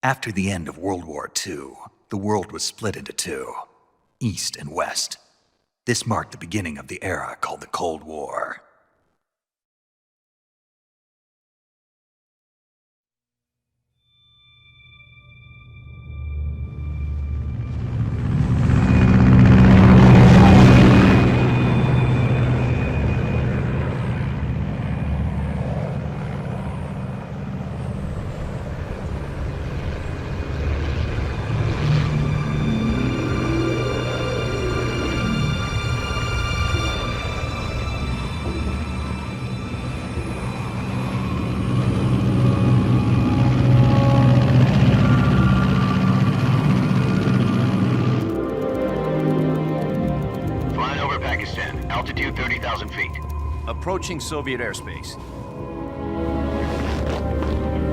After the end of World War II, the world was split into two, East and West. This marked the beginning of the era called the Cold War. Altitude 30,000 feet. Approaching Soviet airspace.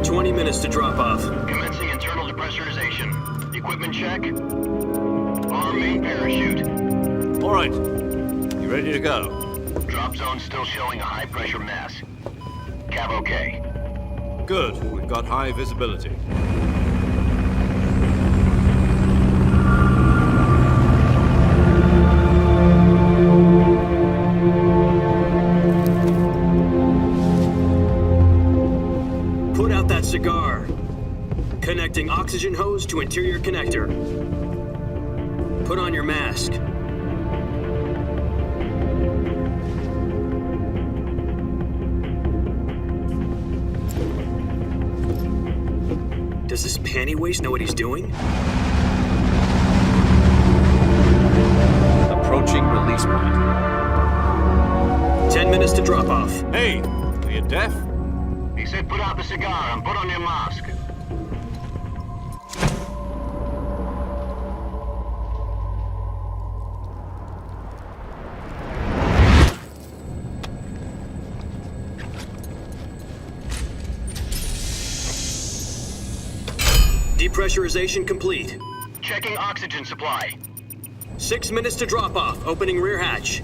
20 minutes to drop off. Commencing internal depressurization. Equipment check. Arm main parachute. All right. You ready to go? Drop zone still showing a high pressure mass. Cav okay. Good. We've got high visibility. Cigar. Connecting oxygen hose to interior connector. Put on your mask. Does this panty waste know what he's doing? Approaching release point. 10 minutes to drop off. Hey, are you deaf? He said put out the cigar and put on your mask. Depressurization complete. Checking oxygen supply. 6 minutes to drop off. Opening rear hatch.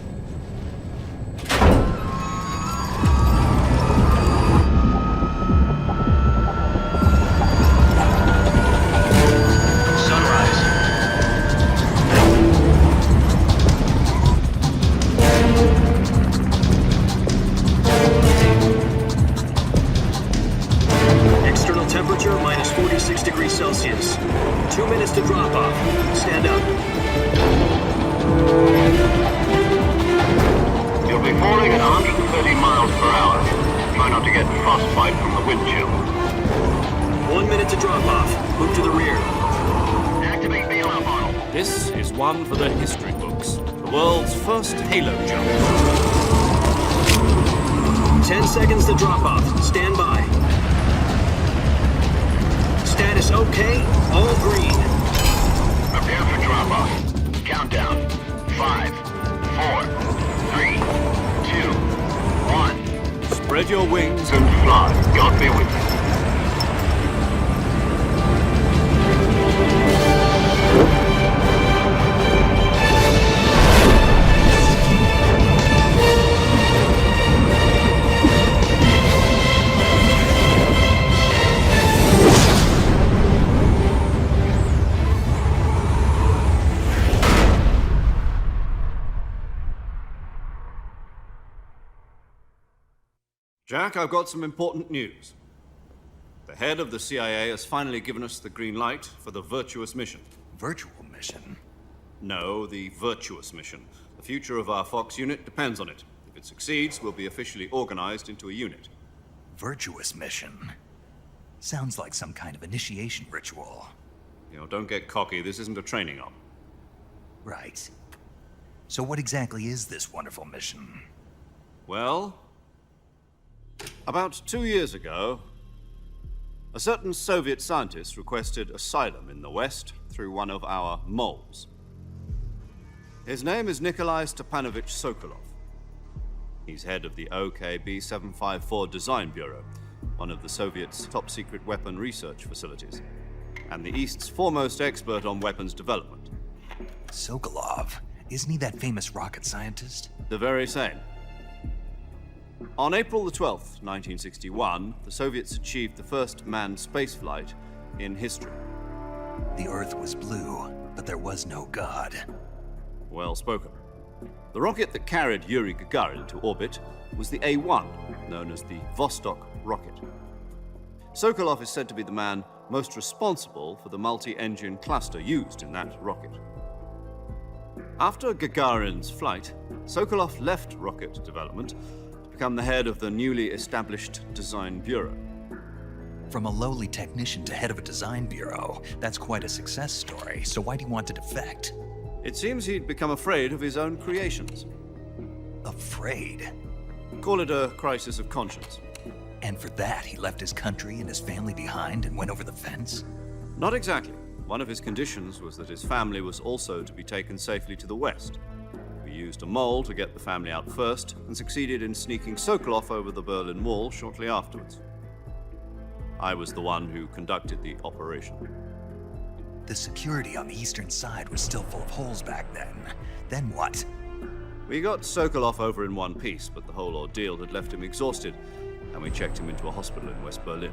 Temperature minus 46 degrees Celsius. 2 minutes to drop off. Stand up. You'll be falling at 130 miles per hour. Try not to get frostbite from the wind chill. 1 minute to drop off. Move to the rear. Activate bailout model. This is one for the history books. The world's first halo jump. 10 seconds to drop off. Stand by. Status okay, all green. Prepare for drop-off. Countdown. 5, 4, 3, 2, 1. Spread your wings And fly. God be with you. Jack, I've got some important news. The head of the CIA has finally given us the green light for the virtuous mission. Virtual mission? No, the virtuous mission. The future of our Fox unit depends on it. If it succeeds, we'll be officially organized into a unit. Virtuous mission? Sounds like some kind of initiation ritual. You know, don't get cocky. This isn't a training op. Right. So what exactly is this wonderful mission? Well, about 2 years ago, a certain Soviet scientist requested asylum in the West through one of our moles. His name is Nikolai Stepanovich Sokolov. He's head of the OKB 754 Design Bureau, one of the Soviets' top-secret weapon research facilities, and the East's foremost expert on weapons development. Sokolov? Isn't he that famous rocket scientist? The very same. On April the 12th, 1961, the Soviets achieved the first manned spaceflight in history. The Earth was blue, but there was no God. Well spoken. The rocket that carried Yuri Gagarin to orbit was the A-1, known as the Vostok rocket. Sokolov is said to be the man most responsible for the multi-engine cluster used in that rocket. After Gagarin's flight, Sokolov left rocket development to become the head of the newly established Design Bureau. From a lowly technician to head of a design bureau, that's quite a success story, so why do you want to defect? It seems he'd become afraid of his own creations. Afraid? Call it a crisis of conscience. And for that, he left his country and his family behind and went over the fence? Not exactly. One of his conditions was that his family was also to be taken safely to the west. We used a mole to get the family out first and succeeded in sneaking Sokolov over the Berlin Wall shortly afterwards. I was the one who conducted the operation. The security on the eastern side was still full of holes back then. Then what? We got Sokolov over in one piece, but the whole ordeal had left him exhausted, and we checked him into a hospital in West Berlin.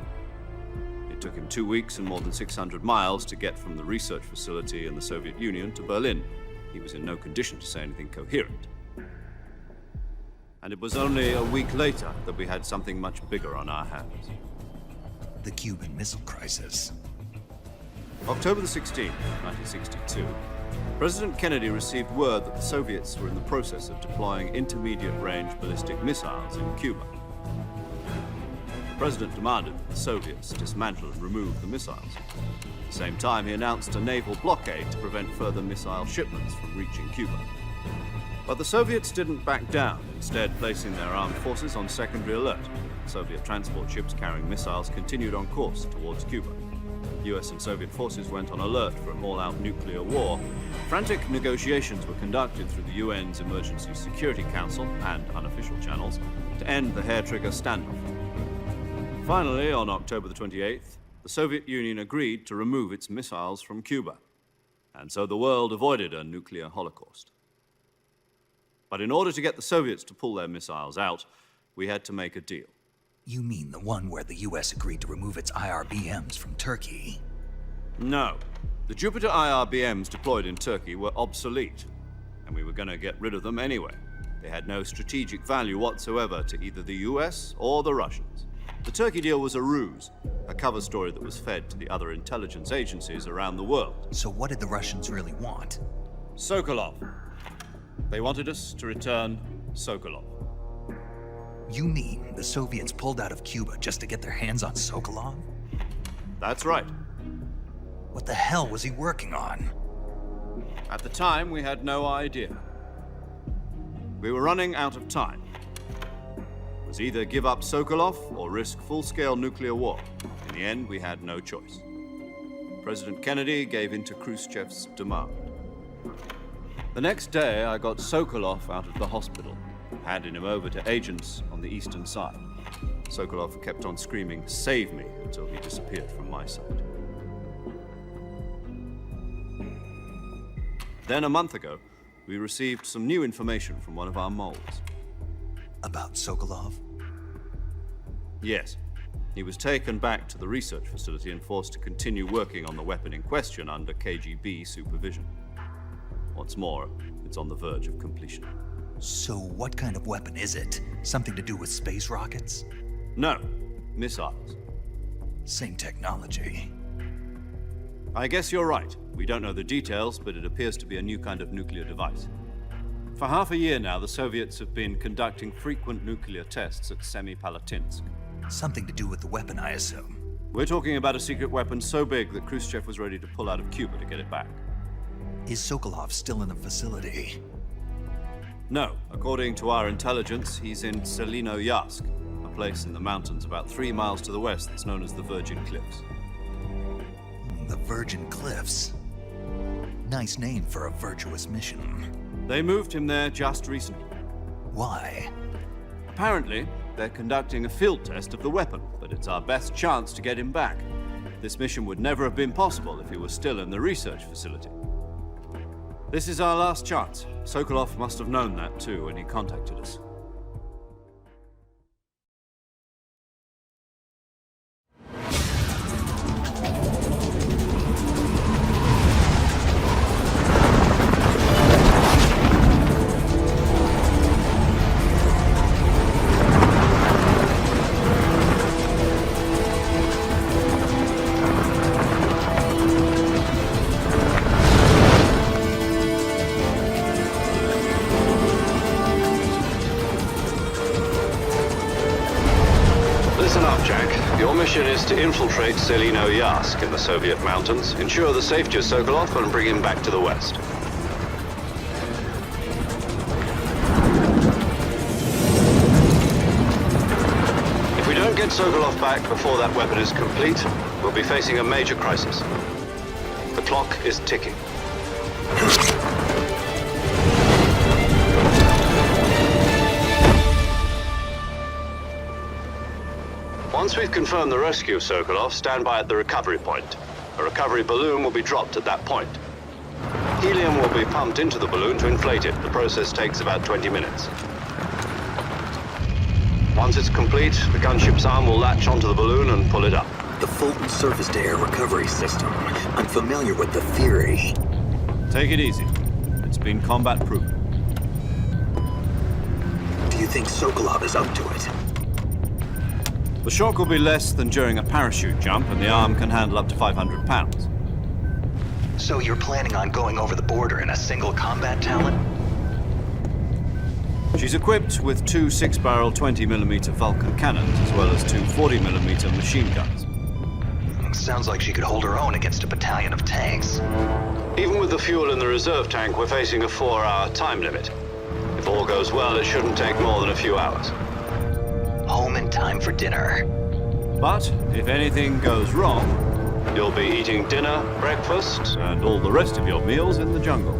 It took him 2 weeks and more than 600 miles to get from the research facility in the Soviet Union to Berlin. He was in no condition to say anything coherent. And it was only a week later that we had something much bigger on our hands. The Cuban Missile Crisis. October the 16th, 1962, President Kennedy received word that the Soviets were in the process of deploying intermediate-range ballistic missiles in Cuba. The President demanded that the Soviets dismantle and remove the missiles. At the same time, he announced a naval blockade to prevent further missile shipments from reaching Cuba. But the Soviets didn't back down, instead placing their armed forces on secondary alert. Soviet transport ships carrying missiles continued on course towards Cuba. US and Soviet forces went on alert for an all-out nuclear war. Frantic negotiations were conducted through the UN's Emergency Security Council and unofficial channels to end the hair-trigger standoff. Finally, on October the 28th, the Soviet Union agreed to remove its missiles from Cuba. And so the world avoided a nuclear holocaust. But in order to get the Soviets to pull their missiles out, we had to make a deal. You mean the one where the US agreed to remove its IRBMs from Turkey? No. The Jupiter IRBMs deployed in Turkey were obsolete, and we were going to get rid of them anyway. They had no strategic value whatsoever to either the US or the Russians. The Turkey deal was a ruse, a cover story that was fed to the other intelligence agencies around the world. So what did the Russians really want? Sokolov. They wanted us to return Sokolov. You mean the Soviets pulled out of Cuba just to get their hands on Sokolov? That's right. What the hell was he working on? At the time, we had no idea. We were running out of time. It was either give up Sokolov or risk full-scale nuclear war. In the end, we had no choice. President Kennedy gave in to Khrushchev's demand. The next day, I got Sokolov out of the hospital, handing him over to agents on the eastern side. Sokolov kept on screaming, "Save me," until he disappeared from my side. Then a month ago, we received some new information from one of our moles. About Sokolov? Yes. He was taken back to the research facility and forced to continue working on the weapon in question under KGB supervision. What's more, it's on the verge of completion. So what kind of weapon is it? Something to do with space rockets? No, missiles. Same technology. I guess you're right. We don't know the details, but it appears to be a new kind of nuclear device. For half a year now, the Soviets have been conducting frequent nuclear tests at Semipalatinsk. Something to do with the weapon, I assume. We're talking about a secret weapon so big that Khrushchev was ready to pull out of Cuba to get it back. Is Sokolov still in the facility? No. According to our intelligence, he's in Selinoyarsk, a place in the mountains about 3 miles to the west that's known as the Virgin Cliffs. The Virgin Cliffs. Nice name for a virtuous mission. They moved him there just recently. Why? Apparently, they're conducting a field test of the weapon, but it's our best chance to get him back. This mission would never have been possible if he was still in the research facility. This is our last chance. Sokolov must have known that too when he contacted us. is to infiltrate Selino-Yask in the Soviet mountains, ensure the safety of Sokolov, and bring him back to the west. If we don't get Sokolov back before that weapon is complete, we'll be facing a major crisis. The clock is ticking. Once we've confirmed the rescue of Sokolov, stand by at the recovery point. A recovery balloon will be dropped at that point. Helium will be pumped into the balloon to inflate it. The process takes about 20 minutes. Once it's complete, the gunship's arm will latch onto the balloon and pull it up. The Fulton surface-to-air recovery system. I'm familiar with the theory. Take it easy. It's been combat-proven. Do you think Sokolov is up to it? The shock will be less than during a parachute jump, and the arm can handle up to 500 pounds. So you're planning on going over the border in a single combat talon? She's equipped with two 6-barrel 20mm Vulcan cannons, as well as two 40mm machine guns. Sounds like she could hold her own against a battalion of tanks. Even with the fuel in the reserve tank, we're facing a 4-hour time limit. If all goes well, it shouldn't take more than a few hours. Home in time for dinner. But if anything goes wrong, you'll be eating dinner, breakfast, and all the rest of your meals in the jungle.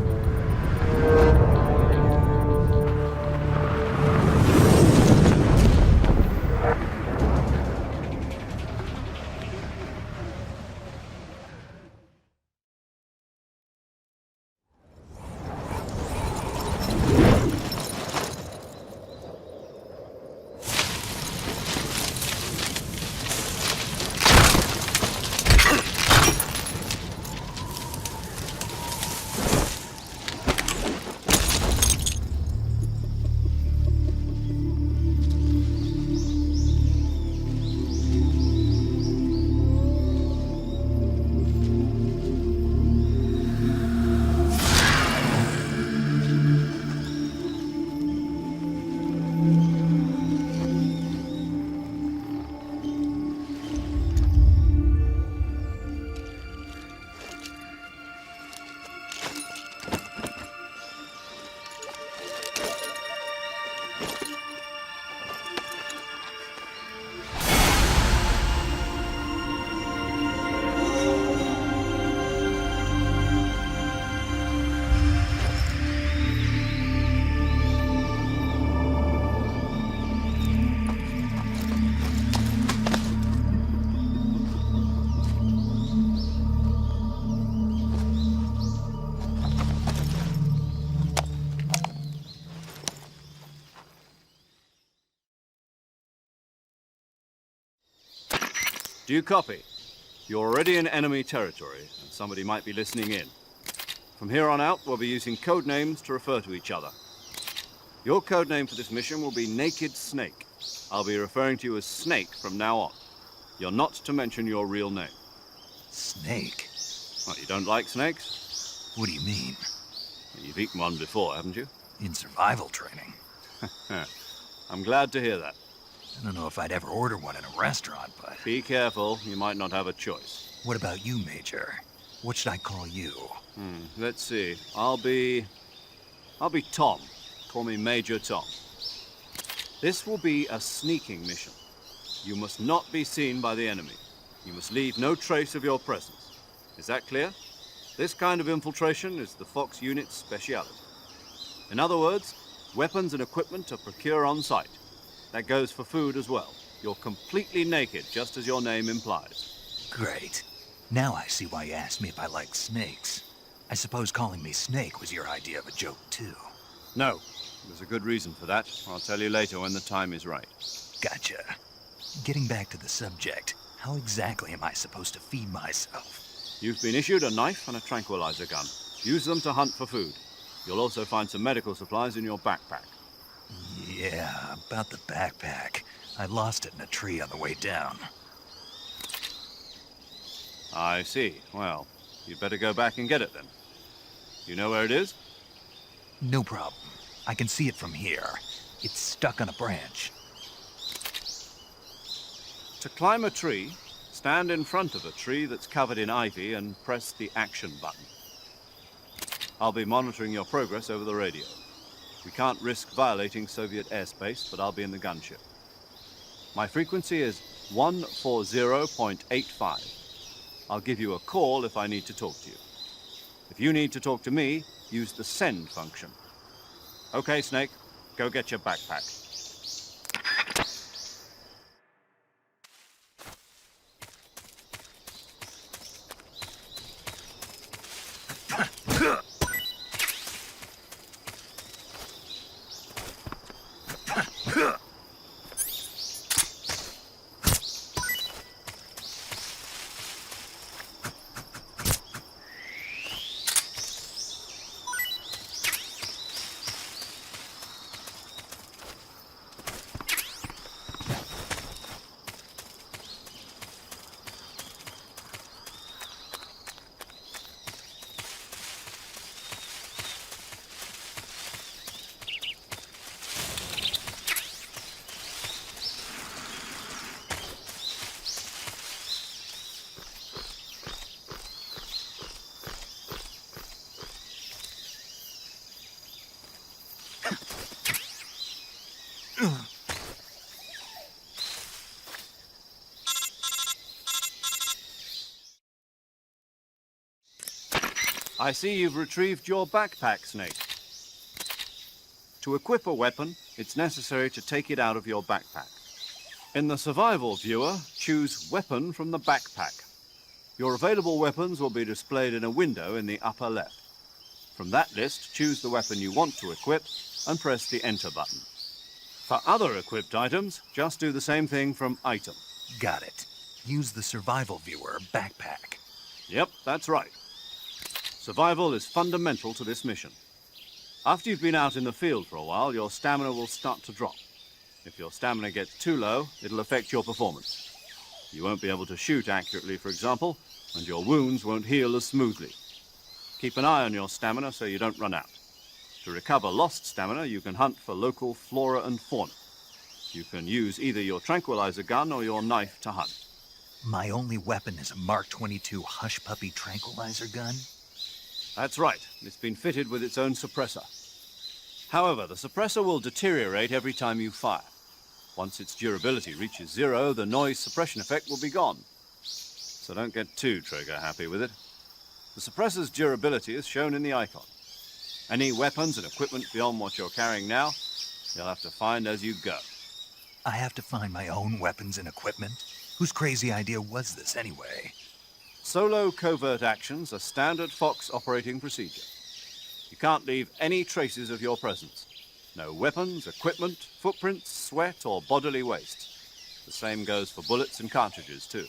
Do you copy? You're already in enemy territory, and somebody might be listening in. From here on out, we'll be using code names to refer to each other. Your code name for this mission will be Naked Snake. I'll be referring to you as Snake from now on. You're not to mention your real name. Snake? What, you don't like snakes? What do you mean? You've eaten one before, haven't you? In survival training. I'm glad to hear that. I don't know if I'd ever order one in a restaurant, but... Be careful, you might not have a choice. What about you, Major? What should I call you? Let's see. I'll be Tom. Call me Major Tom. This will be a sneaking mission. You must not be seen by the enemy. You must leave no trace of your presence. Is that clear? This kind of infiltration is the Fox unit's speciality. In other words, weapons and equipment are procured on site. That goes for food as well. You're completely naked, just as your name implies. Great. Now I see why you asked me if I like snakes. I suppose calling me Snake was your idea of a joke, too. No, there's a good reason for that. I'll tell you later when the time is right. Gotcha. Getting back to the subject, how exactly am I supposed to feed myself? You've been issued a knife and a tranquilizer gun. Use them to hunt for food. You'll also find some medical supplies in your backpack. Yeah, about the backpack. I lost it in a tree on the way down. I see. Well, you'd better go back and get it then. You know where it is? No problem. I can see it from here. It's stuck on a branch. To climb a tree, Stand in front of a tree that's covered in ivy and press the action button. I'll be monitoring your progress over the radio. We can't risk violating Soviet airspace, but I'll be in the gunship. My frequency is 140.85. I'll give you a call if I need to talk to you. If you need to talk to me, use the send function. Okay, Snake, go get your backpack. I see you've retrieved your backpack, Snake. To equip a weapon, it's necessary to take it out of your backpack. In the survival viewer, choose Weapon from the backpack. Your available weapons will be displayed in a window in the upper left. From that list, choose the weapon you want to equip and press the Enter button. For other equipped items, just do the same thing from Item. Got it. Use the survival viewer backpack. Yep, that's right. Survival is fundamental to this mission. After you've been out in the field for a while, your stamina will start to drop. If your stamina gets too low, it'll affect your performance. You won't be able to shoot accurately, for example, and your wounds won't heal as smoothly. Keep an eye on your stamina so you don't run out. To recover lost stamina, you can hunt for local flora and fauna. You can use either your tranquilizer gun or your knife to hunt. My only weapon is a Mark 22 Hush Puppy tranquilizer gun? That's right. It's been fitted with its own suppressor. However, the suppressor will deteriorate every time you fire. Once its durability reaches 0, the noise suppression effect will be gone. So don't get too trigger happy with it. The suppressor's durability is shown in the icon. Any weapons and equipment beyond what you're carrying now, you'll have to find as you go. I have to find my own weapons and equipment? Whose crazy idea was this anyway? Solo covert actions are standard Fox operating procedure. You can't leave any traces of your presence. No weapons, equipment, footprints, sweat, or bodily waste. The same goes for bullets and cartridges, too.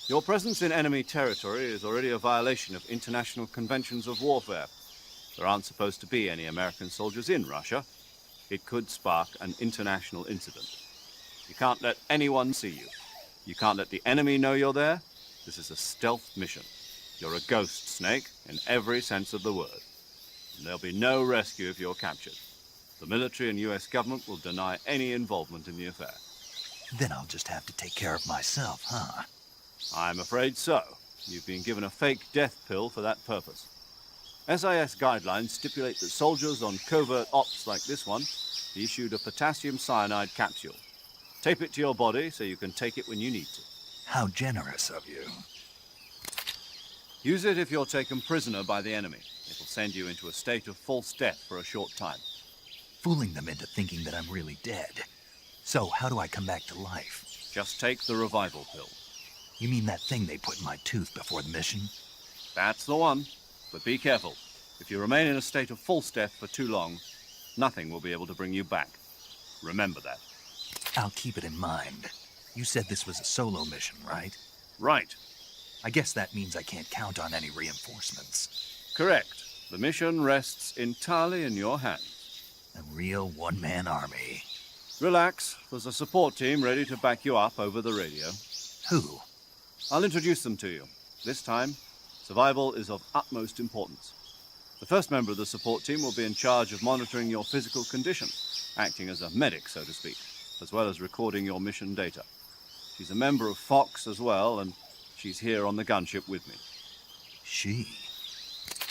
Your presence in enemy territory is already a violation of international conventions of warfare. There aren't supposed to be any American soldiers in Russia. It could spark an international incident. You can't let anyone see you. You can't let the enemy know you're there. This is a stealth mission. You're a ghost, Snake, in every sense of the word. And there'll be no rescue if you're captured. The military and US government will deny any involvement in the affair. Then I'll just have to take care of myself, huh? I'm afraid so. You've been given a fake death pill for that purpose. SIS guidelines stipulate that soldiers on covert ops like this one be issued a potassium cyanide capsule. Tape it to your body so you can take it when you need to. How generous of you. Use it if you're taken prisoner by the enemy. It'll send you into a state of false death for a short time. Fooling them into thinking that I'm really dead. So how do I come back to life? Just take the revival pill. You mean that thing they put in my tooth before the mission? That's the one. But be careful. If you remain in a state of false death for too long, nothing will be able to bring you back. Remember that. I'll keep it in mind. You said this was a solo mission, right? Right. I guess that means I can't count on any reinforcements. Correct. The mission rests entirely in your hands. A real one-man army. Relax. There's a support team ready to back you up over the radio. Who? I'll introduce them to you. This time, survival is of utmost importance. The first member of the support team will be in charge of monitoring your physical condition, acting as a medic, so to speak, as well as recording your mission data. She's a member of Fox as well, and she's here on the gunship with me. She.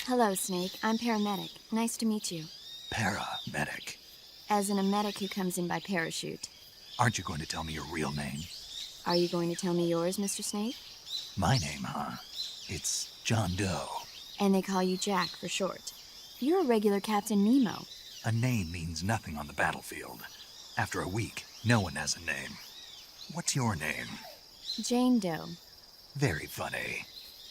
Hello, Snake. I'm paramedic. Nice to meet you. Paramedic. As in a medic who comes in by parachute. Aren't you going to tell me your real name? Are you going to tell me yours, Mr. Snake? My name, huh? It's John Doe. And they call you Jack for short. You're a regular Captain Nemo. A name means nothing on the battlefield. After a week, no one has a name. What's your name? Jane Doe. Very funny.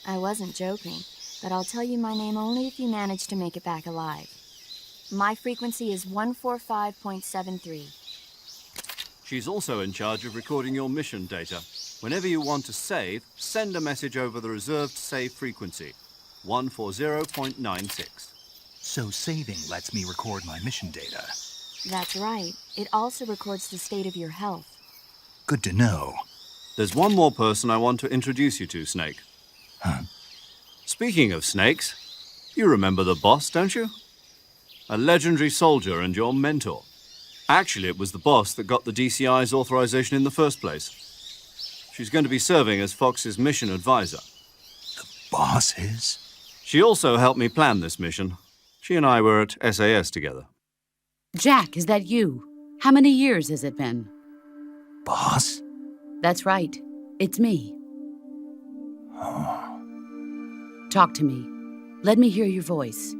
I wasn't joking, but I'll tell you my name only if you manage to make it back alive. My frequency is 145.73. She's also in charge of recording your mission data. Whenever you want to save, send a message over the reserved save frequency, 140.96. So saving lets me record my mission data. That's right. It also records the state of your health. Good to know. There's one more person I want to introduce you to, Snake. Huh? Speaking of snakes, you remember the boss, don't you? A legendary soldier and your mentor. Actually, it was the boss that got the DCI's authorization in the first place. She's going to be serving as Fox's mission advisor. The boss is? She also helped me plan this mission. She and I were at SAS together. Jack, is that you? How many years has it been? Boss? That's right. It's me. Talk to me. Let me hear your voice.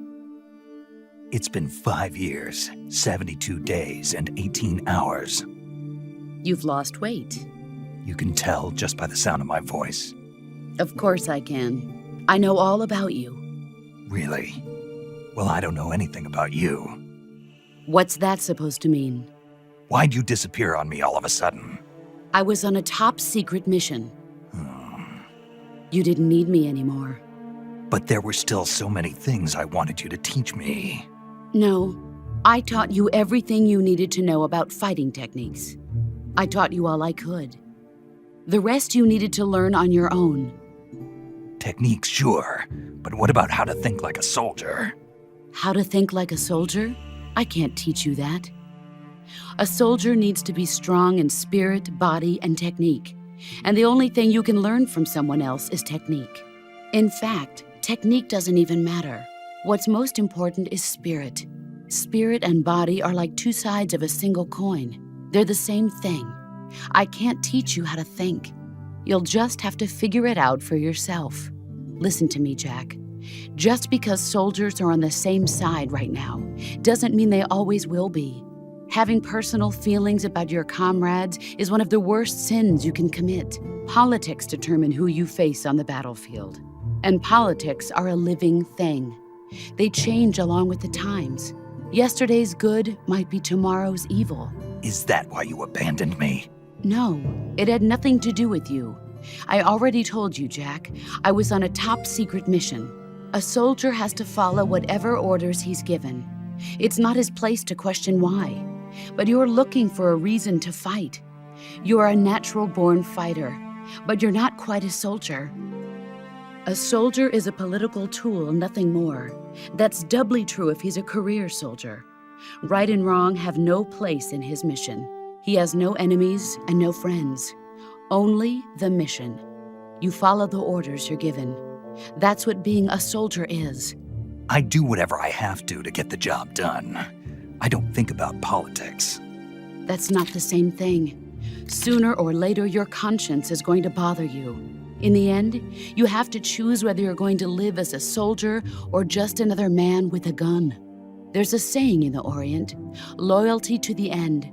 It's been 5 years, 72 days, and 18 hours. You've lost weight. You can tell just by the sound of my voice. Of course I can. I know all about you. Really? Well, I don't know anything about you. What's that supposed to mean? Why'd you disappear on me all of a sudden? I was on a top-secret mission. You didn't need me anymore. But there were still so many things I wanted you to teach me. No, I taught you everything you needed to know about fighting techniques. I taught you all I could. The rest you needed to learn on your own. Techniques, sure. But what about how to think like a soldier? How to think like a soldier? I can't teach you that. A soldier needs to be strong in spirit, body, and technique. And the only thing you can learn from someone else is technique. In fact, technique doesn't even matter. What's most important is spirit. Spirit and body are like two sides of a single coin. They're the same thing. I can't teach you how to think. You'll just have to figure it out for yourself. Listen to me, Jack. Just because soldiers are on the same side right now doesn't mean they always will be. Having personal feelings about your comrades is one of the worst sins you can commit. Politics determine who you face on the battlefield. And politics are a living thing. They change along with the times. Yesterday's good might be tomorrow's evil. Is that why you abandoned me? No, it had nothing to do with you. I already told you, Jack. I was on a top-secret mission. A soldier has to follow whatever orders he's given. It's not his place to question why. But you're looking for a reason to fight. You're a natural-born fighter, but you're not quite a soldier. A soldier is a political tool, nothing more. That's doubly true if he's a career soldier. Right and wrong have no place in his mission. He has no enemies and no friends. Only the mission. You follow the orders you're given. That's what being a soldier is. I do whatever I have to get the job done. I don't think about politics. That's not the same thing. Sooner or later, your conscience is going to bother you. In the end, you have to choose whether you're going to live as a soldier or just another man with a gun. There's a saying in the Orient, loyalty to the end.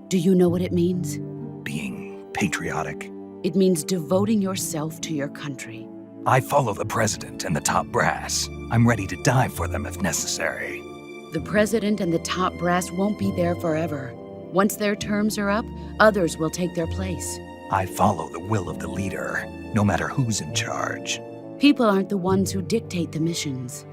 Do you know what it means? Being patriotic. It means devoting yourself to your country. I follow the president and the top brass. I'm ready to die for them if necessary. The president and the top brass won't be there forever. Once their terms are up, others will take their place. I follow the will of the leader, no matter who's in charge. People aren't the ones who dictate the missions.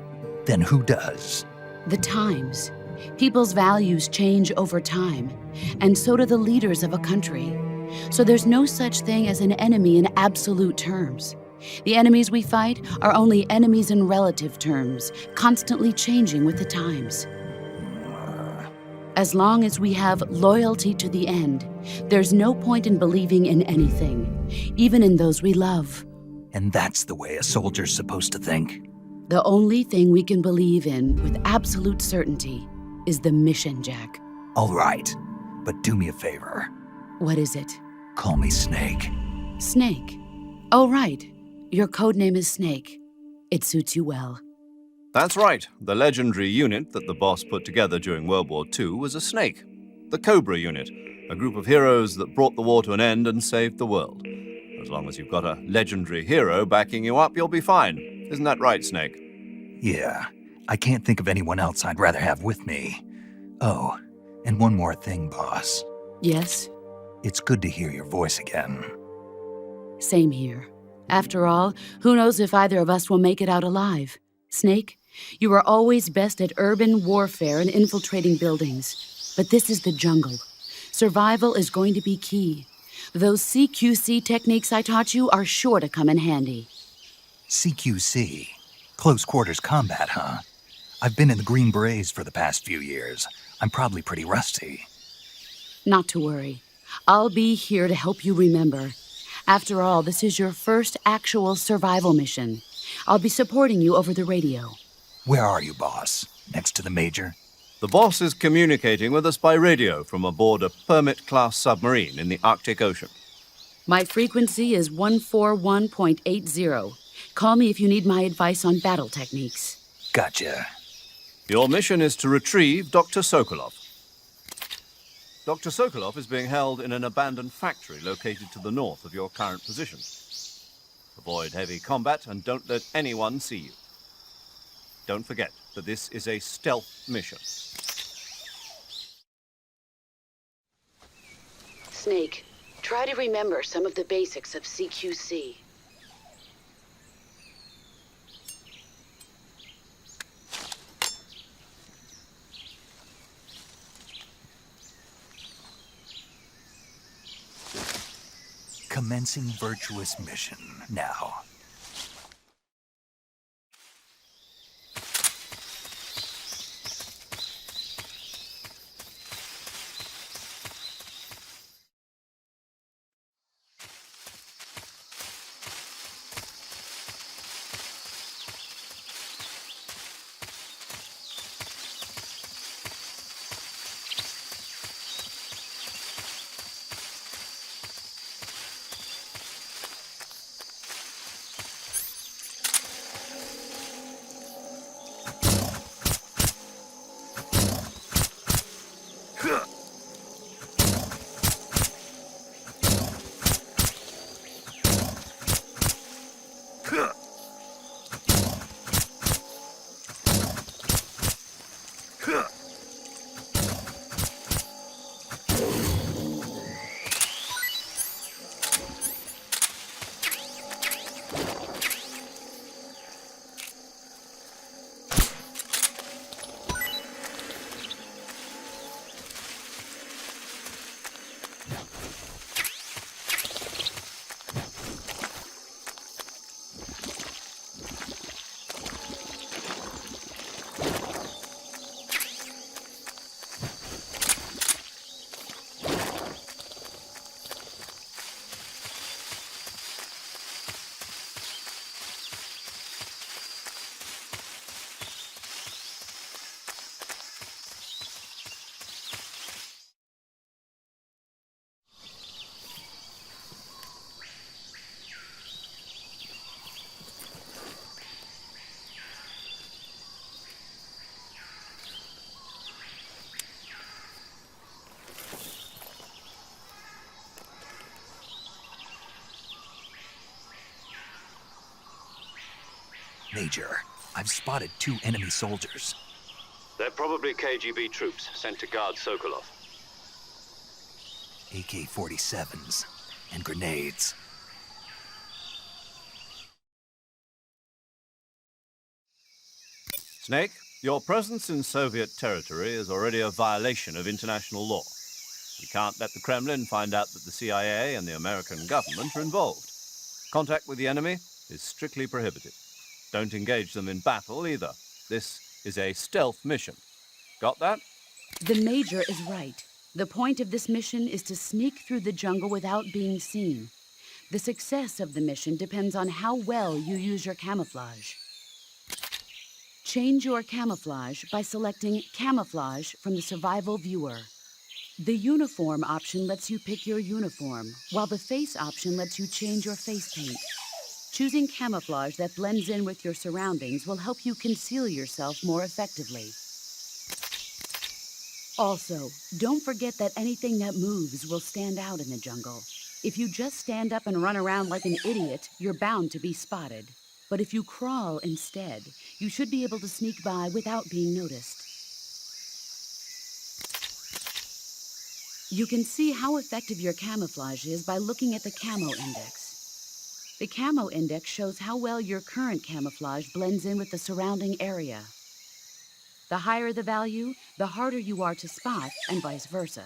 Then who does? The times. People's values change over time, and so do the leaders of a country. So there's no such thing as an enemy in absolute terms. The enemies we fight are only enemies in relative terms, constantly changing with the times. As long as we have loyalty to the end, there's no point in believing in anything, even in those we love. And that's the way a soldier's supposed to think. The only thing we can believe in with absolute certainty is the mission, Jack. All right, but do me a favor. What is it? Call me Snake. Snake. Oh, right. Your code name is Snake. It suits you well. That's right. The legendary unit that the boss put together during World War II was a snake. The Cobra unit, a group of heroes that brought the war to an end and saved the world. As long as you've got a legendary hero backing you up, you'll be fine. Isn't that right, Snake? Yeah, I can't think of anyone else I'd rather have with me. Oh, and one more thing, boss. Yes? It's good to hear your voice again. Same here. After all, who knows if either of us will make it out alive? Snake, you are always best at urban warfare and infiltrating buildings. But this is the jungle. Survival is going to be key. Those CQC techniques I taught you are sure to come in handy. CQC? Close quarters combat, huh? I've been in the Green Berets for the past few years. I'm probably pretty rusty. Not to worry. I'll be here to help you remember. After all, this is your first actual survival mission. I'll be supporting you over the radio. Where are you, boss? Next to the Major? The boss is communicating with us by radio from aboard a Permit-class submarine in the Arctic Ocean. My frequency is 141.80. Call me if you need my advice on battle techniques. Gotcha. Your mission is to retrieve Dr. Sokolov. Dr. Sokolov is being held in an abandoned factory located to the north of your current position. Avoid heavy combat and don't let anyone see you. Don't forget that this is a stealth mission. Snake, try to remember some of the basics of CQC. Commencing virtuous mission now. Major, I've spotted 2 enemy soldiers. They're probably KGB troops sent to guard Sokolov. AK-47s and grenades. Snake, your presence in Soviet territory is already a violation of international law. You can't let the Kremlin find out that the CIA and the American government are involved. Contact with the enemy is strictly prohibited. Don't engage them in battle either. This is a stealth mission. Got that? The Major is right. The point of this mission is to sneak through the jungle without being seen. The success of the mission depends on how well you use your camouflage. Change your camouflage by selecting Camouflage from the Survival Viewer. The Uniform option lets you pick your uniform, while the Face option lets you change your face paint. Choosing camouflage that blends in with your surroundings will help you conceal yourself more effectively. Also, don't forget that anything that moves will stand out in the jungle. If you just stand up and run around like an idiot, you're bound to be spotted. But if you crawl instead, you should be able to sneak by without being noticed. You can see how effective your camouflage is by looking at the Camo Index. The Camo Index shows how well your current camouflage blends in with the surrounding area. The higher the value, the harder you are to spot, and vice versa.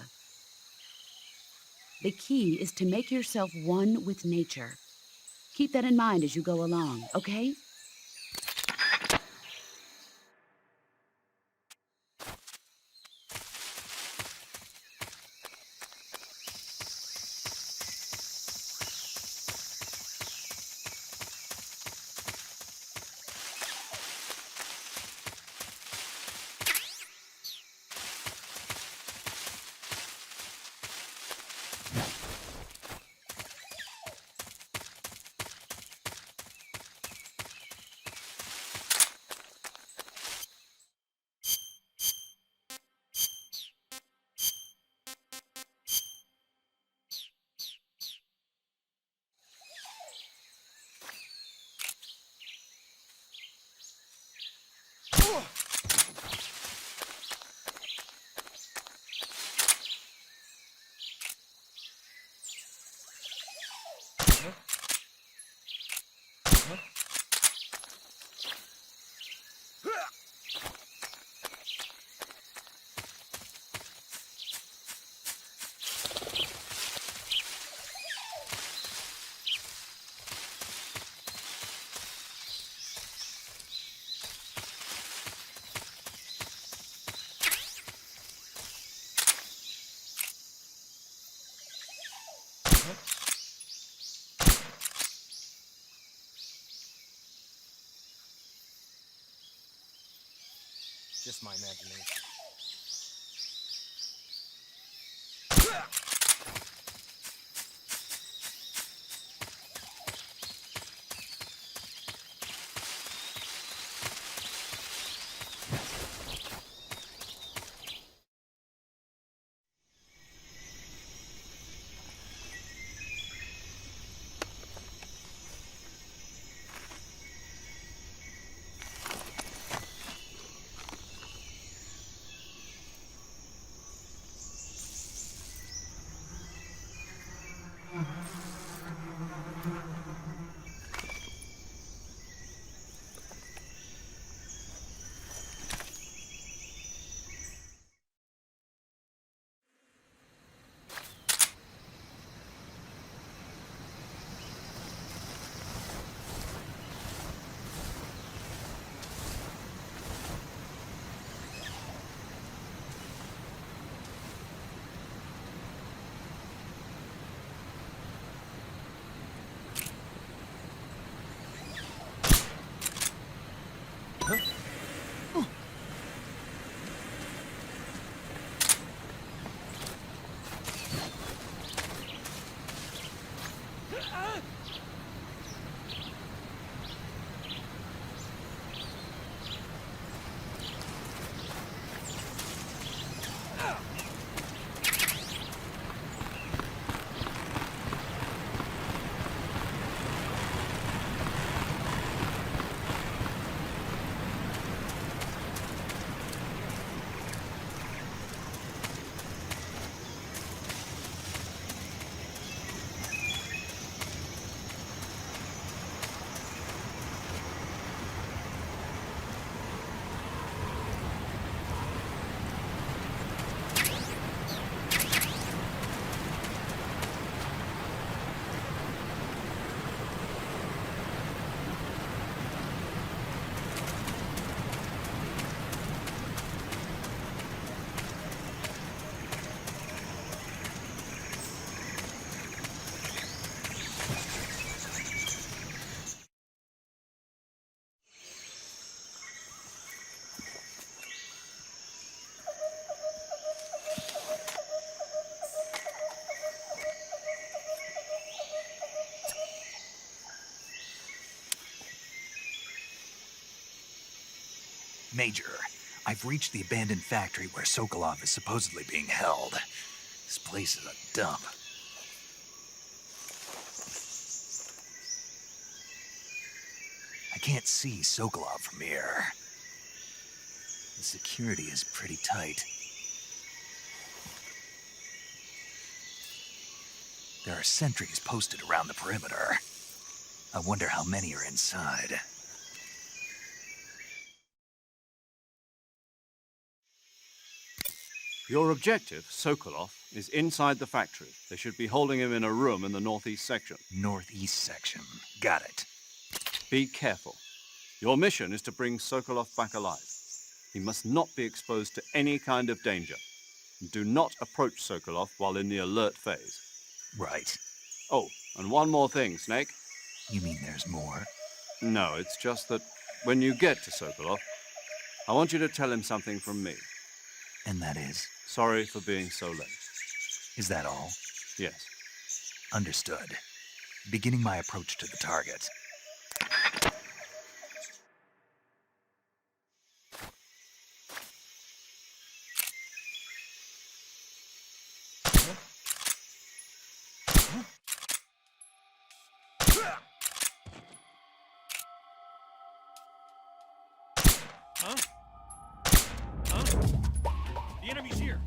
The key is to make yourself one with nature. Keep that in mind as you go along, okay? Just my imagination. Major, I've reached the abandoned factory where Sokolov is supposedly being held. This place is a dump. I can't see Sokolov from here. The security is pretty tight. There are sentries posted around the perimeter. I wonder how many are inside. Your objective, Sokolov, is inside the factory. They should be holding him in a room in the northeast section. Northeast section. Got it. Be careful. Your mission is to bring Sokolov back alive. He must not be exposed to any kind of danger. Do not approach Sokolov while in the alert phase. Right. Oh, and one more thing, Snake. You mean there's more? No, it's just that when you get to Sokolov, I want you to tell him something from me. And that is? Sorry for being so late. Is that all? Yes. Understood. Beginning my approach to the target. Huh? Huh? The enemy's here.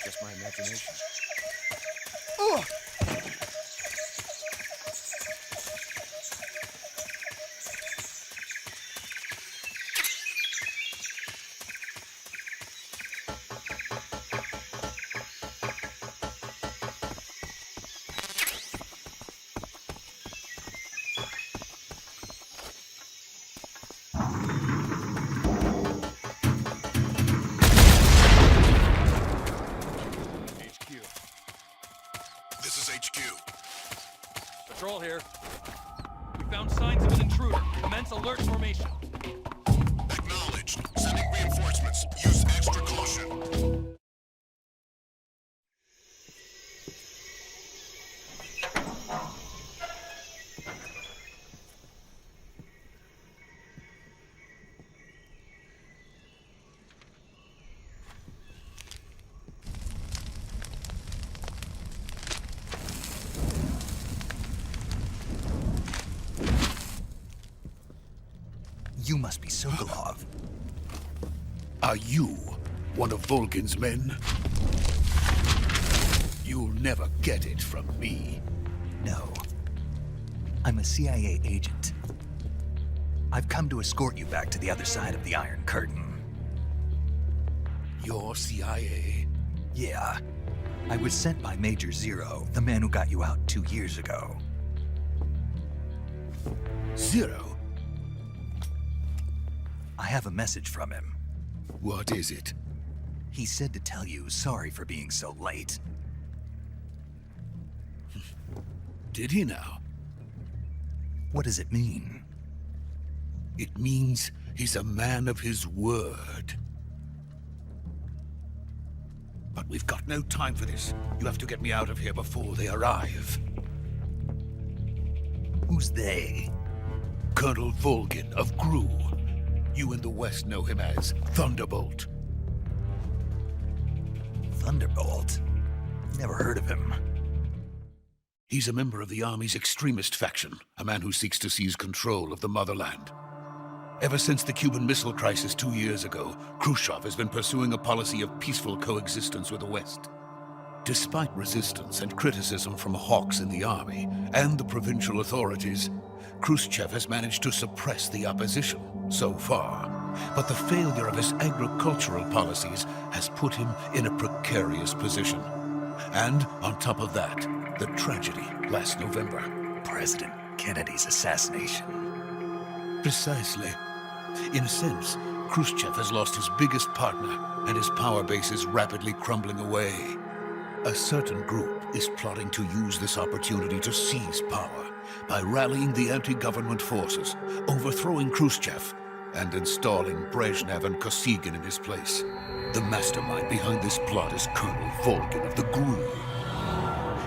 Just my imagination. Patrol here. We found signs of an intruder. Commence alert formation. Acknowledged. Sending reinforcements. Use extra caution. You must be Sokolov. Are you One of Volgin's men? You'll never get it from me. No. I'm a CIA agent. I've come to escort you back to the other side of the Iron Curtain. You're CIA? Yeah. I was sent by Major Zero, the man who got you out 2 years ago. Zero? I have a message from him. What is it? He said to tell you sorry for being so late. Did he now? What does it mean? It means he's a man of his word. But we've got no time for this. You have to get me out of here before they arrive. Who's they? Colonel Volgin of Gru. You in the West know him as Thunderbolt. Thunderbolt? Never heard of him. He's a member of the Army's extremist faction, a man who seeks to seize control of the motherland. Ever since the Cuban Missile Crisis 2 years ago, Khrushchev has been pursuing a policy of peaceful coexistence with the West. Despite resistance and criticism from hawks in the army and the provincial authorities, Khrushchev has managed to suppress the opposition so far. But the failure of his agricultural policies has put him in a precarious position. And on top of that, the tragedy last November. President Kennedy's assassination. Precisely. In a sense, Khrushchev has lost his biggest partner, and his power base is rapidly crumbling away. A certain group is plotting to use this opportunity to seize power by rallying the anti-government forces, overthrowing Khrushchev, and installing Brezhnev and Kosygin in his place. The mastermind behind this plot is Colonel Volgin of the GRU.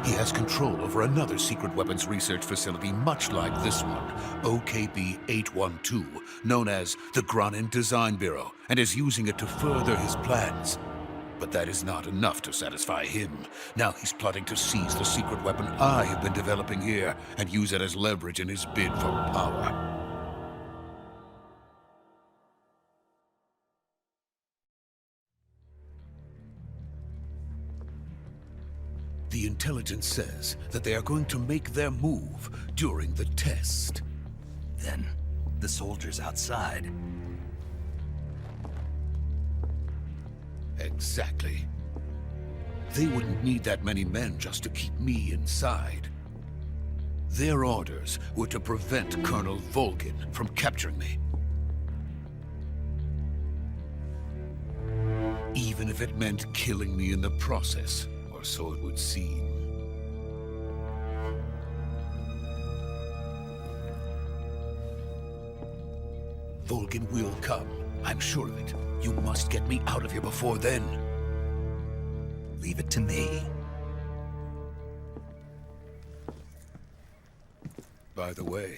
He has control over another secret weapons research facility much like this one, OKB-812, known as the Granin Design Bureau, and is using it to further his plans. But that is not enough to satisfy him. Now he's plotting to seize the secret weapon I have been developing here and use it as leverage in his bid for power. The intelligence says that they are going to make their move during the test. Then, the soldiers outside. Exactly. They wouldn't need that many men just to keep me inside. Their orders were to prevent Colonel Volgin from capturing me. Even if it meant killing me in the process. So it would seem. Volgin will come. I'm sure of it. You must get me out of here before then. Leave it to me. By the way,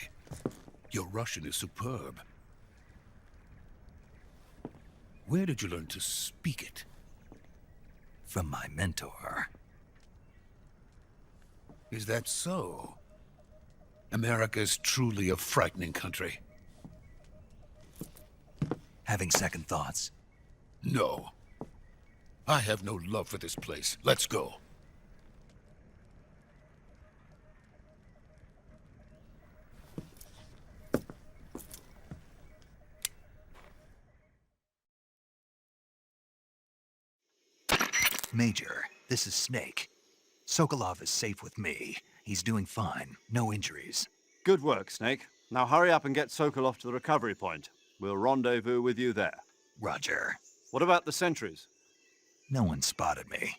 your Russian is superb. Where did you learn to speak it? From my mentor. Is that so? America is truly a frightening country. Having second thoughts? No. I have no love for this place. Let's go. Major, this is Snake. Sokolov is safe with me. He's doing fine. No injuries. Good work, Snake. Now hurry up and get Sokolov to the recovery point. We'll rendezvous with you there. Roger. What about the sentries? No one spotted me.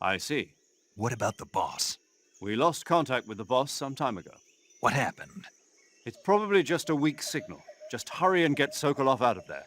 I see. What about the boss? We lost contact with the boss some time ago. What happened? It's probably just a weak signal. Just hurry and get Sokolov out of there.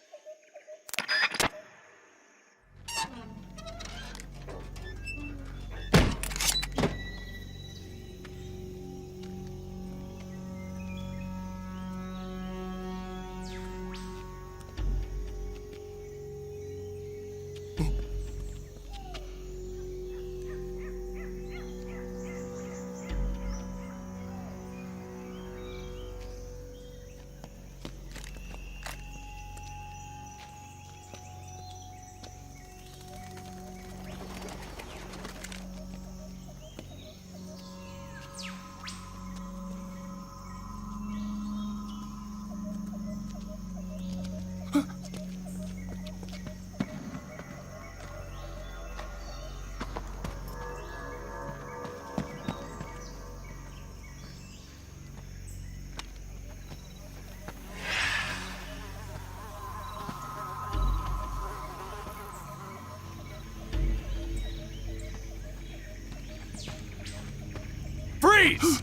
Freeze!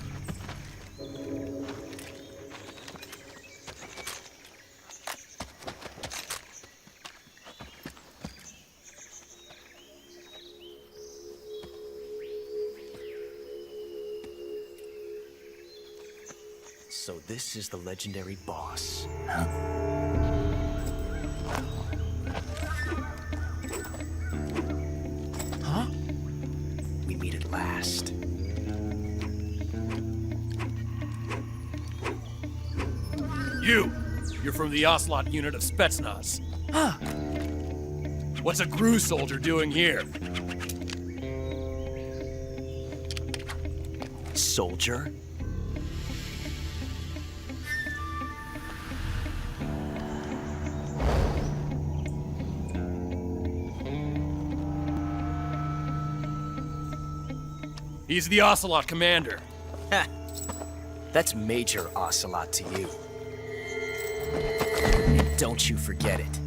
So this is the legendary boss. Huh? We meet at last. You're from the Ocelot unit of Spetsnaz. Huh. What's a GRU soldier doing here? Soldier? He's the Ocelot commander. Ha! That's Major Ocelot to you. Don't you forget it.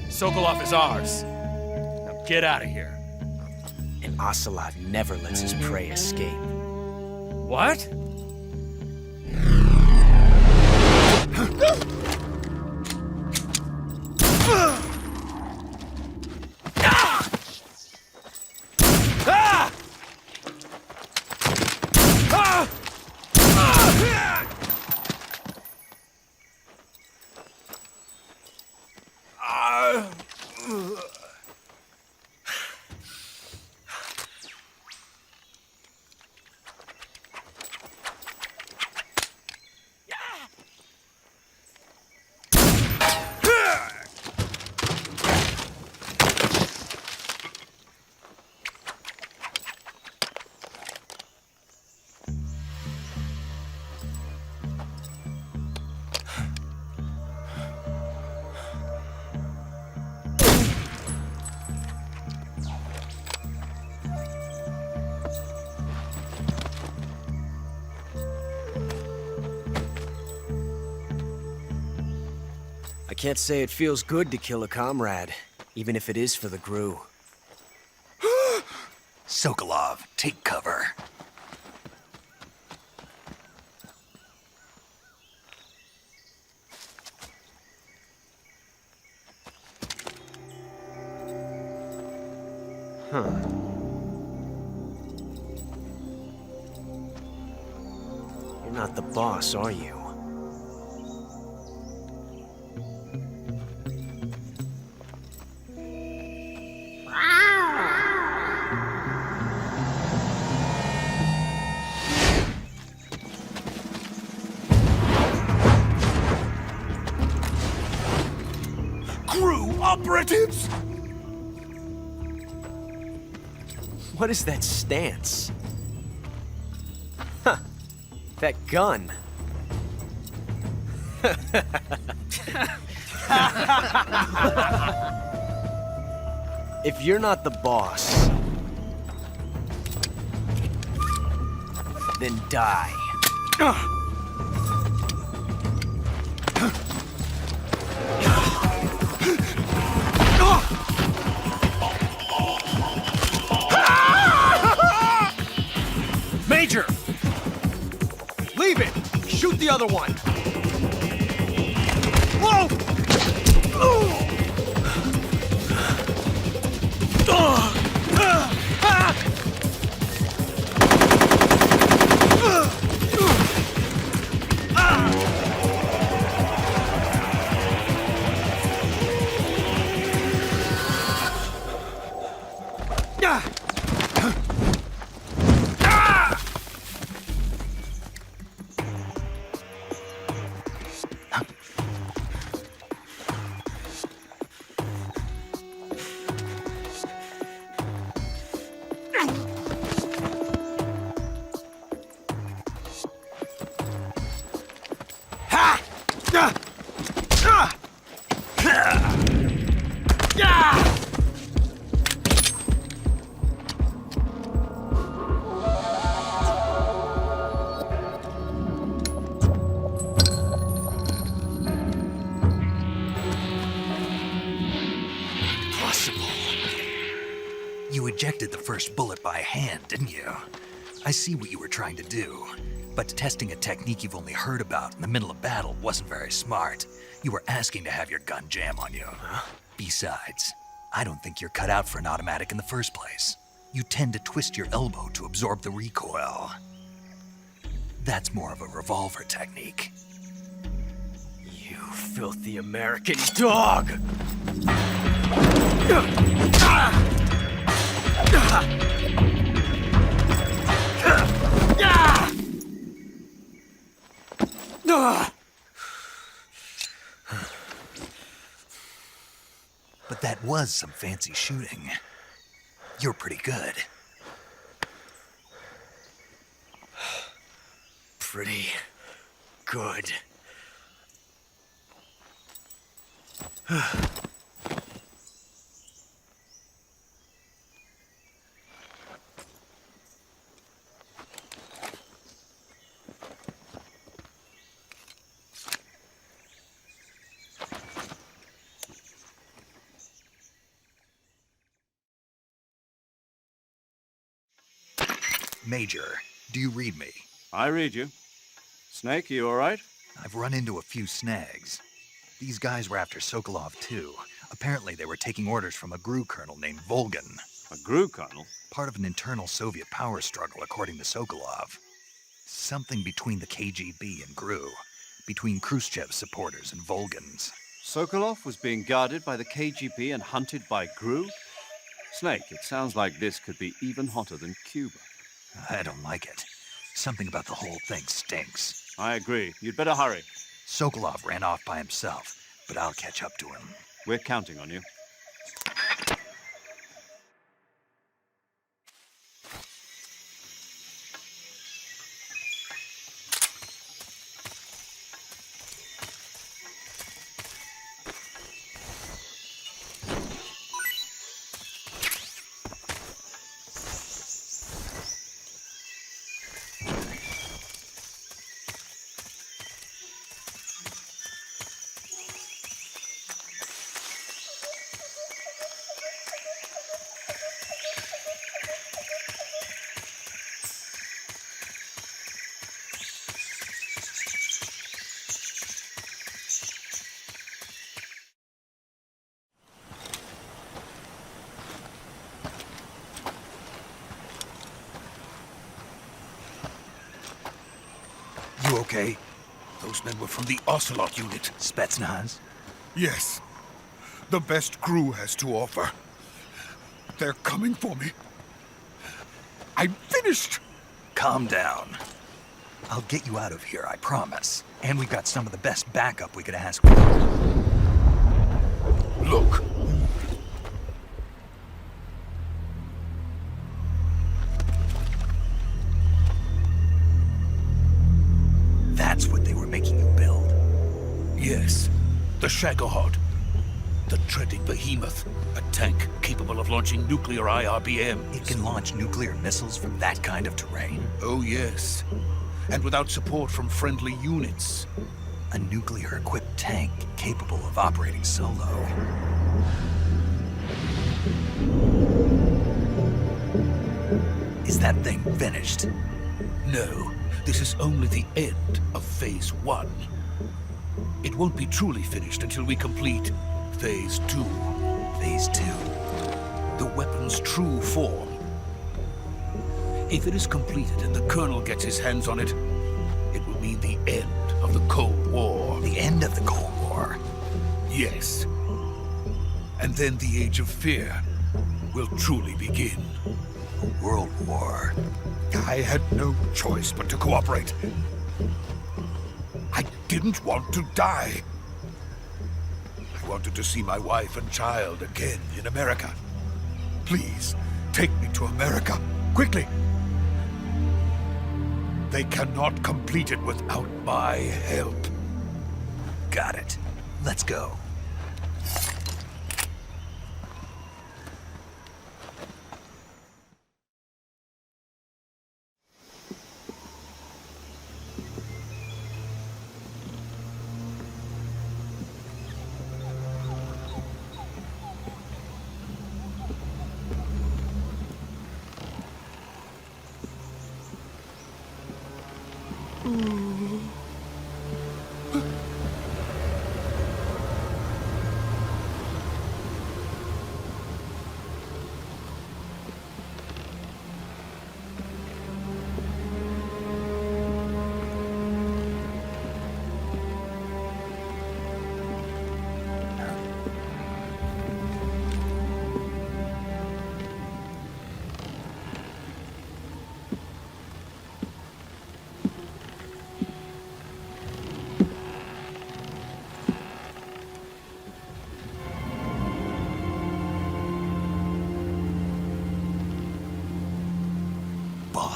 Sokolov is ours. Now get out of here. And Ocelot never lets his prey escape. What? I can't say it feels good to kill a comrade, even if it is for the GRU. Sokolov, take cover. Huh. You're not the boss, are you? GRU operatives! What is that stance? Huh. That gun. If you're not the boss, then die. Major! Leave it! Shoot the other one! Whoa! ejected the first bullet by hand, didn't you? I see what you were trying to do. But testing a technique you've only heard about in the middle of battle wasn't very smart. You were asking to have your gun jam on you. Huh? Besides, I don't think you're cut out for an automatic in the first place. You tend to twist your elbow to absorb the recoil. That's more of a revolver technique. You filthy American dog! But that was some fancy shooting. You're pretty good. Pretty good. Major, do you read me? I read you. Snake, you all right? I've run into a few snags. These guys were after Sokolov too. Apparently they were taking orders from a GRU colonel named Volgan. A GRU colonel? Part of an internal Soviet power struggle, according to Sokolov. Something between the KGB and GRU. Between Khrushchev's supporters and Volgan's. Sokolov was being guarded by the KGB and hunted by GRU? Snake, it sounds like this could be even hotter than Cuba. I don't like it. Something about the whole thing stinks. I agree. You'd better hurry. Sokolov ran off by himself, but I'll catch up to him. We're counting on you. You okay? Those men were from the Ocelot unit. Spetsnaz? Yes. The best GRU has to offer. They're coming for me. I'm finished! Calm down. I'll get you out of here, I promise. And we've got some of the best backup we could ask for. Look. That's what they were making you build? Yes. The Shagohod. The treading behemoth. A tank capable of launching nuclear IRBMs. It can launch nuclear missiles from that kind of terrain? Oh, yes. And without support from friendly units. A nuclear-equipped tank capable of operating solo. Is that thing finished? No. This is only the end of Phase 1. It won't be truly finished until we complete Phase 2. Phase 2? The weapon's true form. If it is completed and the Colonel gets his hands on it, it will mean the end of the Cold War. The end of the Cold War? Yes. And then the Age of Fear will truly begin. A world war. I had no choice but to cooperate. I didn't want to die. I wanted to see my wife and child again in America. Please, take me to America, quickly. They cannot complete it without my help. Got it. Let's go.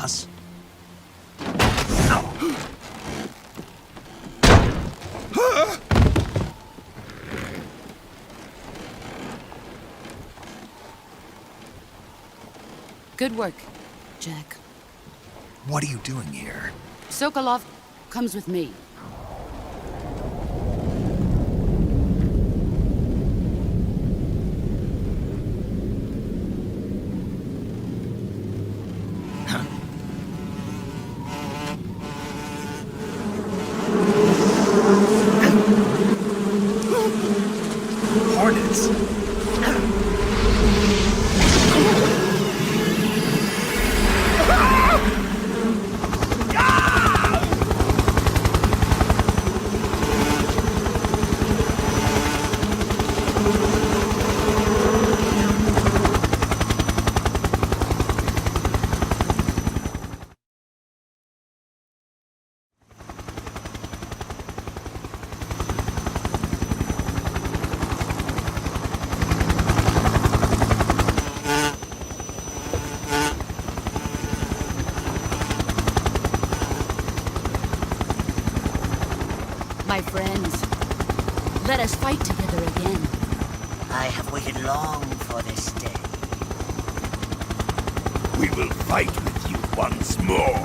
boss. Good work, Jack. What are you doing here? Sokolov comes with me. Hornets! My friends, let us fight together again. I have waited long for this day. We will fight with you once more.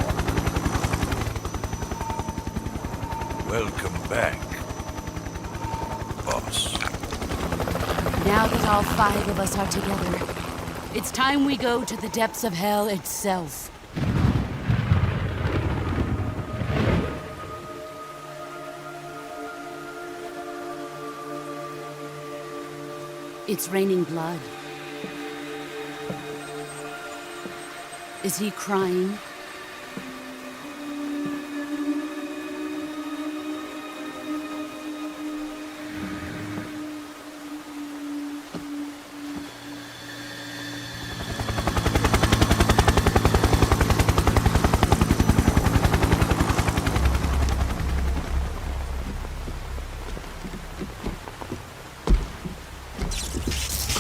Welcome back, boss. Now that all 5 of us are together, it's time we go to the depths of hell itself. It's raining blood. Is he crying?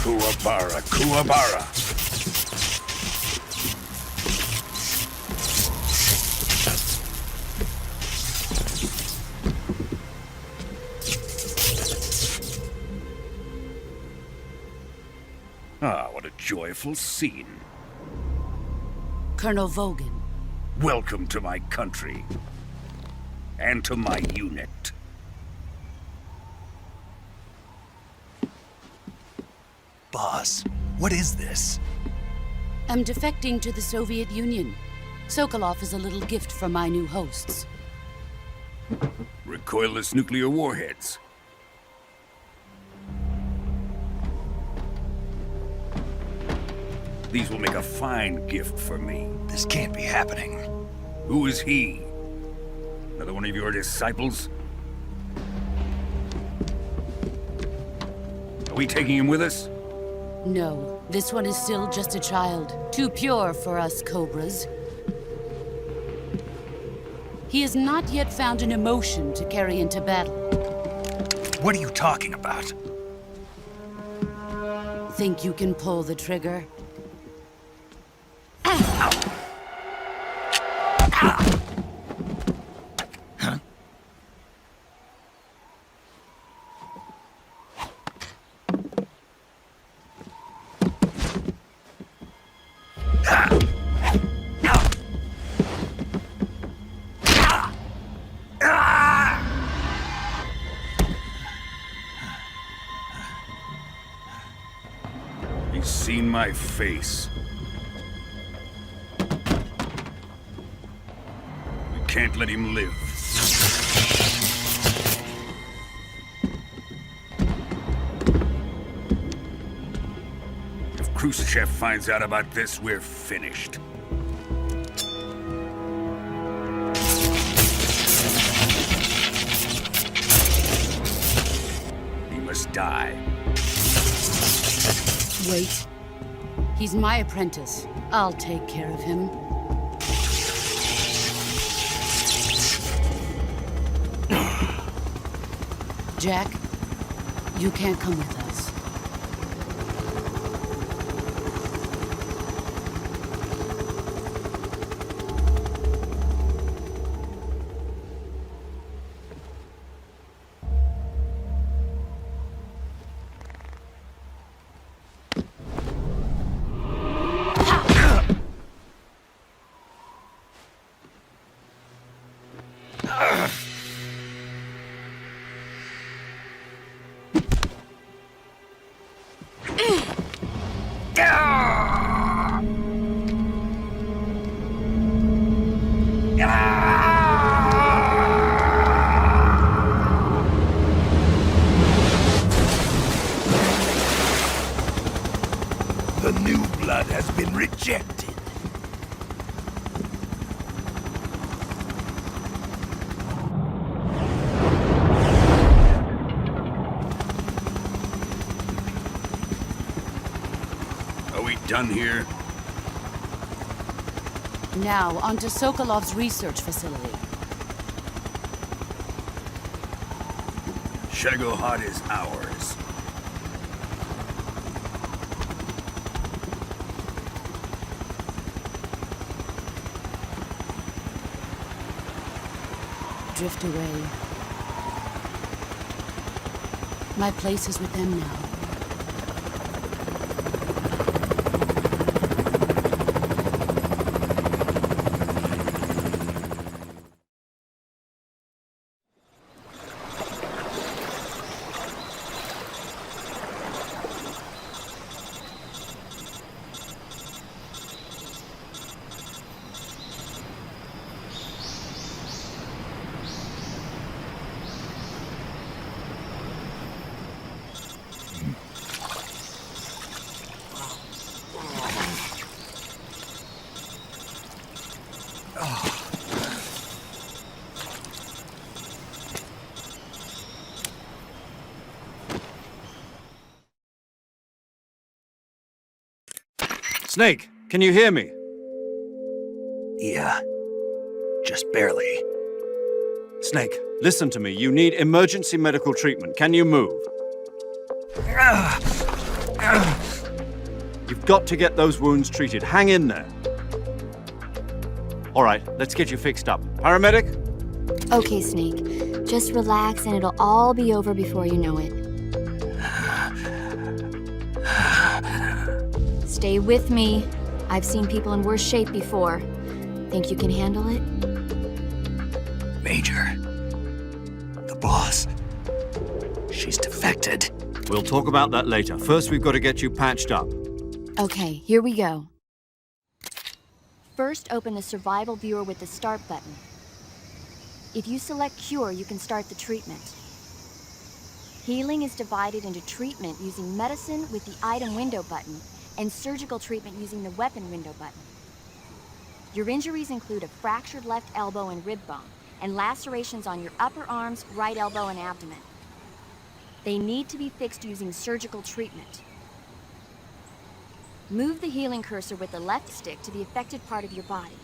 Kuwabara, Kuwabara. Ah, what a joyful scene. Colonel Vogan. Welcome to my country. And to my unit. Boss, what is this? I'm defecting to the Soviet Union. Sokolov is a little gift from my new hosts. Recoilless nuclear warheads. These will make a fine gift for me. This can't be happening. Who is he? Another one of your disciples? Are we taking him with us? No, this one is still just a child. Too pure for us Cobras. He has not yet found an emotion to carry into battle. What are you talking about? Think you can pull the trigger? He's seen my face. We can't let him live. If Khrushchev finds out about this, we're finished. He must die. Wait. He's my apprentice. I'll take care of him. Jack, you can't come with us. has been rejected. Are we done here? Now, on to Sokolov's research facility. Shagohod is ours. Drift away. My place is with them now. Snake, can you hear me? Yeah. Just barely. Snake, listen to me. You need emergency medical treatment. Can you move? You've got to get those wounds treated. Hang in there. All right, let's get you fixed up. Paramedic? Okay, Snake. Just relax and it'll all be over before you know it. Stay with me. I've seen people in worse shape before. Think you can handle it? Major. The boss. She's defected. We'll talk about that later. First, we've got to get you patched up. Okay, here we go. First, open the survival viewer with the start button. If you select cure, you can start the treatment. Healing is divided into treatment using medicine with the item window button and surgical treatment using the weapon window button. Your injuries include a fractured left elbow and rib bone, and lacerations on your upper arms, right elbow, and abdomen. They need to be fixed using surgical treatment. Move the healing cursor with the left stick to the affected part of your body.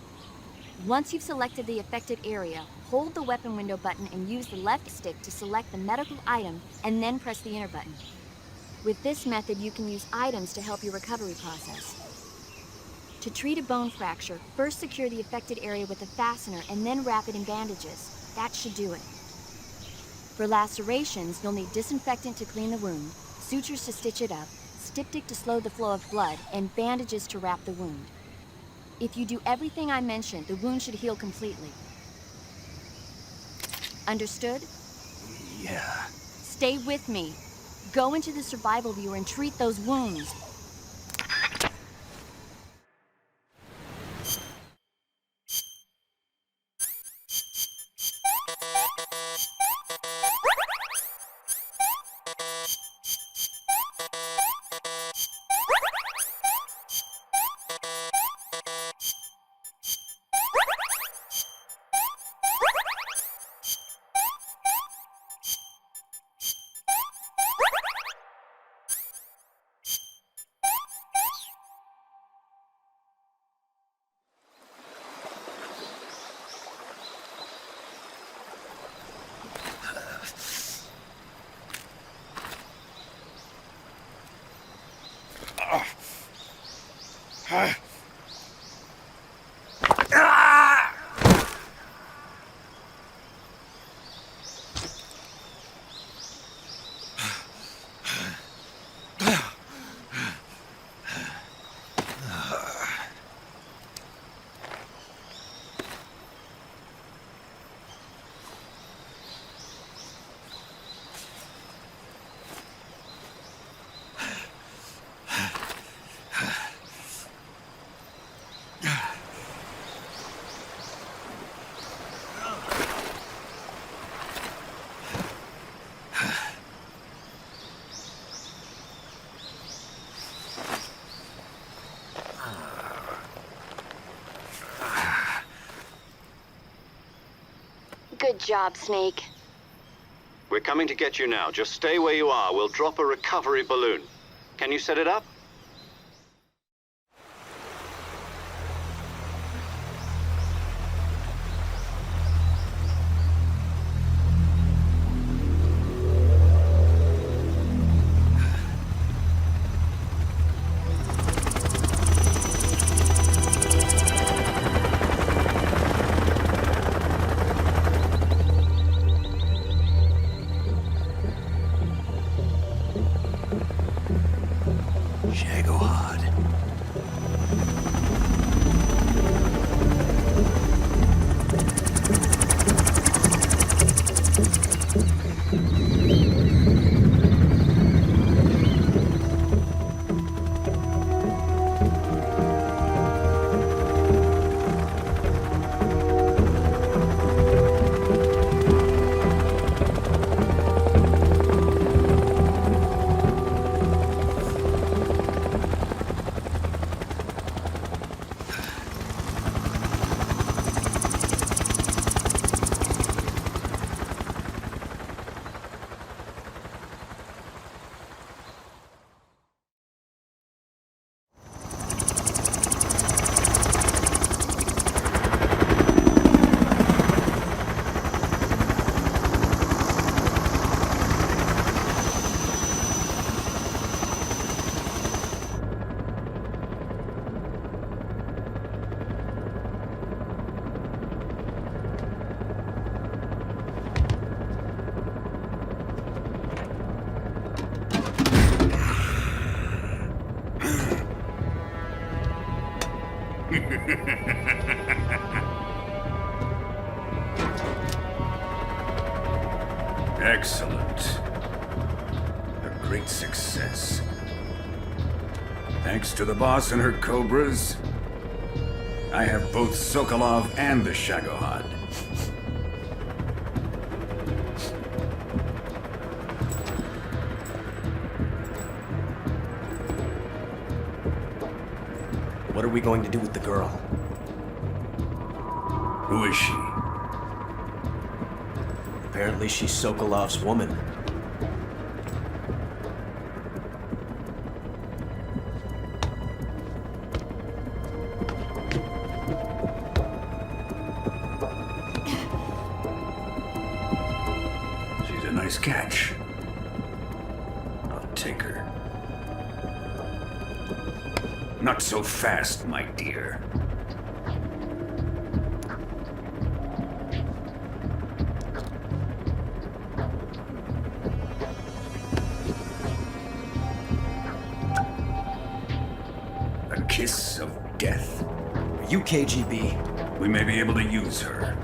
Once you've selected the affected area, hold the weapon window button and use the left stick to select the medical item, and then press the enter button. With this method, you can use items to help your recovery process. To treat a bone fracture, first secure the affected area with a fastener and then wrap it in bandages. That should do it. For lacerations, you'll need disinfectant to clean the wound, sutures to stitch it up, styptic to slow the flow of blood, and bandages to wrap the wound. If you do everything I mentioned, the wound should heal completely. Understood? Yeah. Stay with me. Go into the survival viewer and treat those wounds. job, Snake. We're coming to get you now. Just stay where you are. We'll drop a recovery balloon. Can you set it up? JOGO hard. Excellent. A great success. Thanks to the boss and her cobras, I have both Sokolov and the Shagohod. What are we going to do with the girl? Who is she? Apparently she's Sokolov's woman. She's a nice catch. I'll take her. Not so fast, my dear. A kiss of death. Are you KGB? We may be able to use her.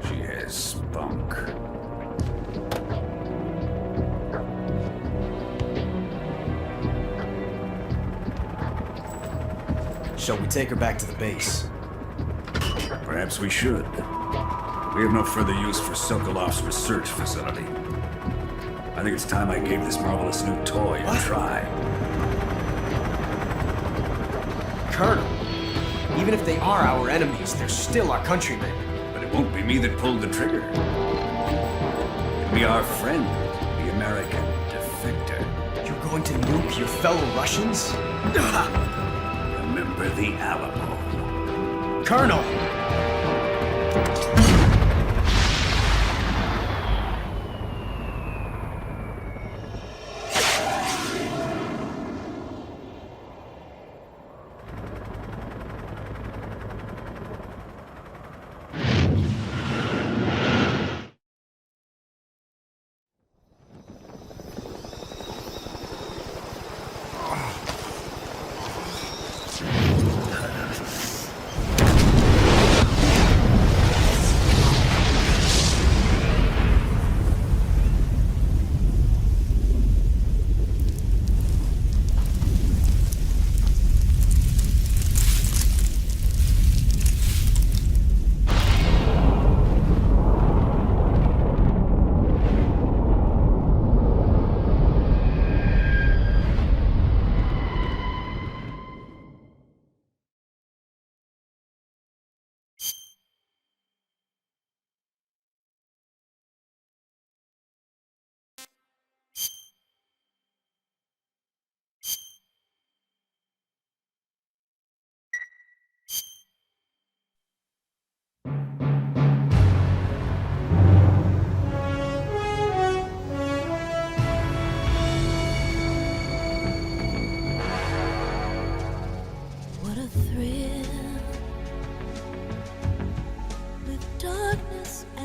She has spunk. Shall we take her back to the base? Perhaps we should. We have no further use for Sokolov's research facility. I think it's time I gave this marvelous new toy a try. Colonel, even if they are our enemies, they're still our countrymen. But it won't be me that pulled the trigger. It'll be our friend, the American defector. You're going to nuke your fellow Russians? Remember the Alamo. Colonel!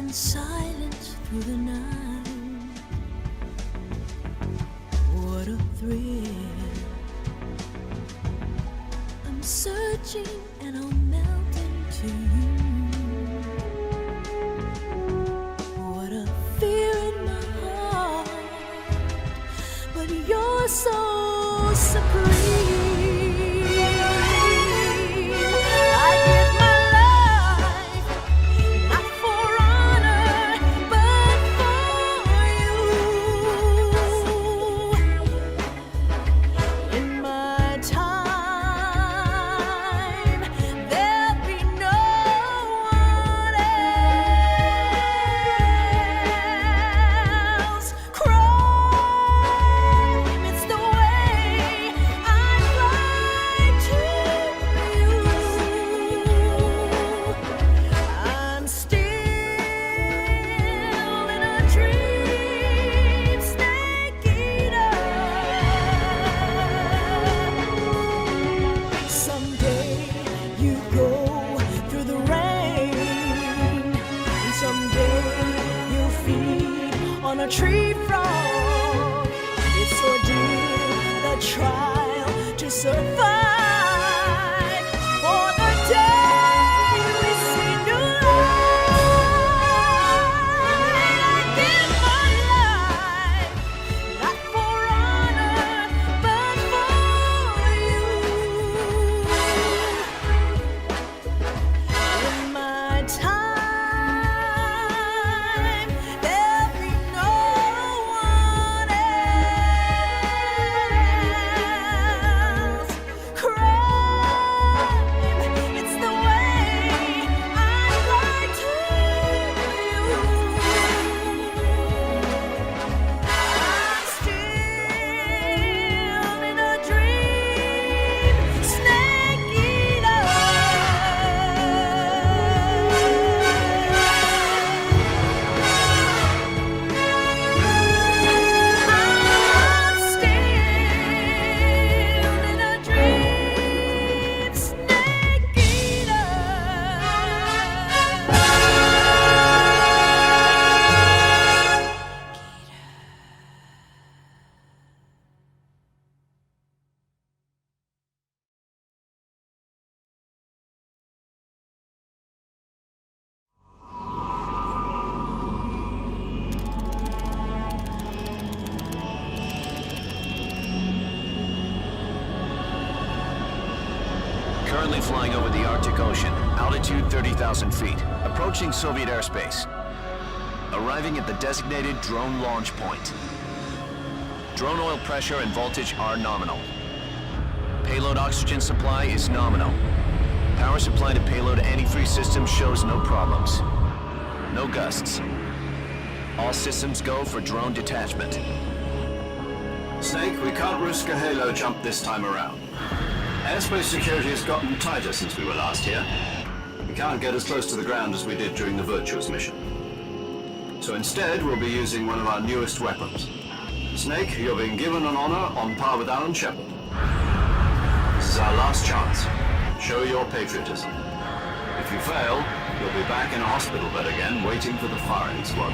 and silence through the night. What a thrill. I'm searching and I'll melt into you. What a fear in my heart, but you're so supreme. On a tree frog, it's ordeal, the trial to survive. For the day we see new light, I give my life, not for honor, but for you. In my time, Currently flying over the Arctic Ocean, altitude 30,000 feet, approaching Soviet airspace. Arriving at the designated drone launch point. Drone oil pressure and voltage are nominal. Payload oxygen supply is nominal. Power supply to payload antifreeze system shows no problems. No gusts. All systems go for drone detachment. Snake, we can't risk a halo jump this time around. Airspace security has gotten tighter since we were last here. We can't get as close to the ground as we did during the Virtuous mission. So instead, we'll be using one of our newest weapons. Snake, you're being given an honor on par with Alan Shepard. This is our last chance. Show your patriotism. If you fail, you'll be back in a hospital bed again, waiting for the firing squad.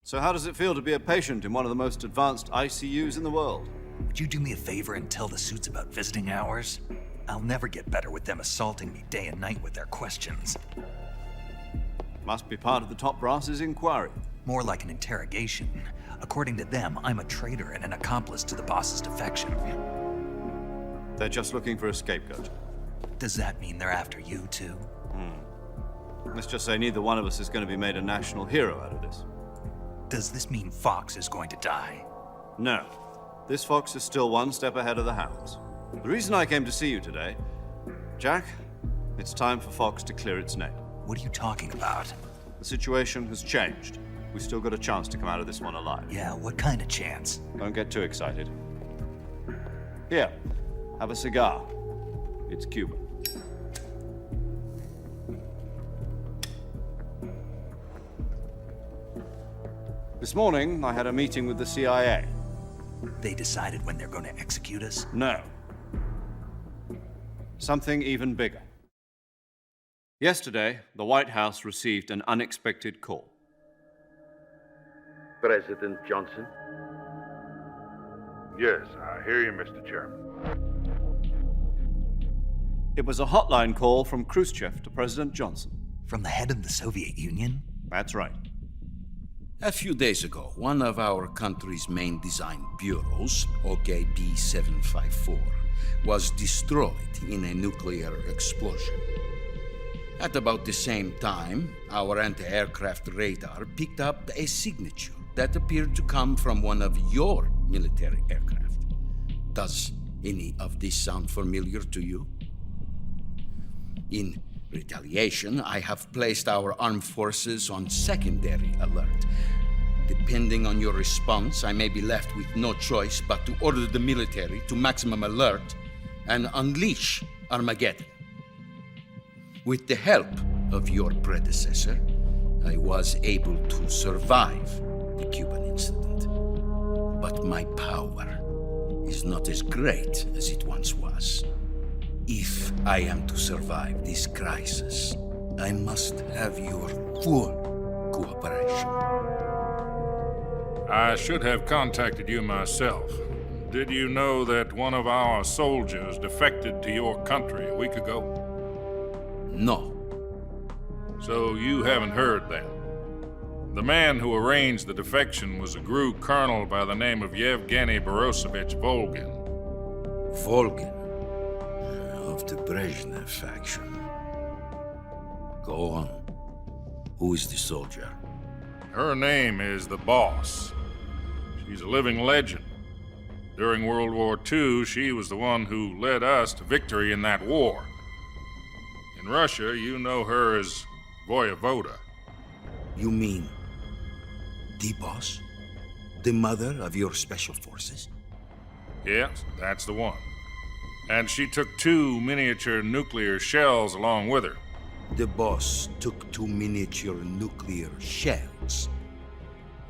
So how does it feel to be a patient in one of the most advanced ICUs in the world? Would you do me a favor and tell the suits about visiting hours? I'll never get better with them assaulting me day and night with their questions. Must be part of the top brass's inquiry. More like an interrogation. According to them, I'm a traitor and an accomplice to the boss's defection. They're just looking for a scapegoat. Does that mean they're after you, too? Let's just say neither one of us is going to be made a national hero out of this. Does this mean Fox is going to die? No. This fox is still one step ahead of the hounds. The reason I came to see you today, Jack, it's time for Fox to clear its name. What are you talking about? The situation has changed. We've still got a chance to come out of this one alive. Yeah, what kind of chance? Don't get too excited. Here, have a cigar. It's Cuban. This morning, I had a meeting with the CIA. They decided when they're going to execute us? No. something even bigger. Yesterday, the White House received an unexpected call. President Johnson? Yes, I hear you, Mr. Chairman. It was a hotline call from Khrushchev to President Johnson. From the head of the Soviet Union? That's right. A few days ago, one of our country's main design bureaus, OKB 754, was destroyed in a nuclear explosion. At about the same time, our anti-aircraft radar picked up a signature that appeared to come from one of your military aircraft. Does any of this sound familiar to you? In retaliation, I have placed our armed forces on secondary alert. Depending on your response, I may be left with no choice but to order the military to maximum alert and unleash Armageddon. With the help of your predecessor, I was able to survive the Cuban incident. But my power is not as great as it once was. If I am to survive this crisis, I must have your full cooperation. I should have contacted you myself. Did you know that one of our soldiers defected to your country a week ago? No. So you haven't heard then? The man who arranged the defection was a GRU colonel by the name of Yevgeny Borosovich Volgin. Volgin? Of the Brezhnev faction. Go on. Who is the soldier? Her name is the Boss. She's a living legend. During World War II, she was the one who led us to victory in that war. In Russia, you know her as Voyevoda. You mean the Boss? The mother of your special forces? Yes, that's the one. And she took 2 miniature nuclear shells along with her. The Boss took 2 miniature nuclear shells?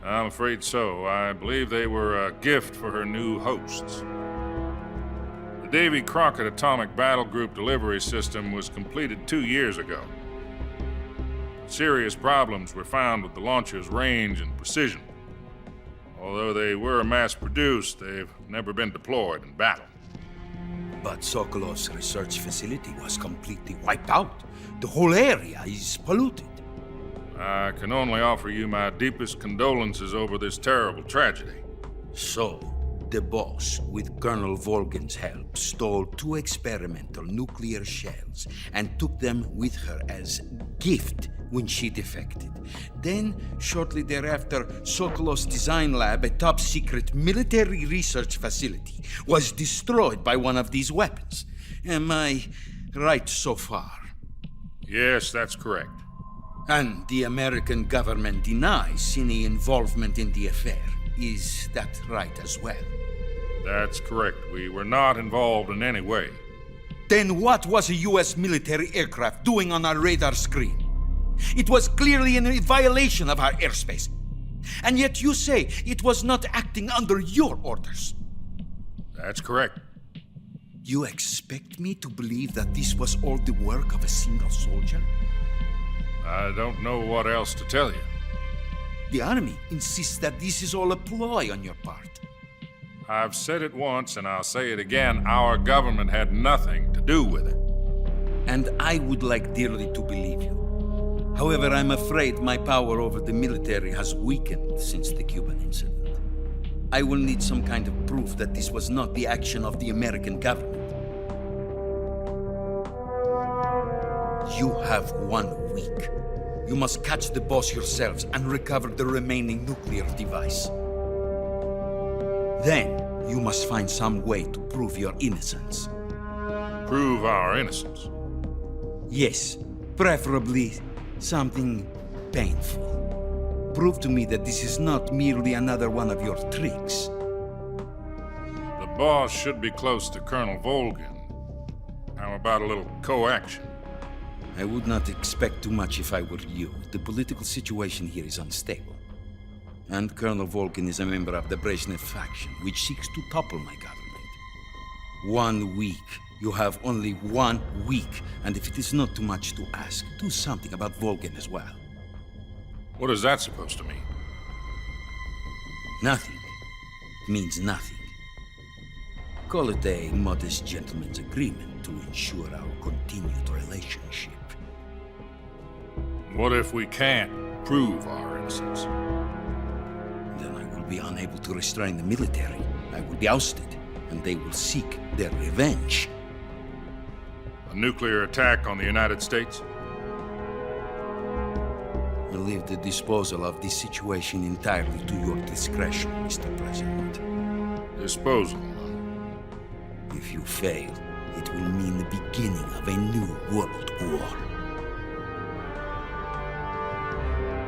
I'm afraid so. I believe they were a gift for her new hosts. The Davy Crockett Atomic Battle Group delivery system was completed 2 years ago. Serious problems were found with the launcher's range and precision. Although they were mass-produced, they've never been deployed in battle. But Sokolov's research facility was completely wiped out. The whole area is polluted. I can only offer you my deepest condolences over this terrible tragedy. So, the Boss, with Colonel Volgin's help, stole 2 experimental nuclear shells and took them with her as gift when she defected. Then, shortly thereafter, Sokolov's design lab, a top-secret military research facility, was destroyed by one of these weapons. Am I right so far? Yes, that's correct. And the American government denies any involvement in the affair. Is that right as well? That's correct. We were not involved in any way. Then what was a U.S. military aircraft doing on our radar screen? It was clearly in violation of our airspace. And yet you say it was not acting under your orders. That's correct. You expect me to believe that this was all the work of a single soldier? I don't know what else to tell you. The Army insists that this is all a ploy on your part. I've said it once and I'll say it again. Our government had nothing to do with it. And I would like dearly to believe you. However, I'm afraid my power over the military has weakened since the Cuban incident. I will need some kind of proof that this was not the action of the American government. You have 1 week. You must catch the Boss yourselves and recover the remaining nuclear device. Then, you must find some way to prove your innocence. Prove our innocence? Yes, preferably something painful. Prove to me that this is not merely another one of your tricks. The Boss should be close to Colonel Volgin. How about a little co-action? I would not expect too much if I were you. The political situation here is unstable. And Colonel Volgin is a member of the Brezhnev faction, which seeks to topple my government. 1 week You have only 1 week, and if it is not too much to ask, do something about Volgin as well. What is that supposed to mean? Nothing means nothing. Call it a modest gentleman's agreement to ensure our continued relationship. What if we can't prove our innocence? Then I will be unable to restrain the military. I will be ousted, and they will seek their revenge. A nuclear attack on the United States? I leave the disposal of this situation entirely to your discretion, Mr. President. Disposal? If you fail, it will mean the beginning of a new world war.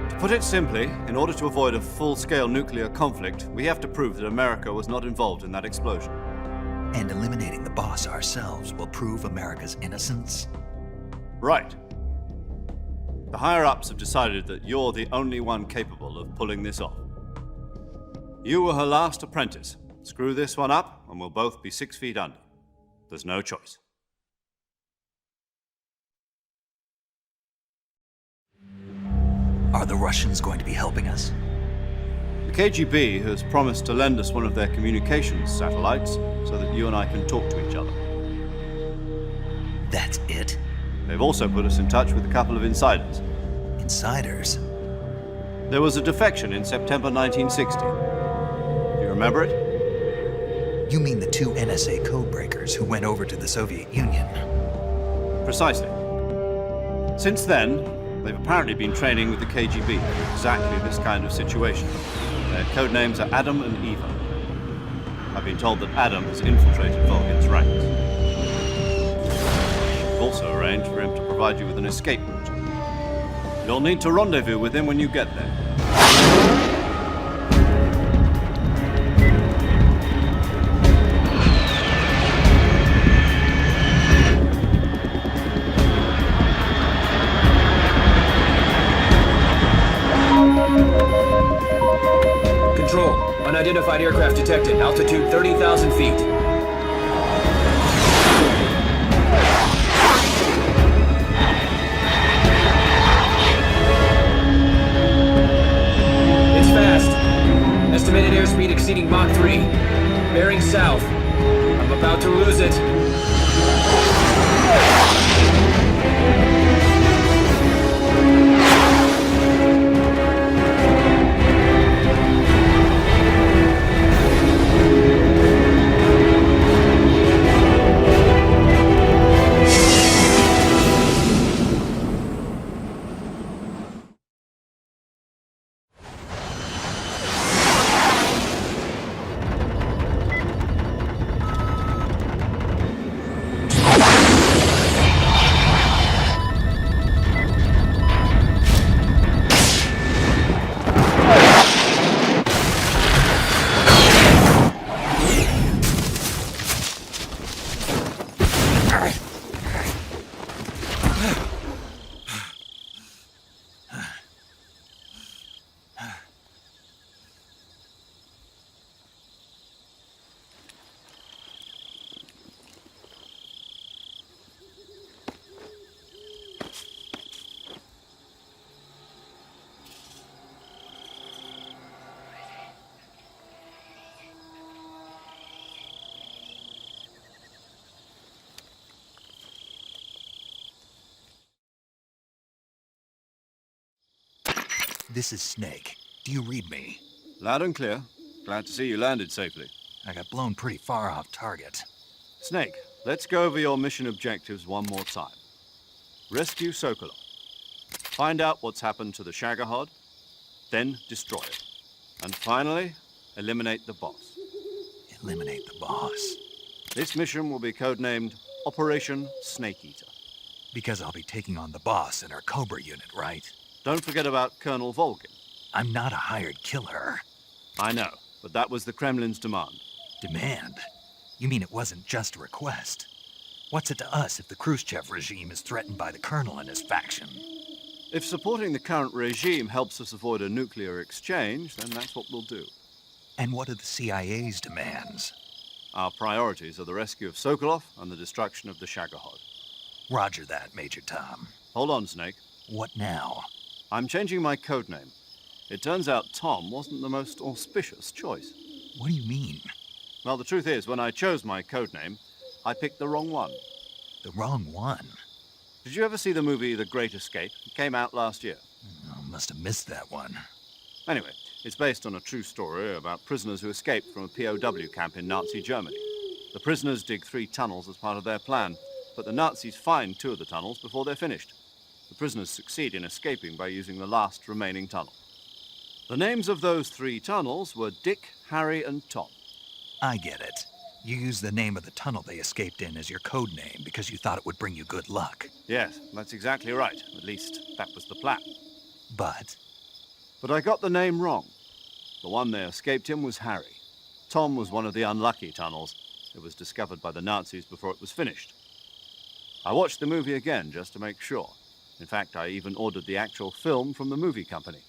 To put it simply, in order to avoid a full-scale nuclear conflict, we have to prove that America was not involved in that explosion. And eliminating the boss ourselves will prove America's innocence? Right. The higher-ups have decided that you're the only one capable of pulling this off. You were her last apprentice. Screw this one up, and we'll both be 6 feet under. There's no choice. Are the Russians going to be helping us? The KGB has promised to lend us one of their communications satellites so that you and I can talk to each other. That's it? They've also put us in touch with a couple of insiders. Insiders? There was a defection in September 1960. Do you remember it? You mean the 2 NSA codebreakers who went over to the Soviet Union? Precisely. Since then, they've apparently been training with the KGB for exactly this kind of situation. Their codenames are Adam and Eva. I've been told that Adam has infiltrated Volgin's ranks. We've also arranged for him to provide you with an escape route. You'll need to rendezvous with him when you get there. Control, unidentified aircraft detected. Altitude 30,000 feet. It's fast. Estimated airspeed exceeding Mach 3. Bearing south. I'm about to lose it. This is Snake. Do you read me? Loud and clear. Glad to see you landed safely. I got blown pretty far off target. Snake, let's go over your mission objectives one more time. Rescue Sokolov. Find out what's happened to the Shagohod, then destroy it. And finally, eliminate the boss. Eliminate the boss? This mission will be codenamed Operation Snake Eater. Because I'll be taking on the boss in our Cobra unit, right? Don't forget about Colonel Volgin. I'm not a hired killer. I know, but that was the Kremlin's demand. Demand? You mean it wasn't just a request? What's it to us if the Khrushchev regime is threatened by the Colonel and his faction? If supporting the current regime helps us avoid a nuclear exchange, then that's what we'll do. And what are the CIA's demands? Our priorities are the rescue of Sokolov and the destruction of the Shagohod. Roger that, Major Tom. Hold on, Snake. What now? I'm changing my code name. It turns out Tom wasn't the most auspicious choice. What do you mean? Well, the truth is, when I chose my code name, I picked the wrong one. The wrong one? Did you ever see the movie The Great Escape? It came out last year. Oh, must have missed that one. Anyway, it's based on a true story about prisoners who escaped from a POW camp in Nazi Germany. The prisoners dig 3 tunnels as part of their plan, but the Nazis find 2 of the tunnels before they're finished. The prisoners succeed in escaping by using the last remaining tunnel. The names of those 3 tunnels were Dick, Harry, and Tom. I get it. You used the name of the tunnel they escaped in as your code name because you thought it would bring you good luck. Yes, that's exactly right. At least, that was the plan. But I got the name wrong. The one they escaped in was Harry. Tom was one of the unlucky tunnels. It was discovered by the Nazis before it was finished. I watched the movie again just to make sure. In fact, I even ordered the actual film from the movie company.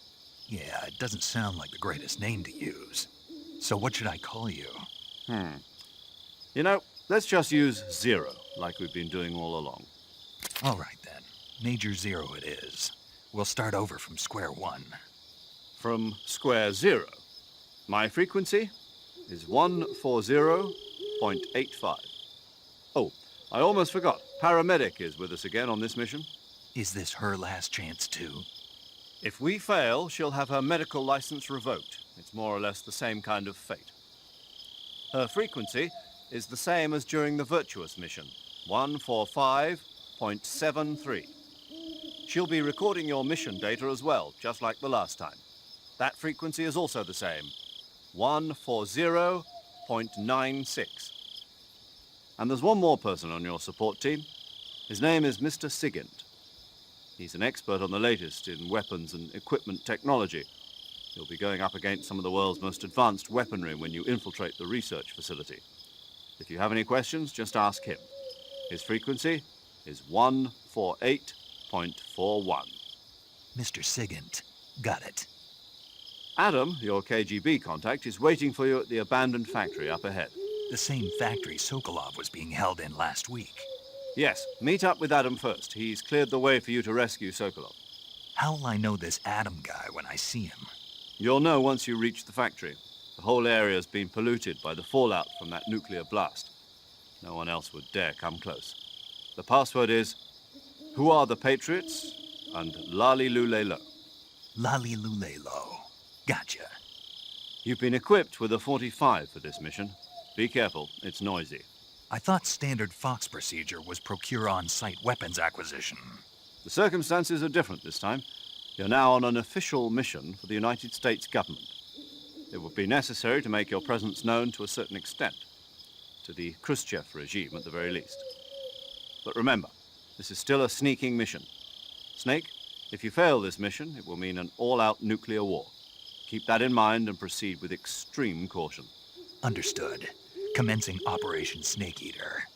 yeah, it doesn't sound like the greatest name to use. So what should I call you? You know, let's just use Zero, like we've been doing all along. All right, then. Major Zero it is. We'll start over from square one. From square 0. My frequency is 140.85. Oh, I almost forgot. Paramedic is with us again on this mission. Is this her last chance, too? If we fail, she'll have her medical license revoked. It's more or less the same kind of fate. Her frequency is the same as during the Virtuous mission, 145.73. She'll be recording your mission data as well, just like the last time. That frequency is also the same, 140.96. And there's one more person on your support team. His name is Mr. Sigint. He's an expert on the latest in weapons and equipment technology. You'll be going up against some of the world's most advanced weaponry when you infiltrate the research facility. If you have any questions, just ask him. His frequency is 148.41. Mr. Sigint. Got it. Adam, your KGB contact, is waiting for you at the abandoned factory up ahead. The same factory Sokolov was being held in last week. Yes, meet up with Adam first. He's cleared the way for you to rescue Sokolov. How'll I know this Adam guy when I see him? You'll know once you reach the factory. The whole area's been polluted by the fallout from that nuclear blast. No one else would dare come close. The password is, "Who are the Patriots?" and Lali Lulelo. Lali Lulelo. Gotcha. You've been equipped with a 45 for this mission. Be careful, it's noisy. I thought standard Fox procedure was procure on-site weapons acquisition. The circumstances are different this time. You're now on an official mission for the United States government. It would be necessary to make your presence known to a certain extent, to the Khrushchev regime at the very least. But remember, this is still a sneaking mission. Snake, if you fail this mission, it will mean an all-out nuclear war. Keep that in mind and proceed with extreme caution. Understood. Commencing Operation Snake Eater.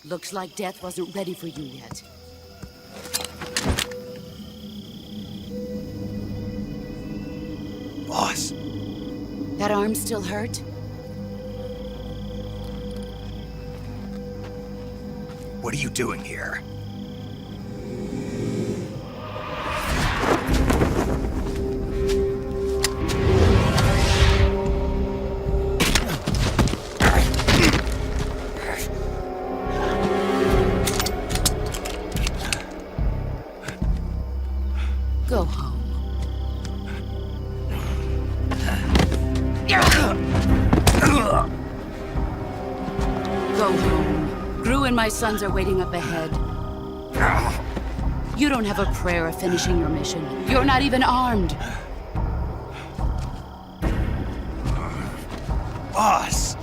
Looks like death wasn't ready for you yet. Boss. That arm still hurt? What are you doing here? Go home. Go home. Gru and my sons are waiting up ahead. You don't have a prayer of finishing your mission. You're not even armed. Boss!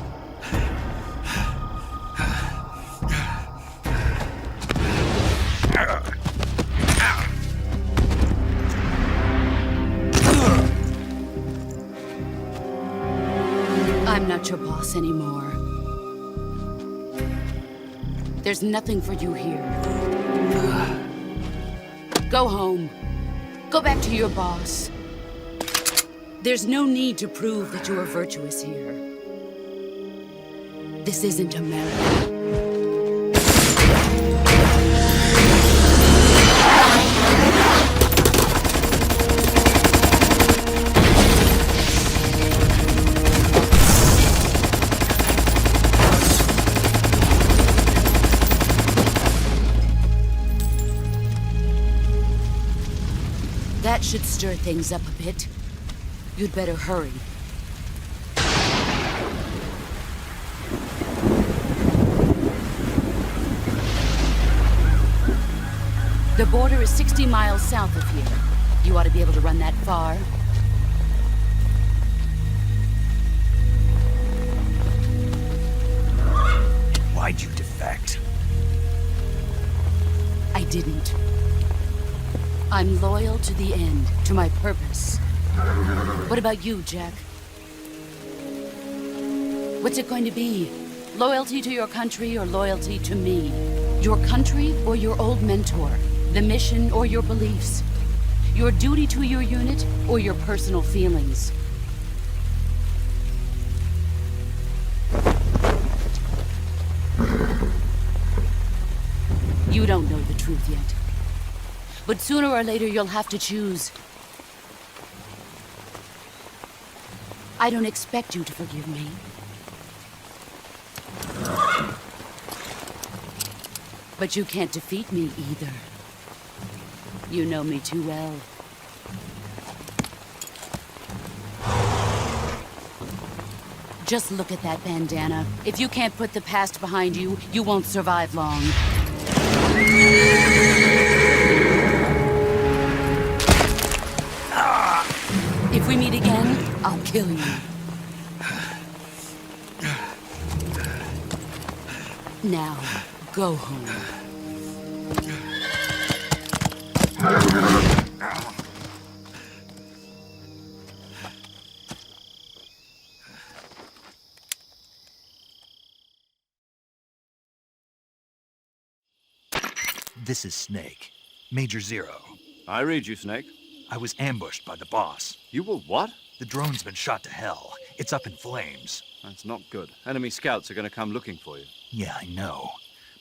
I'm not your boss anymore. There's nothing for you here. Go home. Go back to your boss. There's no need to prove that you are virtuous here. This isn't America. That should stir things up a bit. You'd better hurry. The border is 60 miles south of here. You ought to be able to run that far. Why'd you defect? I didn't. I'm loyal to the end, to my purpose. What about you, Jack? What's it going to be? Loyalty to your country or loyalty to me? Your country or your old mentor? The mission or your beliefs? Your duty to your unit or your personal feelings? You don't know the truth yet. But sooner or later, you'll have to choose. I don't expect you to forgive me. But you can't defeat me either. You know me too well. Just look at that bandana. If you can't put the past behind you, you won't survive long. If we meet again, I'll kill you. Now, go home. This is Snake. Major Zero. I read you, Snake. I was ambushed by the boss. You were what? The drone's been shot to hell. It's up in flames. That's not good. Enemy scouts are going to come looking for you. Yeah, I know.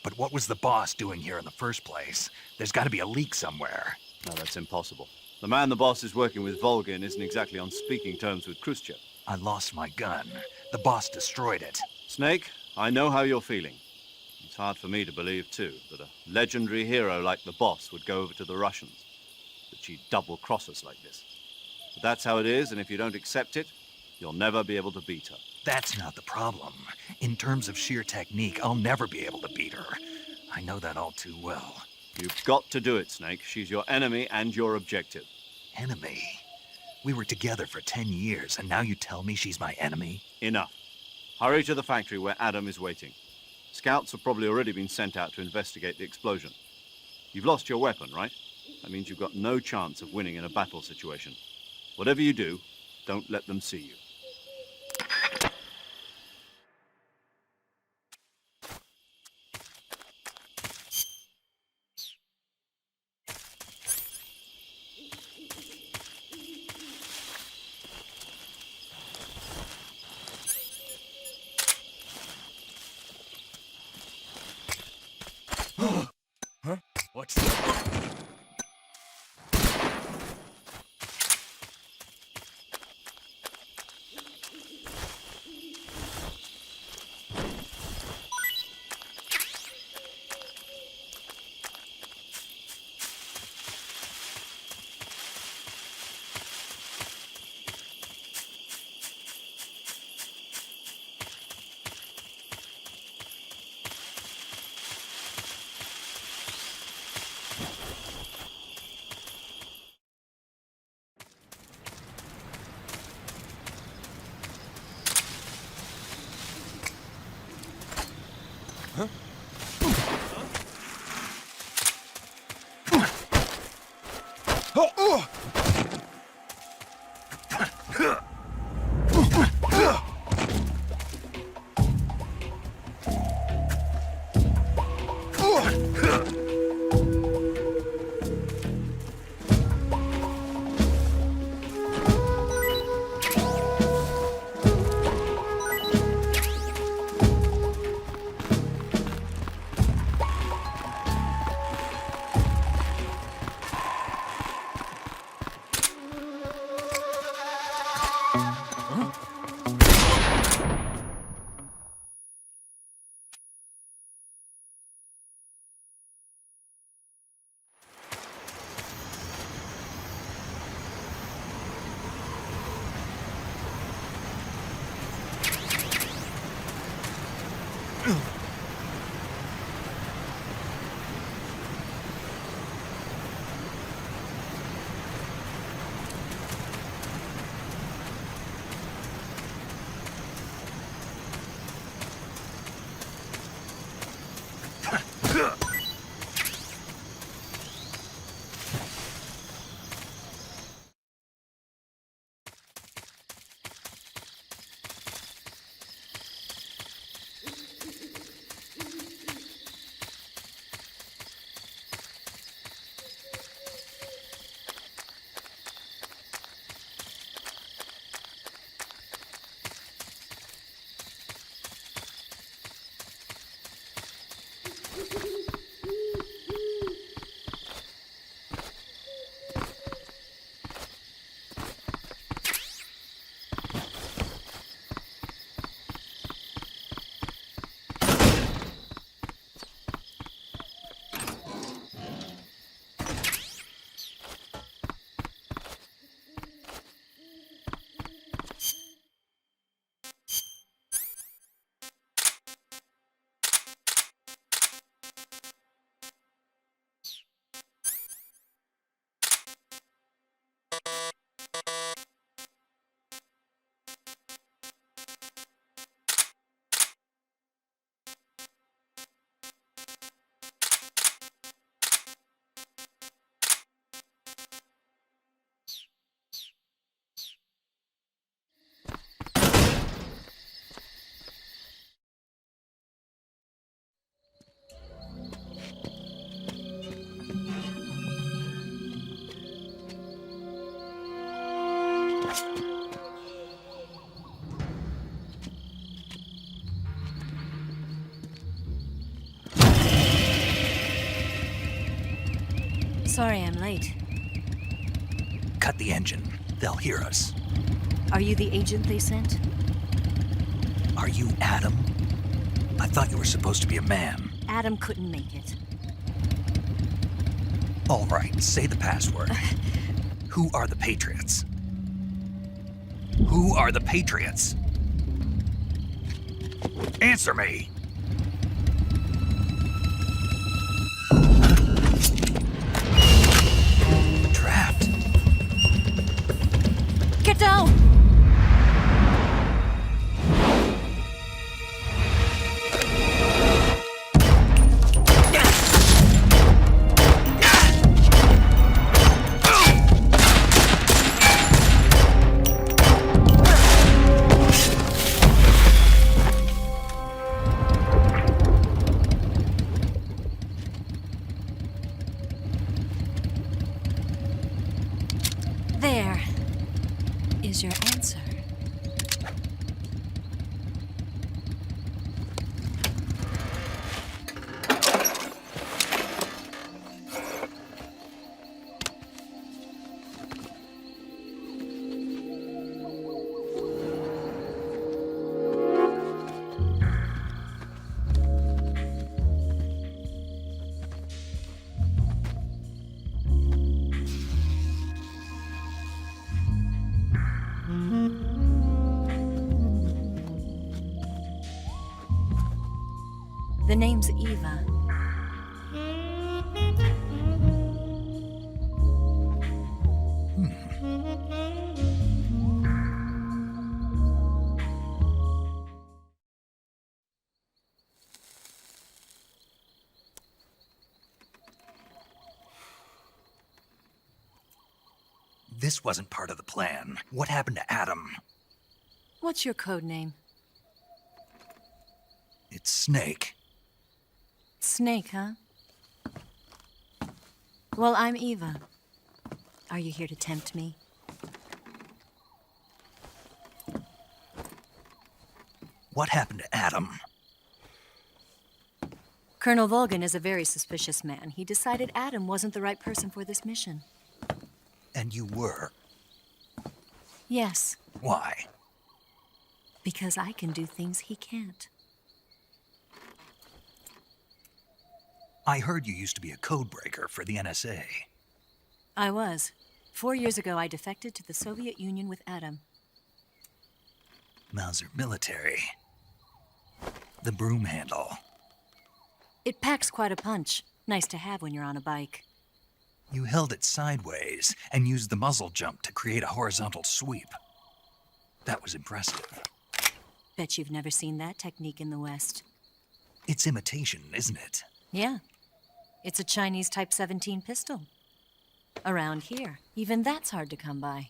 But what was the boss doing here in the first place? There's got to be a leak somewhere. No, that's impossible. The man the boss is working with, Volgin, isn't exactly on speaking terms with Khrushchev. I lost my gun. The boss destroyed it. Snake, I know how you're feeling. It's hard for me to believe, too, that a legendary hero like the boss would go over to the Russians. That she'd double-cross us like this. But that's how it is, and if you don't accept it, you'll never be able to beat her. That's not the problem. In terms of sheer technique, I'll never be able to beat her. I know that all too well. You've got to do it, Snake. She's your enemy and your objective. Enemy? We were together for 10 years, and now you tell me she's my enemy? Enough. Hurry to the factory where Adam is waiting. Scouts have probably already been sent out to investigate the explosion. You've lost your weapon, right? That means you've got no chance of winning in a battle situation. Whatever you do, don't let them see you. Sorry I'm late. Cut the engine. They'll hear us. Are you the agent they sent? Are you Adam? I thought you were supposed to be a man. Adam couldn't make it. All right, say the password. Who are the Patriots? Who are the Patriots? Answer me! Trapped. Get down! There is your answer. The name's Eva. This wasn't part of the plan. What happened to Adam? What's your code name? It's Snake. Snake, huh? Well, I'm Eva. Are you here to tempt me? What happened to Adam? Colonel Volgan is a very suspicious man. He decided Adam wasn't the right person for this mission. And you were? Yes. Why? Because I can do things he can't. I heard you used to be a codebreaker for the NSA. I was. 4 years ago, I defected to the Soviet Union with Adam. Mauser military. The broom handle. It packs quite a punch. Nice to have when you're on a bike. You held it sideways and used the muzzle jump to create a horizontal sweep. That was impressive. Bet you've never seen that technique in the West. It's imitation, isn't it? Yeah. It's a Chinese Type 17 pistol. Around here, even that's hard to come by.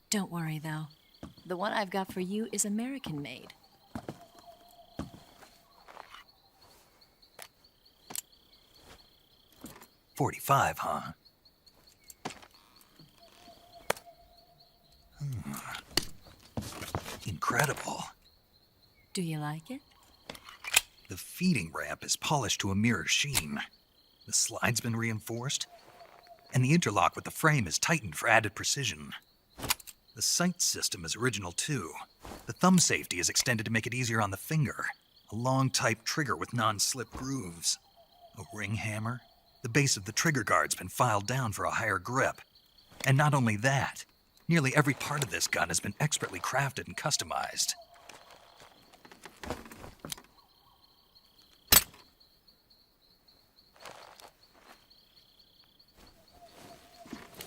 Don't worry, though. The one I've got for you is American-made. .45, huh? Incredible. Do you like it? The feeding ramp is polished to a mirror sheen. The slide's been reinforced, and the interlock with the frame is tightened for added precision. The sight system is original too. The thumb safety is extended to make it easier on the finger. A long type trigger with non-slip grooves. A ring hammer. The base of the trigger guard's been filed down for a higher grip. And not only that, nearly every part of this gun has been expertly crafted and customized.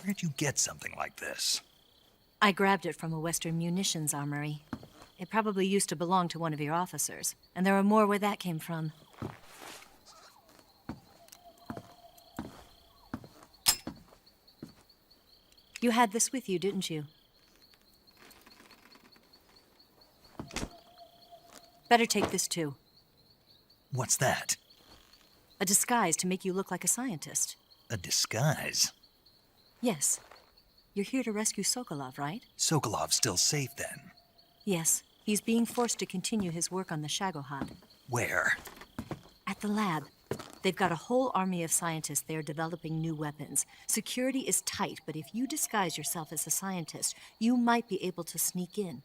Where'd you get something like this? I grabbed it from a Western munitions armory. It probably used to belong to one of your officers, and there are more where that came from. You had this with you, didn't you? Better take this too. What's that? A disguise to make you look like a scientist. A disguise? Yes. You're here to rescue Sokolov, right? Sokolov's still safe then? Yes. He's being forced to continue his work on the Shagohod. Where? At the lab. They've got a whole army of scientists there developing new weapons. Security is tight, but if you disguise yourself as a scientist, you might be able to sneak in.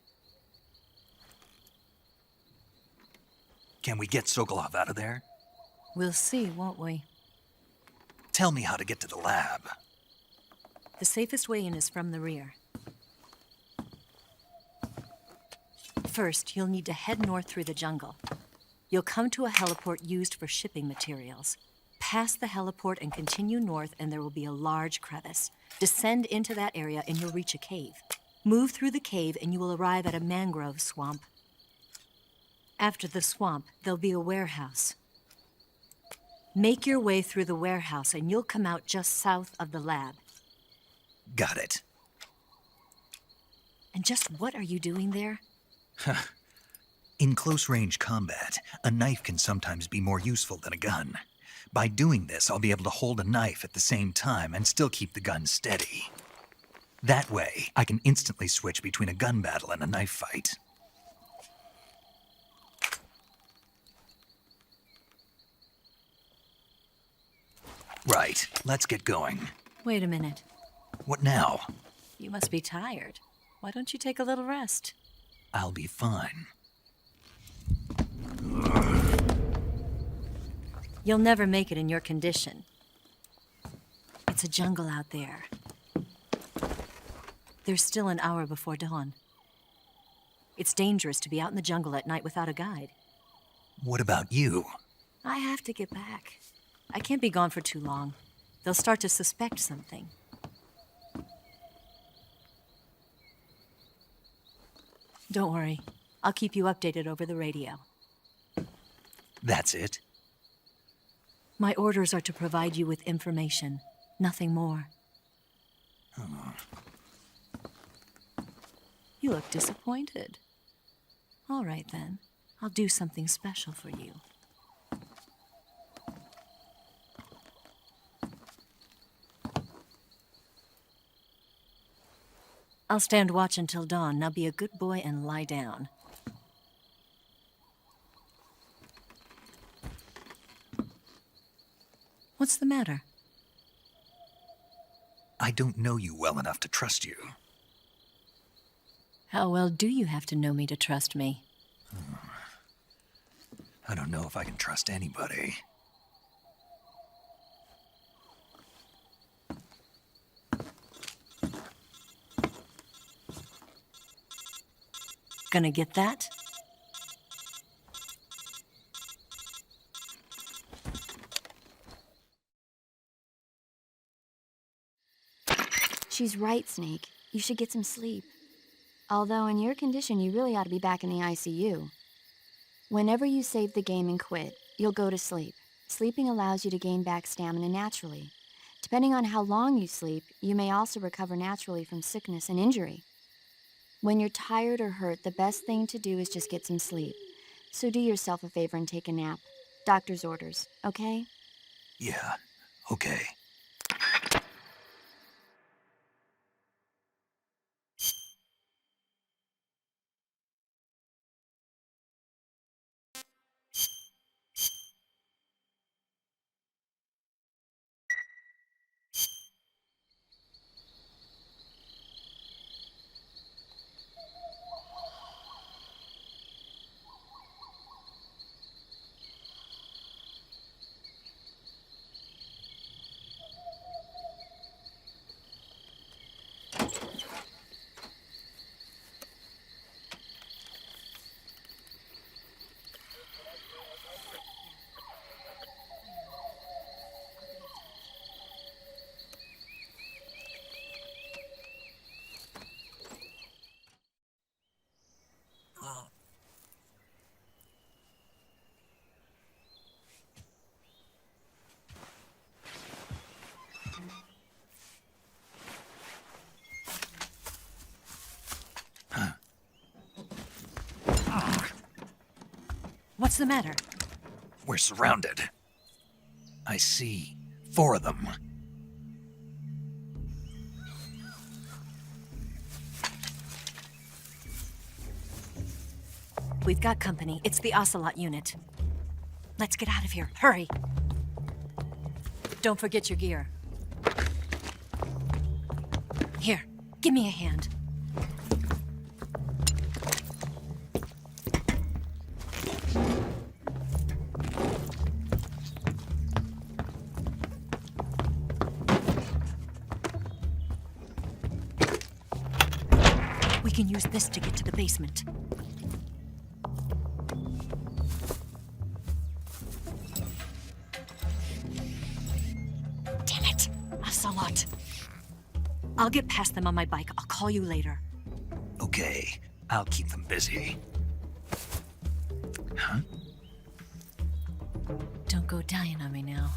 Can we get Sokolov out of there? We'll see, won't we? Tell me how to get to the lab. The safest way in is from the rear. First, you'll need to head north through the jungle. You'll come to a heliport used for shipping materials. Pass the heliport and continue north, and there will be a large crevice. Descend into that area, and you'll reach a cave. Move through the cave, and you will arrive at a mangrove swamp. After the swamp, there'll be a warehouse. Make your way through the warehouse, and you'll come out just south of the lab. Got it. And just what are you doing there? In close-range combat, a knife can sometimes be more useful than a gun. By doing this, I'll be able to hold a knife at the same time and still keep the gun steady. That way, I can instantly switch between a gun battle and a knife fight. Right, let's get going. Wait a minute. What now? You must be tired. Why don't you take a little rest? I'll be fine. You'll never make it in your condition. It's a jungle out there. There's still an hour before dawn. It's dangerous to be out in the jungle at night without a guide. What about you? I have to get back. I can't be gone for too long. They'll start to suspect something. Don't worry. I'll keep you updated over the radio. That's it? My orders are to provide you with information. Nothing more. You look disappointed. All right, then. I'll do something special for you. I'll stand watch until dawn. Now be a good boy and lie down. What's the matter? I don't know you well enough to trust you. How well do you have to know me to trust me? I don't know if I can trust anybody. Gonna get that? She's right, Snake. You should get some sleep. Although in your condition, you really ought to be back in the ICU. Whenever you save the game and quit, you'll go to sleep. Sleeping allows you to gain back stamina naturally. Depending on how long you sleep, you may also recover naturally from sickness and injury. When you're tired or hurt, the best thing to do is just get some sleep. So do yourself a favor and take a nap. Doctor's orders, okay? Yeah, okay. What's the matter? We're surrounded. I see 4 of them. We've got company. It's the Ocelot unit. Let's get out of here. Hurry! Don't forget your gear. Here, give me a hand. We can use this to get to the basement. Damn it! Ocelot. I'll get past them on my bike. I'll call you later. Okay, I'll keep them busy. Huh? Don't go dying on me now.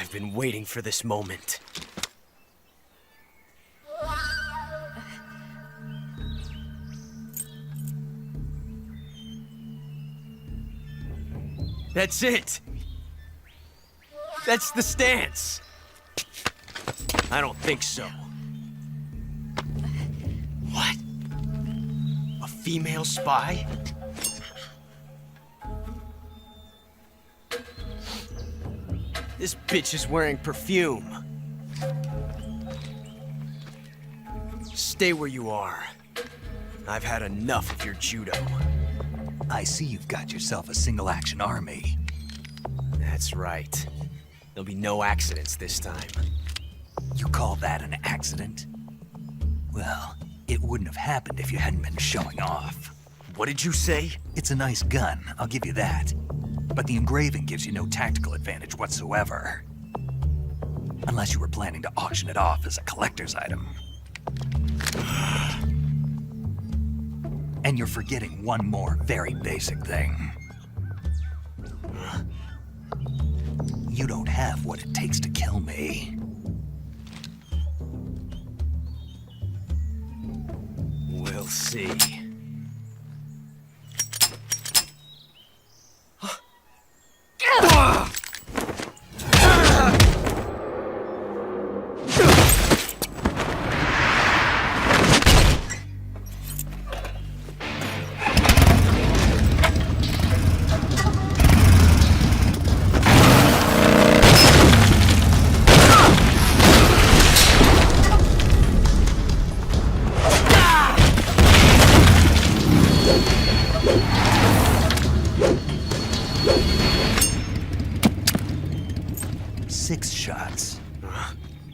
I've been waiting for this moment. That's it! That's the stance! I don't think so. What? A female spy? This bitch is wearing perfume. Stay where you are. I've had enough of your judo. I see you've got yourself a single-action army. That's right. There'll be no accidents this time. You call that an accident? Well, it wouldn't have happened if you hadn't been showing off. What did you say? It's a nice gun, I'll give you that. But the engraving gives you no tactical advantage whatsoever. Unless you were planning to auction it off as a collector's item. And you're forgetting one more very basic thing. You don't have what it takes to kill me. We'll see.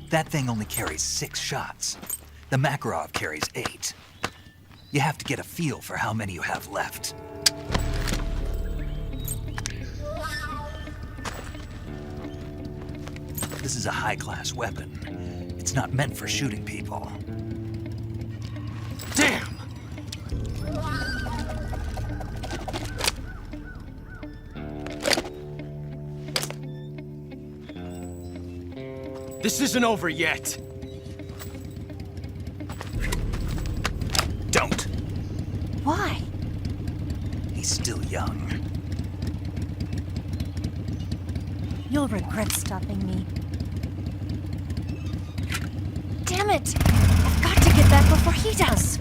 That thing only carries 6 shots. The Makarov carries 8. You have to get a feel for how many you have left. This is a high-class weapon. It's not meant for shooting people. Damn! This isn't over yet. Don't. Why? He's still young. You'll regret stopping me. Damn it! I've got to get back before he does.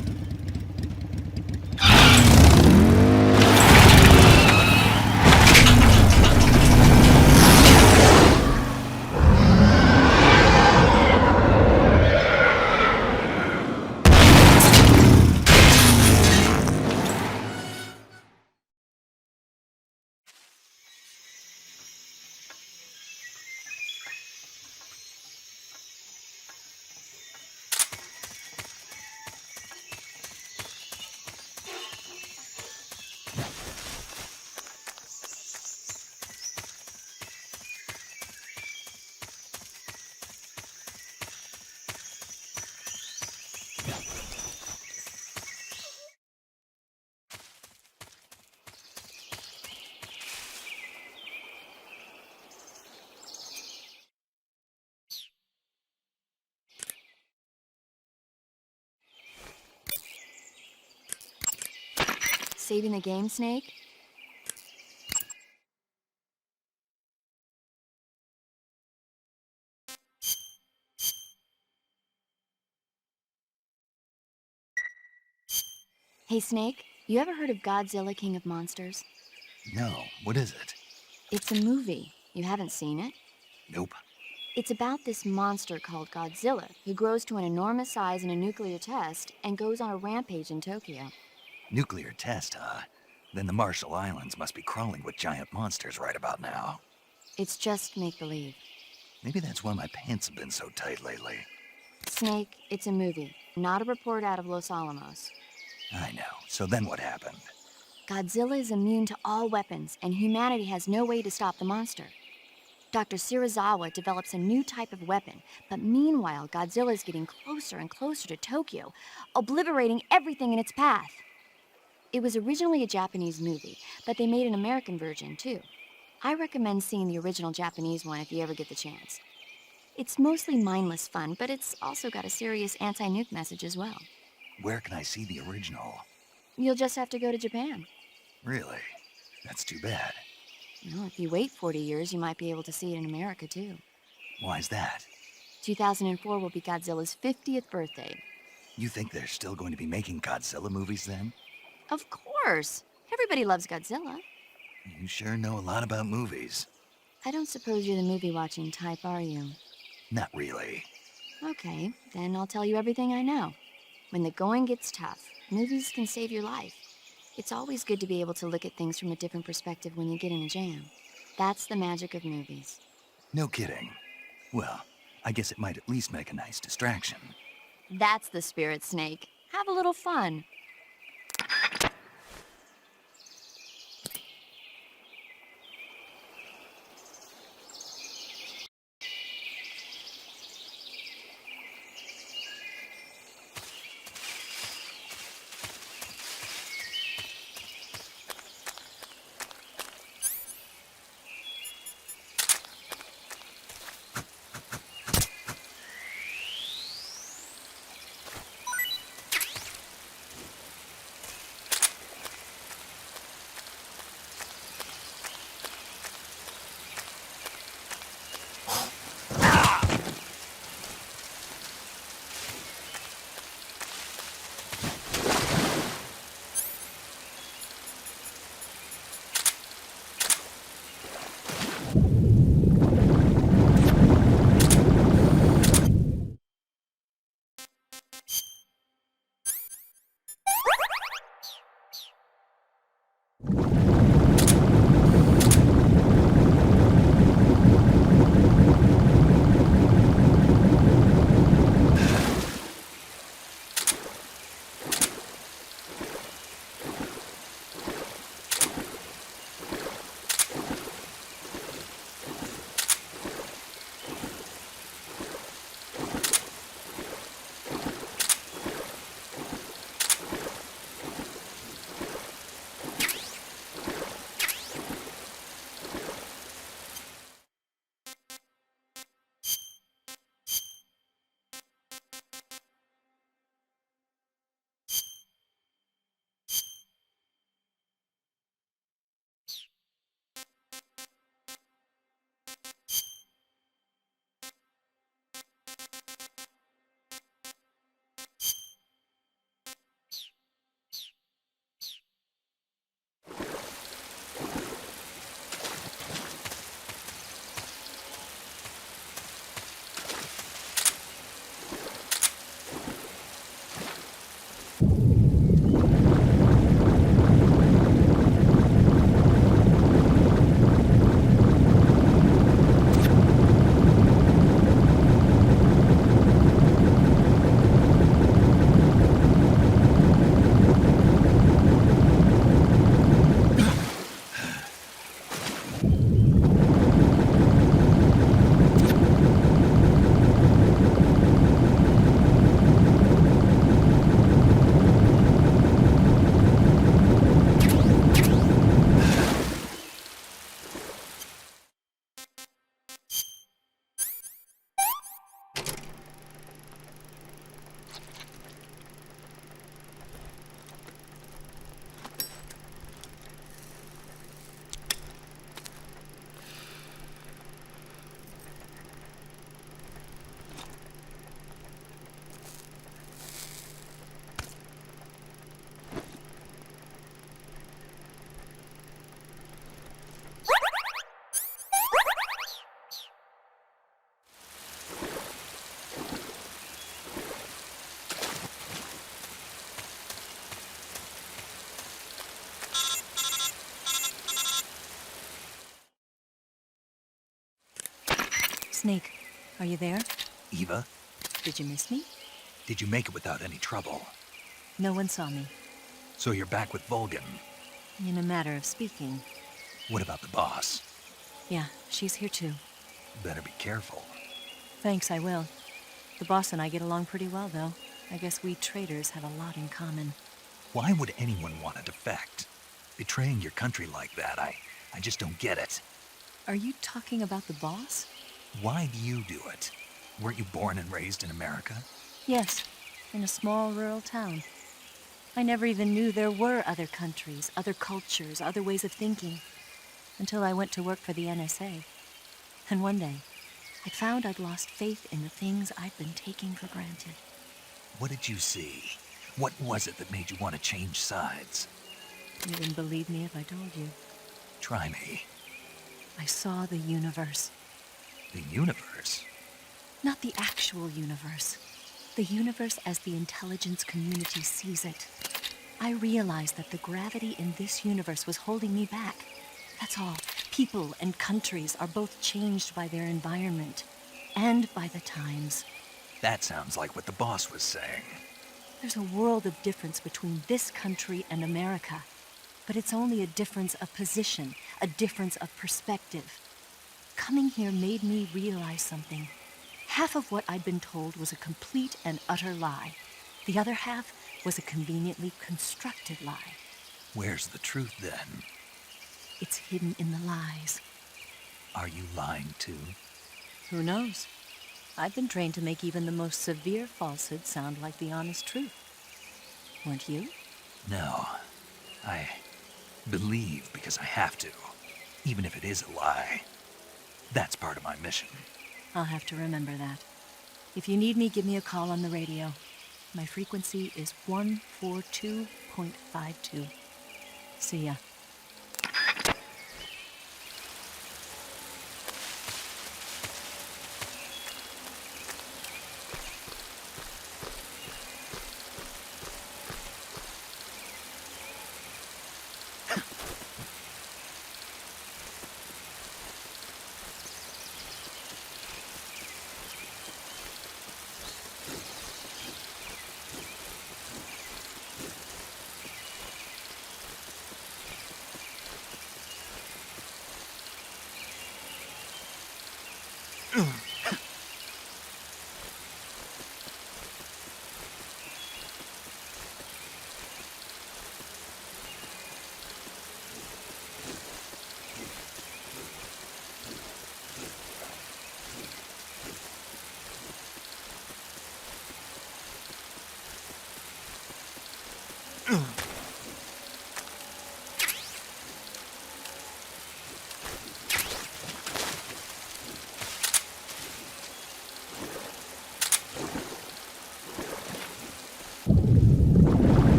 Saving the game, Snake? Hey, Snake, you ever heard of Godzilla, King of Monsters? No, what is it? It's a movie. You haven't seen it? Nope. It's about this monster called Godzilla, who grows to an enormous size in a nuclear test and goes on a rampage in Tokyo. Nuclear test, huh? Then the Marshall Islands must be crawling with giant monsters right about now. It's just make-believe. Maybe that's why my pants have been so tight lately. Snake, it's a movie, not a report out of Los Alamos. I know. So then what happened? Godzilla is immune to all weapons, and humanity has no way to stop the monster. Dr. Shirazawa develops a new type of weapon, but meanwhile, Godzilla is getting closer and closer to Tokyo, obliterating everything in its path. It was originally a Japanese movie, but they made an American version, too. I recommend seeing the original Japanese one if you ever get the chance. It's mostly mindless fun, but it's also got a serious anti-nuke message as well. Where can I see the original? You'll just have to go to Japan. Really? That's too bad. Well, if you wait 40 years, you might be able to see it in America, too. Why's that? 2004 will be Godzilla's 50th birthday. You think they're still going to be making Godzilla movies then? Of course! Everybody loves Godzilla. You sure know a lot about movies. I don't suppose you're the movie-watching type, are you? Not really. Okay, then I'll tell you everything I know. When the going gets tough, movies can save your life. It's always good to be able to look at things from a different perspective when you get in a jam. That's the magic of movies. No kidding. Well, I guess it might at least make a nice distraction. That's the spirit, Snake. Have a little fun. Snake, are you there? Eva, Did you miss me? did you make it without any trouble? No one saw me. So you're back with Vulcan. In a matter of speaking. What about the boss? Yeah, she's here too. Better be careful. Thanks, I will. The boss and I get along pretty well, though. I guess we traitors have a lot in common. Why would anyone want to defect? Betraying your country like that, I just don't get it. Are you talking about the boss? Why do you do it? Weren't you born and raised in America? Yes, in a small rural town. I never even knew there were other countries, other cultures, other ways of thinking, until I went to work for the NSA. And one day, I found I'd lost faith in the things I'd been taking for granted. What did you see? What was it that made you want to change sides? You wouldn't believe me if I told you. Try me. I saw the universe. The universe? Not the actual universe. The universe as the intelligence community sees it. I realized that the gravity in this universe was holding me back. That's all. People and countries are both changed by their environment and by the times. That sounds like what the boss was saying. There's a world of difference between this country and America, but it's only a difference of position, a difference of perspective. Coming here made me realize something. Half of what I'd been told was a complete and utter lie. The other half was a conveniently constructed lie. Where's the truth then? It's hidden in the lies. Are you lying too? Who knows? I've been trained to make even the most severe falsehood sound like the honest truth. Weren't you? No. I believe because I have to, even if it is a lie. That's part of my mission. I'll have to remember that. If you need me, give me a call on the radio. My frequency is 142.52. See ya.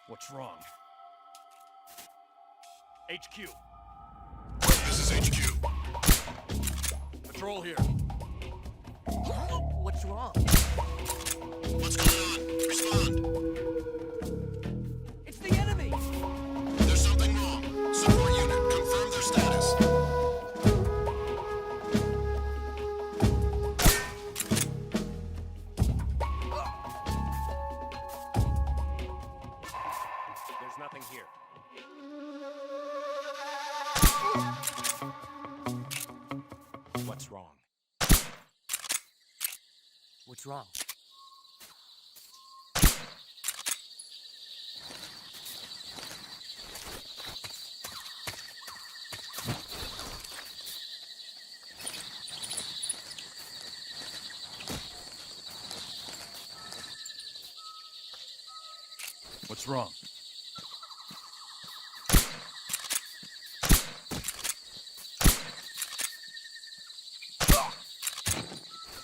What's wrong? HQ. This is HQ. Patrol here. What's wrong? What's going on? Respond. It's the enemy! There's something wrong. Support unit, confirm their status. There's nothing here. What's wrong? What's wrong? What's wrong?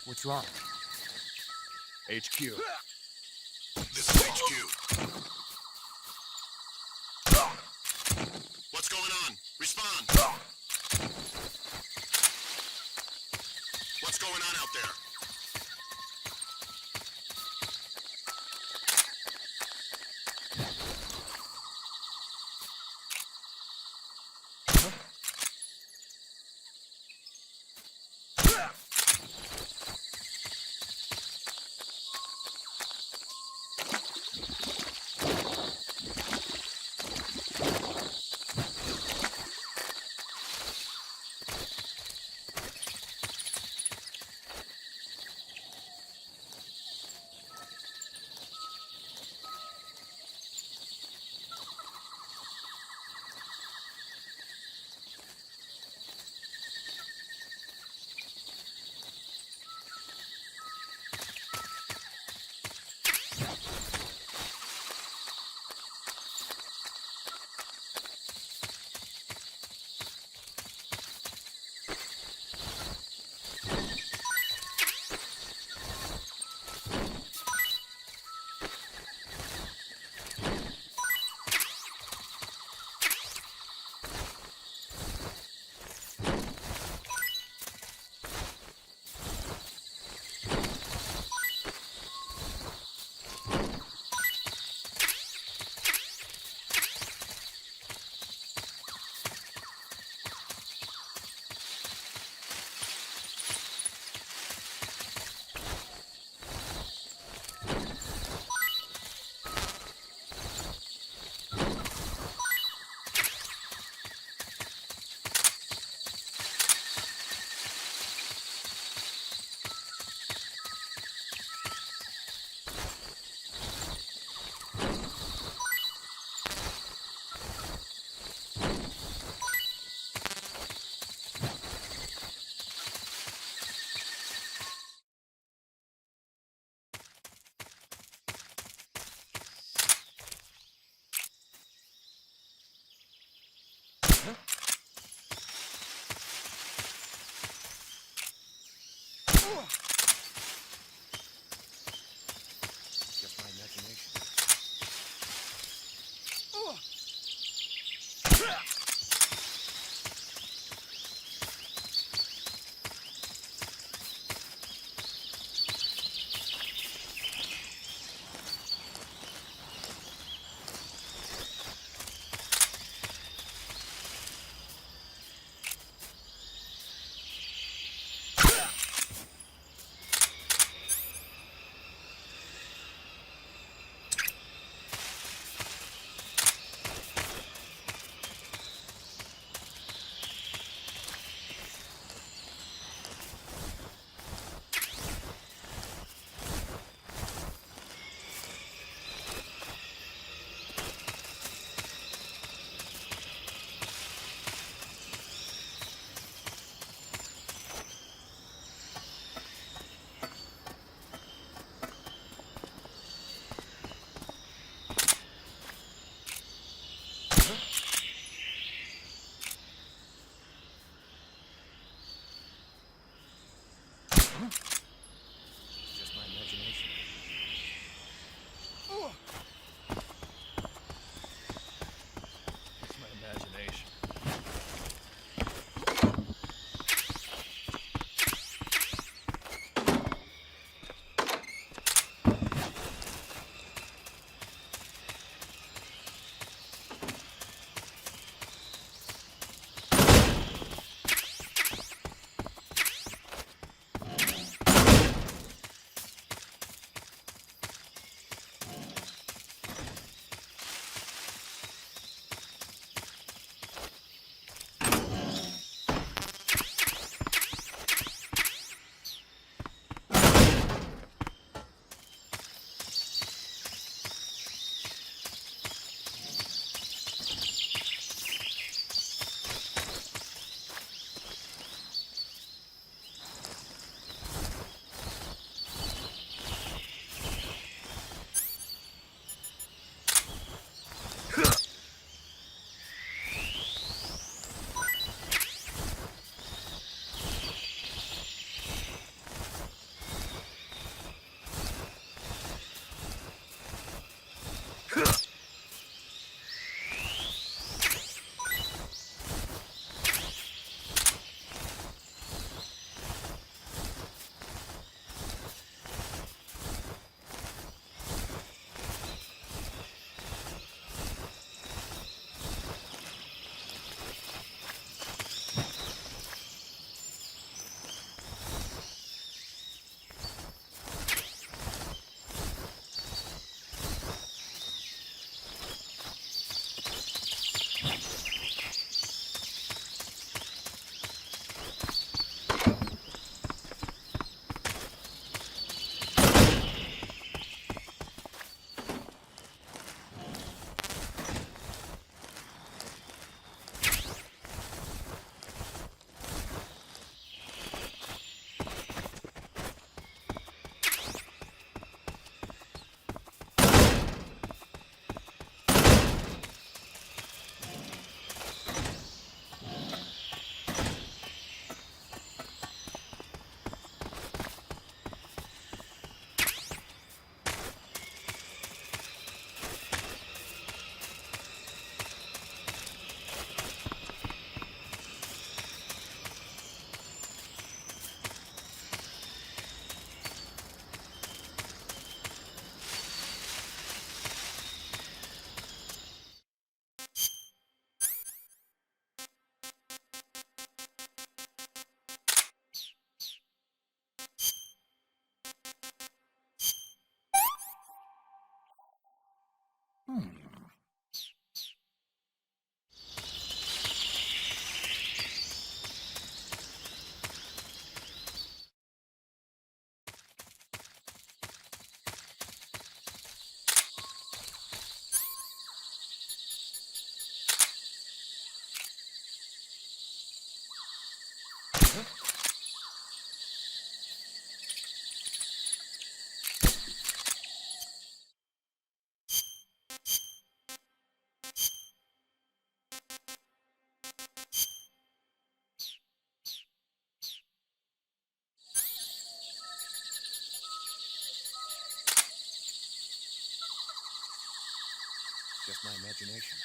What's wrong? HQ. This is HQ. What's going on? Respond. What's going on out there? Just my imagination.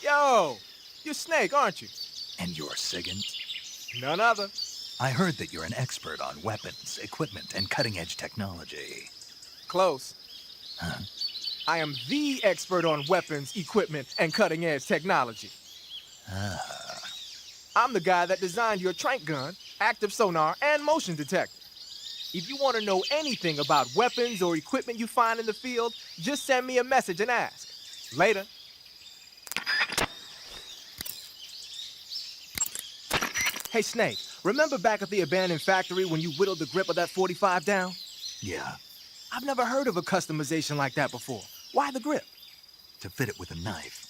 Yo, you're Snake, aren't you? And you're Sigint? None other. I heard that you're an expert on weapons, equipment, and cutting-edge technology. Close. Huh? I am the expert on weapons, equipment, and cutting-edge technology. Ah. I'm the guy that designed your trank gun, active sonar, and motion detector. If you want to know anything about weapons or equipment you find in the field, just send me a message and ask. Later. Hey, Snake, remember back at the abandoned factory when you whittled the grip of that 45 down? Yeah, I've never heard of a customization like that before. Why the grip? to fit it with a knife.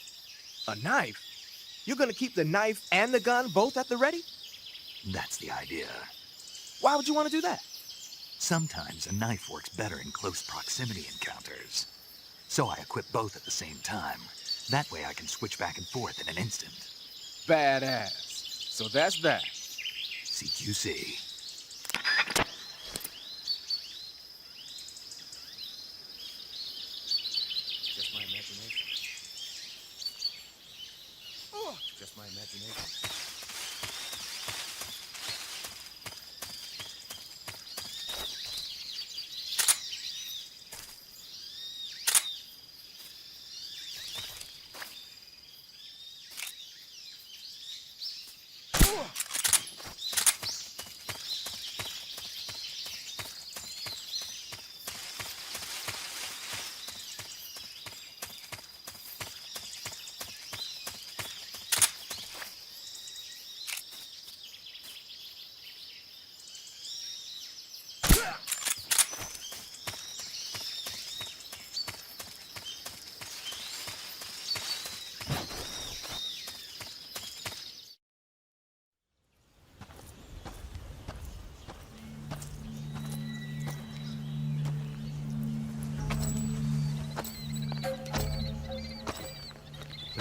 A knife? You're gonna keep the knife and the gun both at the ready? That's the idea. Why would you want to do that? Sometimes a knife works better in close proximity encounters. So I equip both at the same time. That way I can switch back and forth in an instant. Badass. So that's that. CQC. Just my imagination. Just my imagination.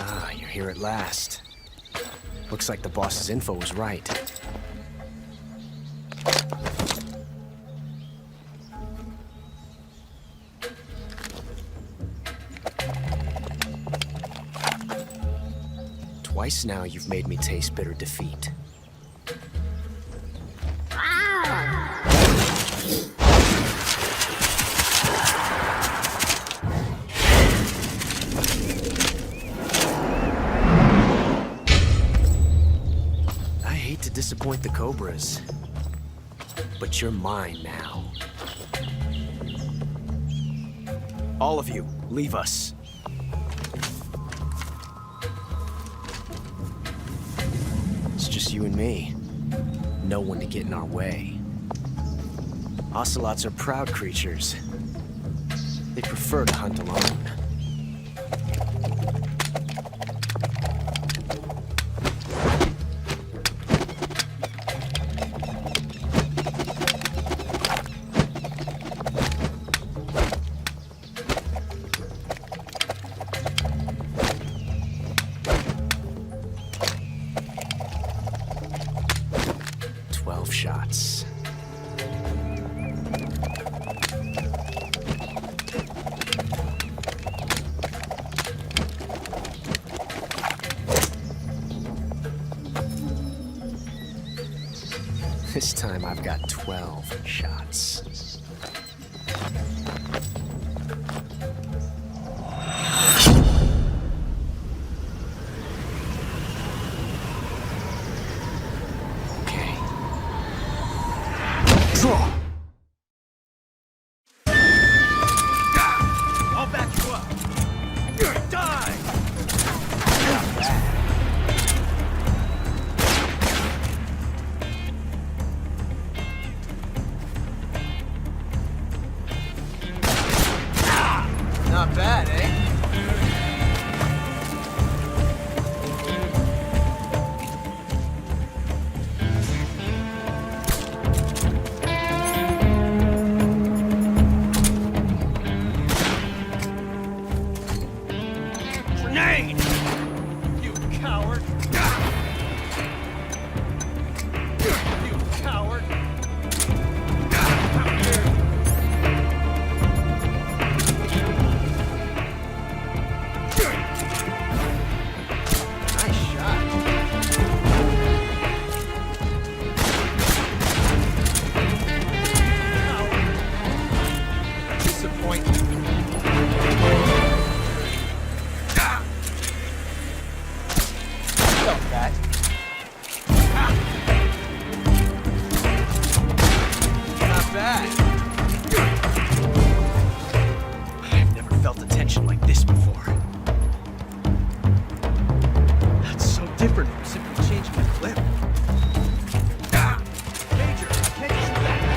Ah, you're here at last. Looks like the boss's info was right. Twice now you've made me taste bitter defeat. I hate to disappoint the Cobras, but you're mine now. All of you, leave us. It's just you and me. No one to get in our way. Ocelots are proud creatures. They prefer to hunt alone. Shots. This time I've got 12 shots. I'll back you up. Die! Not bad, eh? Grenade! You coward! You coward! How dare you! Nice shot. Coward. Disappointment. That. Not bad. I've never felt a tension like this before. That's so different from simply changing the clip. Major, I can't shoot that.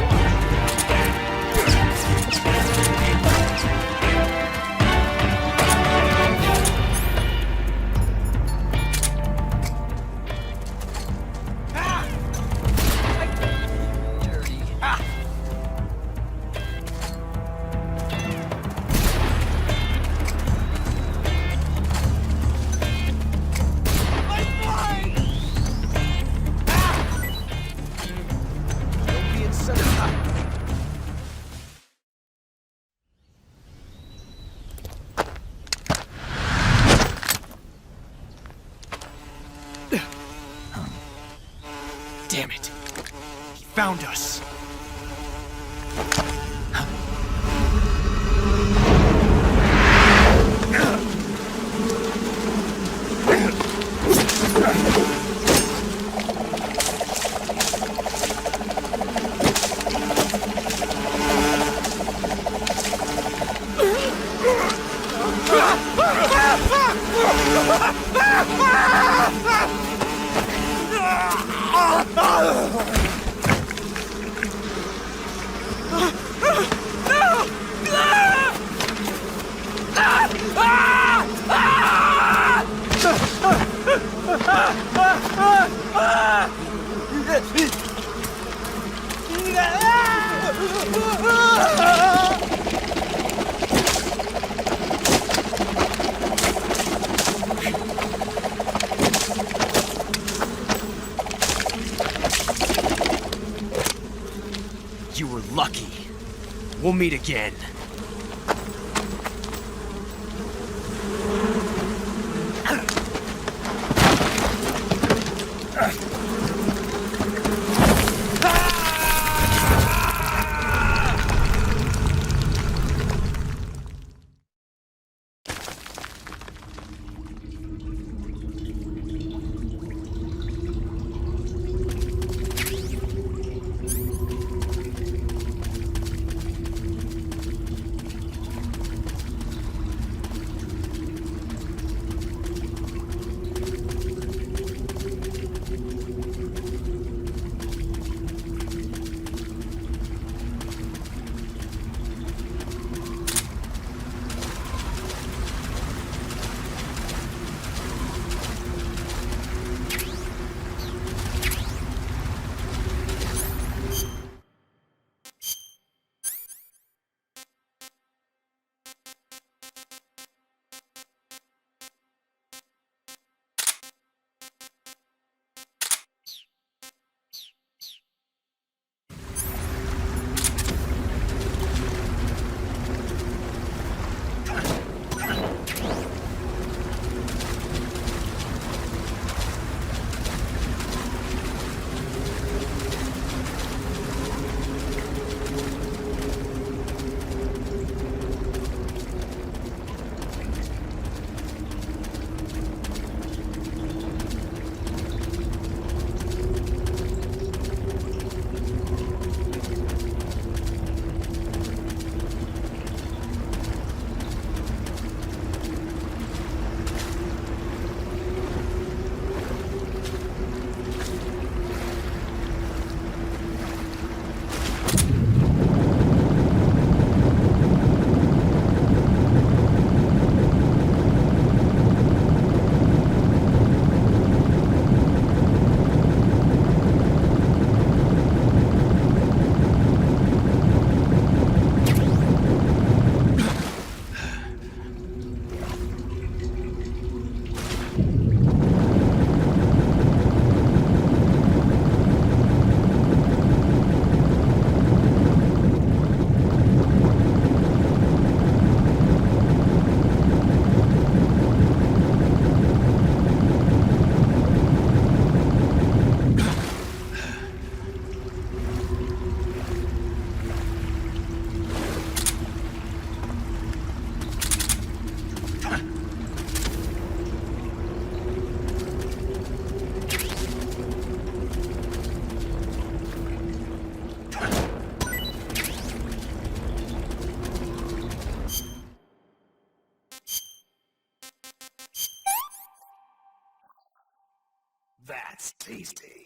Damn it. He found us. You were lucky. We'll meet again. That's tasty.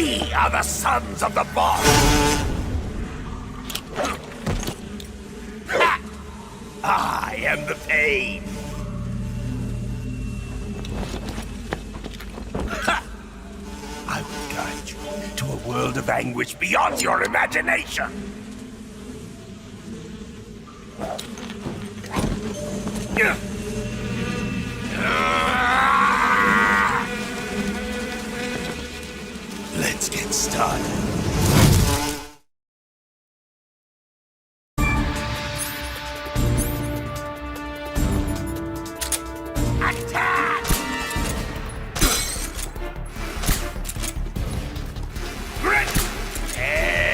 We are the sons of the boss! Ha! I am the pain! Ha! I will guide you to a world of anguish beyond your imagination! Let's get started. Attack! Grit! Hey!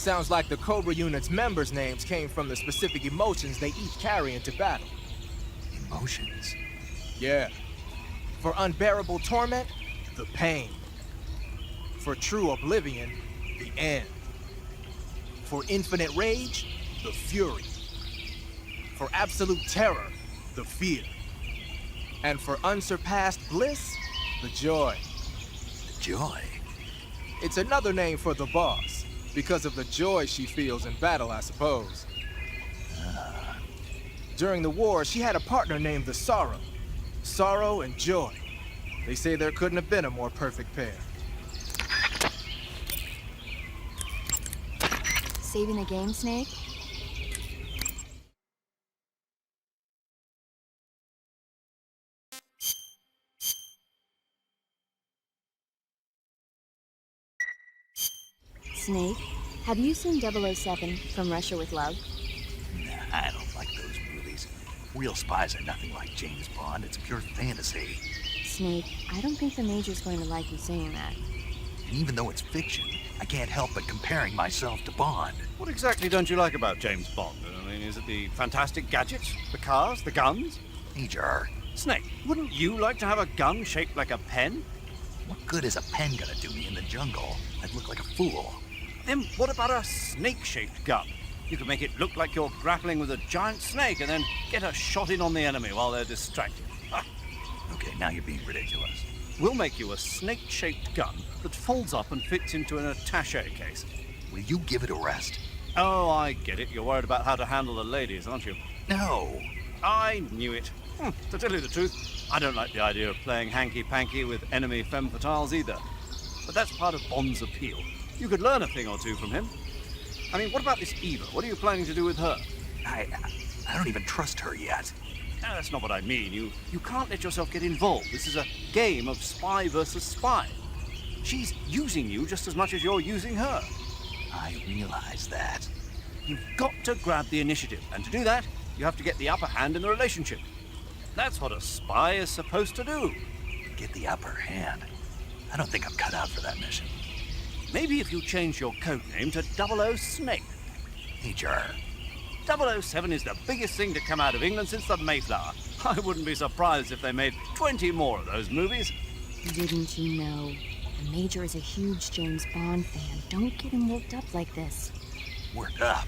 Sounds like the Cobra unit's members' names came from the specific emotions they each carry into battle. Emotions? Yeah. For unbearable torment, the pain. For true oblivion, the end. For infinite rage, the fury. For absolute terror, the fear. And for unsurpassed bliss, the joy. The joy? It's another name for the boss, because of the joy she feels in battle, I suppose. During the war, she had a partner named the Sorrow. Sorrow and joy. They say there couldn't have been a more perfect pair. Saving the game, Snake? Snake, have you seen 007 from Russia with Love? Nah, I don't like those movies. Real spies are nothing like James Bond. It's pure fantasy. Snake, I don't think the Major's going to like you saying that. And even though it's fiction, I can't help but comparing myself to Bond. What exactly don't you like about James Bond? I mean, is it the fantastic gadgets, the cars, the guns? Major. Snake, wouldn't you like to have a gun shaped like a pen? What good is a pen gonna do me in the jungle? I'd look like a fool. Then what about a snake-shaped gun? You could make it look like you're grappling with a giant snake and then get a shot in on the enemy while they're distracted. Okay, now you're being ridiculous. We'll make you a snake-shaped gun that folds up and fits into an attaché case. Will you give it a rest? Oh, I get it. You're worried about how to handle the ladies, aren't you? No. I knew it. To tell you the truth, I don't like the idea of playing hanky-panky with enemy femme fatales either. But that's part of Bond's appeal. You could learn a thing or two from him. I mean, what about this Eva? What are you planning to do with her? I don't even trust her yet. No, that's not what I mean. You can't let yourself get involved. This is a game of spy versus spy. She's using you just as much as you're using her. I realize that. You've got to grab the initiative, and to do that, you have to get the upper hand in the relationship. That's what a spy is supposed to do. Get the upper hand? I don't think I'm cut out for that mission. Maybe if you change your code name to 00 Snake. Major. 007 is the biggest thing to come out of England since the Mayflower. I wouldn't be surprised if they made 20 more of those movies. Didn't you know? The Major is a huge James Bond fan. Don't get him worked up like this. Worked up?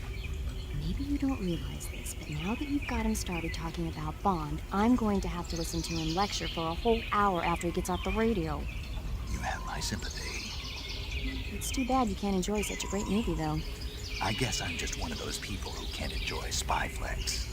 Maybe you don't realize this, but now that you've got him started talking about Bond, I'm going to have to listen to him lecture for a whole hour after he gets off the radio. You have my sympathy. It's too bad you can't enjoy such a great movie, though. I guess I'm just one of those people who can't enjoy spy flicks.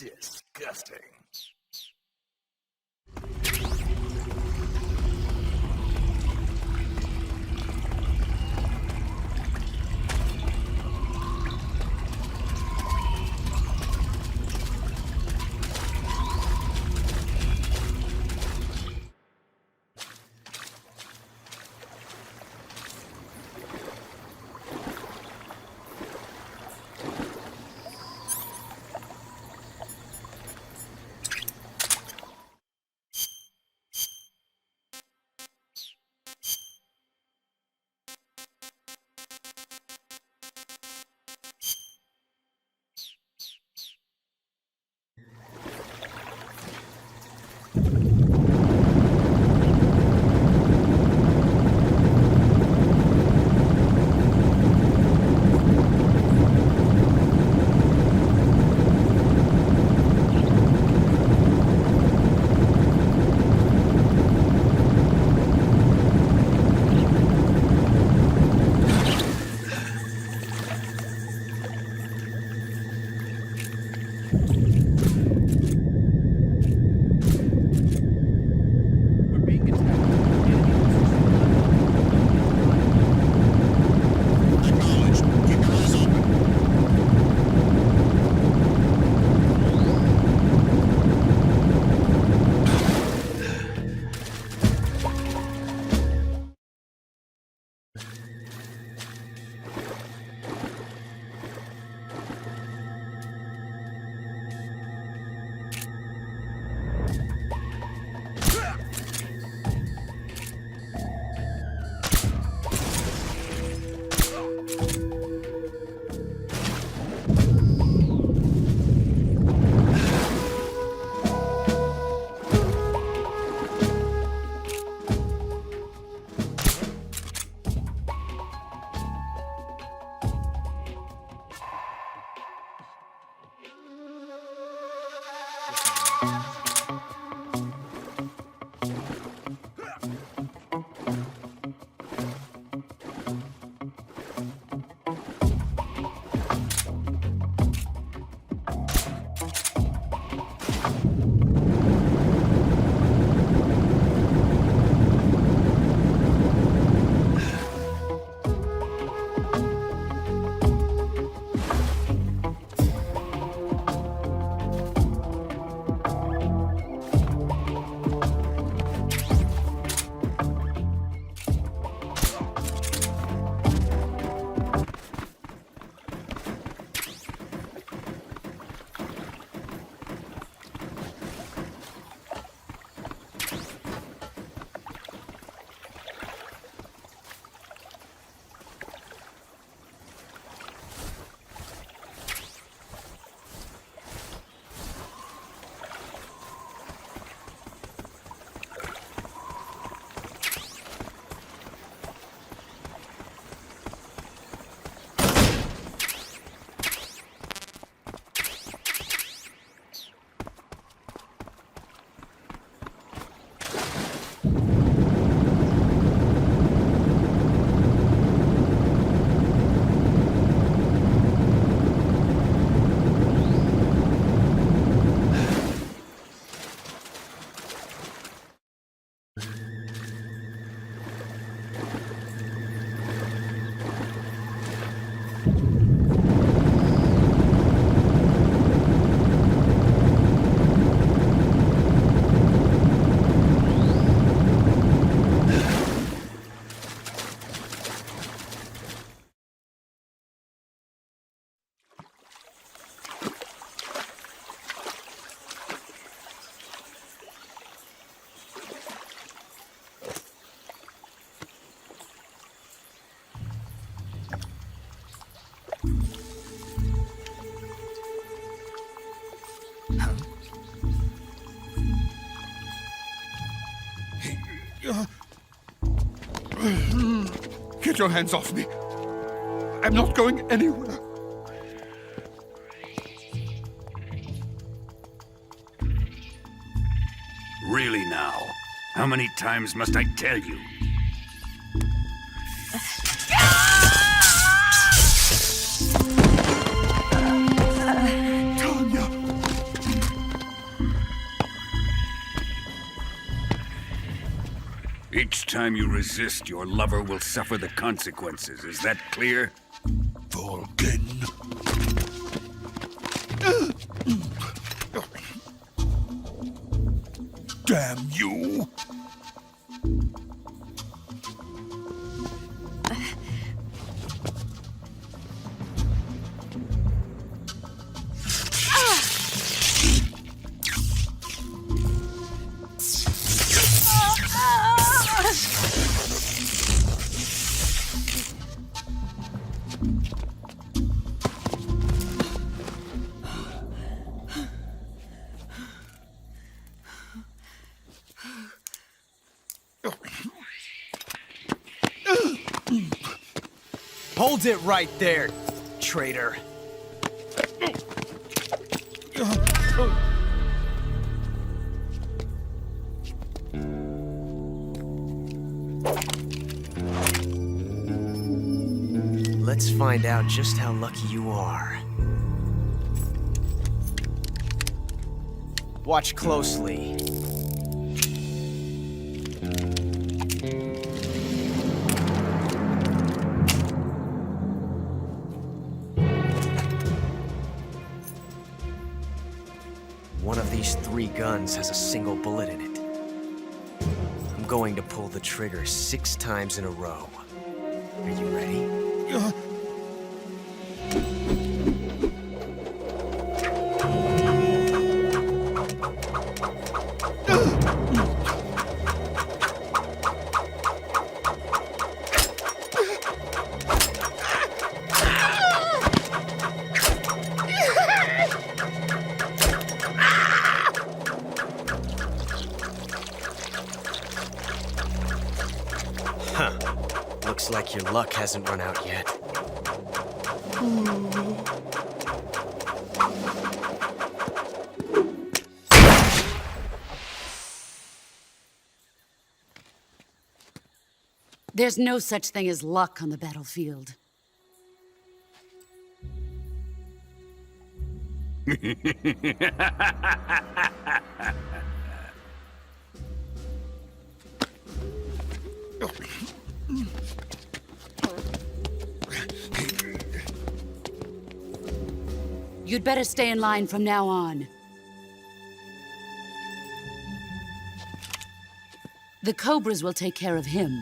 Disgusting. Get your hands off me. I'm not going anywhere. Really now? How many times must I tell you? Each time you resist, your lover will suffer the consequences. Is that clear? Vulcan. Damn you! Hold it right there, traitor. Let's find out just how lucky you are. Watch closely. One of these 3 guns has a single bullet in it. I'm going to pull the trigger 6 times in a row. Are you ready? Looks like your luck hasn't run out yet. There's no such thing as luck on the battlefield. You'd better stay in line from now on. The Cobras will take care of him.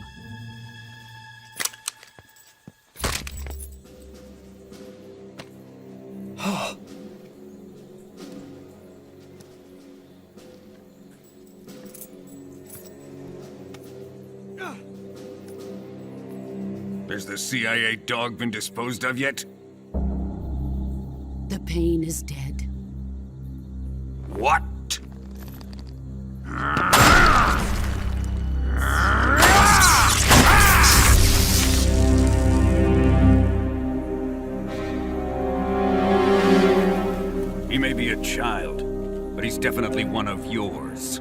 Has the CIA dog been disposed of yet? The pain is dead. What? He may be a child, but he's definitely one of yours.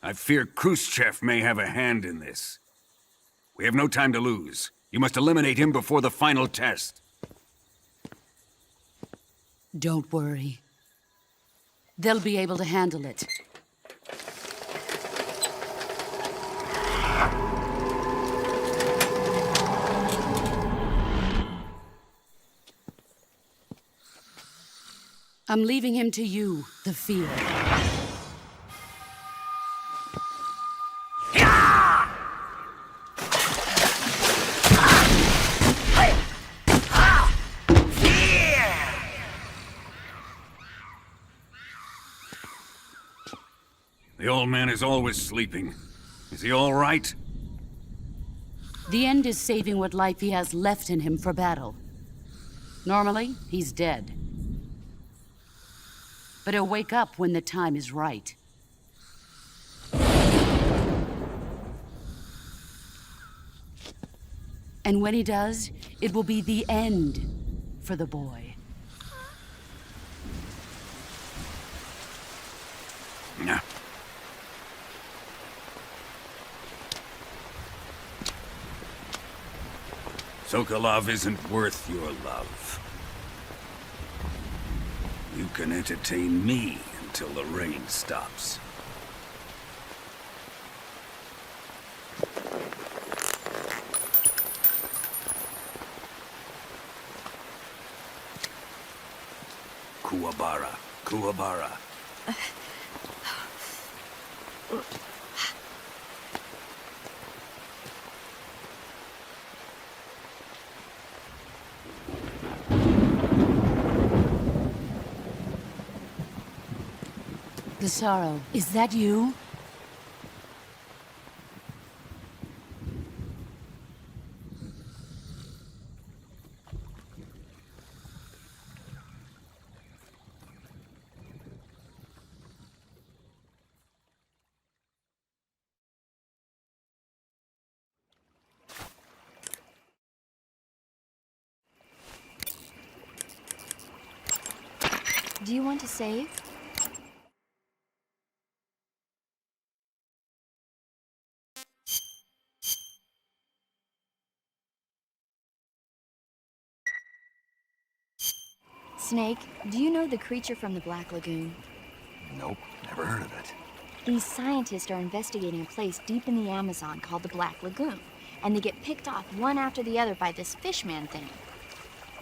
I fear Khrushchev may have a hand in this. We have no time to lose. You must eliminate him before the final test. Don't worry. They'll be able to handle it. I'm leaving him to you, the field. The old man is always sleeping. Is he all right? The end is saving what life he has left in him for battle. Normally, he's dead. But he'll wake up when the time is right. And when he does, it will be the end for the boy. Yeah. Sokolov isn't worth your love. You can entertain me until the rain stops. Kuwabara, Kuwabara. Gusaro, is that you? Do you want to save? Snake, do you know the creature from the Black Lagoon? Nope, never heard of it. These scientists are investigating a place deep in the Amazon called the Black Lagoon, and they get picked off one after the other by this fishman thing.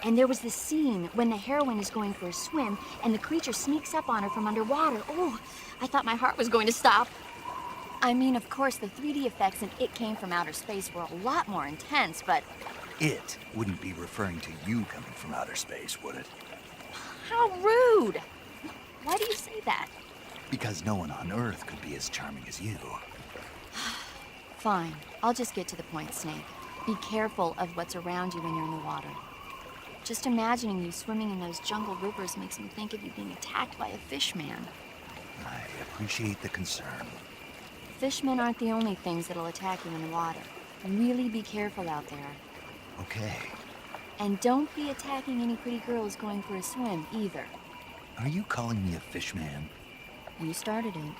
And there was this scene when the heroine is going for a swim, and the creature sneaks up on her from underwater. Oh, I thought my heart was going to stop. I mean, of course, the 3D effects in It Came from Outer Space were a lot more intense, but... It wouldn't be referring to you coming from outer space, would it? How rude! Why do you say that? Because no one on Earth could be as charming as you. Fine. I'll just get to the point, Snake. Be careful of what's around you when you're in the water. Just imagining you swimming in those jungle rivers makes me think of you being attacked by a fishman. I appreciate the concern. Fishmen aren't the only things that'll attack you in the water. Really be careful out there. Okay. And don't be attacking any pretty girls going for a swim, either. Are you calling me a fishman? You started it.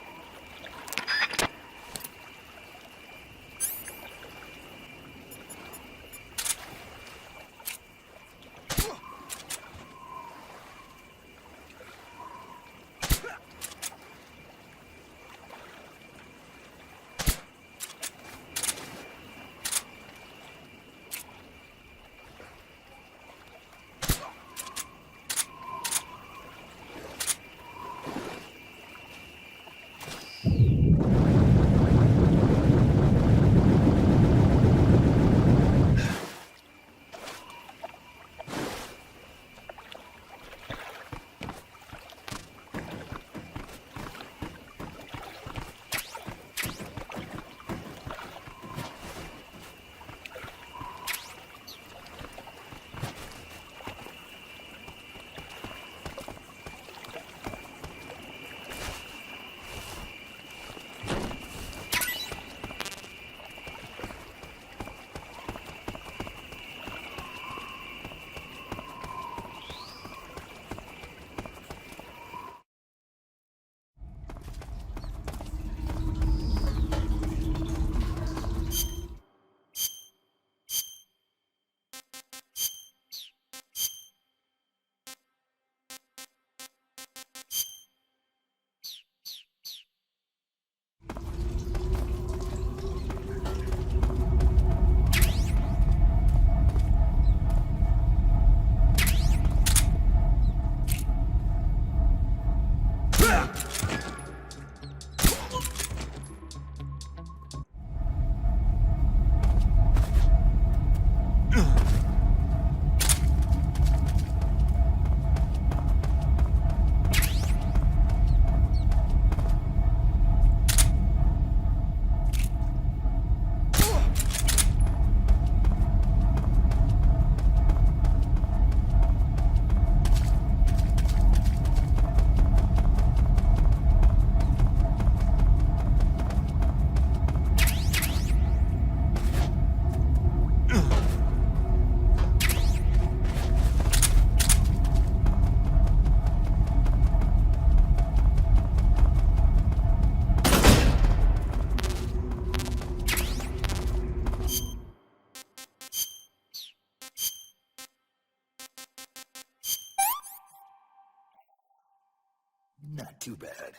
Not too bad.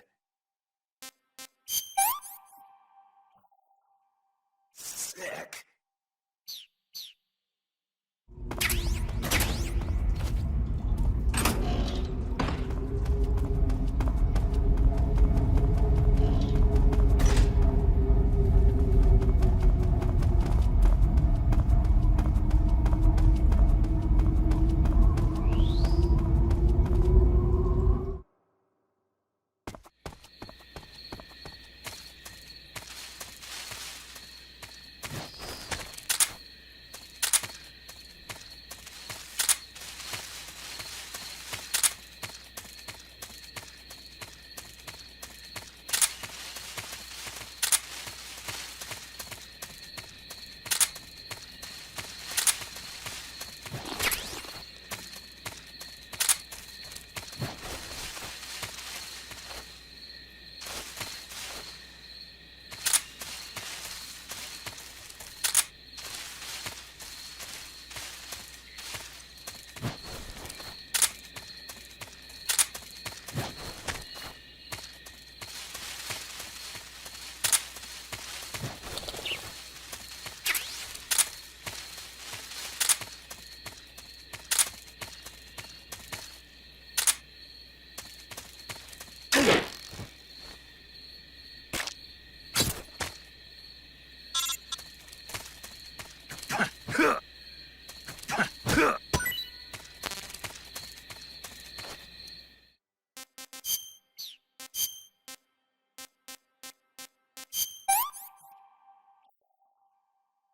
Sick.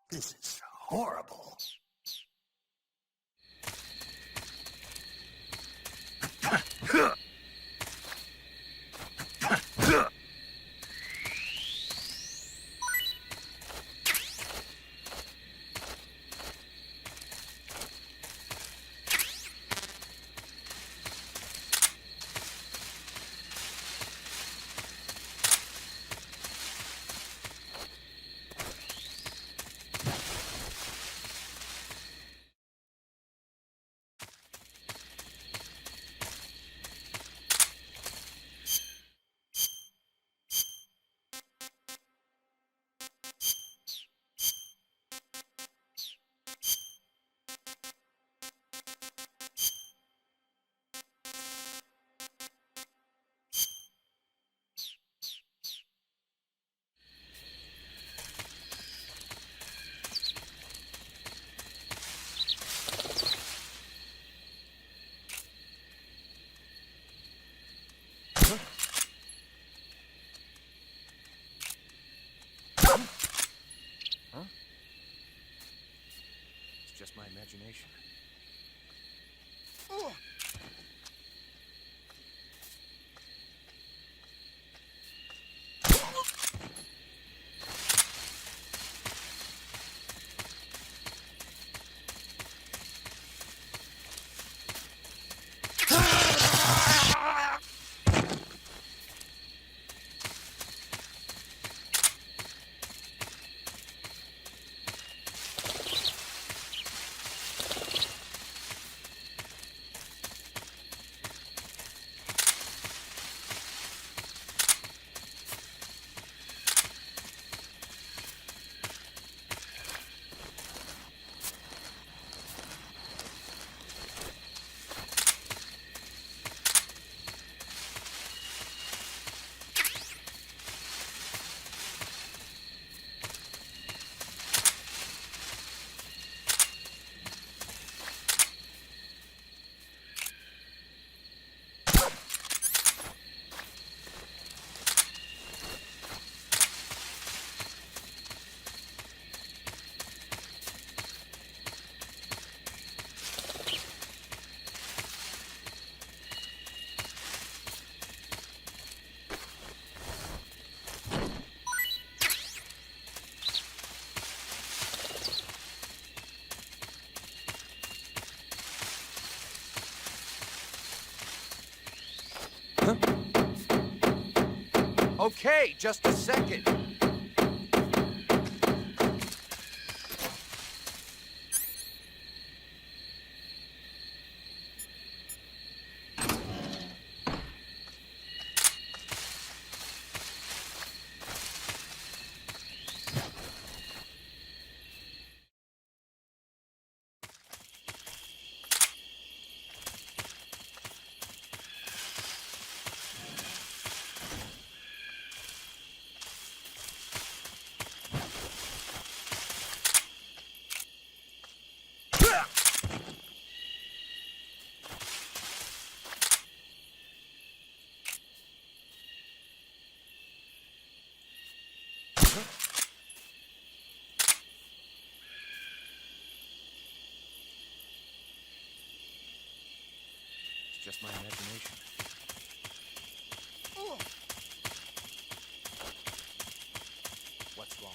This is horrible. Huh? It's just my imagination. Okay, just a second. just my imagination. What's wrong?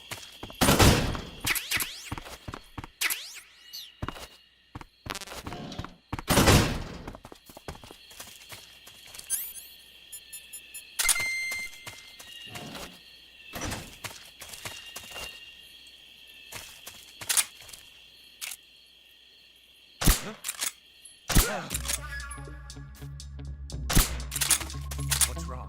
What's wrong?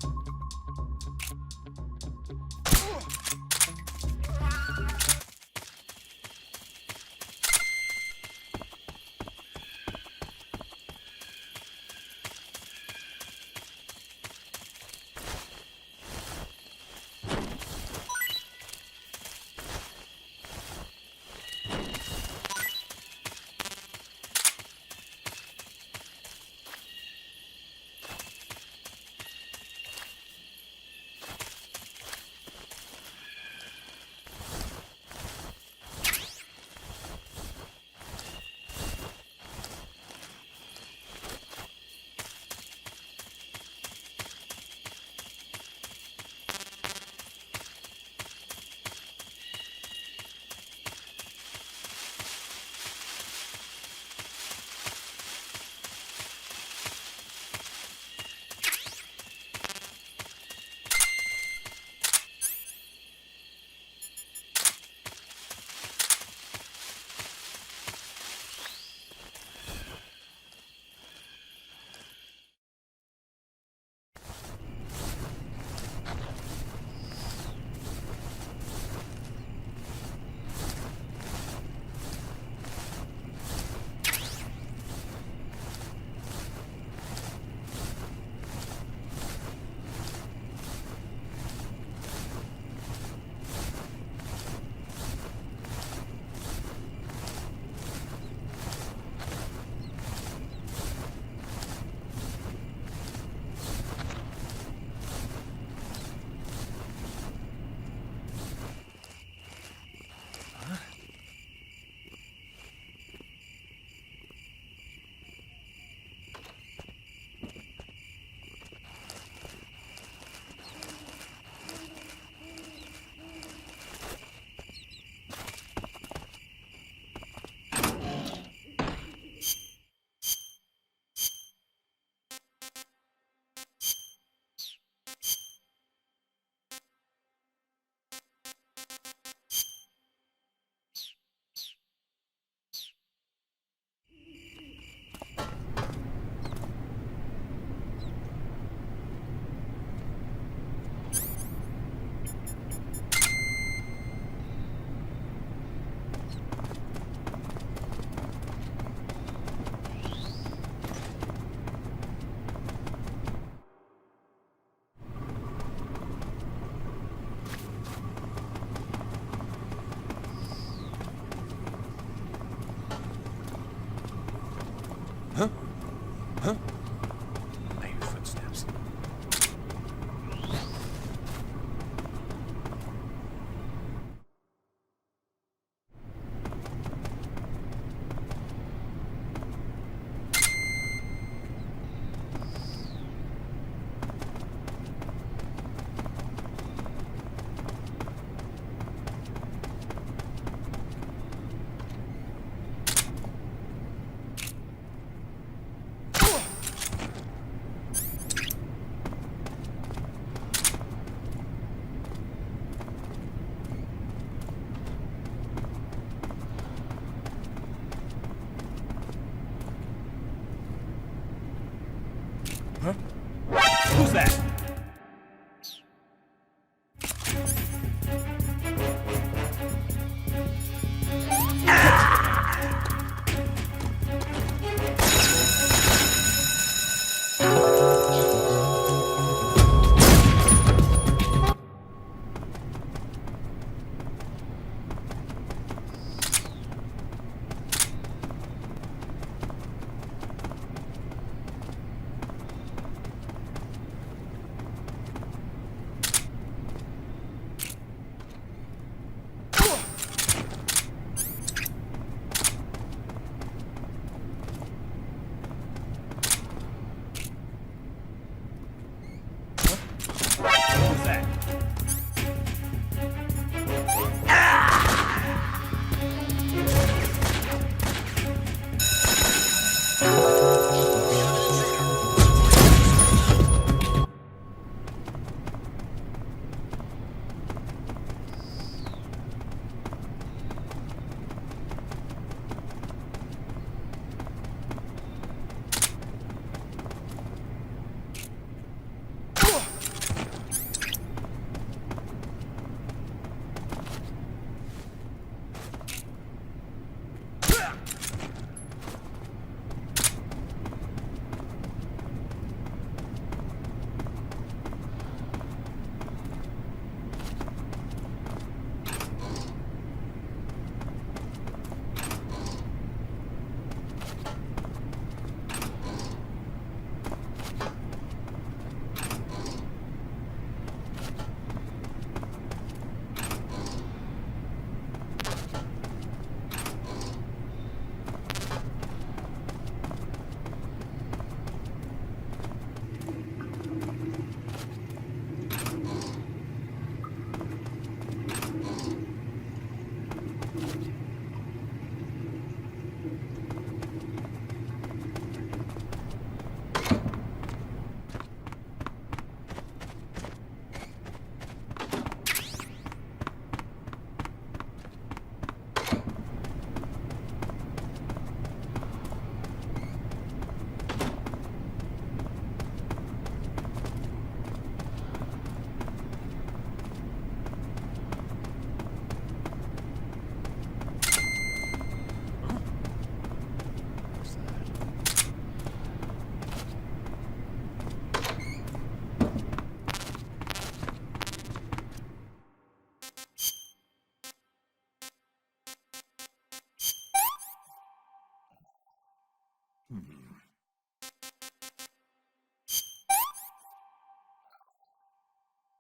I hear footsteps.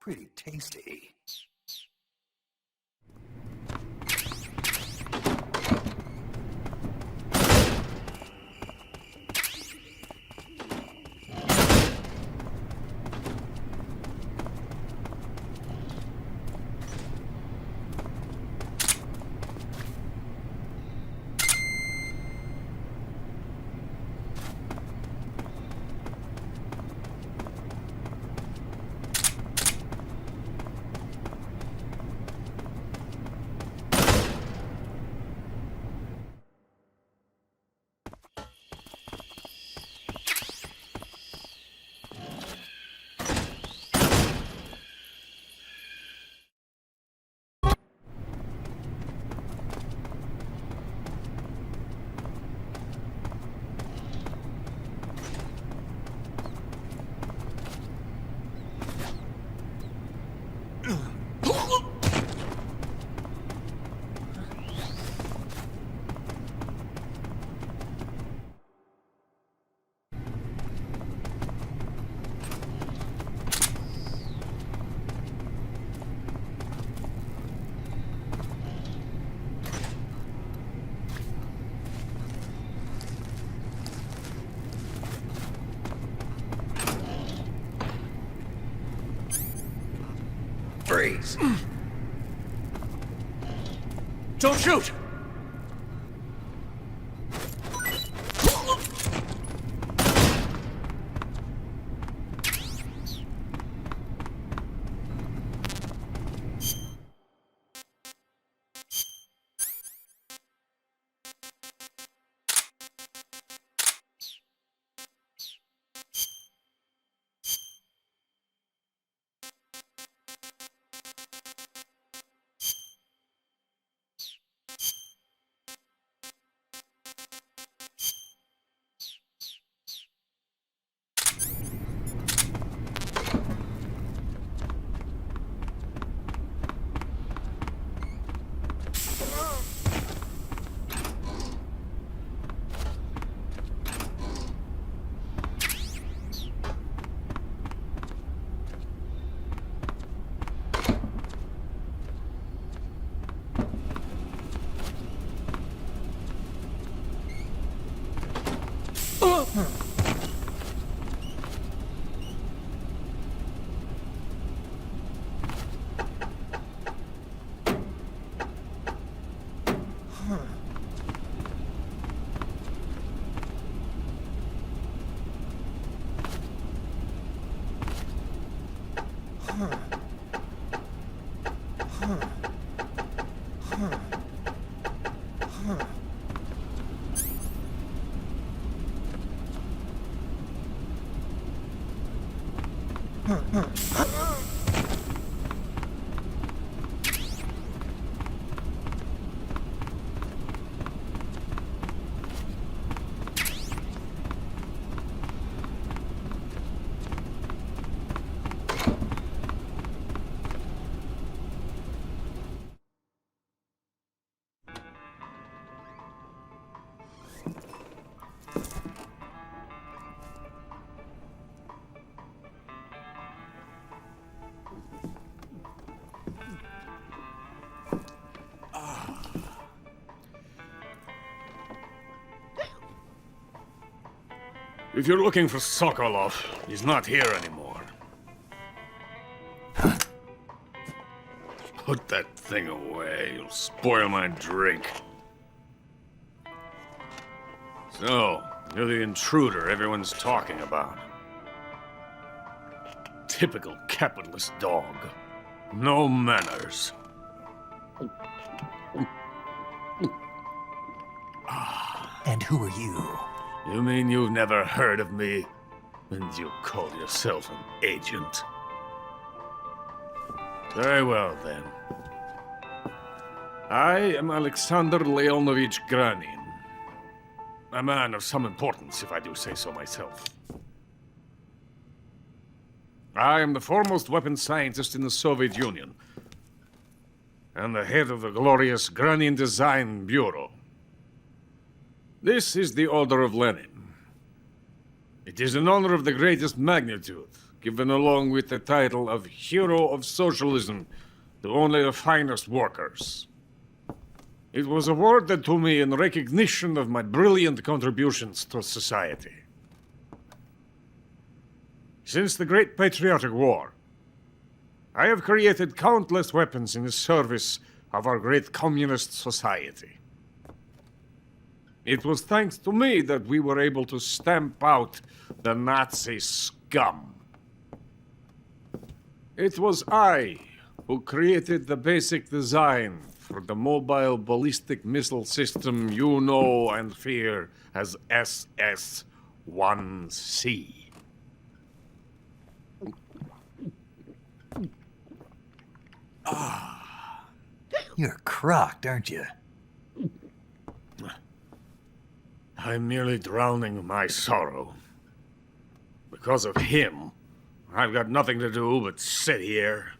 pretty tasty. Freeze. Don't shoot! If you're looking for Sokolov, he's not here anymore. Put that thing away. You'll spoil my drink. So, you're the intruder everyone's talking about. Typical capitalist dog. No manners. And who are you? You mean you've never heard of me? And you call yourself an agent? Very well, then. I am Alexander Leonovich Granin. A man of some importance, if I do say so myself. I am the foremost weapons scientist in the Soviet Union, and the head of the glorious Granin Design Bureau. This is the Order of Lenin. It is an honor of the greatest magnitude, given along with the title of Hero of Socialism to only the finest workers. It was awarded to me in recognition of my brilliant contributions to society. Since the Great Patriotic War, I have created countless weapons in the service of our great communist society. It was thanks to me that we were able to stamp out the Nazi scum. It was I who created the basic design for the mobile ballistic missile system you know and fear as SS-1C. You're crocked, aren't you? I'm merely drowning my sorrow. Because of him, I've got nothing to do but sit here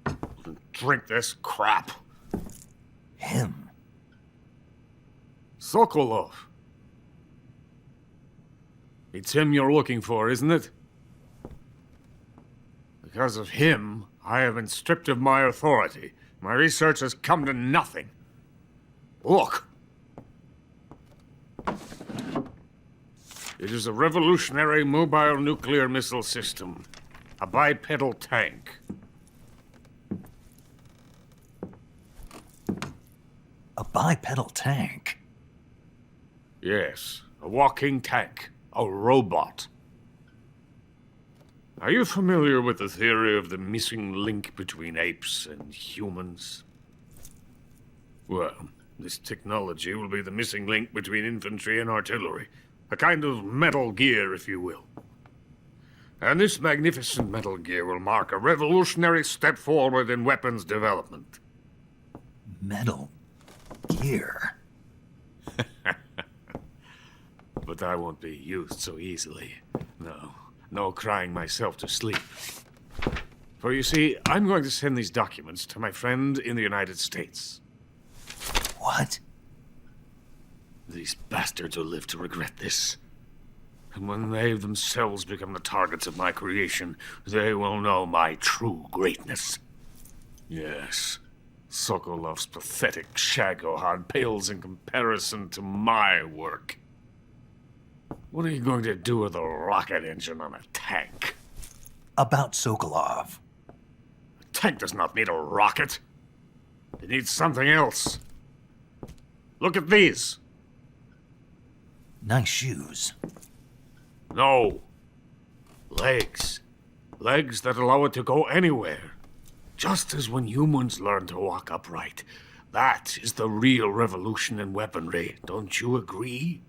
and drink this crap. Him? Sokolov. It's him you're looking for, isn't it? Because of him, I have been stripped of my authority. My research has come to nothing. Look. It is a revolutionary mobile nuclear missile system. A bipedal tank. A bipedal tank? Yes, a walking tank. A robot. Are you familiar with the theory of the missing link between apes and humans? Well, this technology will be the missing link between infantry and artillery. A kind of Metal Gear, if you will. And this magnificent Metal Gear will mark a revolutionary step forward in weapons development. Metal Gear? But I won't be used so easily. No crying myself to sleep. For you see, I'm going to send these documents to my friend in the United States. What? These bastards will live to regret this. And when they themselves become the targets of my creation, they will know my true greatness. Yes, Sokolov's pathetic Shagohod pales in comparison to my work. What are you going to do with a rocket engine on a tank? About Sokolov. A tank does not need a rocket. It needs something else. Look at these. Nice shoes. No. Legs. Legs that allow it to go anywhere. Just as when humans learn to walk upright. That is the real revolution in weaponry. Don't you agree?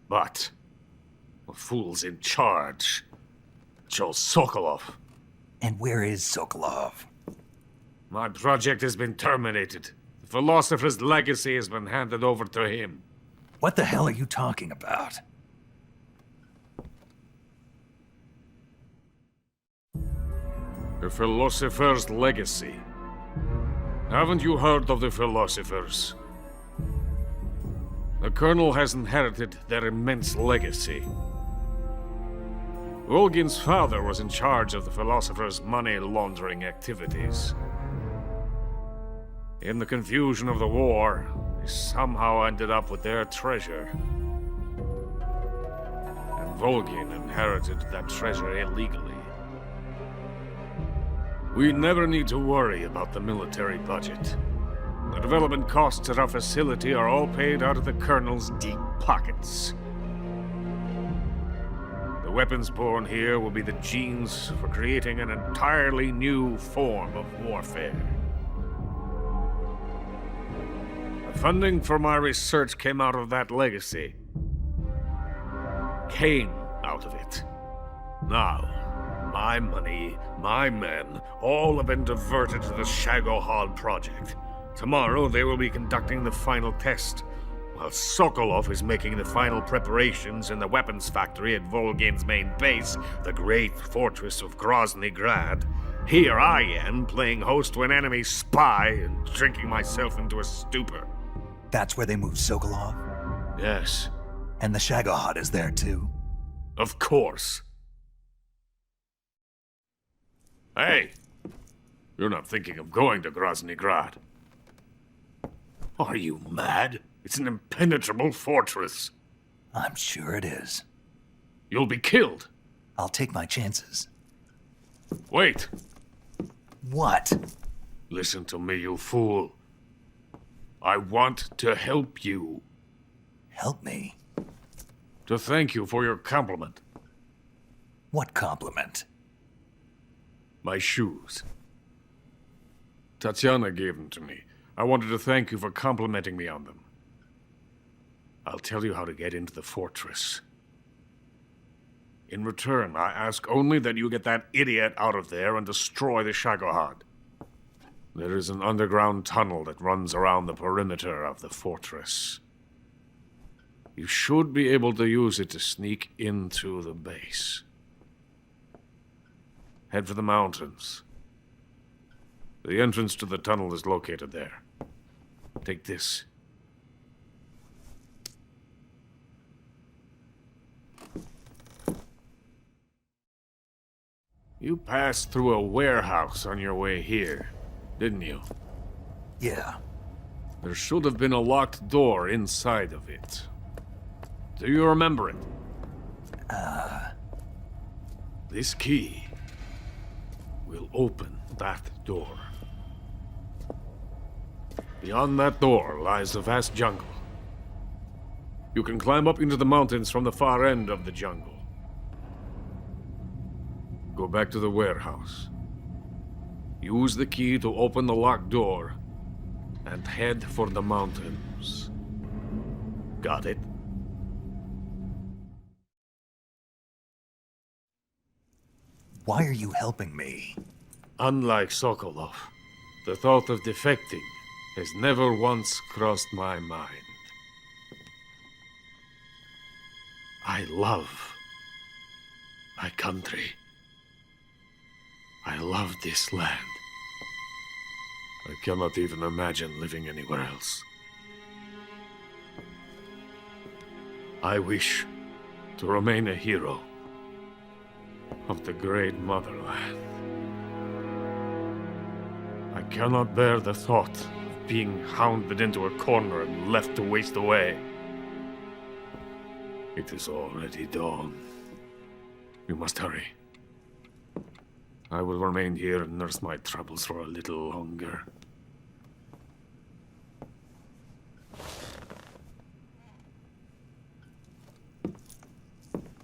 But the fool's in charge. Joe Sokolov. And where is Sokolov? My project has been terminated. The philosopher's legacy has been handed over to him. What the hell are you talking about? The philosopher's legacy. Haven't you heard of the philosophers? The Colonel has inherited their immense legacy. Volgin's father was in charge of the philosophers' money laundering activities. In the confusion of the war, they somehow ended up with their treasure. And Volgin inherited that treasure illegally. We never need to worry about the military budget. The development costs at our facility are all paid out of the Colonel's deep pockets. The weapons born here will be the genes for creating an entirely new form of warfare. The funding for my research came out of that legacy. Came out of it. Now, my money, my men, all have been diverted to the Shagohod project. Tomorrow, they will be conducting the final test, while Sokolov is making the final preparations in the weapons factory at Volgin's main base, the great fortress of Grozny Grad. Here I am, playing host to an enemy spy and drinking myself into a stupor. That's where they moved Sokolov? Yes. And the Shagohod is there too? Of course. Hey! You're not thinking of going to Grozny Grad. Are you mad? It's an impenetrable fortress. I'm sure it is. You'll be killed. I'll take my chances. Wait. What? Listen to me, you fool. I want to help you. Help me? To thank you for your compliment. What compliment? My shoes. Tatiana gave them to me. I wanted to thank you for complimenting me on them. I'll tell you how to get into the fortress. In return, I ask only that you get that idiot out of there and destroy the Shagohod. There is an underground tunnel that runs around the perimeter of the fortress. You should be able to use it to sneak into the base. Head for the mountains. The entrance to the tunnel is located there. Take this. You passed through a warehouse on your way here, didn't you? Yeah. There should have been a locked door inside of it. Do you remember it? This key will open that door. Beyond that door lies a vast jungle. You can climb up into the mountains from the far end of the jungle. Go back to the warehouse. Use the key to open the locked door and head for the mountains. Got it? Why are you helping me? Unlike Sokolov, the thought of defecting has never once crossed my mind. I love my country. I love this land. I cannot even imagine living anywhere else. I wish to remain a hero of the great motherland. I cannot bear the thought of being hounded into a corner and left to waste away. It is already dawn. We must hurry. I will remain here and nurse my troubles for a little longer.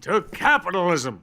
To capitalism!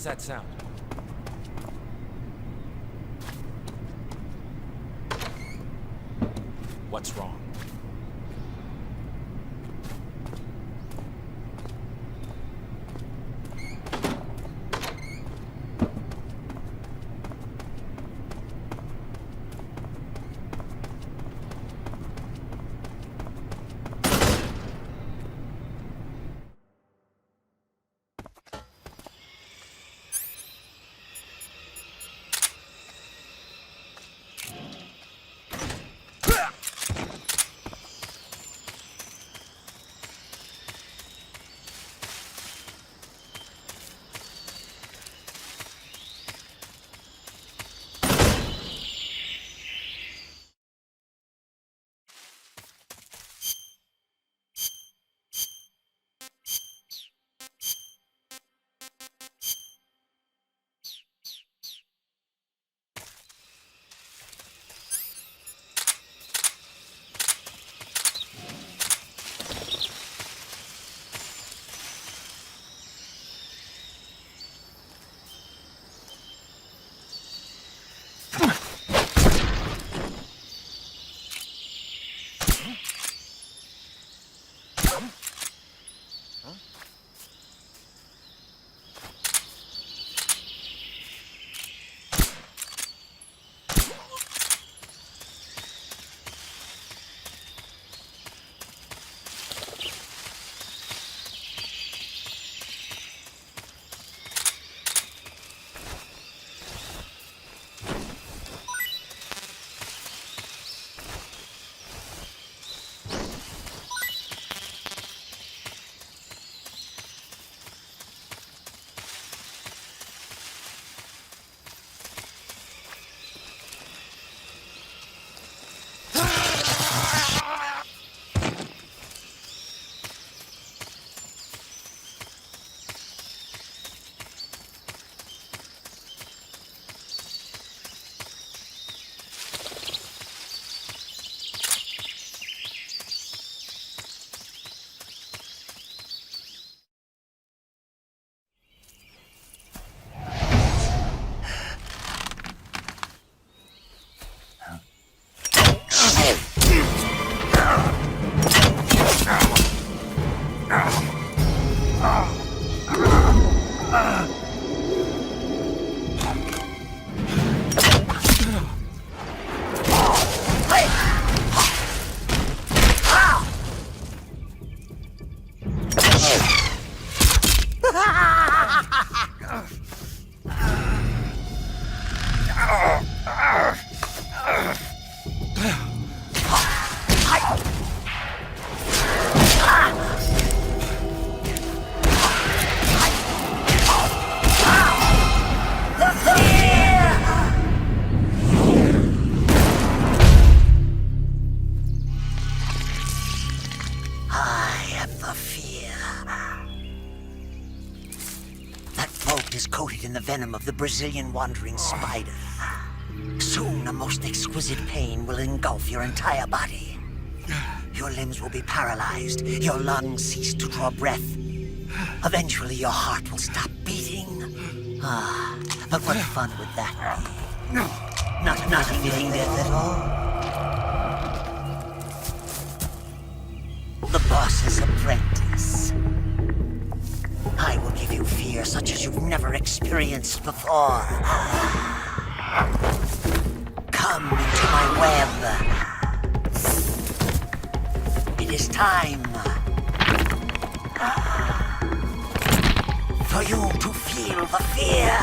What's that sound? What's wrong? In the venom of the Brazilian wandering spider. Soon a most exquisite pain will engulf your entire body. Your limbs will be paralyzed, your lungs cease to draw breath. Eventually your heart will stop beating. Ah, but what fun would that be? Not feeling death at all? The boss's apprentice. I will give you fear such as you've never experienced before. Come into my web. It is time for you to feel the fear.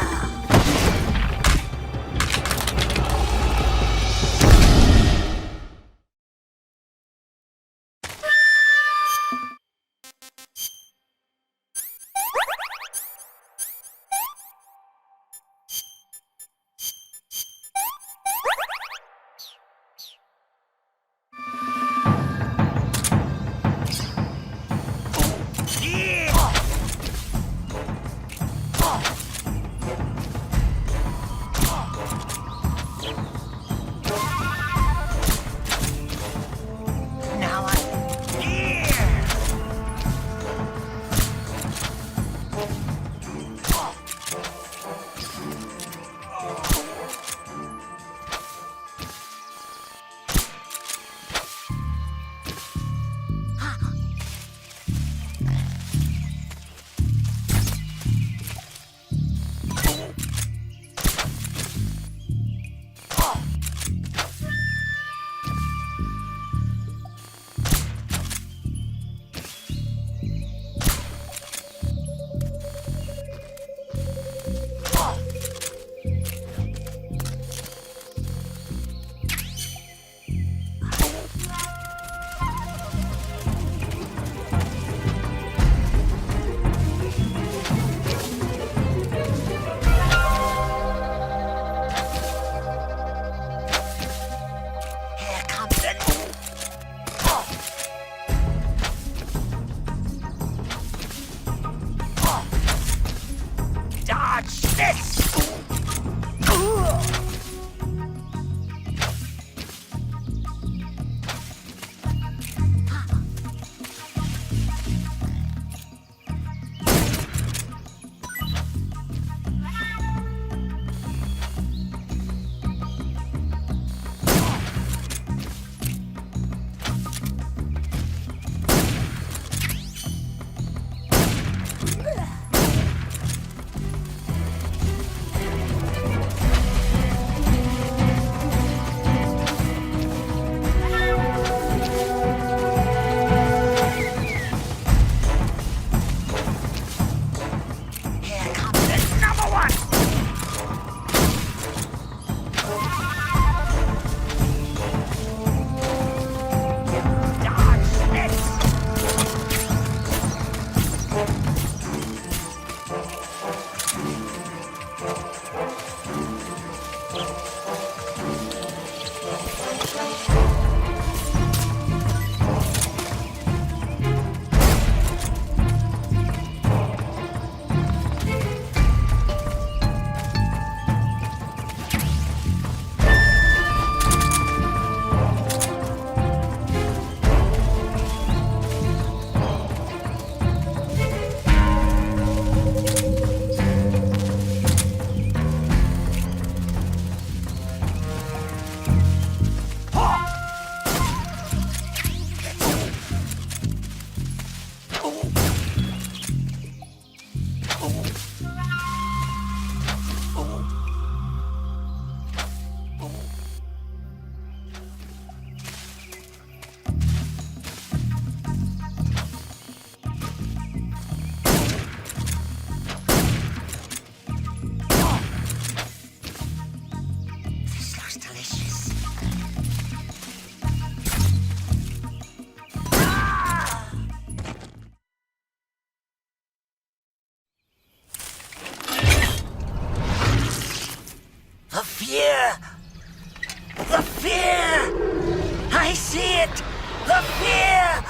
see it! The fear!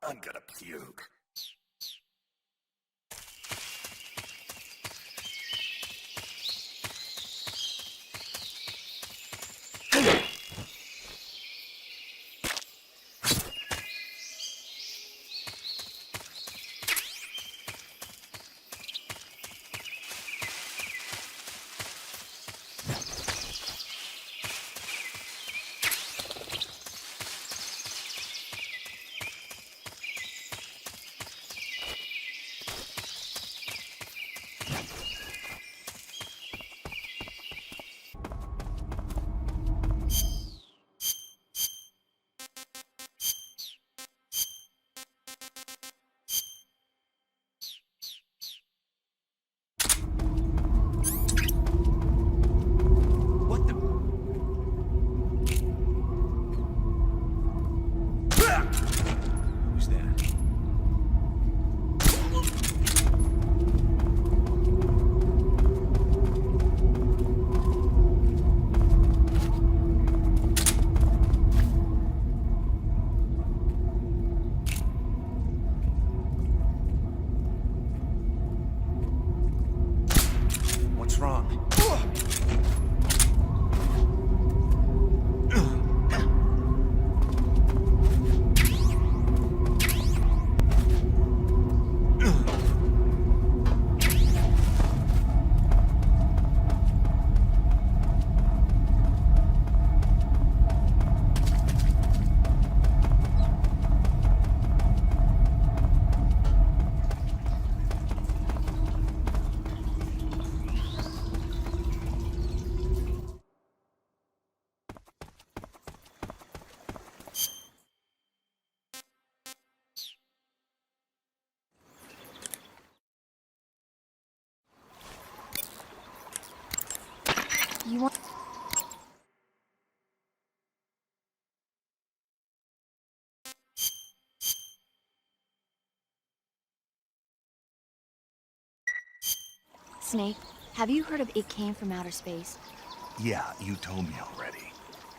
I'm gonna puke. What's wrong? You want... Snake, have you heard of It Came from Outer Space? Yeah, you told me already.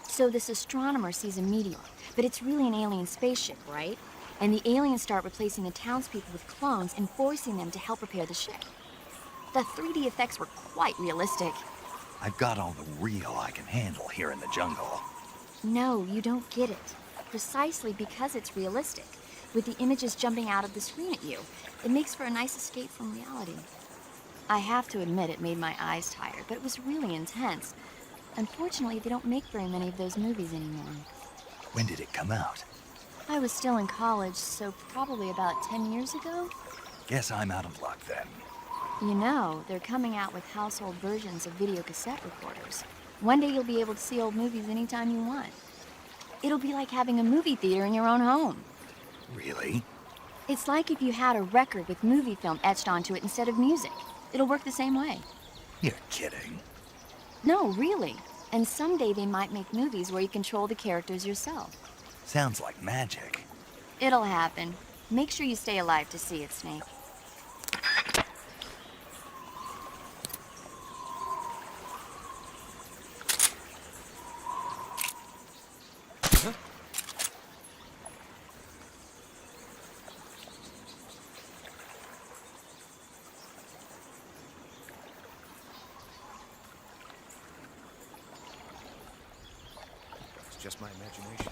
So this astronomer sees a meteor, but it's really an alien spaceship, right? And the aliens start replacing the townspeople with clones and forcing them to help repair the ship. The 3D effects were quite realistic. I've got all the real I can handle here in the jungle. No, you don't get it. Precisely because it's realistic, with the images jumping out of the screen at you. It makes for a nice escape from reality. I have to admit it made my eyes tired, but it was really intense. Unfortunately, they don't make very many of those movies anymore. When did it come out? I was still in college, so probably about 10 years ago? Guess I'm out of luck then. You know, they're coming out with household versions of video cassette recorders. One day you'll be able to see old movies anytime you want. It'll be like having a movie theater in your own home. Really? It's like if you had a record with movie film etched onto it instead of music. It'll work the same way. You're kidding. No, really. And someday they might make movies where you control the characters yourself. Sounds like magic. It'll happen. Make sure you stay alive to see it, Snake. Just my imagination.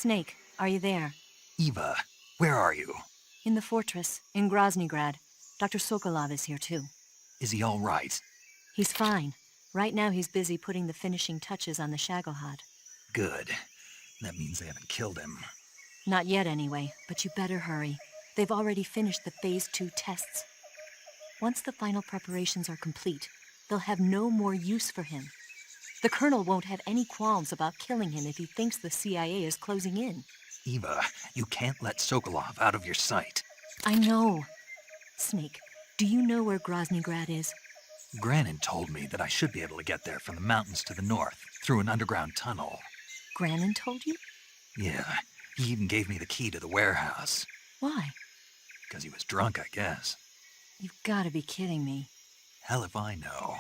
Snake, are you there? Eva, where are you? In the fortress, in Groznygrad. Dr. Sokolov is here too. Is he all right? He's fine. Right now he's busy putting the finishing touches on the Shagohod. Good. That means they haven't killed him. Not yet anyway, but you better hurry. They've already finished the Phase 2 tests. Once the final preparations are complete, they'll have no more use for him. The Colonel won't have any qualms about killing him if he thinks the CIA is closing in. Eva, you can't let Sokolov out of your sight. I know. Snake, do you know where Groznygrad is? Granin told me that I should be able to get there from the mountains to the north, through an underground tunnel. Granin told you? Yeah, he even gave me the key to the warehouse. Why? Because he was drunk, I guess. You've got to be kidding me. Hell if I know.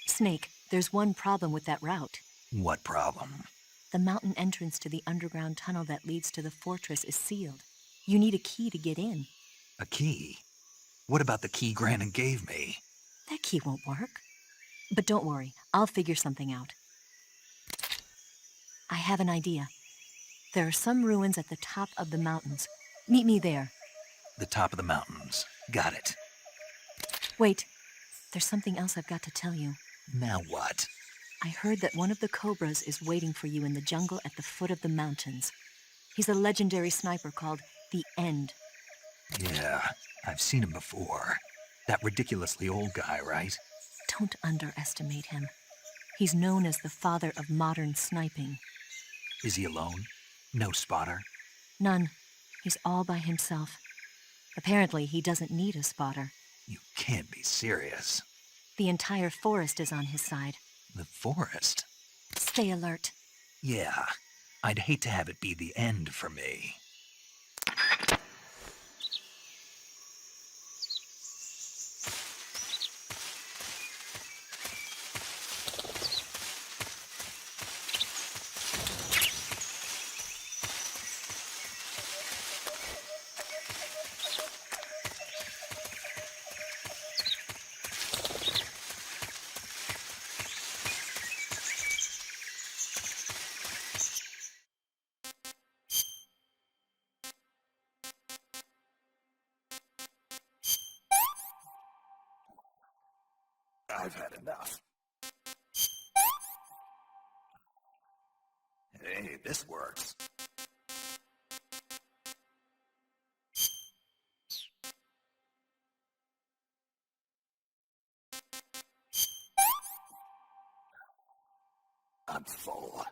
Snake, there's one problem with that route. What problem? The mountain entrance to the underground tunnel that leads to the fortress is sealed. You need a key to get in. A key? What about the key Granin gave me? That key won't work. But don't worry, I'll figure something out. I have an idea. There are some ruins at the top of the mountains. Meet me there. The top of the mountains. Got it. Wait, there's something else I've got to tell you. Now what? I heard that one of the Cobras is waiting for you in the jungle at the foot of the mountains. He's a legendary sniper called the End. Yeah, I've seen him before. That ridiculously old guy, right? Don't underestimate him. He's known as the father of modern sniping. Is he alone? No spotter? None. He's all by himself. Apparently, he doesn't need a spotter. You can't be serious. The entire forest is on his side. The forest? Stay alert. Yeah, I'd hate to have it be the end for me. I've had enough. Hey, this works. I'm full.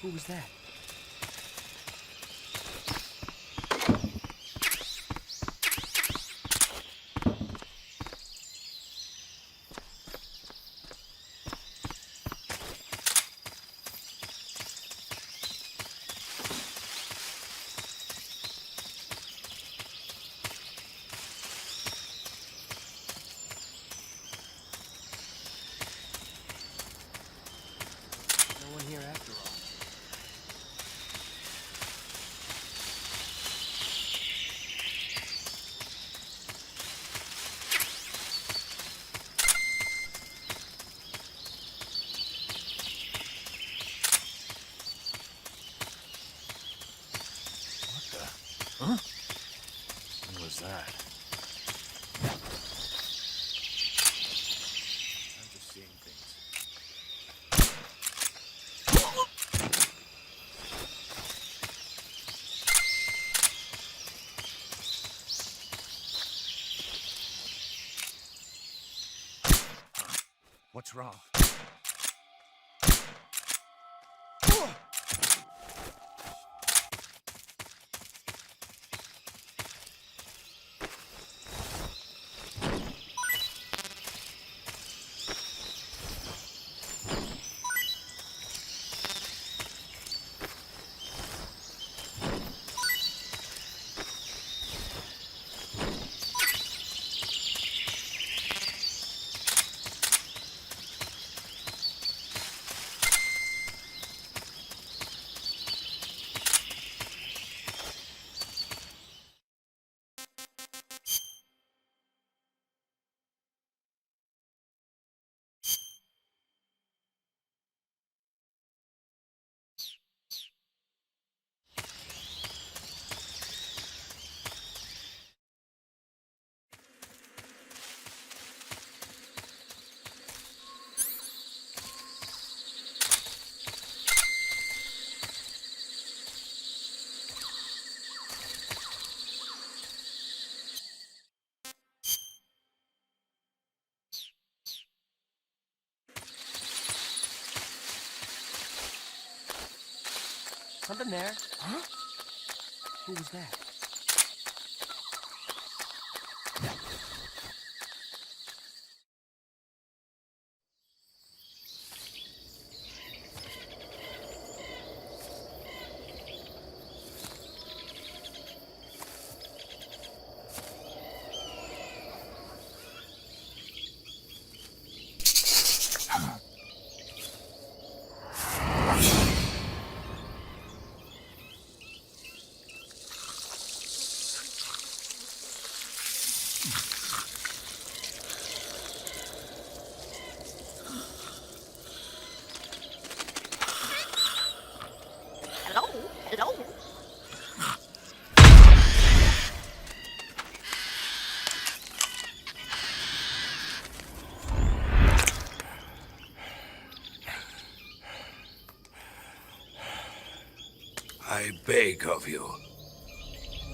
Who was that? No one here after all. Huh? What was that? I'm just seeing things. What's wrong? Something there. Huh? Who was that? Hello? Hello? I beg of you,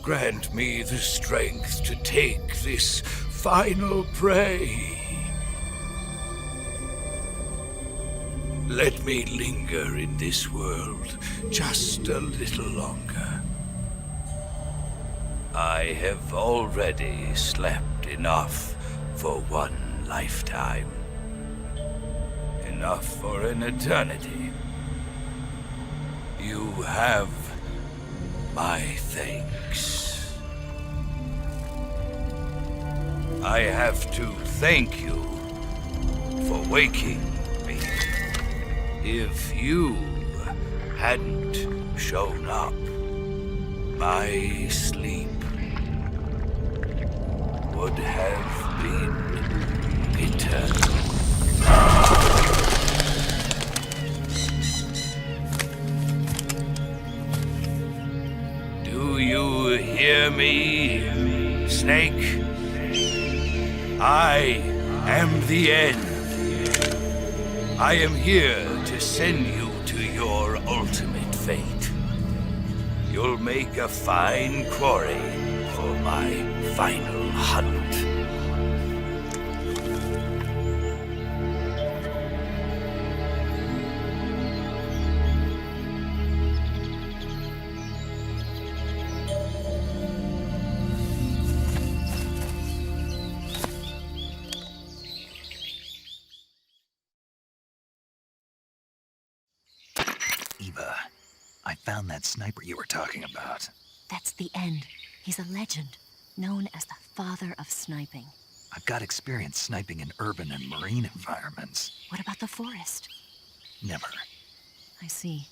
grant me the strength to take this final prey. Let me linger in this world just a little longer. I have already slept enough for one lifetime. Enough for an eternity. You have my thanks. I have to thank you for waking me. If you hadn't shown up, my sleep would have been eternal. Do you hear me, Snake? I am the end. I am here to send you to your ultimate fate. You'll make a fine quarry for my final hunt. Eva, I found that sniper you were talking about. That's the end. He's a legend, known as the father of sniping. I've got experience sniping in urban and marine environments. What about the forest? Never. I see.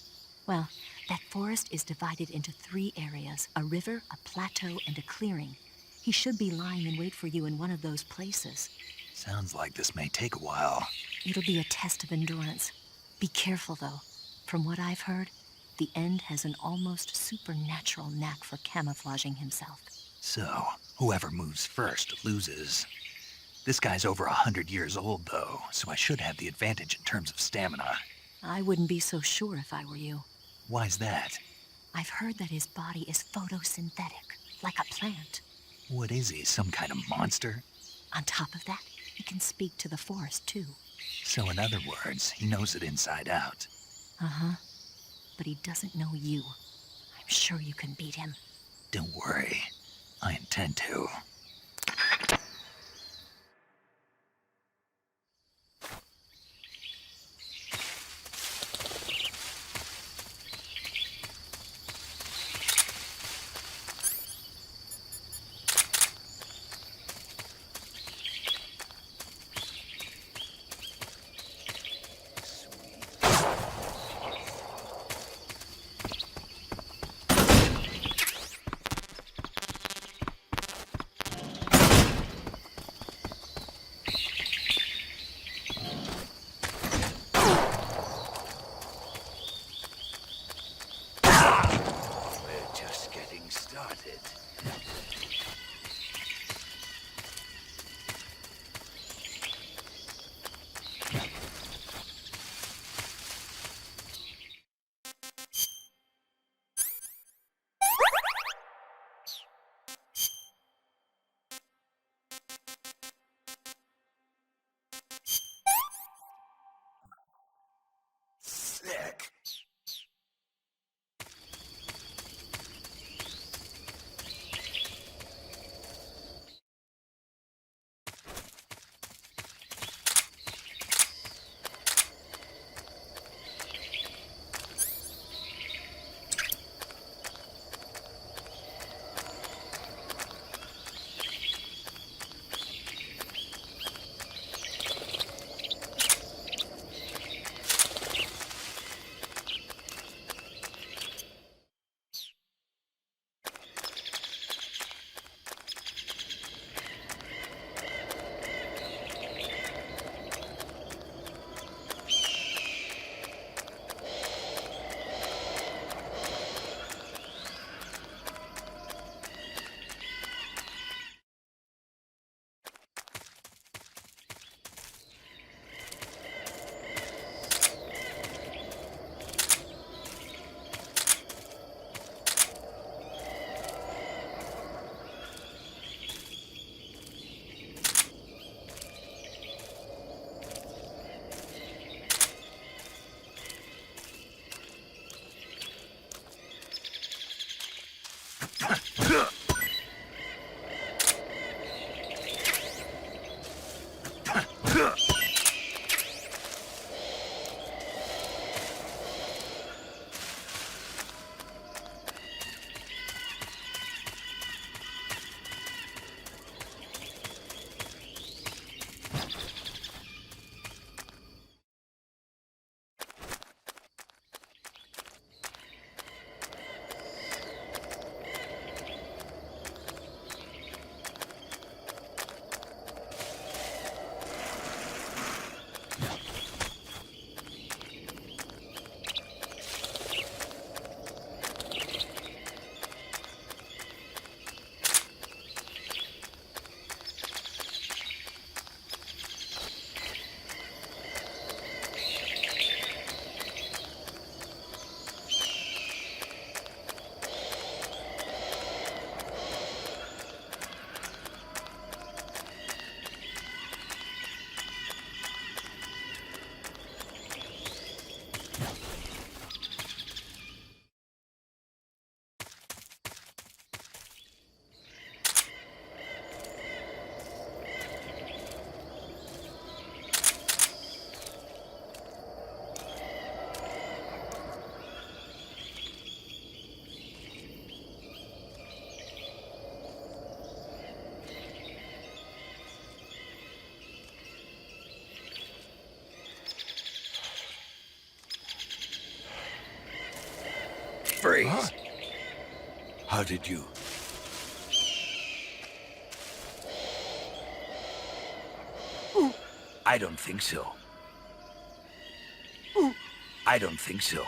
Well, that forest is divided into 3 areas, a river, a plateau, and a clearing. He should be lying in wait for you in one of those places. Sounds like this may take a while. It'll be a test of endurance. Be careful, though. From what I've heard, the End has an almost supernatural knack for camouflaging himself. So, whoever moves first loses. This guy's over 100 years old, though, so I should have the advantage in terms of stamina. I wouldn't be so sure if I were you. Why's that? I've heard that his body is photosynthetic, like a plant. What is he, some kind of monster? On top of that, he can speak to the forest, too. So in other words, he knows it inside out. Uh-huh. But he doesn't know you. I'm sure you can beat him. Don't worry. I intend to. Sick. Freeze. Huh? How did you? I don't think so. I don't think so.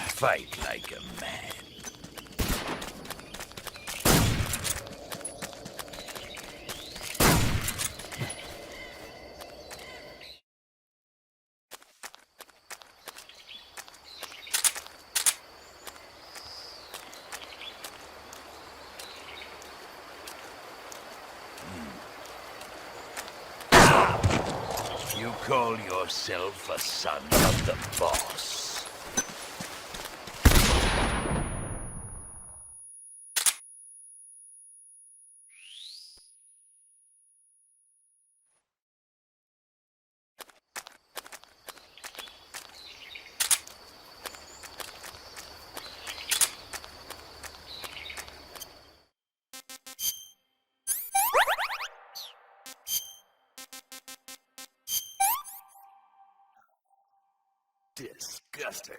Fight like a man. You call yourself a son of the boss? Disgusting.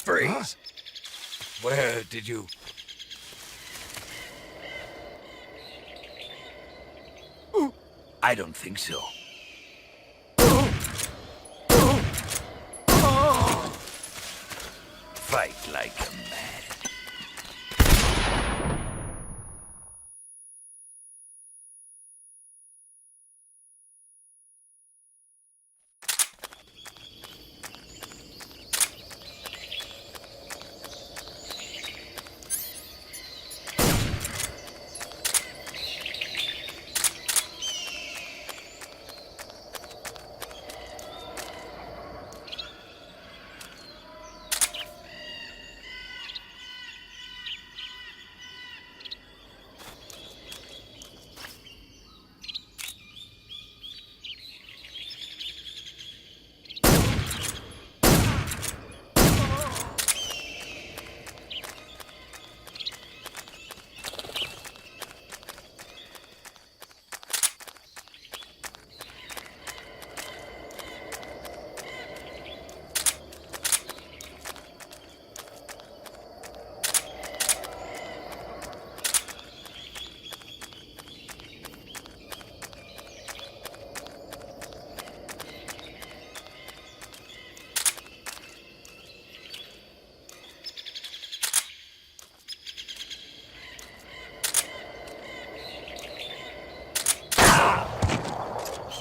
Freeze. Huh? Where did you... I don't think so. Fight like a man.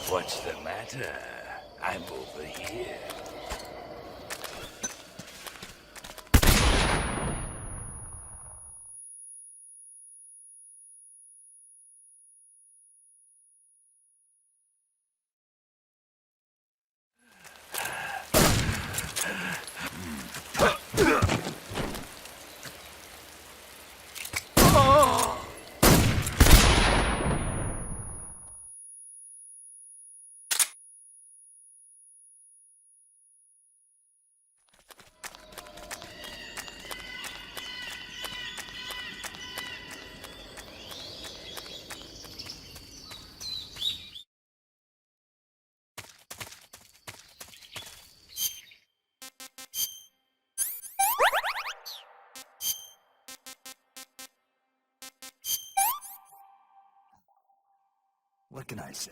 What's the matter? I'm over here. What can I say?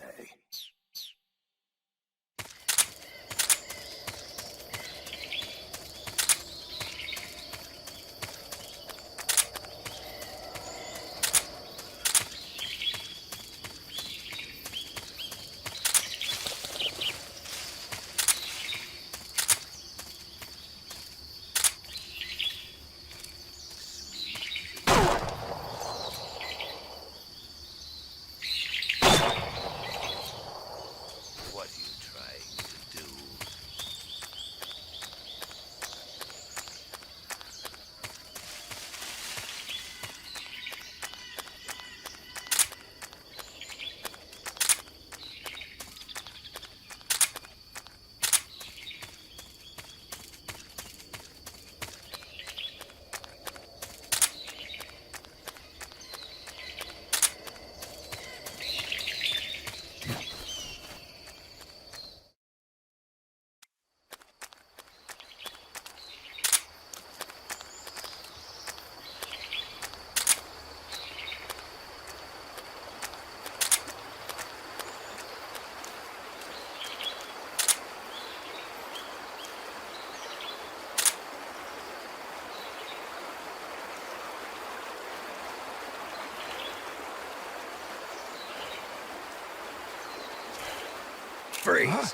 Freeze!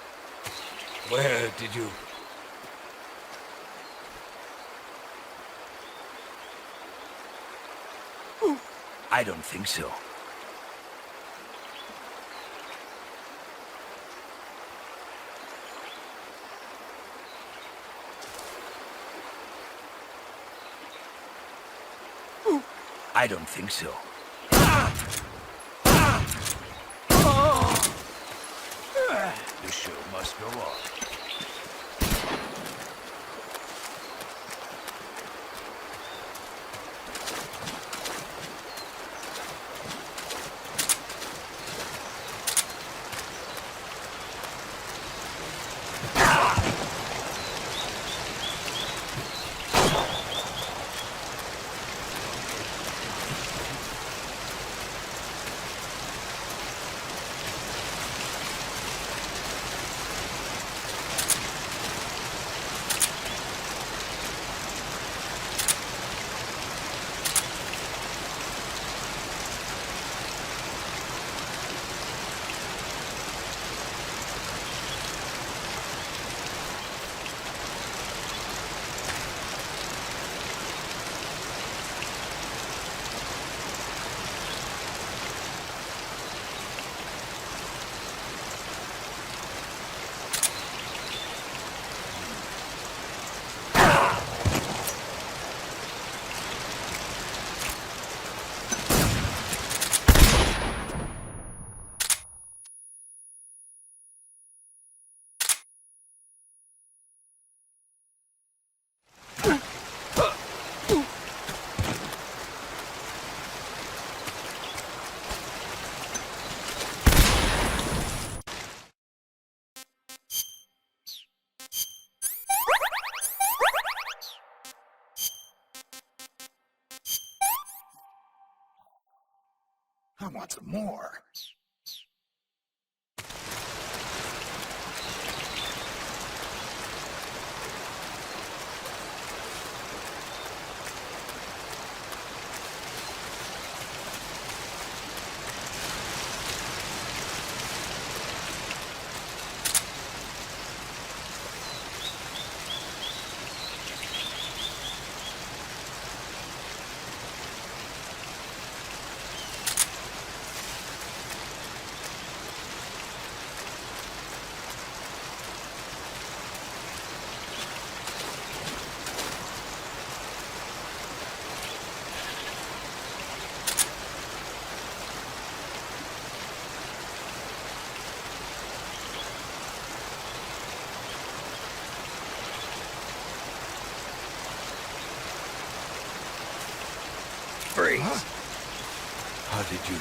Where did you... I don't think so. I don't think so. The show must go on. I want some more. Freeze! How did you...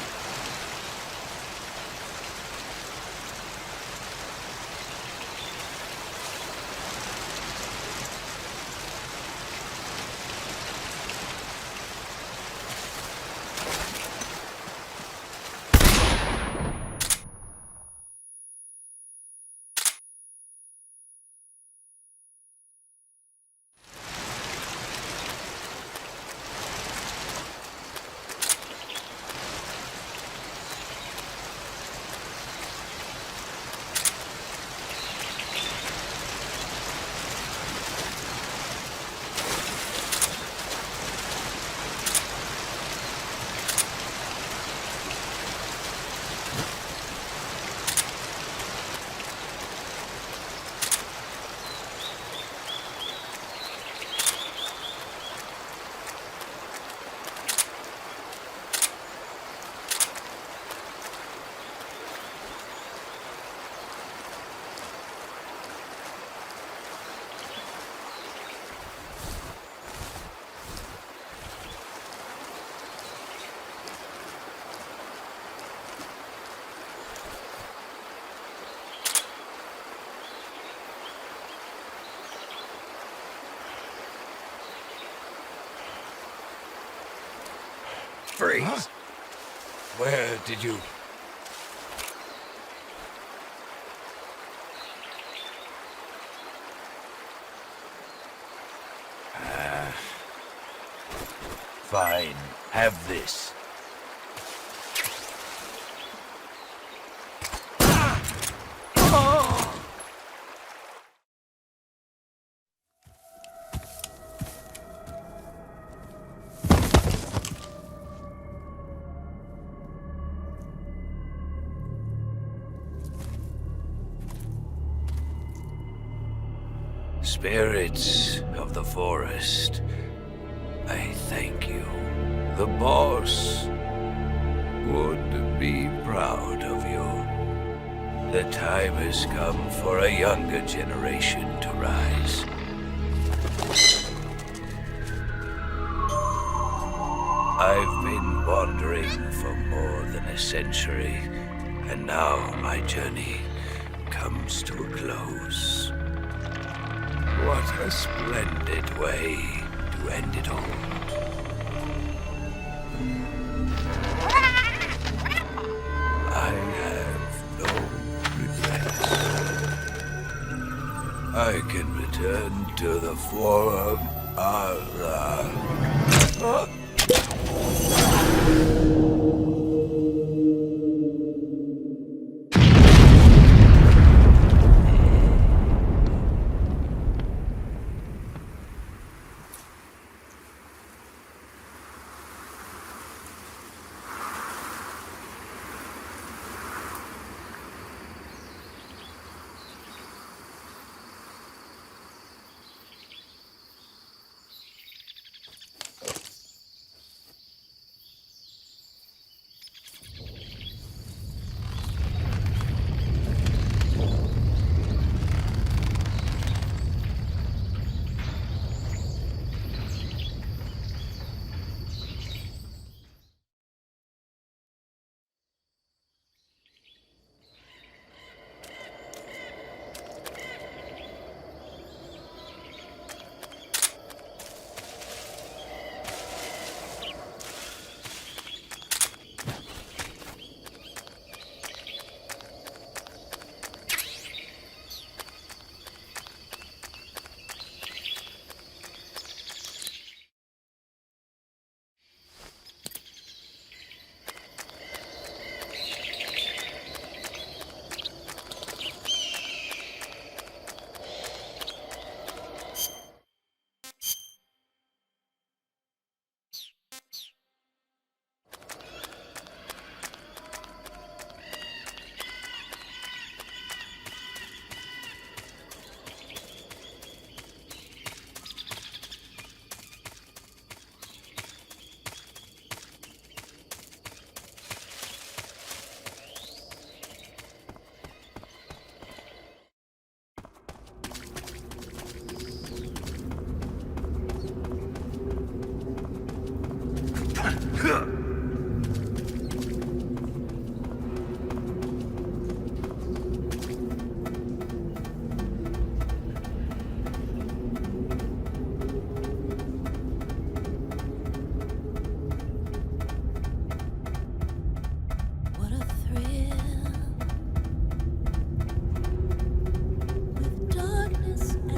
Freeze! Where did you... Fine. Have this. Oh! Spirits of the forest, I thank you. The boss would be proud of you. The time has come for a younger generation to rise. I've been wandering for more than a century, and now my journey comes to a close. What a splendid way to end it all. I have no regrets. I can return to the Forum Allah.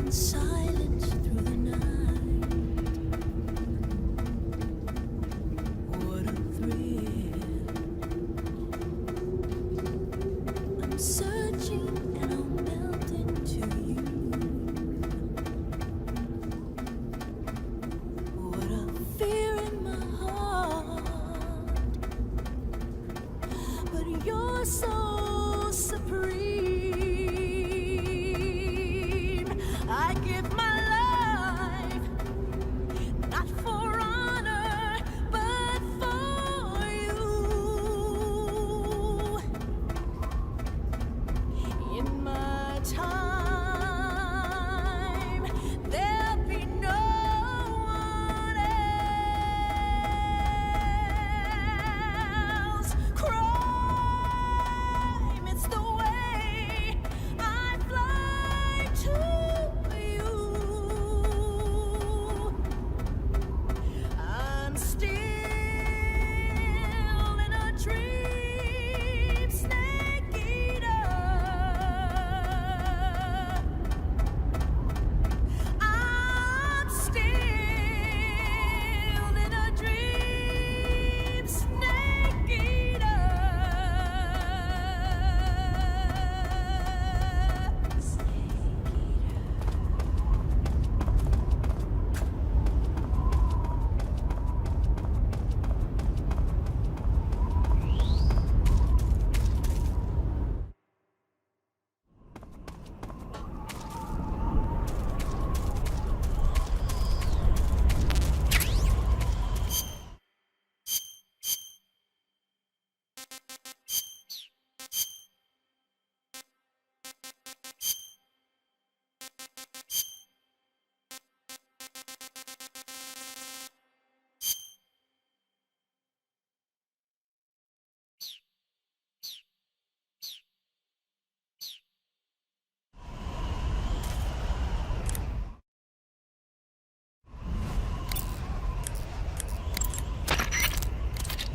Silence through the night. What a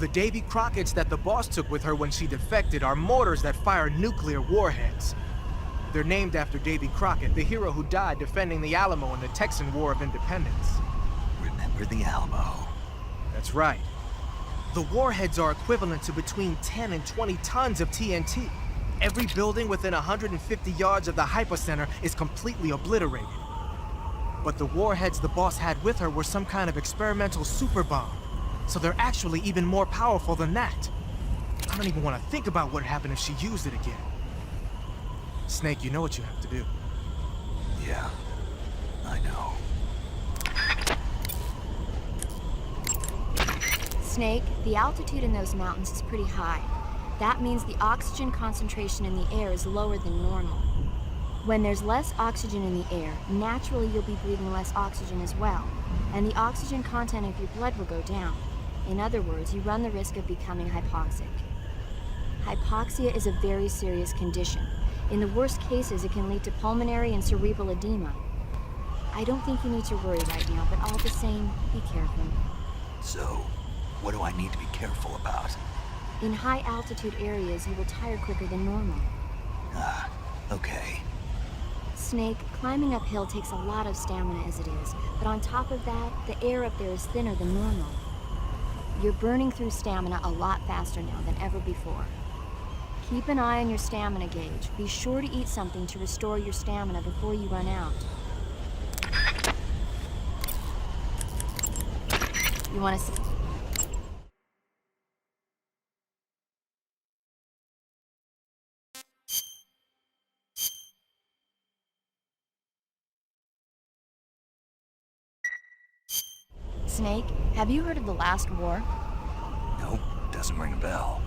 The Davy Crockett's that the boss took with her when she defected are mortars that fire nuclear warheads. They're named after Davy Crockett, the hero who died defending the Alamo in the Texan War of Independence. Remember the Alamo. That's right. The warheads are equivalent to between 10 and 20 tons of TNT. Every building within 150 yards of the hypocenter is completely obliterated. But the warheads the boss had with her were some kind of experimental super bomb. So they're actually even more powerful than that. I don't even want to think about what would happen if she used it again. Snake, you know what you have to do. Yeah, I know. Snake, the altitude in those mountains is pretty high. That means the oxygen concentration in the air is lower than normal. When there's less oxygen in the air, naturally you'll be breathing less oxygen as well, and the oxygen content of your blood will go down. In other words, you run the risk of becoming hypoxic. Hypoxia is a very serious condition. In the worst cases, it can lead to pulmonary and cerebral edema. I don't think you need to worry right now, but all the same, be careful. So, what do I need to be careful about? In high-altitude areas, you will tire quicker than normal. Okay. Snake, climbing uphill takes a lot of stamina as it is, but on top of that, the air up there is thinner than normal. You're burning through stamina a lot faster now than ever before. Keep an eye on your stamina gauge. Be sure to eat something to restore your stamina before you run out. You want to... Snake, have you heard of The Last War? Nope, doesn't ring a bell.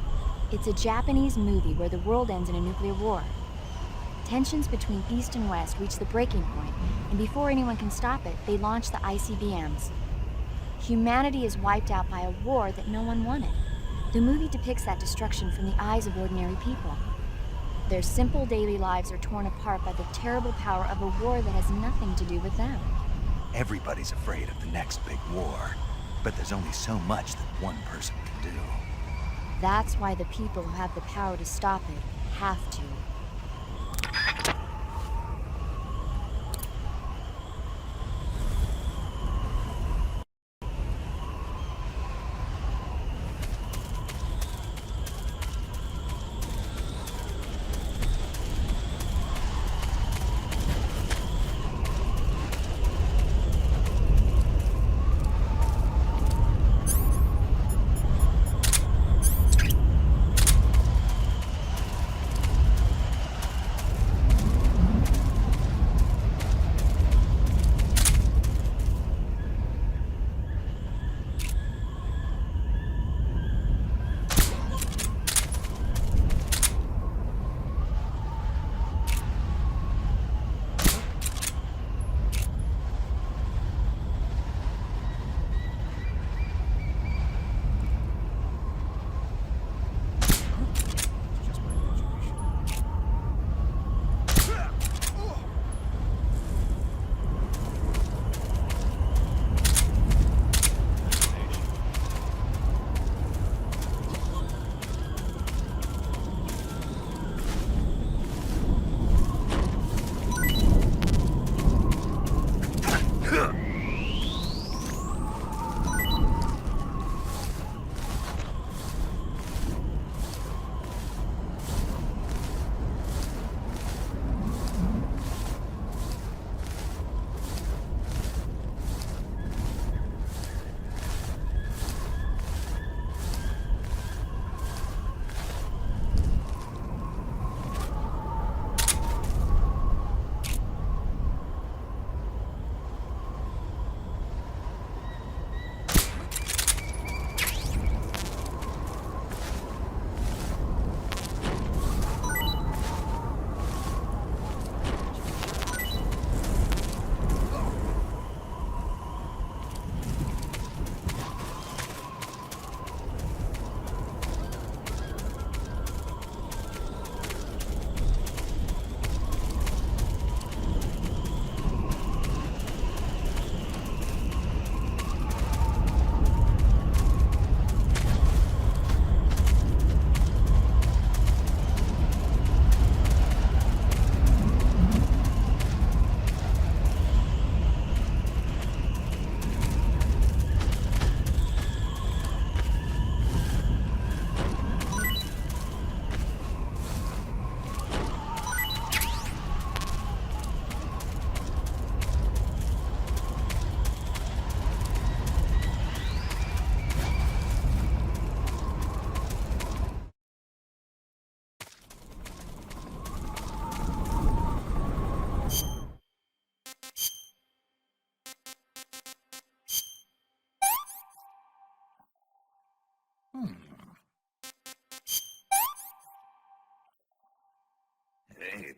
It's a Japanese movie where the world ends in a nuclear war. Tensions between East and West reach the breaking point, and before anyone can stop it, they launch the ICBMs. Humanity is wiped out by a war that no one wanted. The movie depicts that destruction from the eyes of ordinary people. Their simple daily lives are torn apart by the terrible power of a war that has nothing to do with them. Everybody's afraid of the next big war, but there's only so much that one person can do. That's why the people who have the power to stop it have to.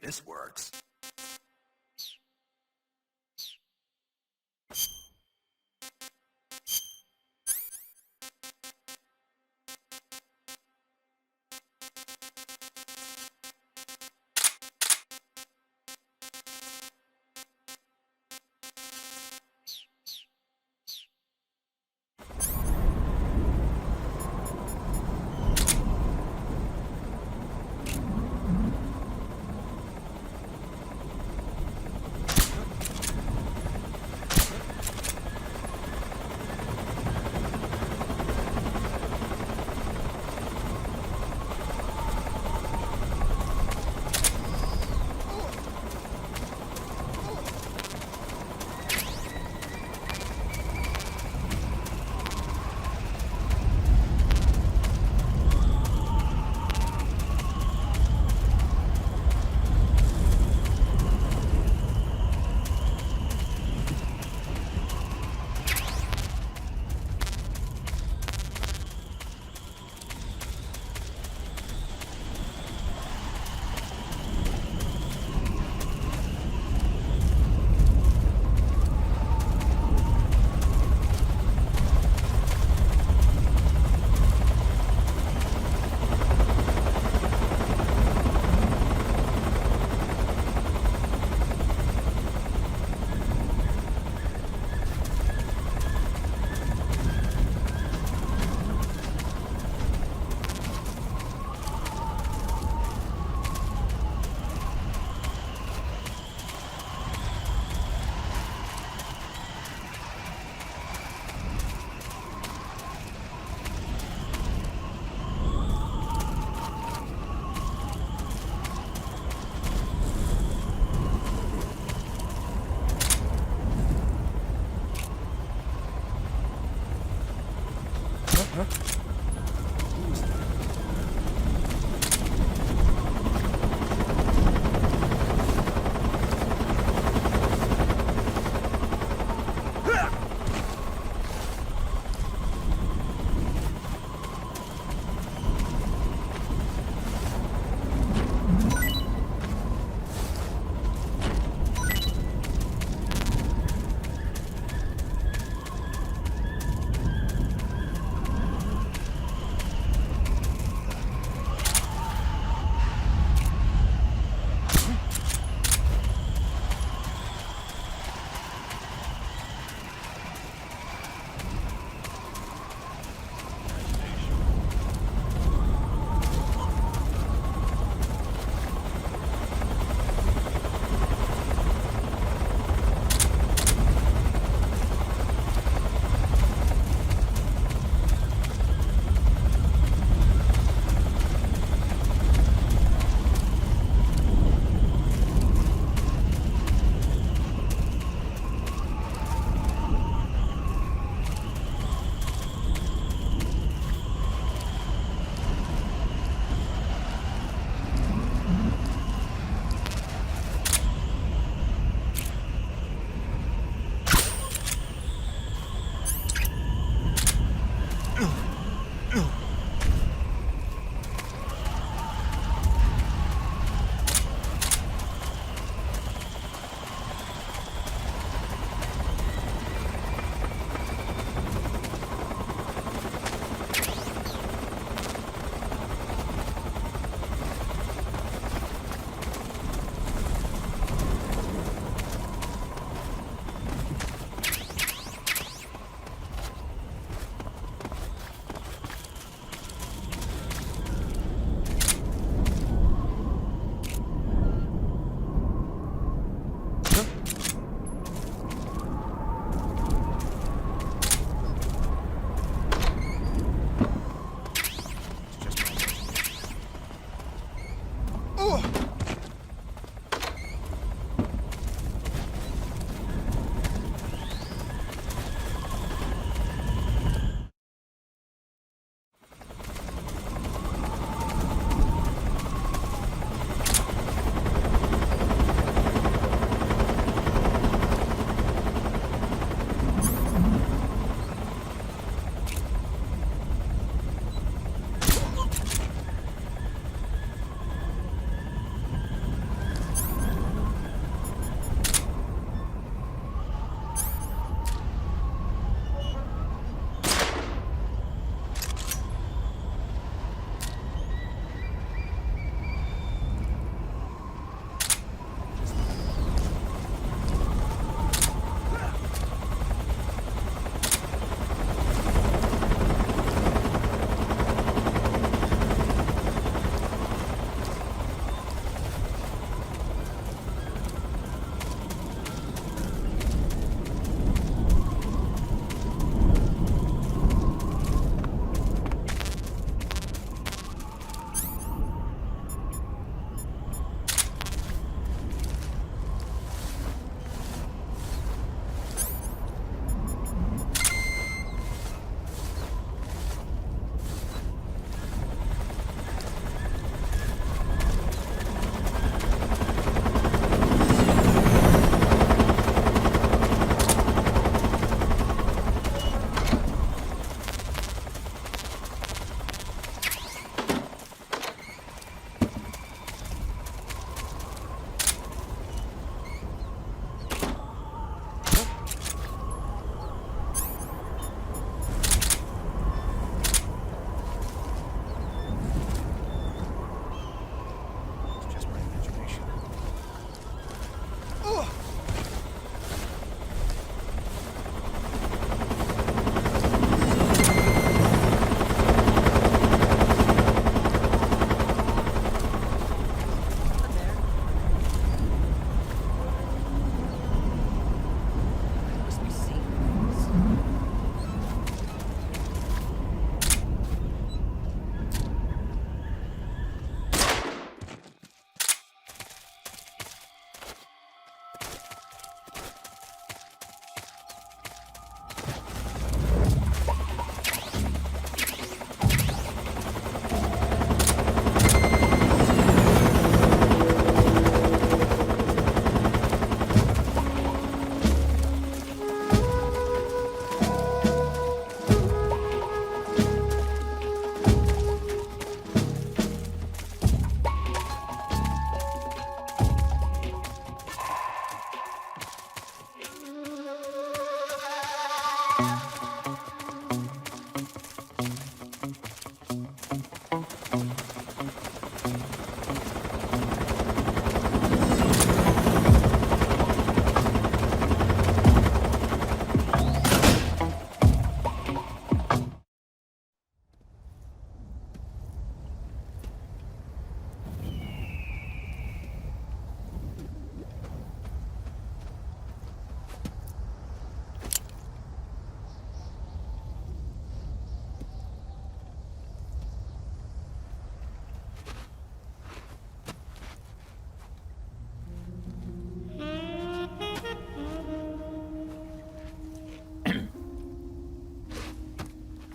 this works.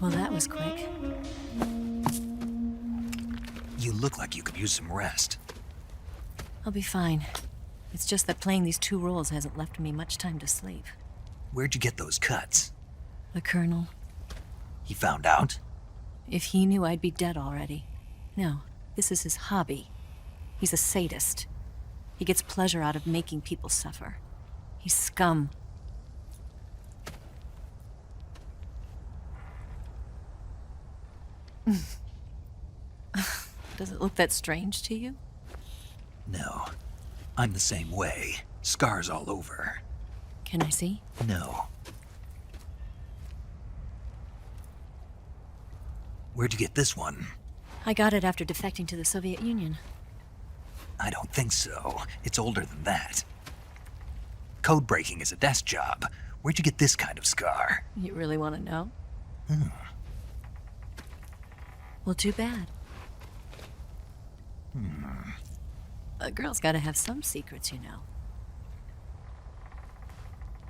Well, that was quick. You look like you could use some rest. I'll be fine. It's just that playing these 2 roles hasn't left me much time to sleep. Where'd you get those cuts? The Colonel. He found out? If he knew, I'd be dead already. No, this is his hobby. He's a sadist. He gets pleasure out of making people suffer. He's scum. Does it look that strange to you? No. I'm the same way. Scars all over. Can I see? No. Where'd you get this one? I got it after defecting to the Soviet Union. I don't think so. It's older than that. Code breaking is a desk job. Where'd you get this kind of scar? You really want to know? Hmm. Well, too bad. Hmm. A girl's got to have some secrets, you know.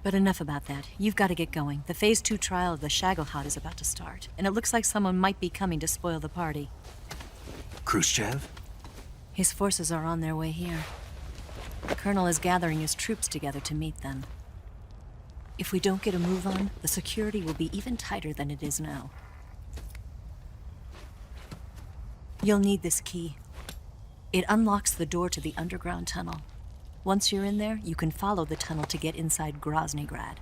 But enough about that. You've got to get going. The Phase 2 trial of the Shagohod is about to start, and it looks like someone might be coming to spoil the party. Khrushchev? His forces are on their way here. The Colonel is gathering his troops together to meet them. If we don't get a move on, the security will be even tighter than it is now. You'll need this key. It unlocks the door to the underground tunnel. Once you're in there, you can follow the tunnel to get inside Groznygrad.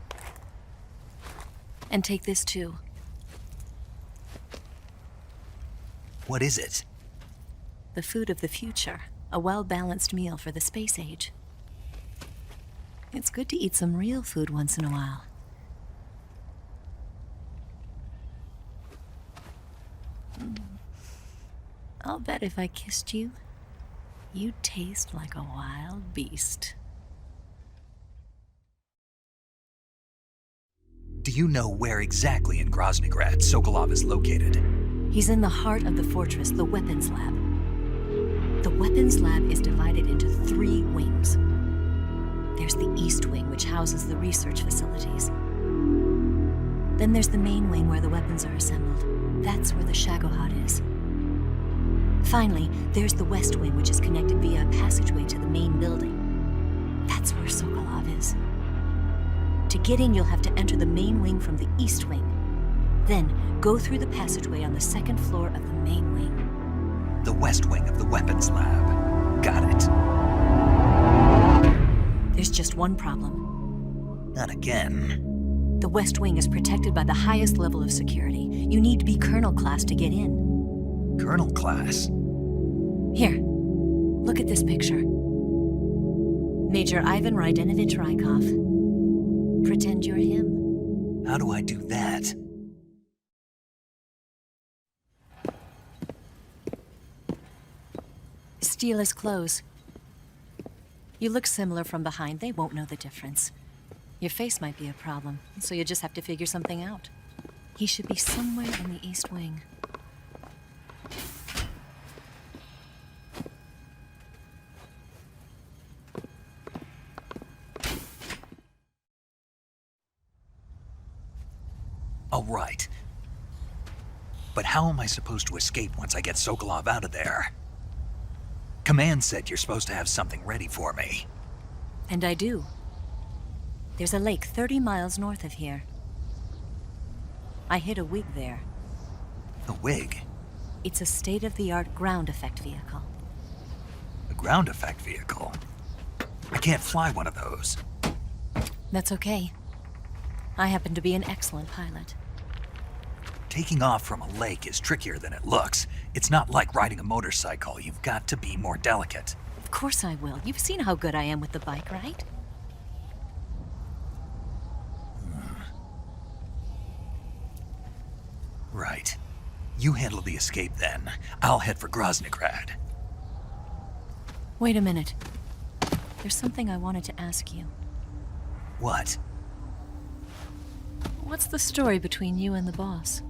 And take this too. What is it? The food of the future. A well-balanced meal for the space age. It's good to eat some real food once in a while. I'll bet if I kissed you, you'd taste like a wild beast. Do you know where exactly in Groznygrad Sokolov is located? He's in the heart of the fortress, the weapons lab. The weapons lab is divided into 3 wings. There's the East Wing, which houses the research facilities. Then there's the main wing where the weapons are assembled. That's where the Shagohod is. Finally, there's the West Wing, which is connected via a passageway to the main building. That's where Sokolov is. To get in, you'll have to enter the main wing from the East Wing. Then, go through the passageway on the 2nd floor of the main wing. The West Wing of the weapons lab. Got it. There's just one problem. Not again. The West Wing is protected by the highest level of security. You need to be Colonel class to get in. Colonel class? Here, look at this picture. Major Ivan Rydenovich Rykov. Pretend you're him. How do I do that? Steal his clothes. You look similar from behind. They won't know the difference. Your face might be a problem, so you just have to figure something out. He should be somewhere in the East Wing. All right. But how am I supposed to escape once I get Sokolov out of there? Command said you're supposed to have something ready for me. And I do. There's a lake 30 miles north of here. I hid a wig there. A wig? It's a state-of-the-art ground effect vehicle. A ground effect vehicle? I can't fly one of those. That's okay. I happen to be an excellent pilot. Taking off from a lake is trickier than it looks. It's not like riding a motorcycle. You've got to be more delicate. Of course I will. You've seen how good I am with the bike, right? Right. You handle the escape then. I'll head for Groznygrad. Wait a minute. There's something I wanted to ask you. What? What's the story between you and the boss?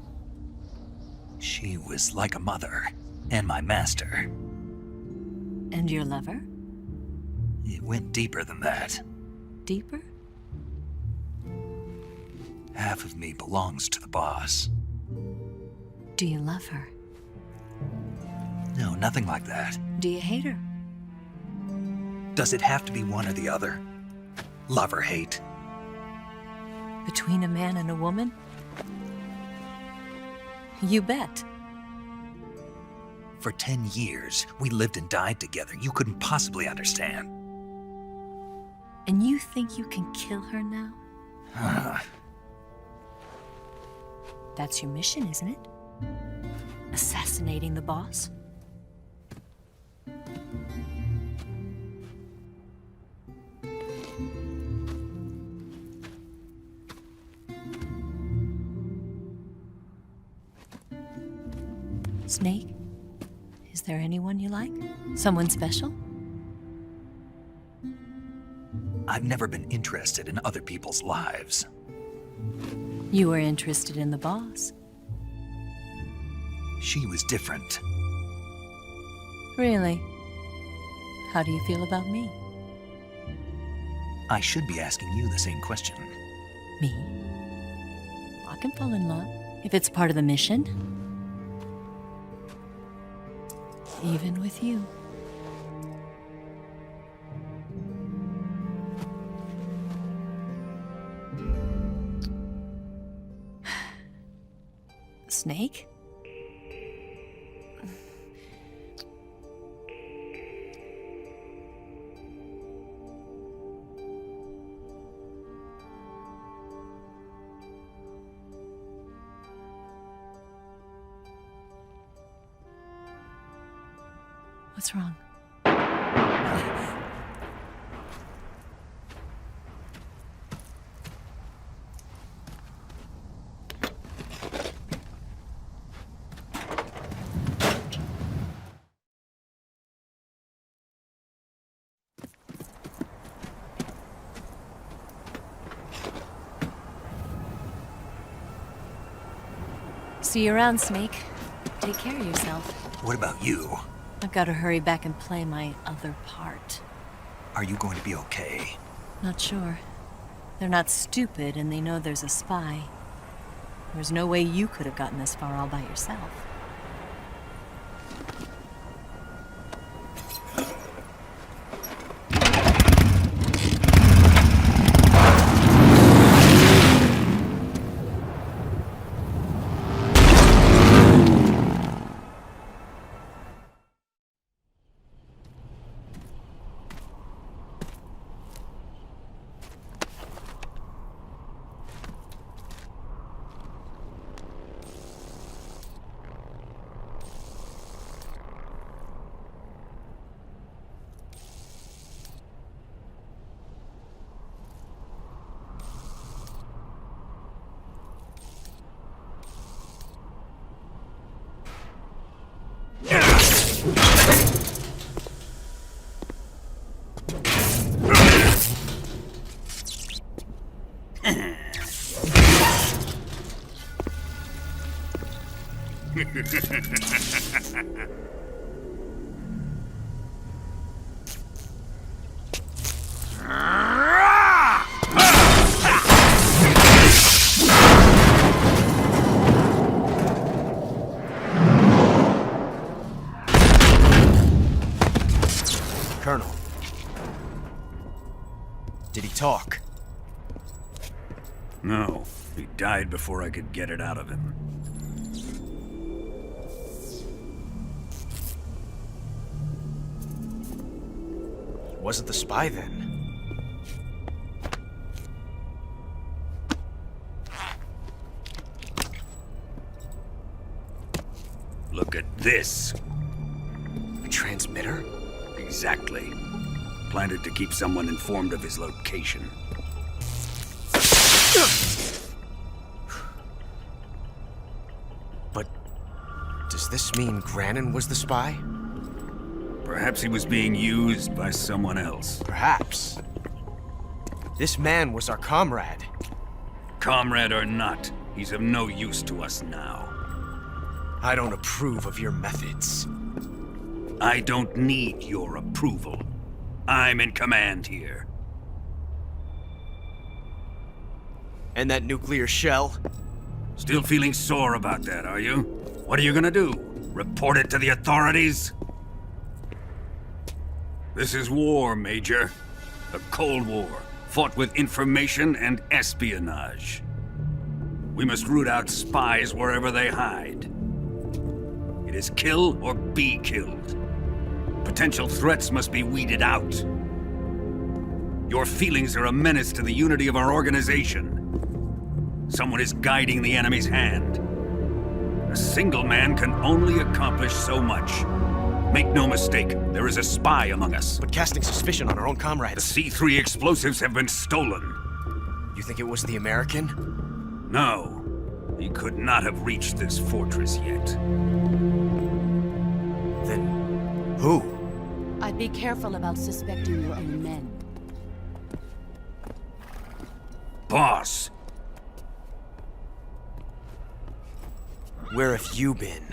She was like a mother, and my master. And your lover? It went deeper than that. Deeper? Half of me belongs to the boss. Do you love her? No, nothing like that. Do you hate her? Does it have to be one or the other? Love or hate? Between a man and a woman? You bet. For 10 years, we lived and died together. You couldn't possibly understand. And you think you can kill her now? That's your mission, isn't it? Assassinating the boss? Snake, is there anyone you like? Someone special? I've never been interested in other people's lives. You were interested in the boss. She was different. Really? How do you feel about me? I should be asking you the same question. Me? I can fall in love if it's part of the mission. Even with you. Snake? What's wrong? See you around, Snake. Take care of yourself. What about you? I've got to hurry back and play my other part. Are you going to be okay? Not sure. They're not stupid, and they know there's a spy. There's no way you could have gotten this far all by yourself. Colonel. Did he talk? No, he died before I could get it out of him. He wasn't the spy then. Look at this. A transmitter? Exactly. Planted to keep someone informed of his location. But does this mean Grannon was the spy? Perhaps he was being used by someone else. Perhaps. This man was our comrade. Comrade or not, he's of no use to us now. I don't approve of your methods. I don't need your approval. I'm in command here. And that nuclear shell? Still feeling sore about that, are you? What are you gonna do? Report it to the authorities? This is war, Major. The Cold War, fought with information and espionage. We must root out spies wherever they hide. It is kill or be killed. Potential threats must be weeded out. Your feelings are a menace to the unity of our organization. Someone is guiding the enemy's hand. A single man can only accomplish so much. Make no mistake, there is a spy among us. But casting suspicion on our own comrades. The C3 explosives have been stolen. You think it was the American? No. He could not have reached this fortress yet. Then who? I'd be careful about suspecting your own men. Boss! Where have you been?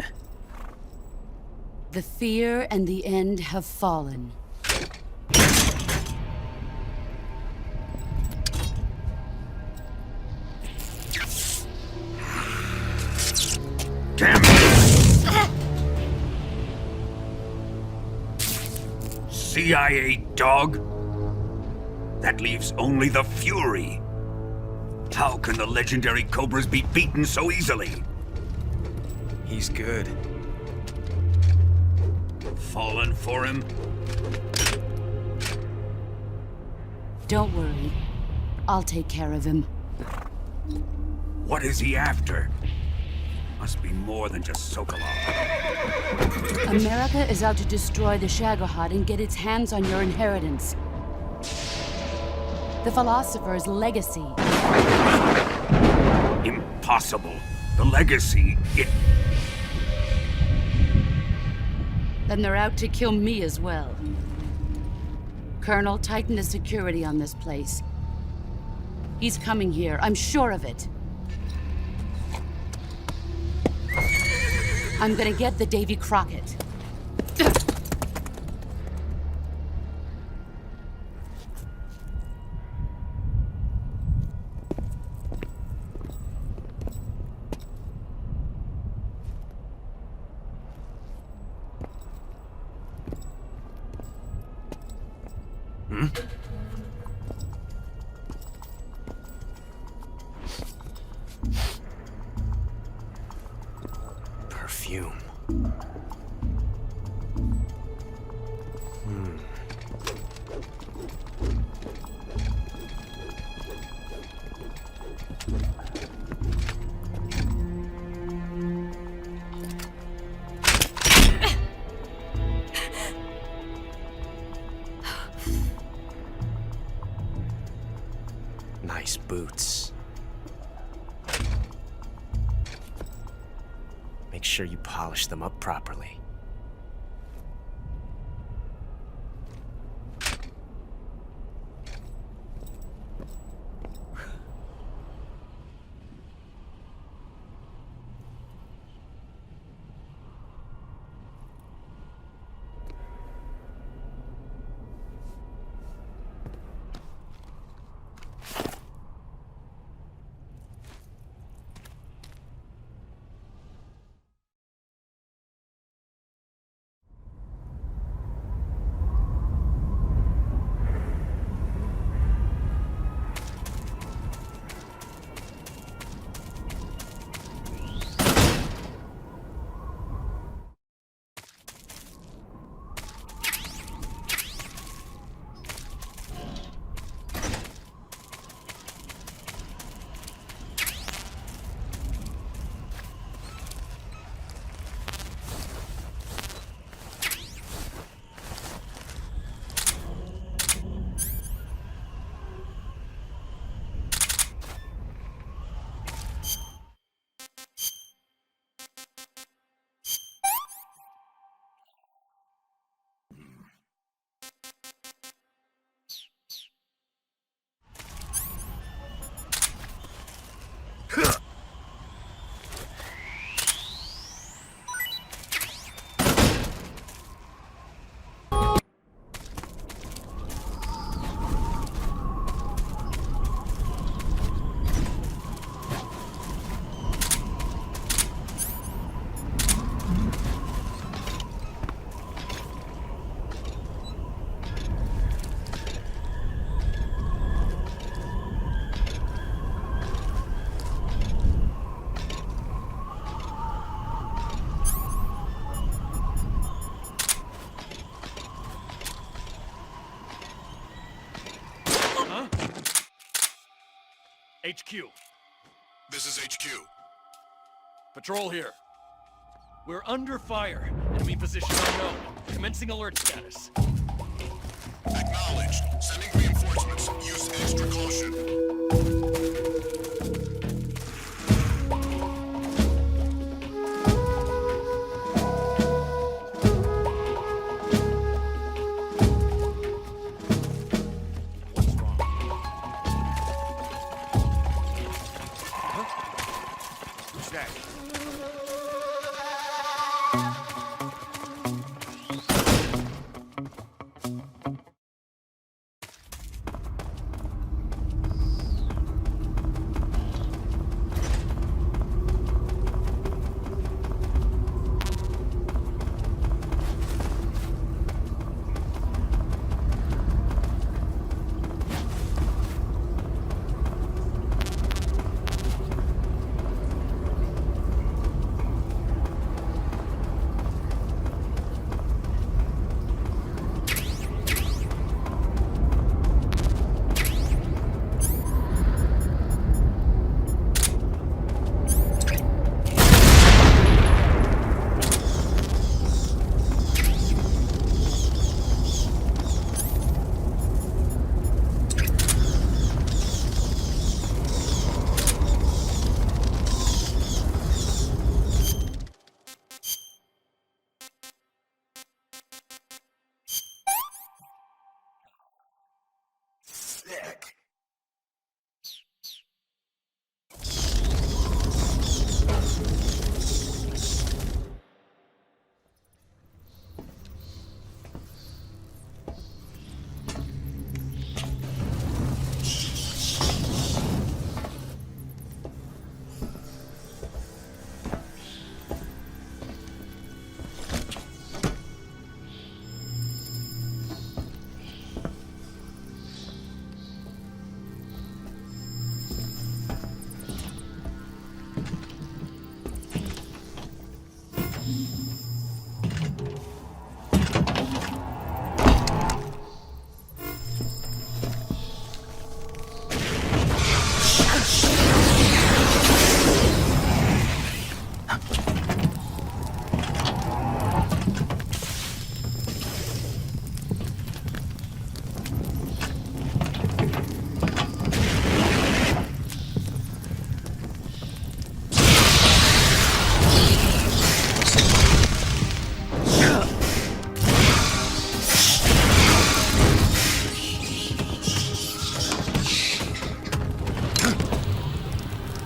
The fear and the end have fallen. Damn it! CIA dog? That leaves only the Fury. How can the legendary Cobras be beaten so easily? He's good. Fallen for him? Don't worry. I'll take care of him. What is he after? Must be more than just Sokolov. America is out to destroy the Shagohod and get its hands on your inheritance. The philosopher's legacy. Impossible. The legacy, Then they're out to kill me as well. Colonel, tighten the security on this place. He's coming here, I'm sure of it. I'm gonna get the Davy Crockett. Perfume. Nice boots. Make sure you polish them up properly. HQ. This is HQ. Patrol here. We're under fire. Enemy position unknown. Commencing alert status. Acknowledged. Sending reinforcements. Use extra caution. Who's that?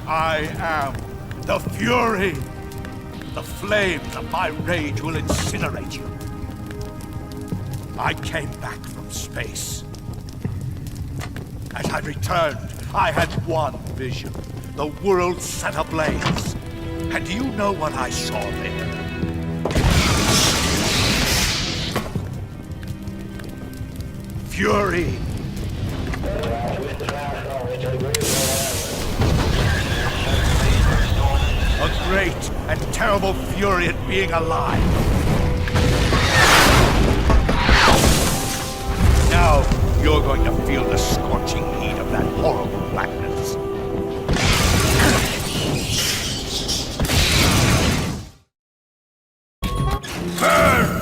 I am the Fury. The flames of my rage will incinerate you. I came back from space. As I returned, I had one vision. The world set ablaze. And do you know what I saw there? Fury. A great and terrible fury at being alive. Now, you're going to feel the scorching heat of that horrible blackness. Burn!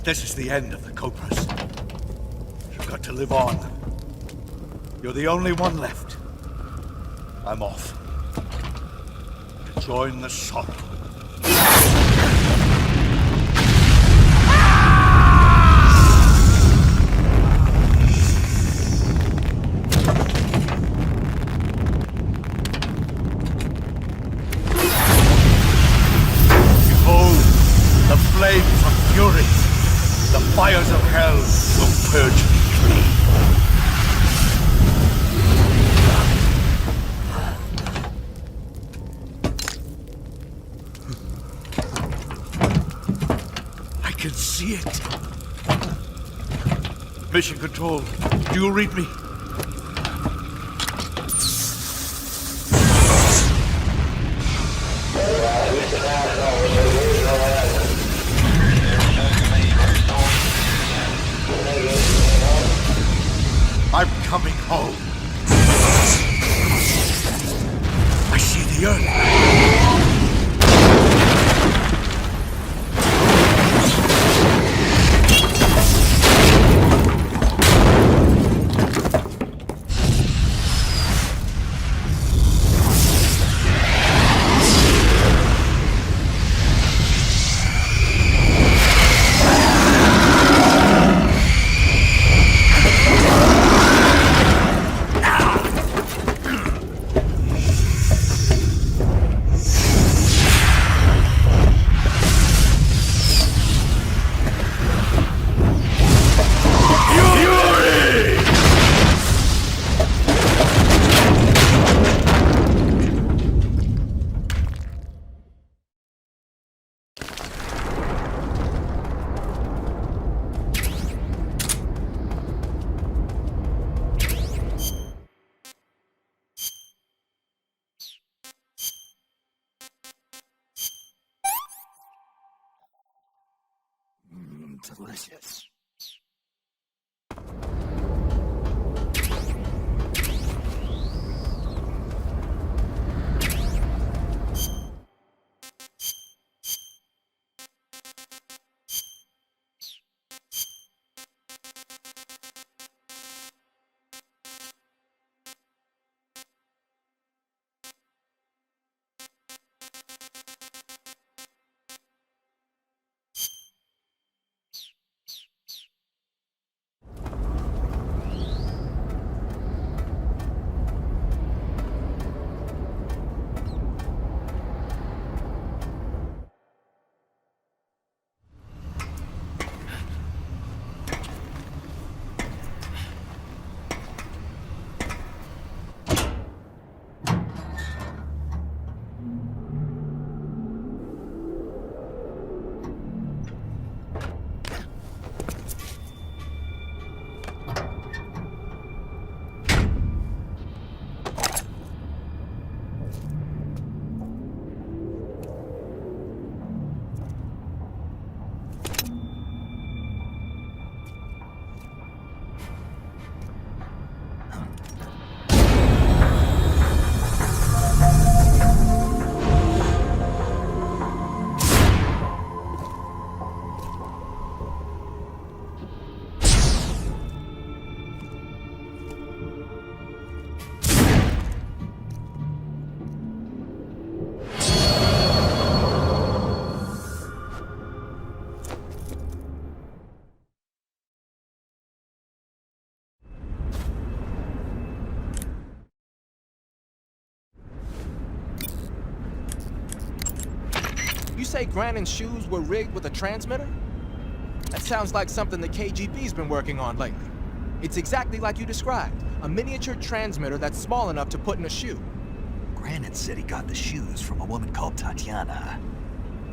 this is the end of the Cobras. You've got to live on. You're the only one left. I'm off. To join the sorrow. Behold, the flames of fury. The fires of hell will purge me clean. I can see it. Mission Control, do you read me? I'm coming home. I see the earth. Delicious. You say Grannon's shoes were rigged with a transmitter? That sounds like something the KGB's been working on lately. It's exactly like you described, a miniature transmitter that's small enough to put in a shoe. Grannon said he got the shoes from a woman called Tatiana.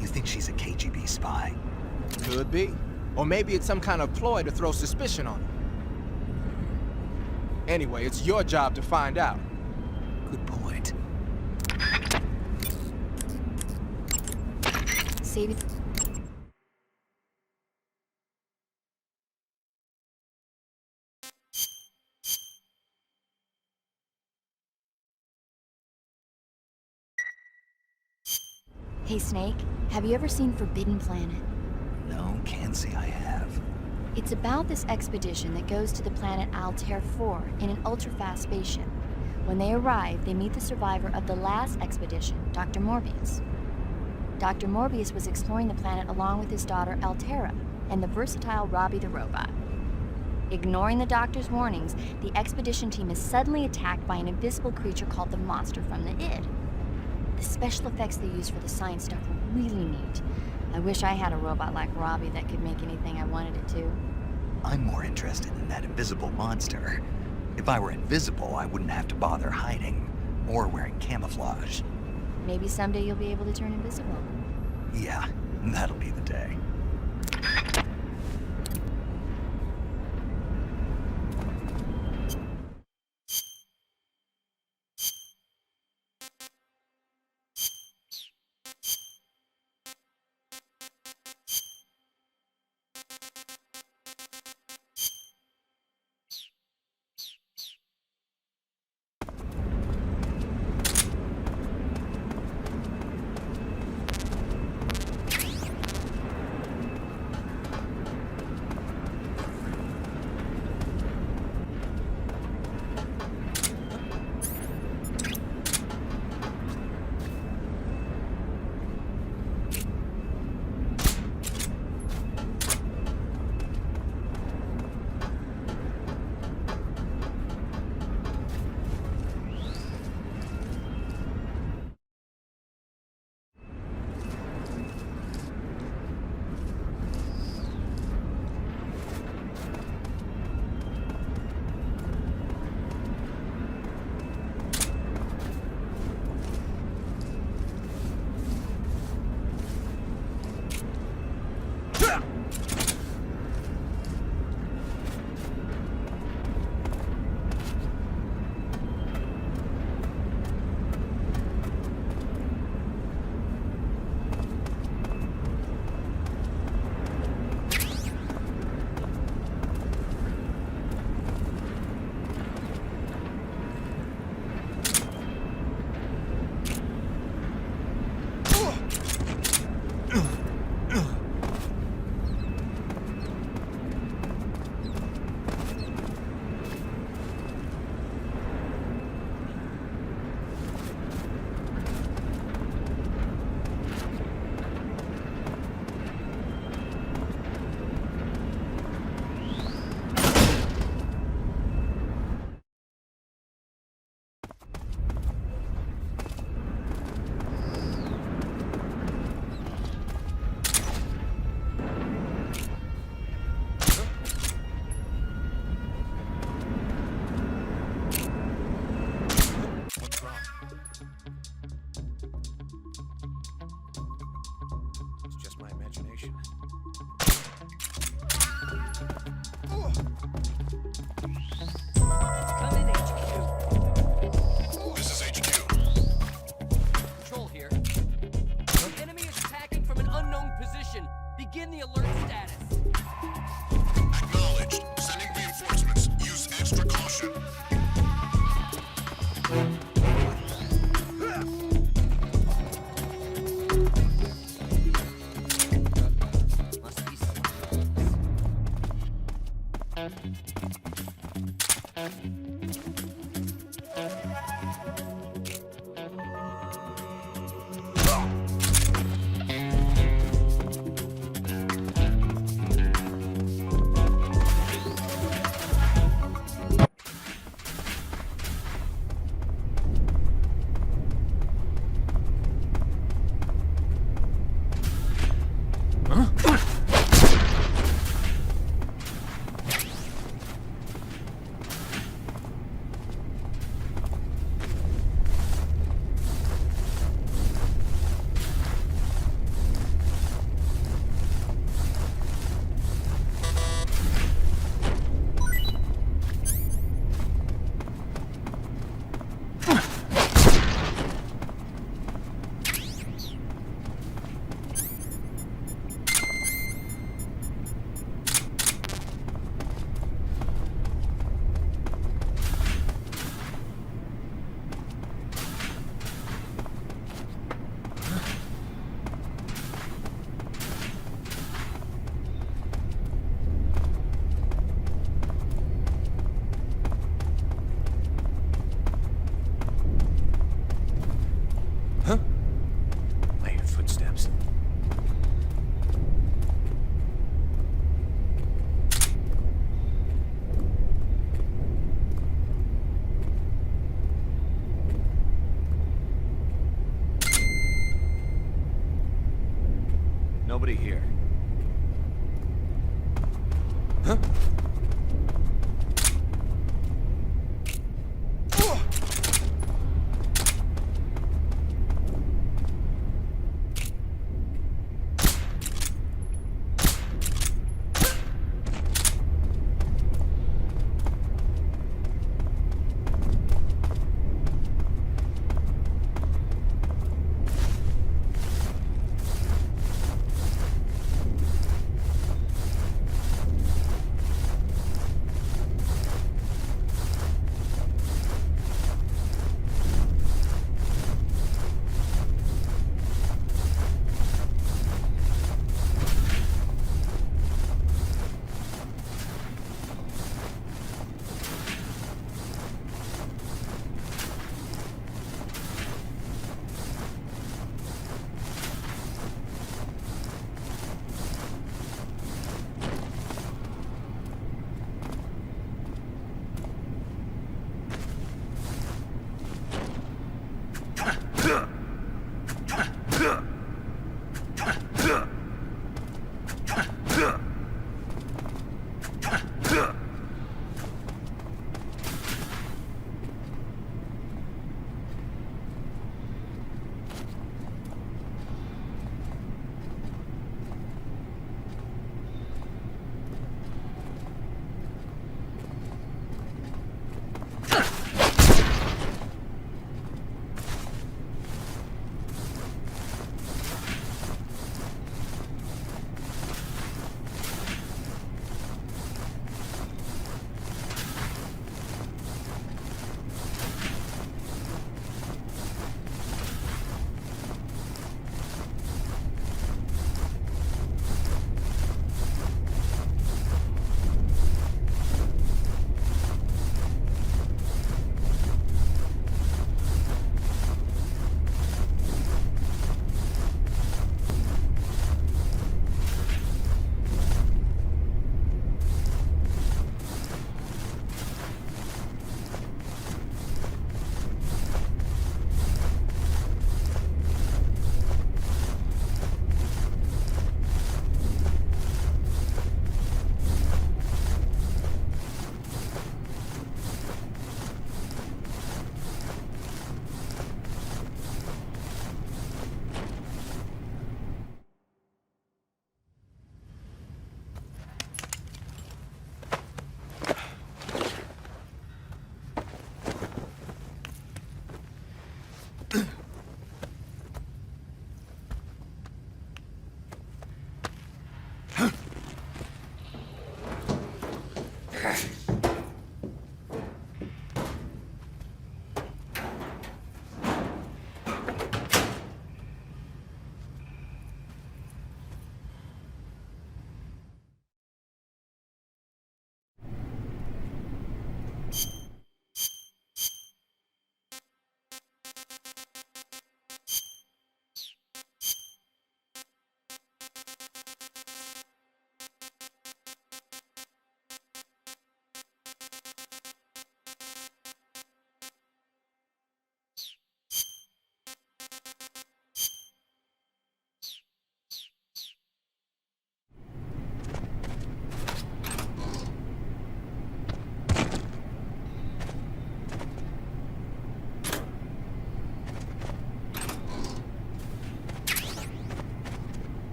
You think she's a KGB spy? Could be. Or maybe it's some kind of ploy to throw suspicion on her. Anyway, it's your job to find out. Good point. Save it. Hey, Snake, have you ever seen Forbidden Planet? No. can't say I have. It's about this expedition that goes to the planet Altair 4 in an ultra-fast spaceship. When they arrive, they meet the survivor of the last expedition, Dr. Morbius. Dr. Morbius was exploring the planet along with his daughter Altera and the versatile Robbie the robot. Ignoring the doctor's warnings, the expedition team is suddenly attacked by an invisible creature called the Monster from the id. The special effects they use for the science stuff were really neat. I wish I had a robot like Robbie that could make anything I wanted it to. I'm more interested in that invisible monster. If I were invisible, I wouldn't have to bother hiding or wearing camouflage. Maybe someday you'll be able to turn invisible. Yeah, that'll be the day. Begin the alert status. Acknowledged. Sending reinforcements. Use extra caution. Must be nobody here. Huh?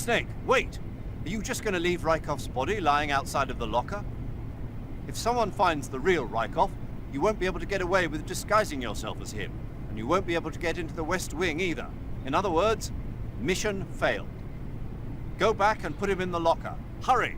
Snake, wait! Are you just gonna leave Rykov's body lying outside of the locker? If someone finds the real Rykov, you won't be able to get away with disguising yourself as him. And you won't be able to get into the West Wing either. In other words, mission failed. Go back and put him in the locker. Hurry!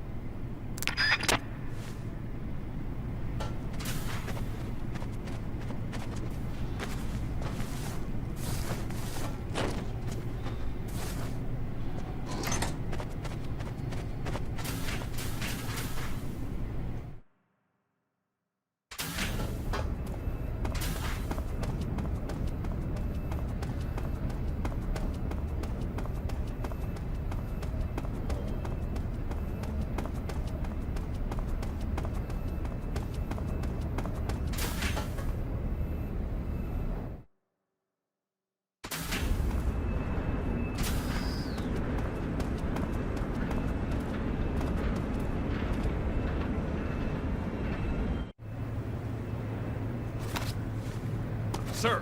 Sir!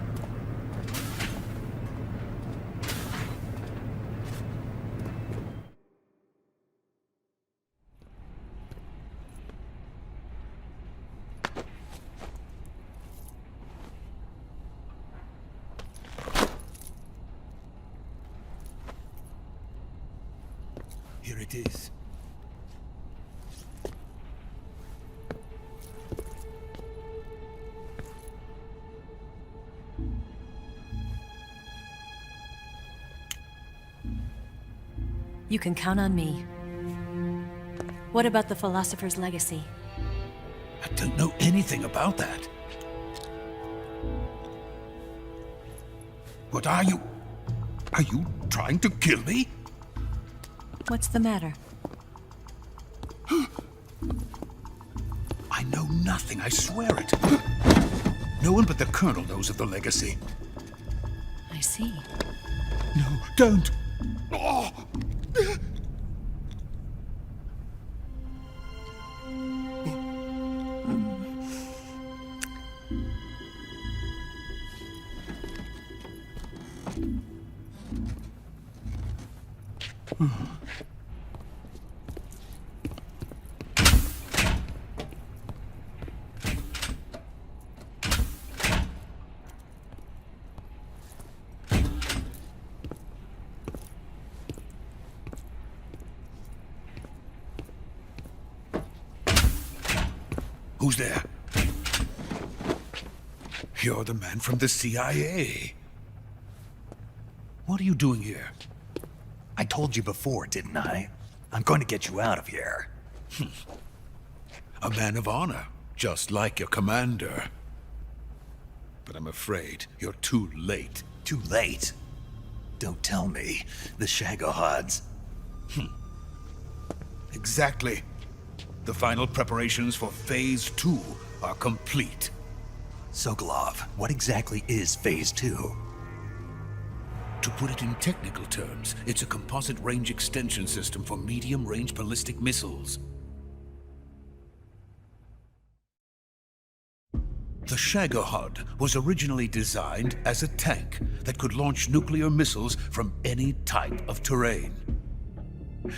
Here it is. You can count on me. What about the philosopher's legacy? I don't know anything about that. What are you? Are you trying to kill me? What's the matter? I know nothing, I swear it. No one but the Colonel knows of the legacy. I see. No, don't! Oh. Who's there? You're the man from the CIA. What are you doing here? I told you before, didn't I? I'm going to get you out of here. A man of honor, just like your commander. But I'm afraid you're too late. Too late? Don't tell me. The Shagohods. Exactly. The final preparations for Phase 2 are complete. Sokolov, what exactly is Phase 2? To put it in technical terms, it's a composite range extension system for medium-range ballistic missiles. The Shagohod was originally designed as a tank that could launch nuclear missiles from any type of terrain.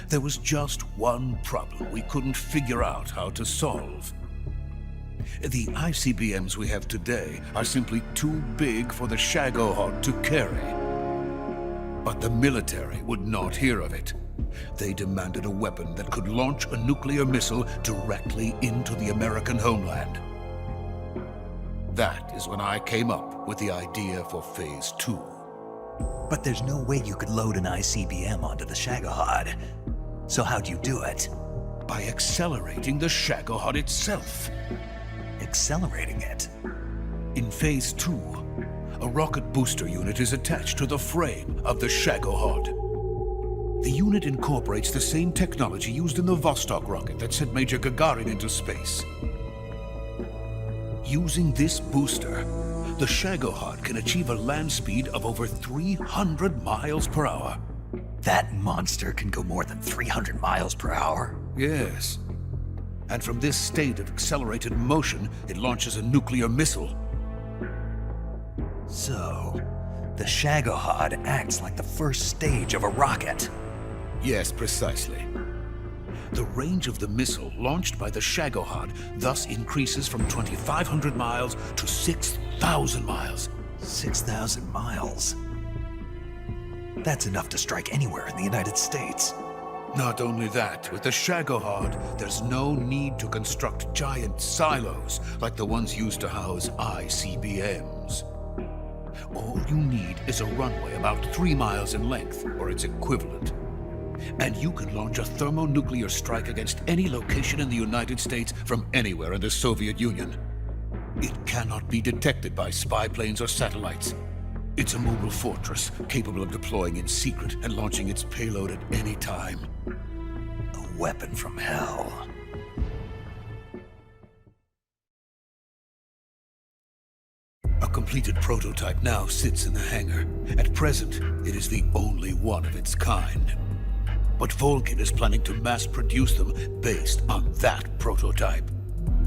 There was just one problem we couldn't figure out how to solve. The ICBMs we have today are simply too big for the Shagohod to carry. But the military would not hear of it. They demanded a weapon that could launch a nuclear missile directly into the American homeland. That is when I came up with the idea for Phase 2. But there's no way you could load an ICBM onto the Shagohod. So how'd you do it? By accelerating the Shagohod itself. Accelerating it? In Phase 2, a rocket booster unit is attached to the frame of the Shagohod. The unit incorporates the same technology used in the Vostok rocket that sent Major Gagarin into space. Using this booster, the Shagohod can achieve a land speed of over 300 miles per hour. That monster can go more than 300 miles per hour? Yes. And from this state of accelerated motion, it launches a nuclear missile. So, the Shagohod acts like the first stage of a rocket. Yes, precisely. The range of the missile launched by the Shagohod thus increases from 2,500 miles to 6,000 miles. 6,000 miles? That's enough to strike anywhere in the United States. Not only that, with the Shagohod, there's no need to construct giant silos like the ones used to house ICBMs. All you need is a runway about 3 miles in length, or its equivalent. And you can launch a thermonuclear strike against any location in the United States from anywhere in the Soviet Union. It cannot be detected by spy planes or satellites. It's a mobile fortress, capable of deploying in secret and launching its payload at any time. A weapon from hell. A completed prototype now sits in the hangar. At present, it is the only one of its kind. But Volgin is planning to mass-produce them based on that prototype.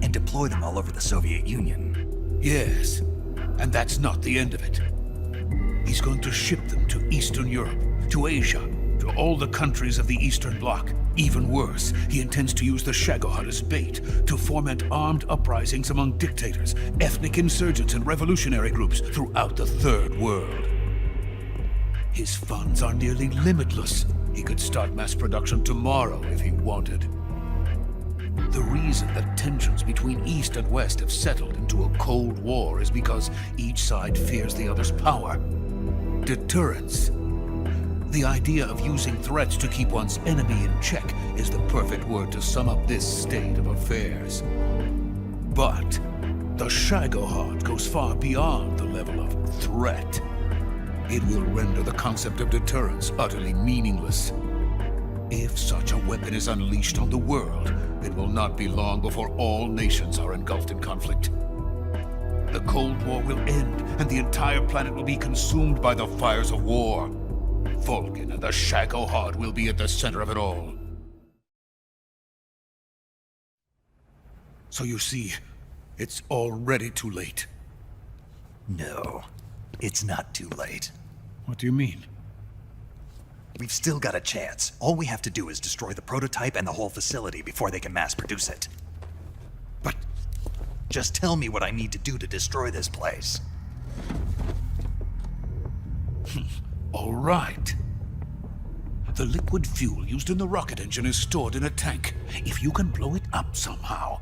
And deploy them all over the Soviet Union. Yes, and that's not the end of it. He's going to ship them to Eastern Europe, to Asia, to all the countries of the Eastern Bloc. Even worse, he intends to use the Shagohod as bait to foment armed uprisings among dictators, ethnic insurgents, and revolutionary groups throughout the Third World. His funds are nearly limitless. He could start mass production tomorrow if he wanted. The reason that tensions between East and West have settled into a Cold War is because each side fears the other's power. Deterrence. The idea of using threats to keep one's enemy in check is the perfect word to sum up this state of affairs. But the Shagohod goes far beyond the level of threat. It will render the concept of deterrence utterly meaningless. If such a weapon is unleashed on the world, it will not be long before all nations are engulfed in conflict. The Cold War will end, and the entire planet will be consumed by the fires of war. Volgin and the Shagohod will be at the center of it all. So you see, it's already too late. No, it's not too late. What do you mean? We've still got a chance. All we have to do is destroy the prototype and the whole facility before they can mass produce it. But just tell me what I need to do to destroy this place. All right. The liquid fuel used in the rocket engine is stored in a tank. If you can blow it up somehow,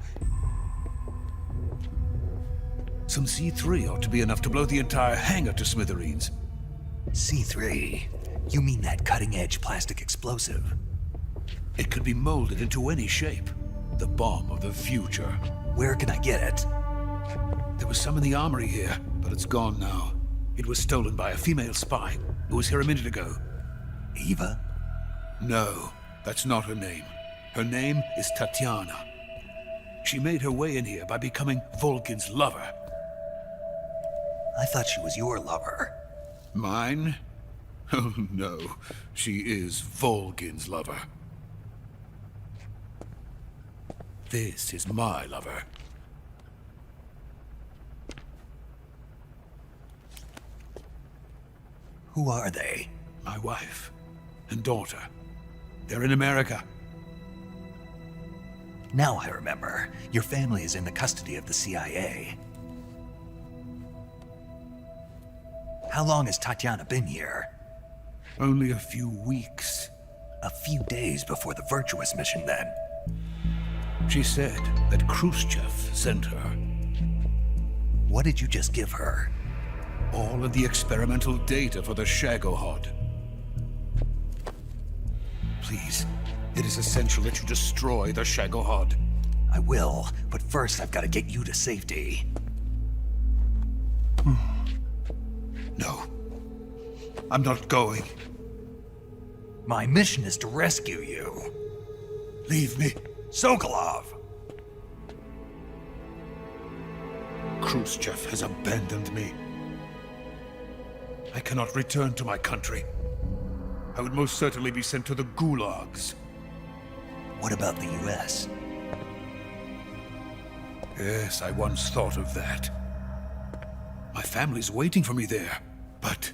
some C3 ought to be enough to blow the entire hangar to smithereens. C3? You mean that cutting-edge plastic explosive? It could be molded into any shape. The bomb of the future. Where can I get it? There was some in the armory here, but it's gone now. It was stolen by a female spy who was here a minute ago. Eva? No, that's not her name. Her name is Tatiana. She made her way in here by becoming Volgin's lover. I thought she was your lover. Mine? Oh no, she is Volgin's lover. This is my lover. Who are they? My wife and daughter. They're in America. Now I remember. Your family is in the custody of the CIA. How long has Tatiana been here? Only a few weeks. A few days before the Virtuous mission, then. She said that Khrushchev sent her. What did you just give her? All of the experimental data for the Shagohod. Please, it is essential that you destroy the Shagohod. I will, but first I've got to get you to safety. No. I'm not going. My mission is to rescue you. Leave me. Sokolov! Khrushchev has abandoned me. I cannot return to my country. I would most certainly be sent to the gulags. What about the US? Yes, I once thought of that. My family's waiting for me there. But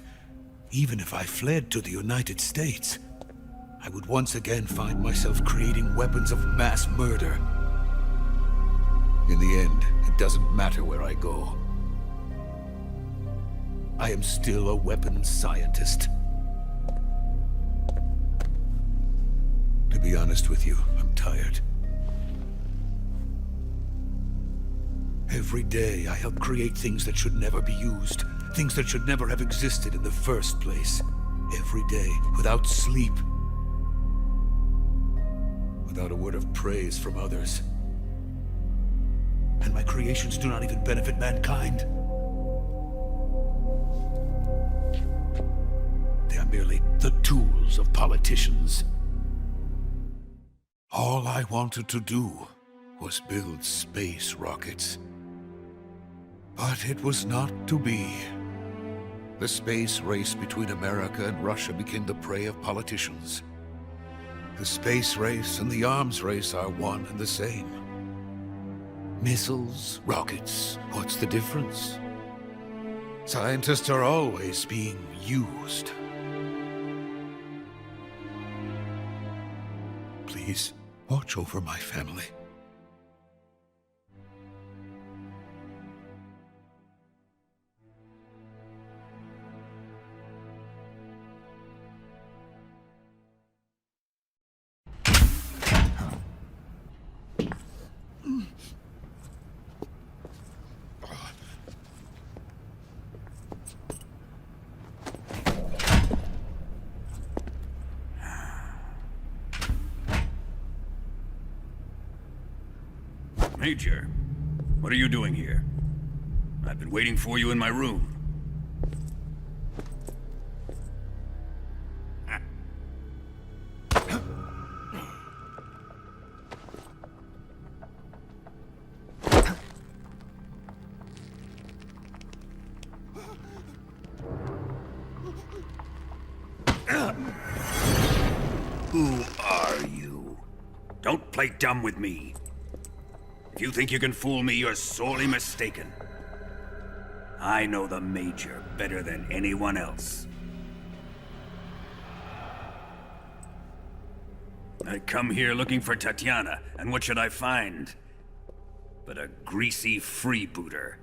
even if I fled to the United States, I would once again find myself creating weapons of mass murder. In the end, it doesn't matter where I go. I am still a weapons scientist. To be honest with you, I'm tired. Every day, I help create things that should never be used. Things that should never have existed in the first place. Every day, without sleep. Without a word of praise from others. And my creations do not even benefit mankind. They are merely the tools of politicians. All I wanted to do was build space rockets. But it was not to be. The space race between America and Russia became the prey of politicians. The space race and the arms race are one and the same. Missiles, rockets, what's the difference? Scientists are always being used. Please, watch over my family. Major, what are you doing here? I've been waiting for you in my room. Who are you? Don't play dumb with me. If you think you can fool me, you're sorely mistaken. I know the Major better than anyone else. I come here looking for Tatiana, and what should I find? But a greasy freebooter.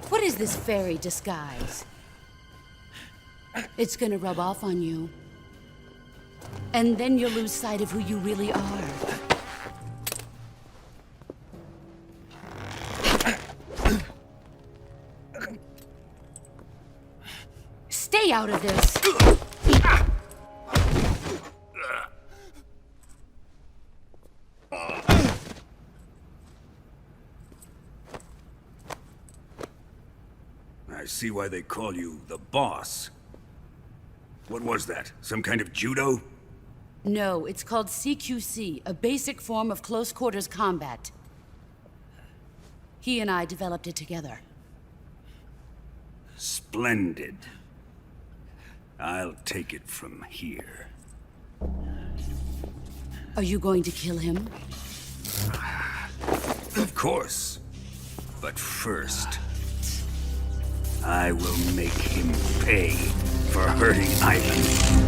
What is this fairy disguise? It's gonna rub off on you. And then you'll lose sight of who you really are. Stay out of this! I see why they call you the boss. What was that? Some kind of judo? No, it's called CQC, a basic form of close quarters combat. He and I developed it together. Splendid. I'll take it from here. Are you going to kill him? Of course. But first, I will make him pay for hurting Ivan.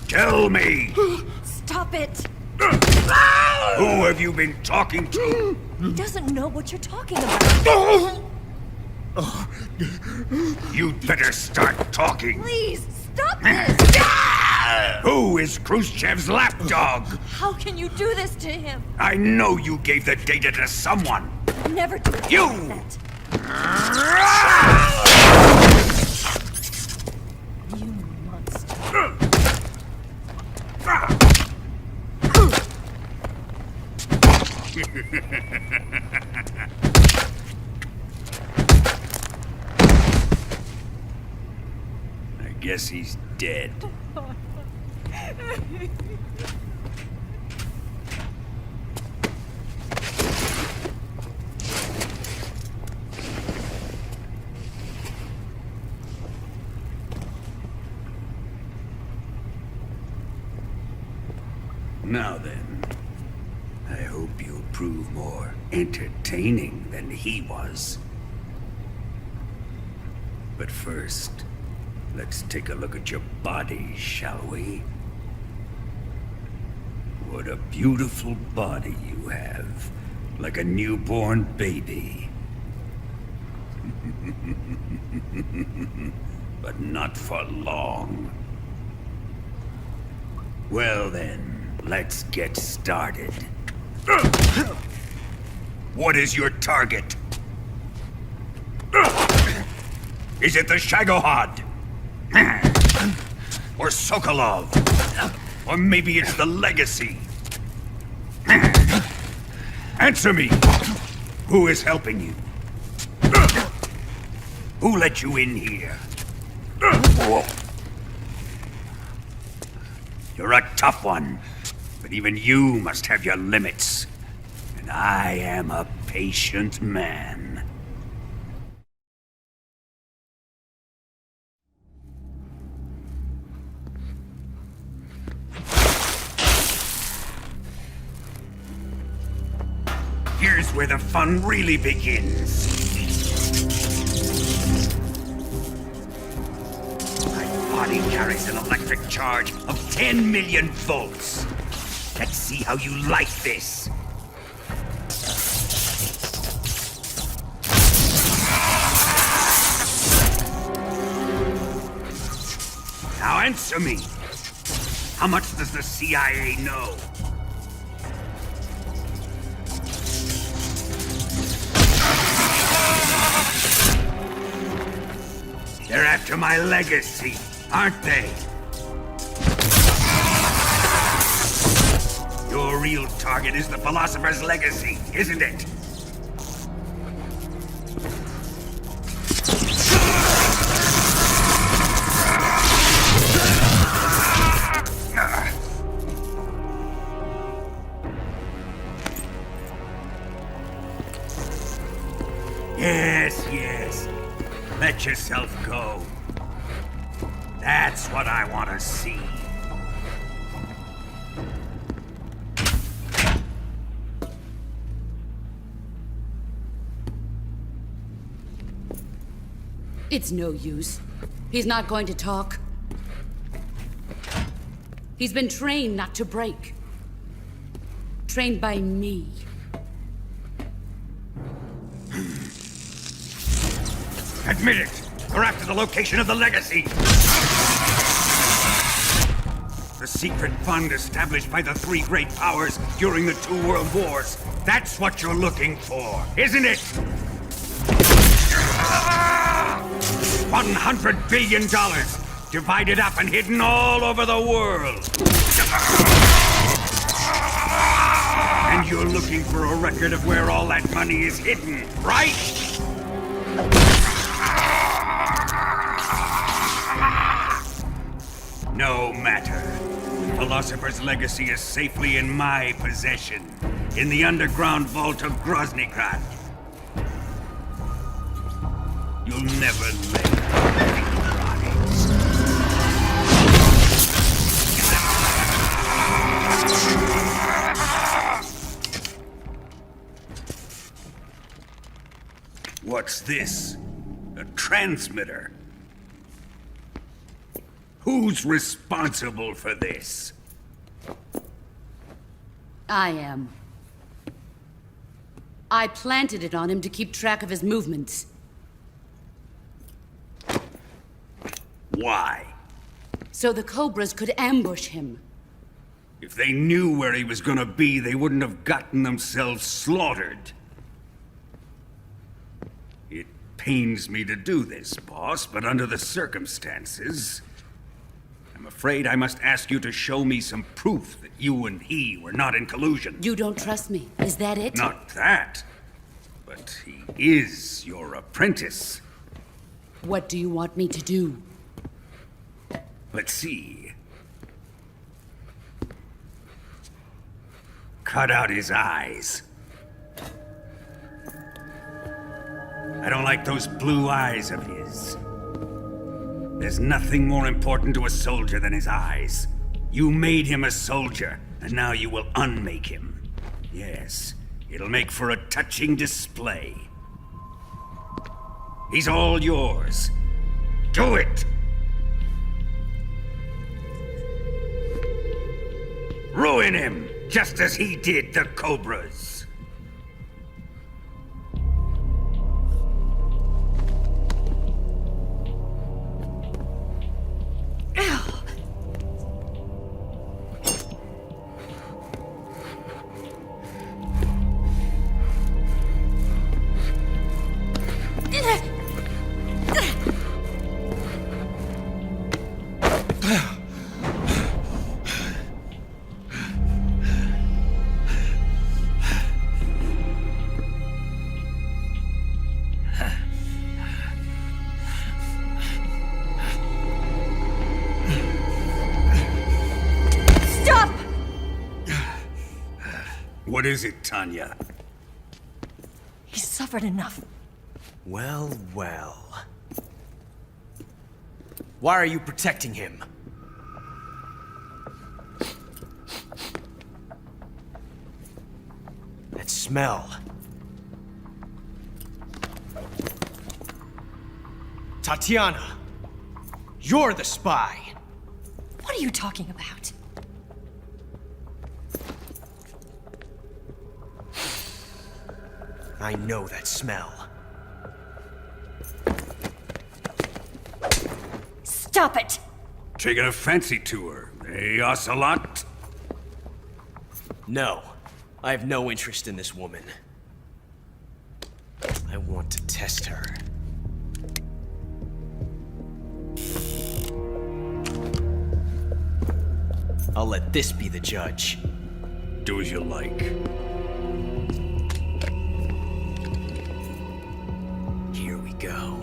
Tell me! Stop it! Who have you been talking to? He doesn't know what you're talking about. You'd better start talking. Please, stop this! Who is Khrushchev's lapdog? How can you do this to him? I know you gave the data to someone. Never do it You! like that. You monster. I guess he's dead. Now then, I hope you'll prove more entertaining than he was. But first, let's take a look at your body, shall we? What a beautiful body you have, like a newborn baby. But not for long. Well then, let's get started. What is your target? Is it the Shagohod? Or Sokolov? Or maybe it's the Legacy? Answer me! Who is helping you? Who let you in here? You're a tough one, but even you must have your limits. And I am a patient man. Here's where the fun really begins. My body carries an electric charge of 10 million volts. Let's see how you like this. Now answer me. How much does the CIA know? They're after my legacy, aren't they? Your real target is the Philosopher's Legacy, isn't it? Yes. Let yourself go. That's what I want to see. It's no use. He's not going to talk. He's been trained not to break. Trained by me. Admit it! You're after the location of the Legacy! The secret fund established by the three great powers during the 2 world wars. That's what you're looking for, isn't it? $100 billion, divided up and hidden all over the world. And you're looking for a record of where all that money is hidden, right? No matter. The Philosopher's Legacy is safely in my possession, in the underground vault of Groznygrad. You'll never live. What's this? A transmitter? Who's responsible for this? I am. I planted it on him to keep track of his movements. Why? So the Cobras could ambush him. If they knew where he was gonna be, they wouldn't have gotten themselves slaughtered. It pains me to do this, boss, but under the circumstances, I'm afraid I must ask you to show me some proof that you and he were not in collusion. You don't trust me, is that it? Not that, but he is your apprentice. What do you want me to do? Let's see. Cut out his eyes. I don't like those blue eyes of his. There's nothing more important to a soldier than his eyes. You made him a soldier, and now you will unmake him. Yes, it'll make for a touching display. He's all yours. Do it! Ruin him, just as he did the Cobras. What is it, Tanya? He's suffered enough. Well, well. Why are you protecting him? That smell. Tatiana, you're the spy. What are you talking about? I know that smell. Stop it! Taking a fancy to her, eh, Ocelot? No, I have no interest in this woman. I want to test her. I'll let this be the judge. Do as you like. Here we go.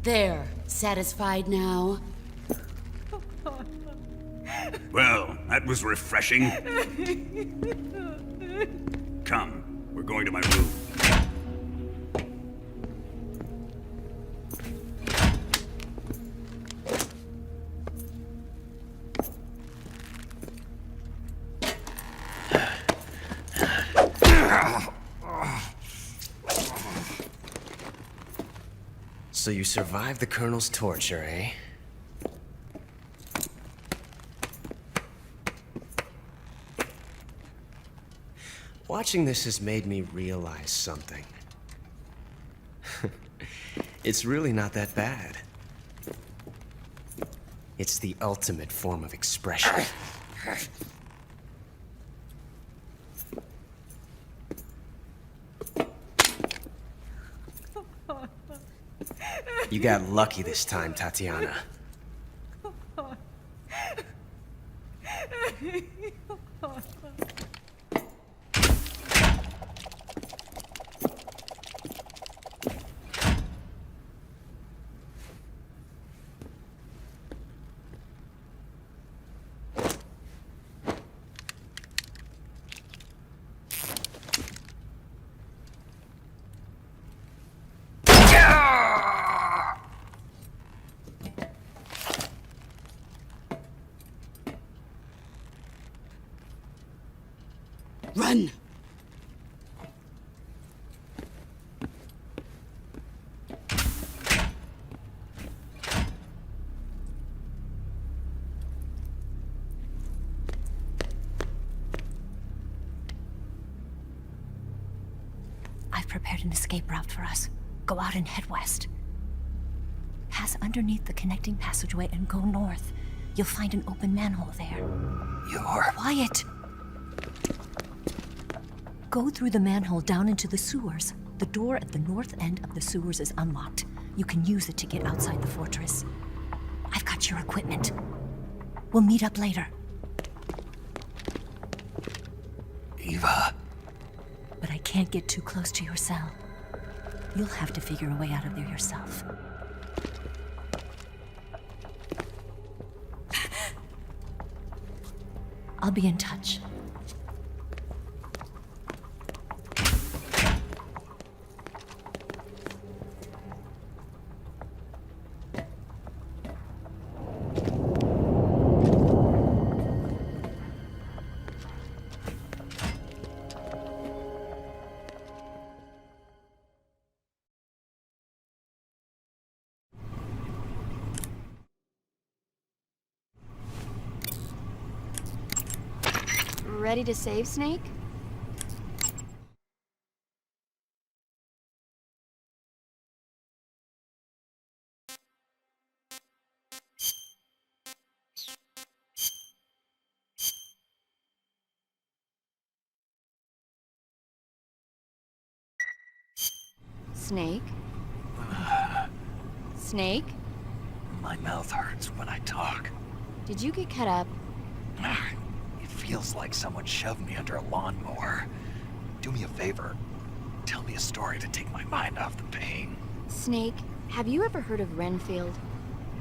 There, satisfied now? Well, that was refreshing. Come, we're going to my room. So you survived the Colonel's torture, eh? Watching this has made me realize something. It's really not that bad. It's the ultimate form of expression. You got lucky this time, Tatiana. Run! I've prepared an escape route for us. Go out and head west. Pass underneath the connecting passageway and go north. You'll find an open manhole there. You're... Quiet! Go through the manhole down into the sewers. The door at the north end of the sewers is unlocked. You can use it to get outside the fortress. I've got your equipment. We'll meet up later. Eva. But I can't get too close to your cell. You'll have to figure a way out of there yourself. I'll be in touch. Ready to save, Snake? Snake? Snake? My mouth hurts when I talk. Did you get cut up? It feels like someone shoved me under a lawnmower. Do me a favor. Tell me a story to take my mind off the pain. Snake, have you ever heard of Renfield?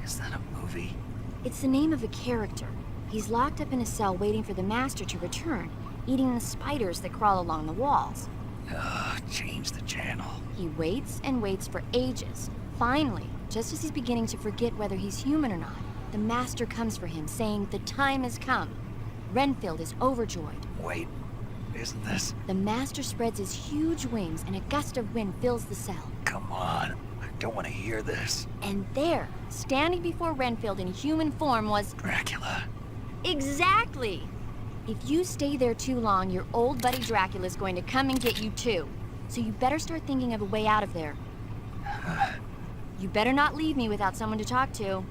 Is that a movie? It's the name of a character. He's locked up in a cell waiting for the master to return, eating the spiders that crawl along the walls. Change the channel. He waits and waits for ages. Finally, just as he's beginning to forget whether he's human or not, the master comes for him, saying the time has come. Renfield is overjoyed. Wait, isn't this? The master spreads his huge wings and a gust of wind fills the cell. Come on, I don't want to hear this. And there, standing before Renfield in human form was... Dracula. Exactly! If you stay there too long, your old buddy Dracula's going to come and get you too. So you better start thinking of a way out of there. You better not leave me without someone to talk to.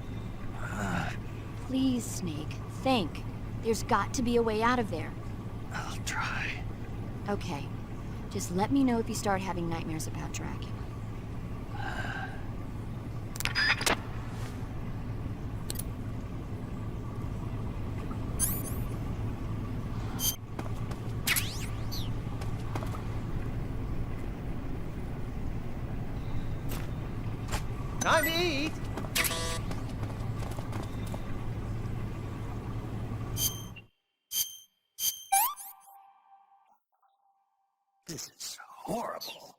Please, Snake, think. There's got to be a way out of there. I'll try. Okay. Just let me know if you start having nightmares about Dracula. Time to eat! This is horrible.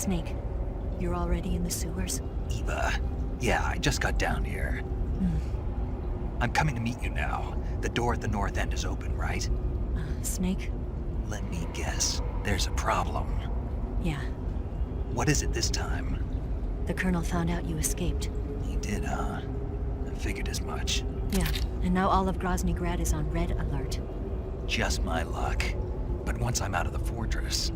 Snake, you're already in the sewers? Eva, yeah, I just got down here. I'm coming to meet you now. The door at the north end is open, right? Snake? Let me guess. There's a problem. Yeah. What is it this time? The Colonel found out you escaped. He did, huh? I figured as much. Yeah, and now all of Grozny Grad is on red alert. Just my luck. But once I'm out of the fortress...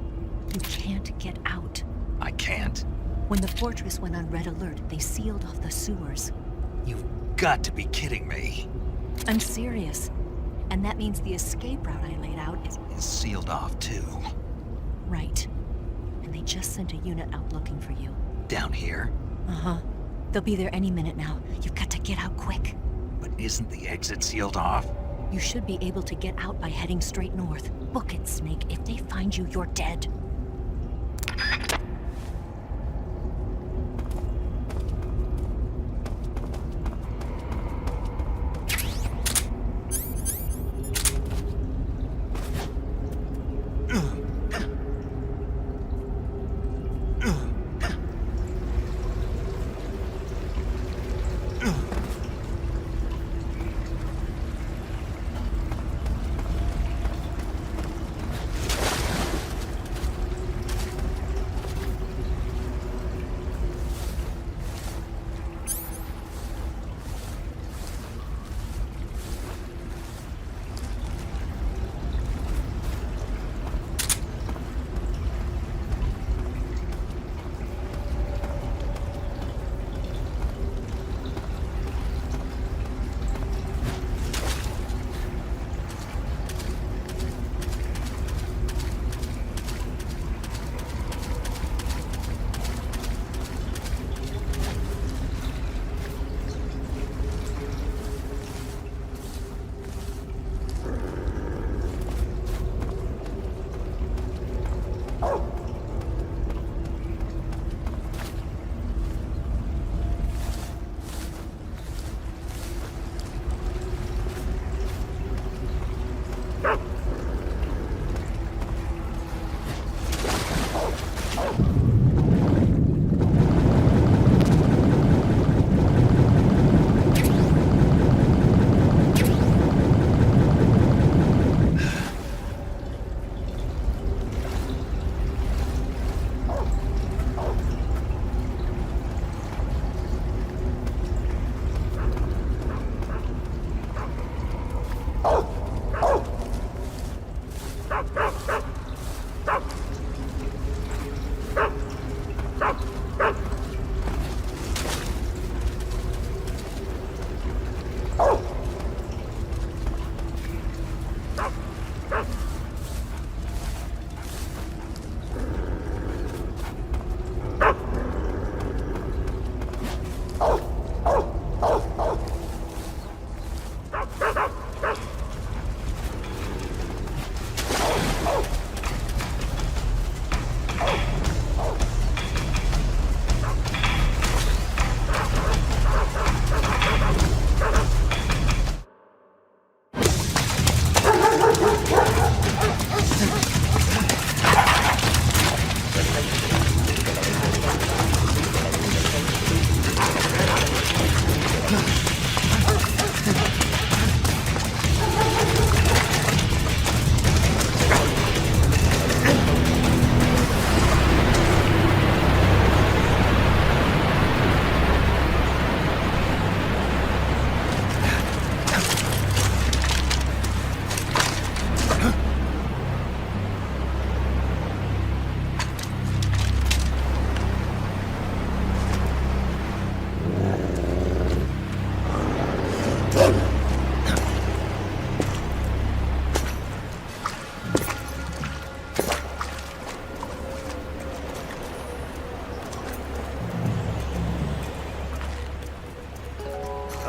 You can't get out. I can't? When the fortress went on red alert, they sealed off the sewers. You've got to be kidding me. I'm serious. And that means the escape route I laid out is sealed off, too. Right. And they just sent a unit out looking for you. Down here? Uh-huh. They'll be there any minute now. You've got to get out quick. But isn't the exit sealed off? You should be able to get out by heading straight north. Book it, Snake. If they find you, you're dead.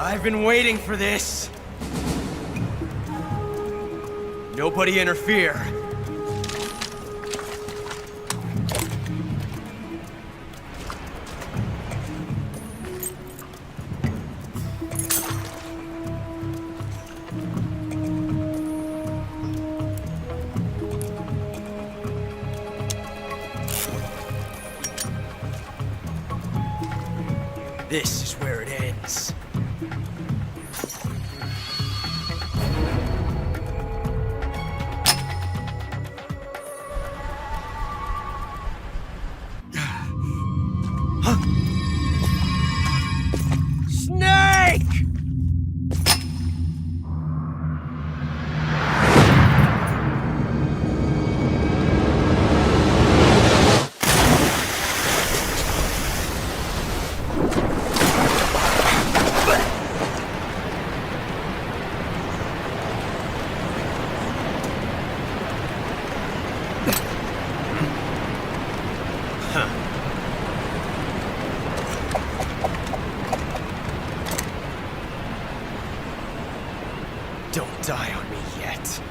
I've been waiting for this. Nobody interfere. This is where it ends. Snake! Don't die on me yet.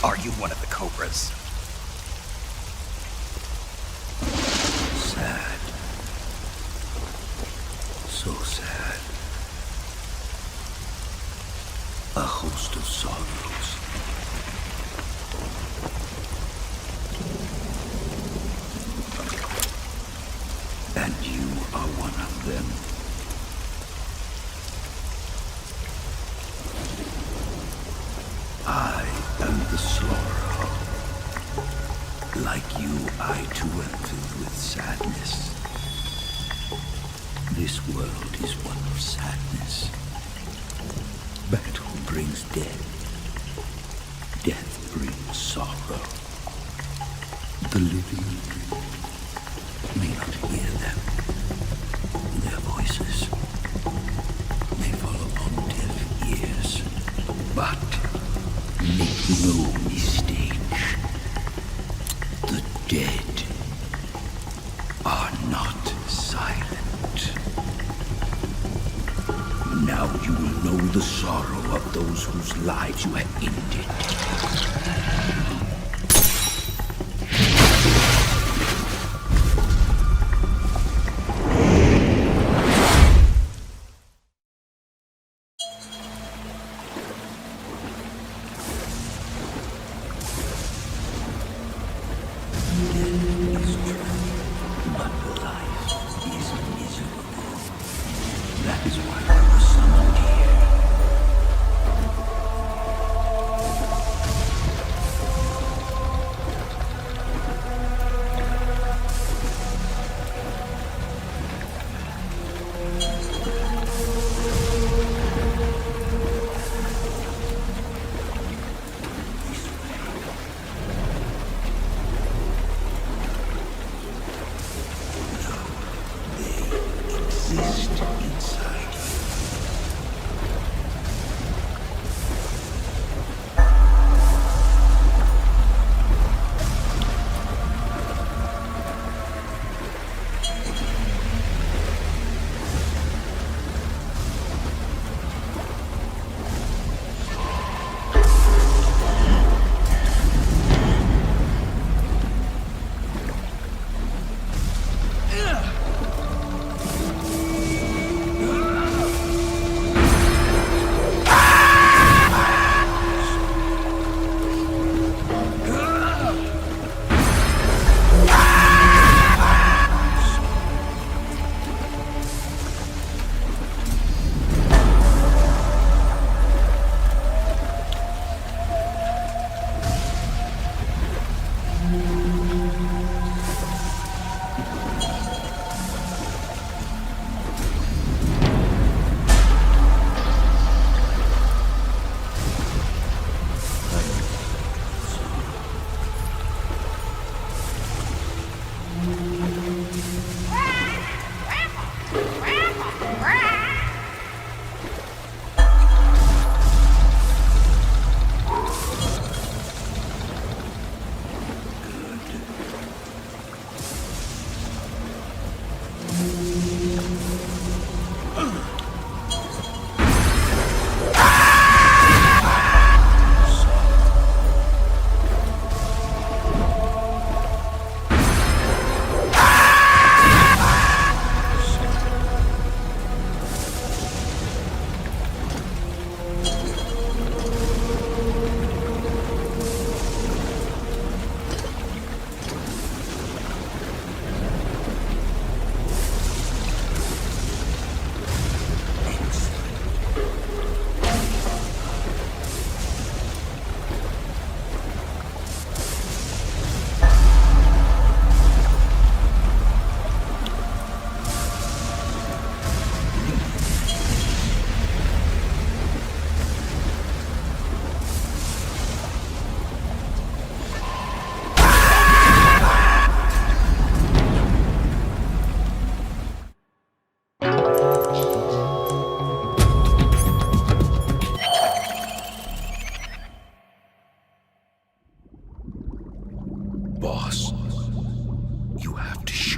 Are you one of the Cobras? Sad. So sad. A host of sorrows. And you are one of them. I am the Slaughterer. Like you, I too am filled with sadness. This world is one of sadness. But who brings death? Death brings sorrow. The living may not hear them. Their voices may fall upon deaf ears. But make no mistake, the dead are not silent. Now you will know the sorrow of those whose lives you have ended.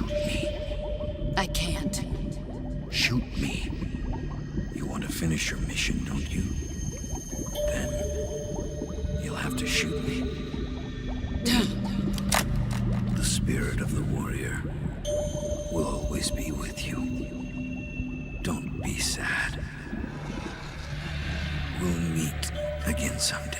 Shoot me. I can't. Shoot me. You want to finish your mission, don't you? Then you'll have to shoot me. The spirit of the warrior will always be with you. Don't be sad. We'll meet again someday.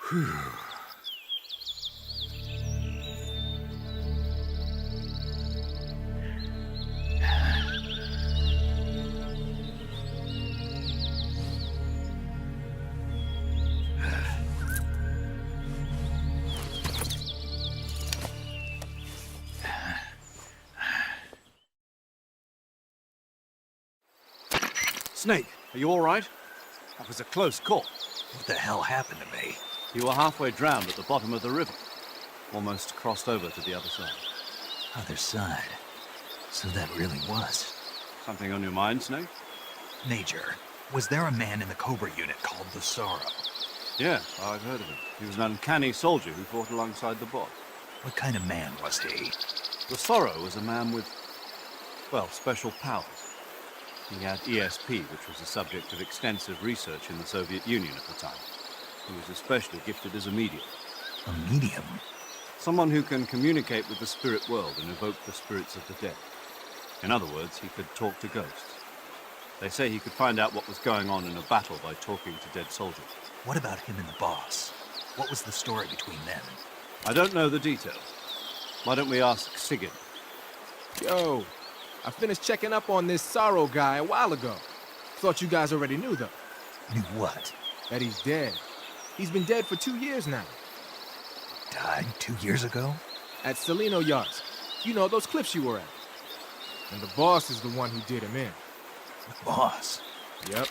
Whew. Snake, are you all right? That was a close call. What the hell happened to me? You were halfway drowned at the bottom of the river. Almost crossed over to the other side. Other side? So that really was. Something on your mind, Snake? Major, was there a man in the Cobra unit called the Sorrow? Yeah, I've heard of him. He was an uncanny soldier who fought alongside the boss. What kind of man was he? The Sorrow was a man with, well, special powers. He had ESP, which was the subject of extensive research in the Soviet Union at the time. He was especially gifted as a medium. A medium? Someone who can communicate with the spirit world and evoke the spirits of the dead. In other words, he could talk to ghosts. They say he could find out what was going on in a battle by talking to dead soldiers. What about him and the boss? What was the story between them? I don't know the details. Why don't we ask Sigurd? Yo, I finished checking up on this Sorrow guy a while ago. Thought you guys already knew, though. Knew what? That he's dead. He's been dead for 2 years now. Died 2 years ago? At Salino Yards. You know, those cliffs you were at. And the boss is the one who did him in. The boss? Yep.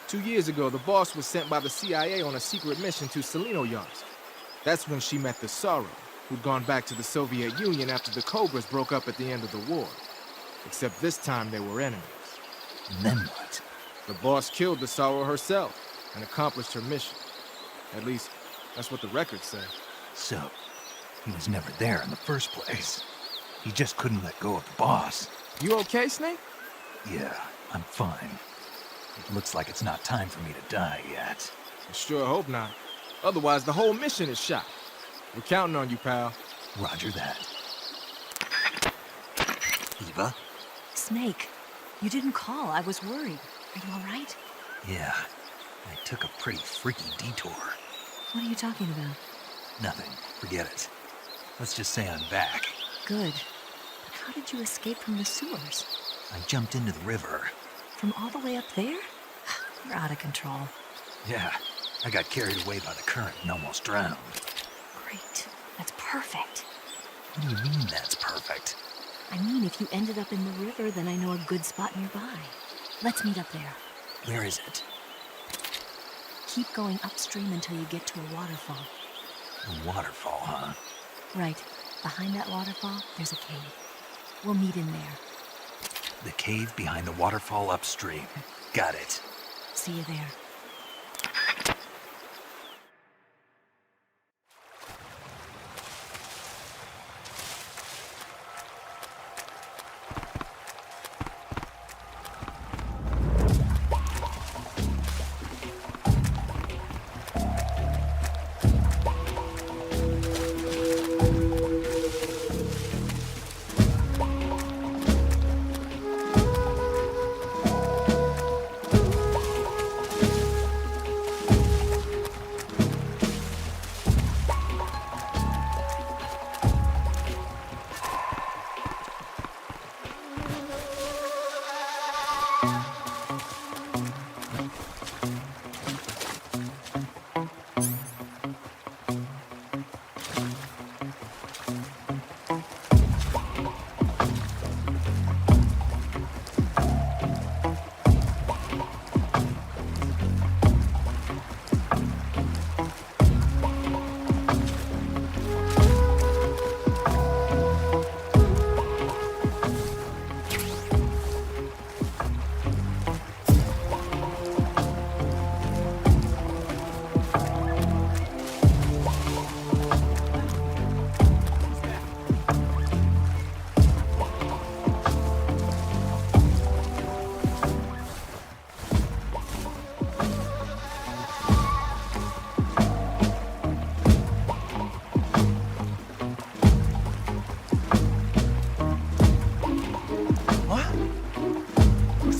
2 years ago, the boss was sent by the CIA on a secret mission to Salino Yards. That's when she met the Sorrow, who'd gone back to the Soviet Union after the Cobras broke up at the end of the war. Except this time they were enemies. And then what? The boss killed the Sorrow herself and accomplished her mission. At least, that's what the records say. So, he was never there in the first place. He just couldn't let go of the boss. You okay, Snake? Yeah, I'm fine. It looks like it's not time for me to die yet. I sure hope not. Otherwise, the whole mission is shot. We're counting on you, pal. Roger that. Eva? Snake, you didn't call. I was worried. Are you all right? Yeah, I took a pretty freaky detour. What are you talking about? Nothing. Forget it. Let's just say I'm back. Good. But how did you escape from the sewers? I jumped into the river. From all the way up there? You're out of control. Yeah, I got carried away by the current and almost drowned. Great. That's perfect. What do you mean that's perfect? I mean, if you ended up in the river, then I know a good spot nearby. Let's meet up there. Where is it? Keep going upstream until you get to a waterfall. A waterfall, huh? Right. Behind that waterfall, there's a cave. We'll meet in there. The cave behind the waterfall upstream. Got it. See you there.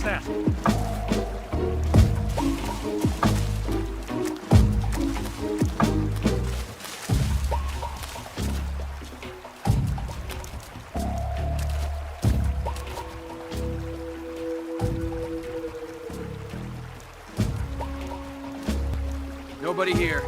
What's that? Nobody here.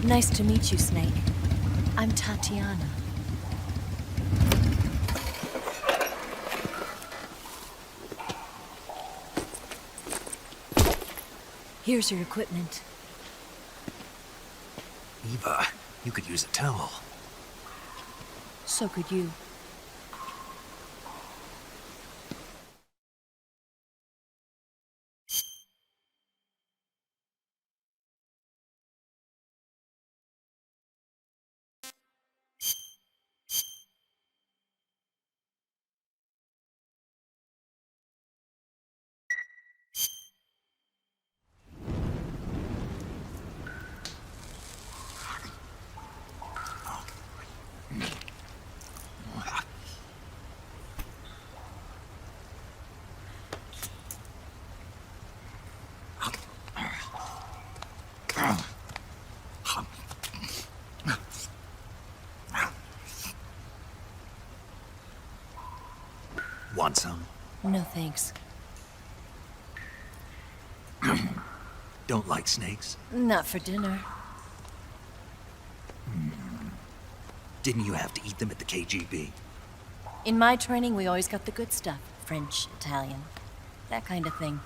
Nice to meet you, Snake. I'm Tatiana. Here's your equipment. Eva, you could use a towel. So could you. Want some? No thanks. Don't like snakes? Not for dinner. Didn't you have to eat them at the KGB? In my training, we always got the good stuff. French, Italian, that kind of thing.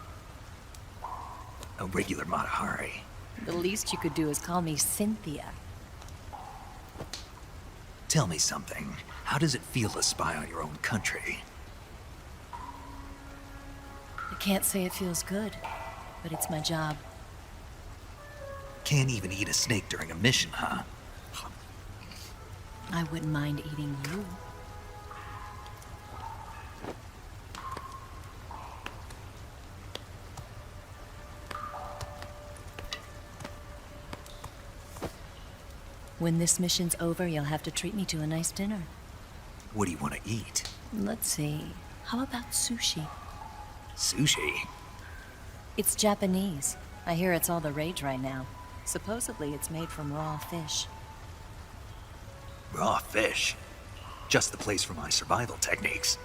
A regular Mata Hari. The least you could do is call me Cynthia. Tell me something. How does it feel to spy on your own country? I can't say it feels good, but it's my job. Can't even eat a snake during a mission, huh? I wouldn't mind eating you. When this mission's over, you'll have to treat me to a nice dinner. What do you want to eat? Let's see. How about sushi? Sushi? It's Japanese. I hear it's all the rage right now. Supposedly, it's made from raw fish. Raw fish? Just the place for my survival techniques.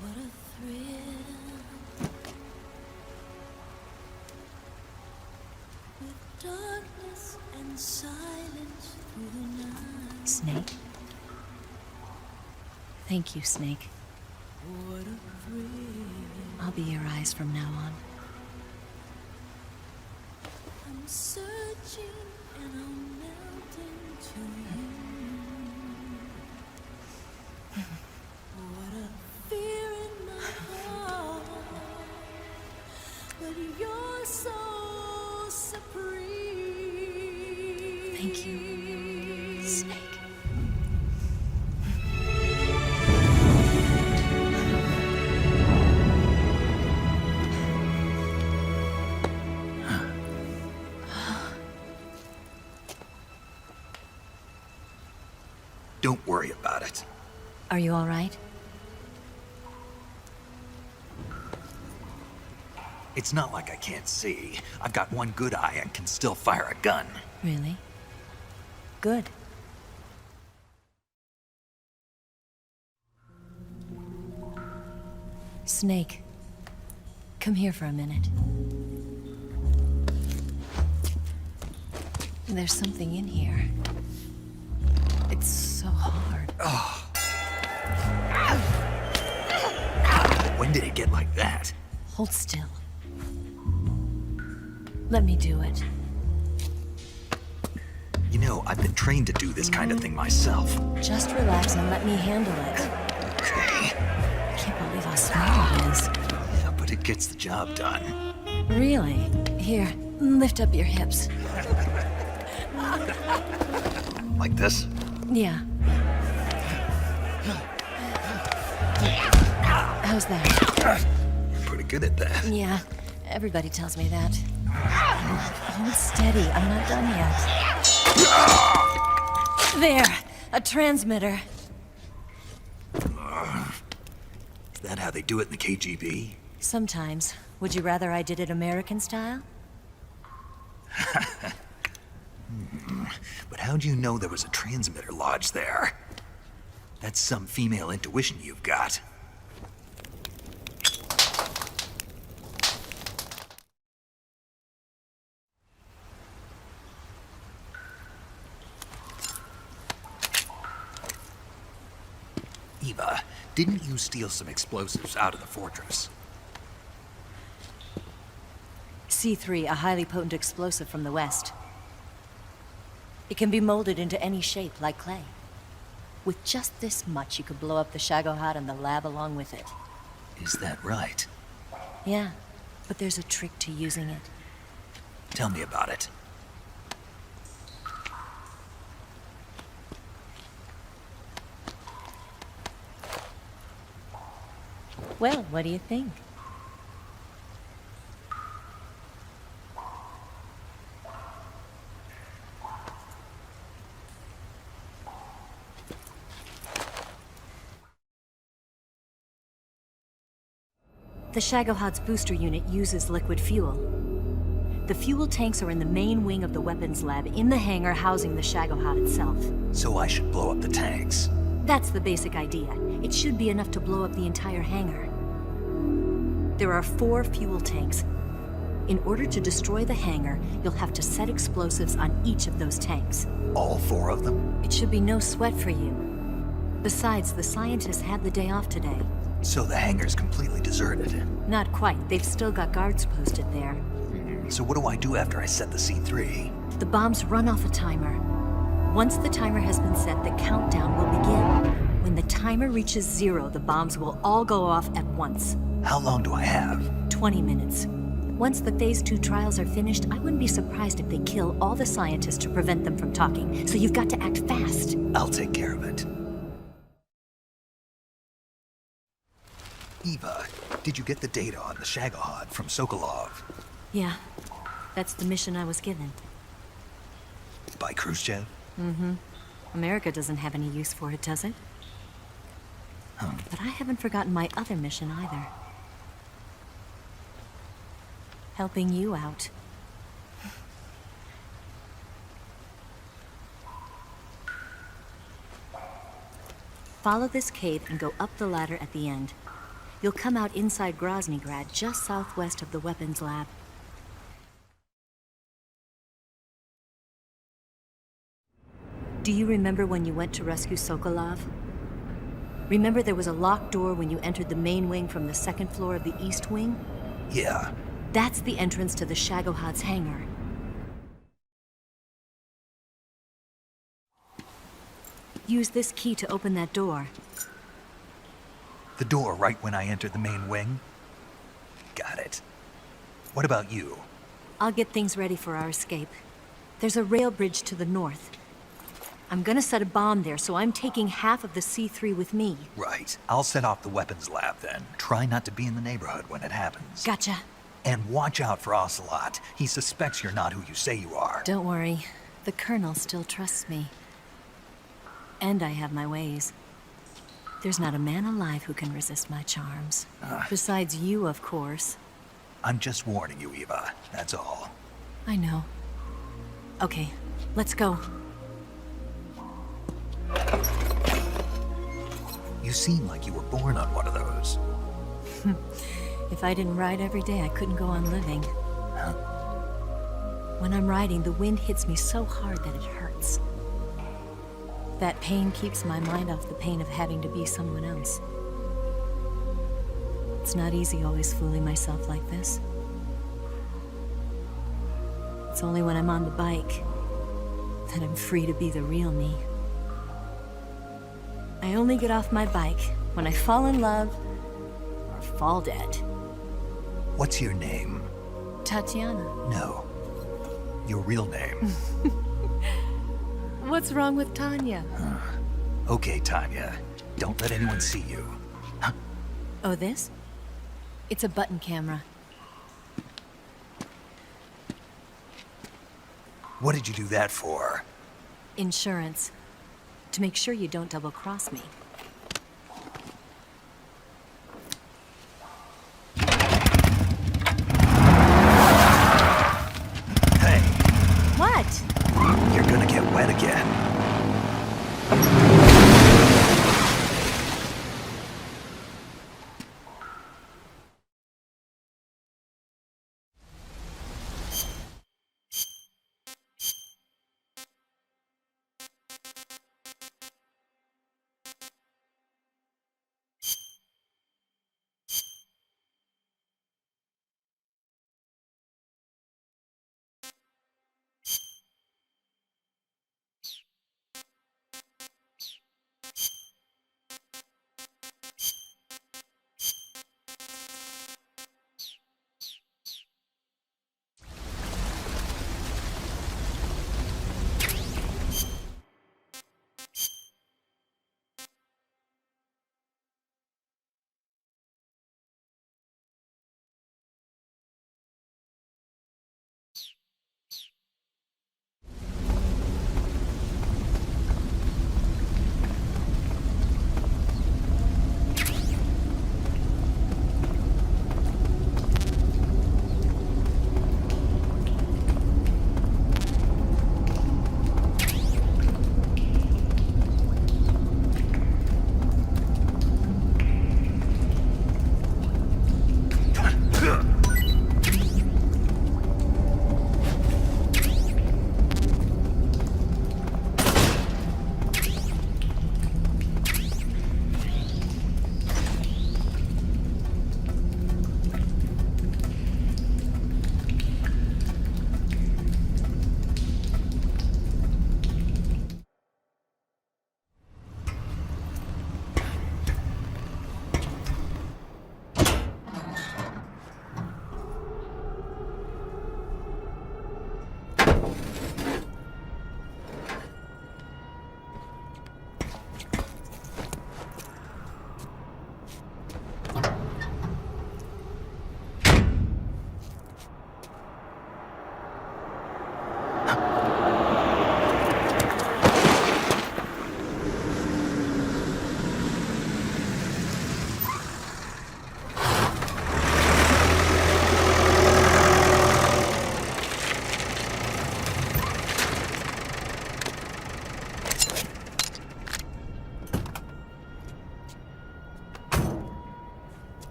What a thrill. With darkness and silence through the night. Snake? Thank you, Snake. What a thrill. I'll be your eyes from now on. I'm searching and I'm melting to you. What a fear in my heart, but you're so supreme. Thank you. Snake. Don't worry about it. Are you all right? It's not like I can't see. I've got one good eye and can still fire a gun. Really? Good. Snake, come here for a minute. There's something in here. It's so hard. Oh. When did it get like that? Hold still. Let me do it. You know, I've been trained to do this kind of thing myself. Just relax and let me handle it. Okay. I can't believe how smart it is. Yeah, but it gets the job done. Really? Here, lift up your hips. Like this? Yeah. How's that? You're pretty good at that. Yeah, everybody tells me that. Hold steady, I'm not done yet. There, a transmitter. Is that how they do it in the KGB? Sometimes. Would you rather I did it American style? But how'd you know there was a transmitter lodged there? That's some female intuition you've got. Eva, didn't you steal some explosives out of the fortress? C3, a highly potent explosive from the west. It can be molded into any shape, like clay. With just this much, you could blow up the Shagohod and the lab along with it. Is that right? Yeah, but there's a trick to using it. Tell me about it. Well, what do you think? The Shagohod's booster unit uses liquid fuel. The fuel tanks are in the main wing of the weapons lab in the hangar housing the Shagohod itself. So I should blow up the tanks. That's the basic idea. It should be enough to blow up the entire hangar. There are 4 fuel tanks. In order to destroy the hangar, you'll have to set explosives on each of those tanks. All 4 of them? It should be no sweat for you. Besides, the scientists had the day off today. So the hangar's completely deserted. Not quite. They've still got guards posted there. So what do I do after I set the C3? The bombs run off a timer. Once the timer has been set, the countdown will begin. When the timer reaches 0, the bombs will all go off at once. How long do I have? 20 minutes. Once the Phase 2 trials are finished, I wouldn't be surprised if they kill all the scientists to prevent them from talking. So you've got to act fast. I'll take care of it. Eva, did you get the data on the Shagohod from Sokolov? Yeah, that's the mission I was given. By Khrushchev? Mm-hmm. America doesn't have any use for it, does it? But I haven't forgotten my other mission either. Helping you out. Follow this cave and go up the ladder at the end. You'll come out inside Groznygrad, just southwest of the weapons lab. Do you remember when you went to rescue Sokolov? Remember there was a locked door when you entered the main wing from the 2nd floor of the east wing? Yeah. That's the entrance to the Shagohod's hangar. Use this key to open that door. The door right when I entered the main wing? Got it. What about you? I'll get things ready for our escape. There's a rail bridge to the north. I'm gonna set a bomb there, so I'm taking half of the C3 with me. Right. I'll set off the weapons lab then. Try not to be in the neighborhood when it happens. Gotcha. And watch out for Ocelot. He suspects you're not who you say you are. Don't worry. The Colonel still trusts me. And I have my ways. There's not a man alive who can resist my charms. Besides you, of course. I'm just warning you, Eva. That's all. I know. Okay, let's go. You seem like you were born on one of those. If I didn't ride every day, I couldn't go on living. When I'm riding, the wind hits me so hard that it hurts. That pain keeps my mind off the pain of having to be someone else. It's not easy always fooling myself like this. It's only when I'm on the bike that I'm free to be the real me. I only get off my bike when I fall in love or fall dead. What's your name? Tatiana. No. Your real name. What's wrong with Tanya? Okay, Tanya. Don't let anyone see you. Oh, this? It's a button camera. What did you do that for? Insurance. To make sure you don't double-cross me. Hey. What? You're gonna get wet again.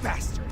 Bastard!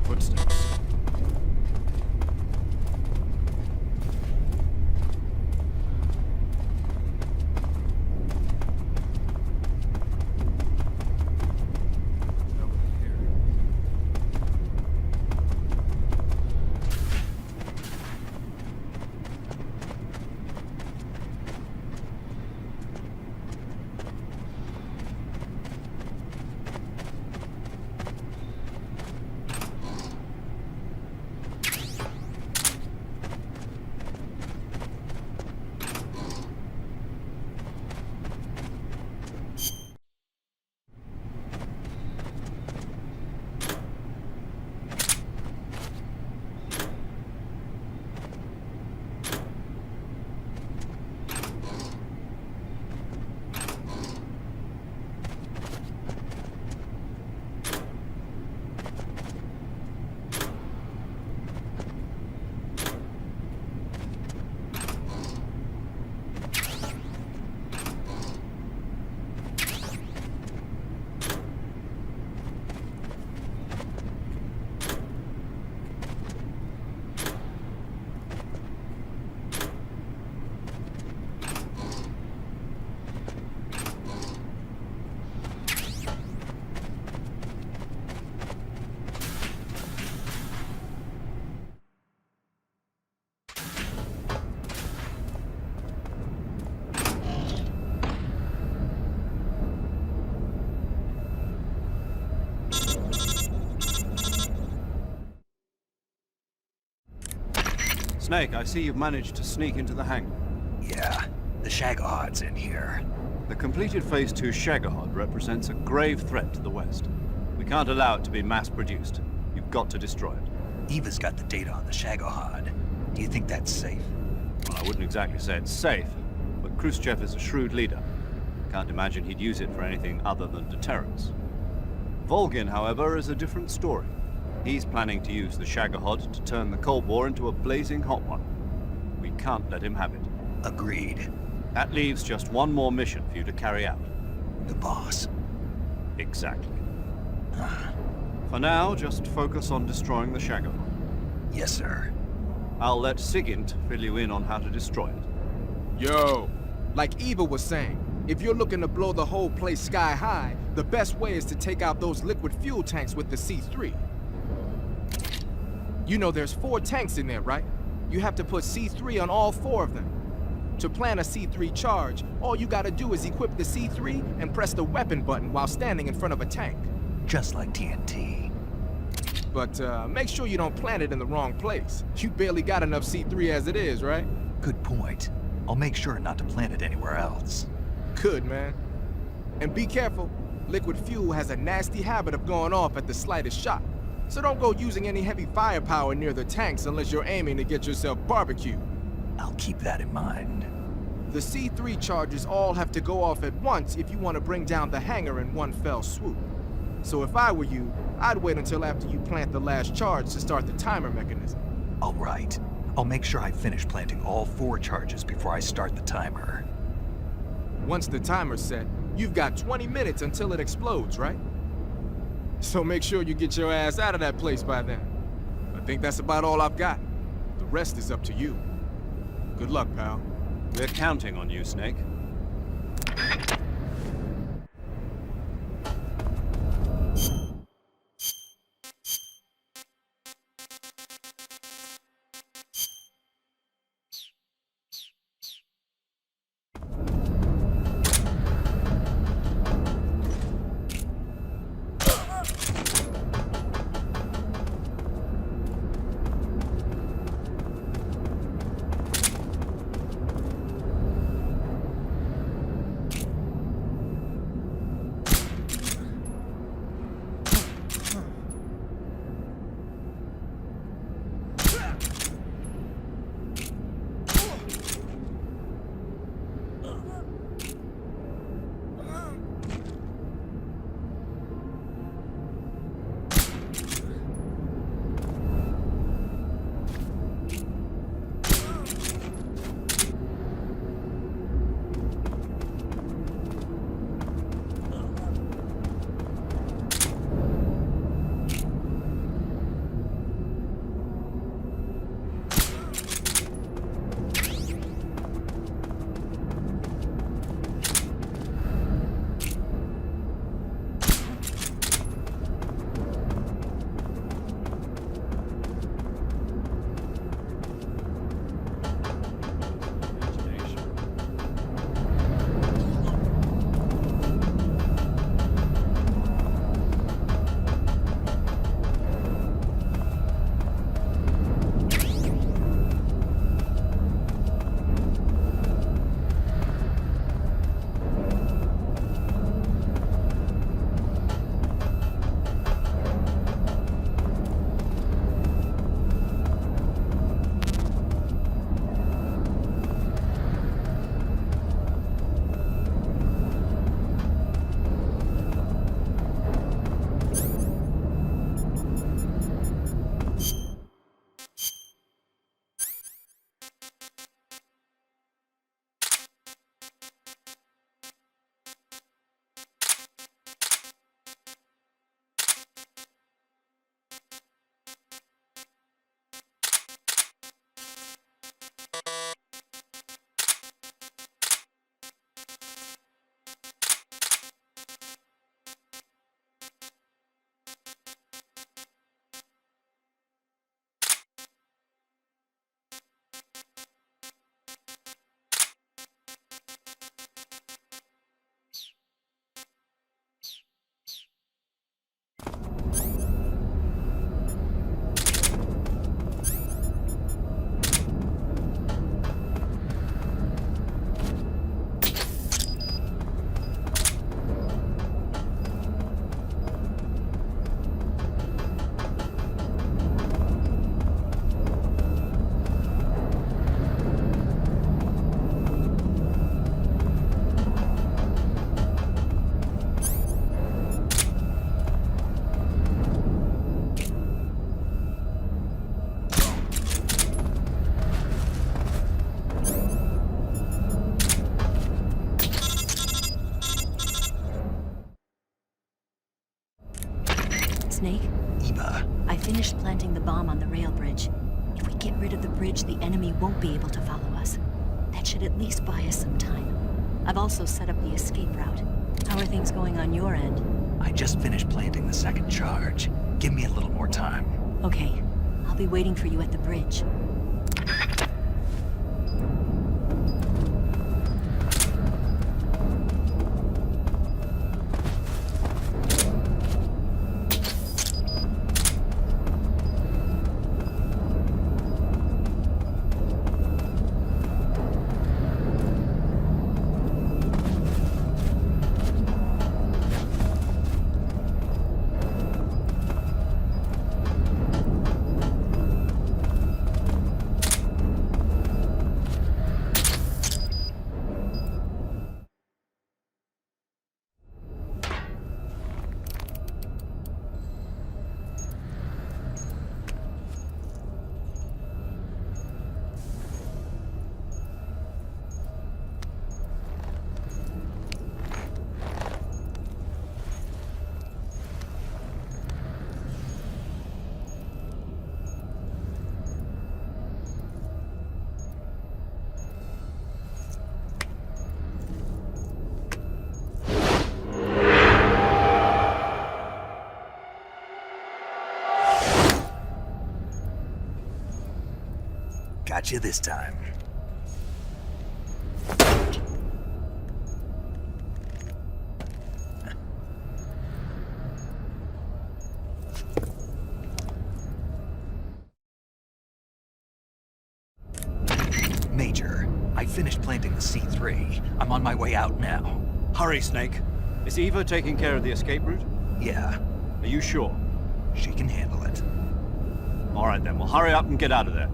Footsteps. Snake, I see you've managed to sneak into the hangar. Yeah, the Shagohod's in here. The completed Phase 2 Shagahod represents a grave threat to the West. We can't allow it to be mass-produced. You've got to destroy it. Eva's got the data on the Shagohod. Do you think that's safe? Well, I wouldn't exactly say it's safe, but Khrushchev is a shrewd leader. Can't imagine he'd use it for anything other than deterrence. Volgin, however, is a different story. He's planning to use the Shagahod to turn the Cold War into a blazing hot one. We can't let him have it. Agreed. That leaves just one more mission for you to carry out. The boss. Exactly. For now, just focus on destroying the Shagahod. Yes, sir. I'll let Sigint fill you in on how to destroy it. Yo, like Eva was saying, if you're looking to blow the whole place sky high, the best way is to take out those liquid fuel tanks with the C3. You know there's 4 tanks in there, right? You have to put C3 on all 4 of them. To plant a C3 charge, all you gotta do is equip the C3 and press the weapon button while standing in front of a tank. Just like TNT. But make sure you don't plant it in the wrong place. You barely got enough C3 as it is, right? Good point. I'll make sure not to plant it anywhere else. Good, man. And be careful. Liquid fuel has a nasty habit of going off at the slightest shock. So don't go using any heavy firepower near the tanks unless you're aiming to get yourself barbecued. I'll keep that in mind. The C3 charges all have to go off at once if you want to bring down the hangar in one fell swoop. So if I were you, I'd wait until after you plant the last charge to start the timer mechanism. All right. I'll make sure I finish planting all 4 charges before I start the timer. Once the timer's set, you've got 20 minutes until it explodes, right? So make sure you get your ass out of that place by then. I think that's about all I've got. The rest is up to you. Good luck, pal. We're counting on you, Snake. Snake? Eva. I finished planting the bomb on the rail bridge. If we get rid of the bridge, the enemy won't be able to follow us. That should at least buy us some time. I've also set up the escape route. How are things going on your end? I just finished planting the second charge. Give me a little more time. Okay. I'll be waiting for you at the bridge. Got you this time. Major, I finished planting the C3. I'm on my way out now. Hurry, Snake. Is Eva taking care of the escape route? Yeah. Are you sure? She can handle it. All right then, well hurry up and get out of there.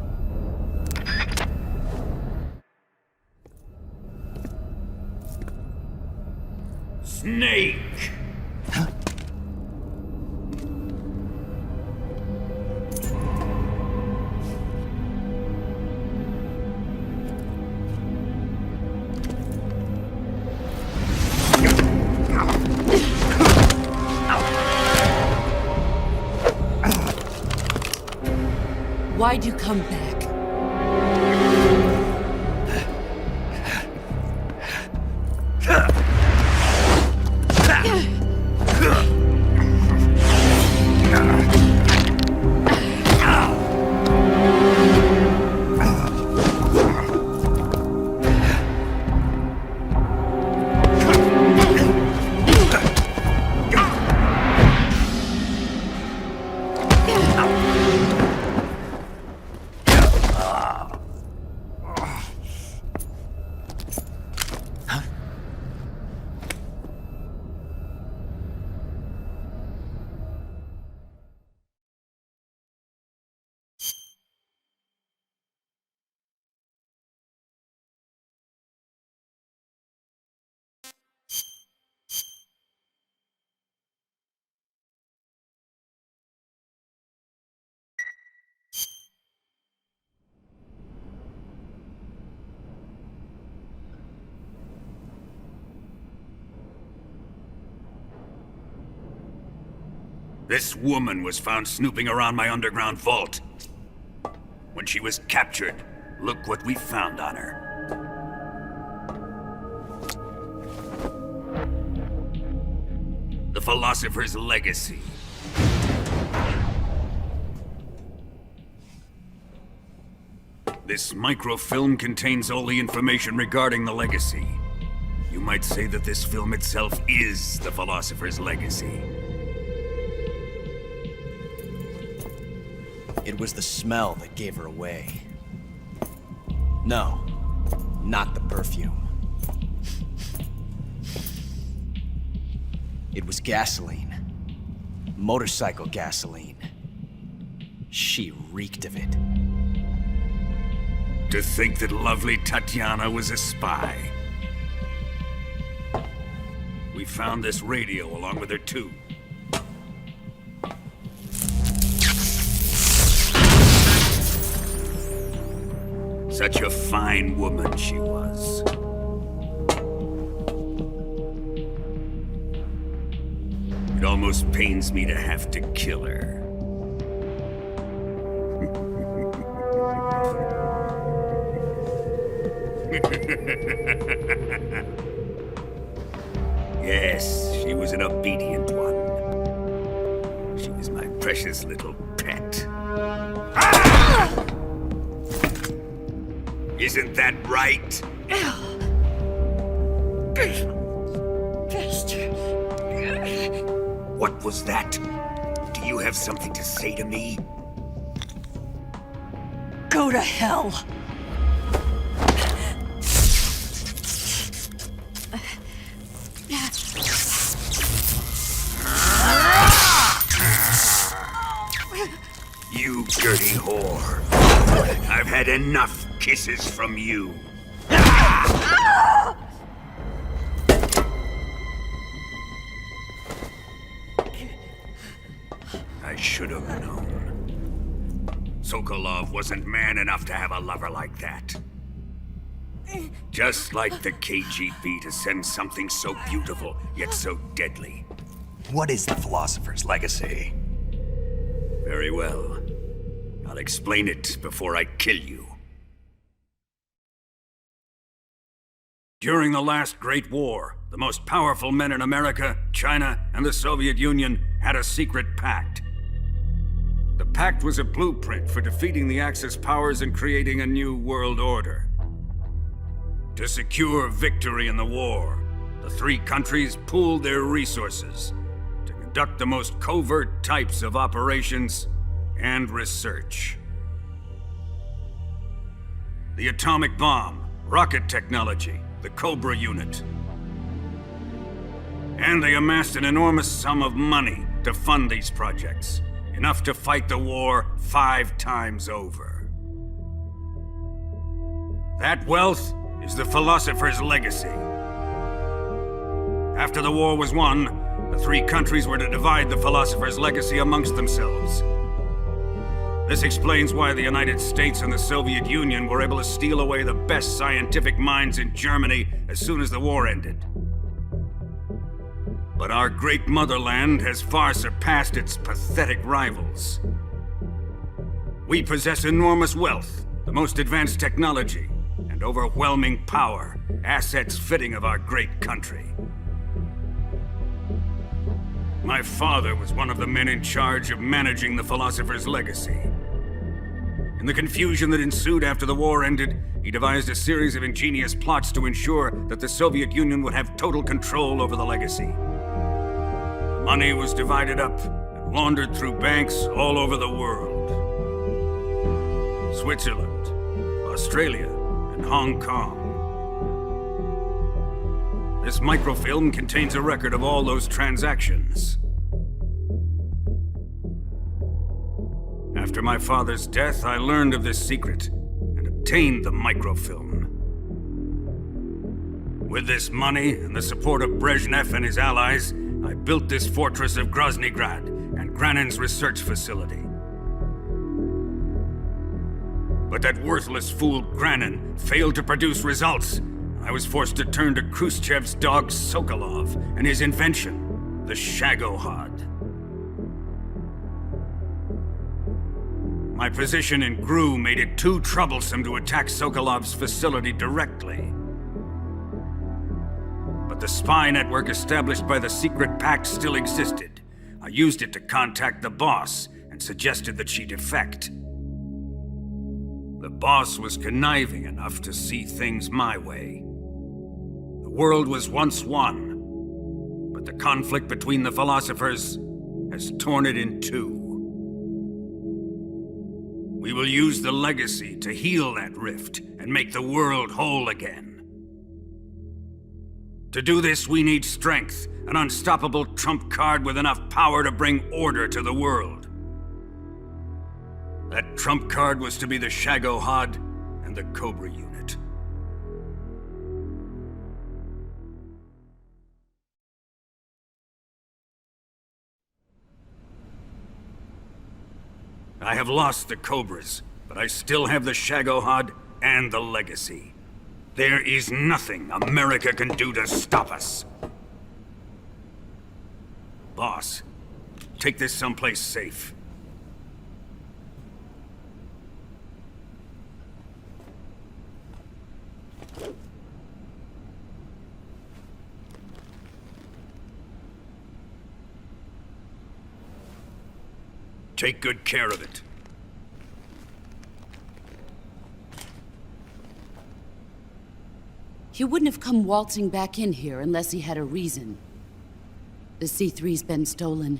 Snake! Why'd you come back? This woman was found snooping around my underground vault. When she was captured, look what we found on her. The Philosopher's Legacy. This microfilm contains all the information regarding the Legacy. You might say that this film itself is the Philosopher's Legacy. It was the smell that gave her away. No, not the perfume. It was gasoline. Motorcycle gasoline. She reeked of it. To think that lovely Tatiana was a spy. We found this radio along with her too. Such a fine woman she was. It almost pains me to have to kill her. Yes, she was an obedient one. She was my precious little pet. Ah! Isn't that right? What was that? Do you have something to say to me? Go to hell. You dirty whore. I've had enough kisses from you. I should have known. Sokolov wasn't man enough to have a lover like that. Just like the KGB to send something so beautiful, yet so deadly. What is the Philosopher's Legacy? Very well. I'll explain it before I kill you. During the last Great War, the most powerful men in America, China, and the Soviet Union had a secret pact. The pact was a blueprint for defeating the Axis powers and creating a new world order. To secure victory in the war, the three countries pooled their resources to conduct the most covert types of operations and research. The atomic bomb, rocket technology, the Cobra unit. And they amassed an enormous sum of money to fund these projects, enough to fight the war 5 times over. That wealth is the philosopher's legacy. After the war was won, the three countries were to divide the philosopher's legacy amongst themselves. This explains why the United States and the Soviet Union were able to steal away the best scientific minds in Germany as soon as the war ended. But our great motherland has far surpassed its pathetic rivals. We possess enormous wealth, the most advanced technology, and overwhelming power, assets fitting of our great country. My father was one of the men in charge of managing the philosopher's legacy. In the confusion that ensued after the war ended, he devised a series of ingenious plots to ensure that the Soviet Union would have total control over the legacy. Money was divided up and laundered through banks all over the world. Switzerland, Australia, and Hong Kong. This microfilm contains a record of all those transactions. After my father's death, I learned of this secret and obtained the microfilm. With this money and the support of Brezhnev and his allies, I built this fortress of Groznygrad and Granin's research facility. But that worthless fool Granin failed to produce results. I was forced to turn to Khrushchev's dog Sokolov and his invention, the Shagohod. My position in GRU made it too troublesome to attack Sokolov's facility directly. But the spy network established by the secret pact still existed. I used it to contact the boss and suggested that she defect. The boss was conniving enough to see things my way. The world was once one, but the conflict between the philosophers has torn it in two. We will use the legacy to heal that rift and make the world whole again. To do this, we need strength, an unstoppable trump card with enough power to bring order to the world. That trump card was to be the Shagohod and the Cobra unit. I have lost the Cobras, but I still have the Shagohod and the legacy. There is nothing America can do to stop us. Boss, take this someplace safe. Take good care of it. He wouldn't have come waltzing back in here unless he had a reason. The C3's been stolen.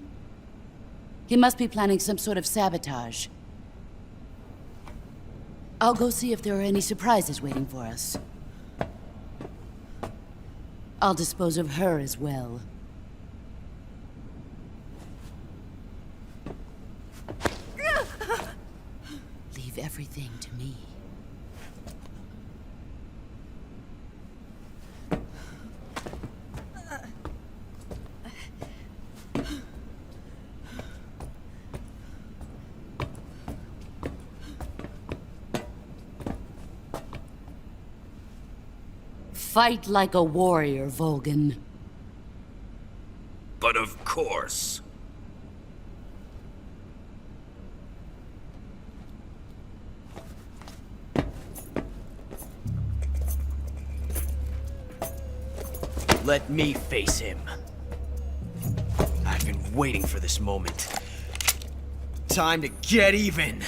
He must be planning some sort of sabotage. I'll go see if there are any surprises waiting for us. I'll dispose of her as well. Leave everything to me. Fight like a warrior, Volgan. But of course. Let me face him. I've been waiting for this moment. Time to get even.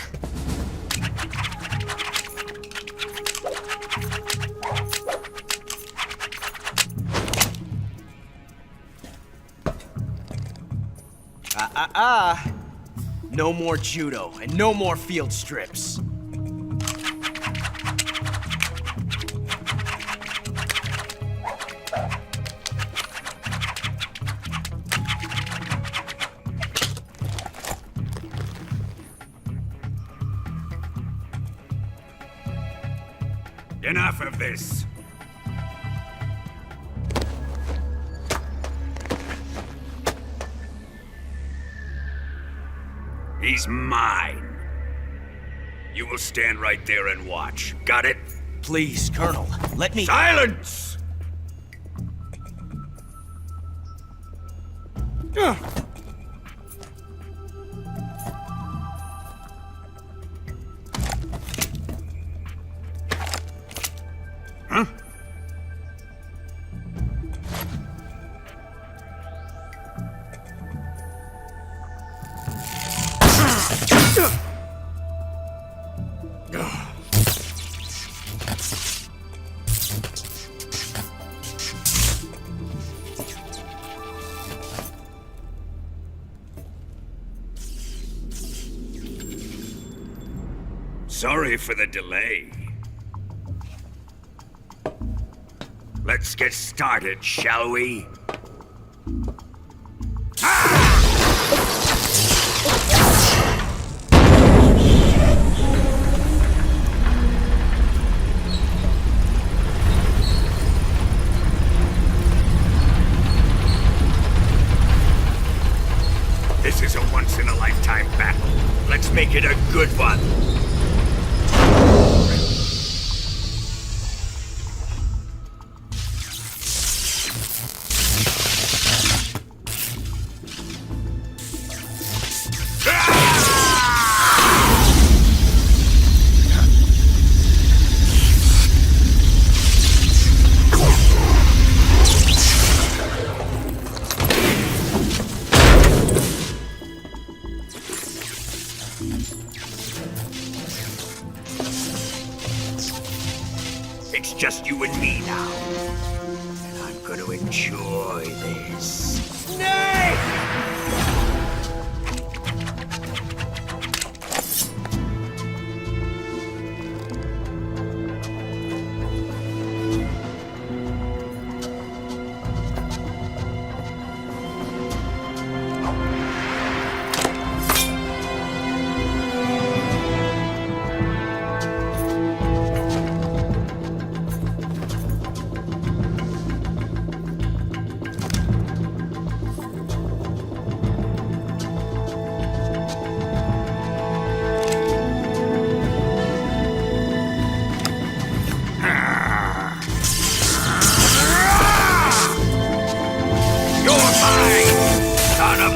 No more judo, and no more field strips. Enough of this. He's mine. You will stand right there and watch. Got it? Please, Colonel, let me— Silence! Huh? Sorry for the delay. Let's get started, shall we? This is a once-in-a-lifetime battle. Let's make it a good one. It's just you and me now. And I'm gonna enjoy this. Nay!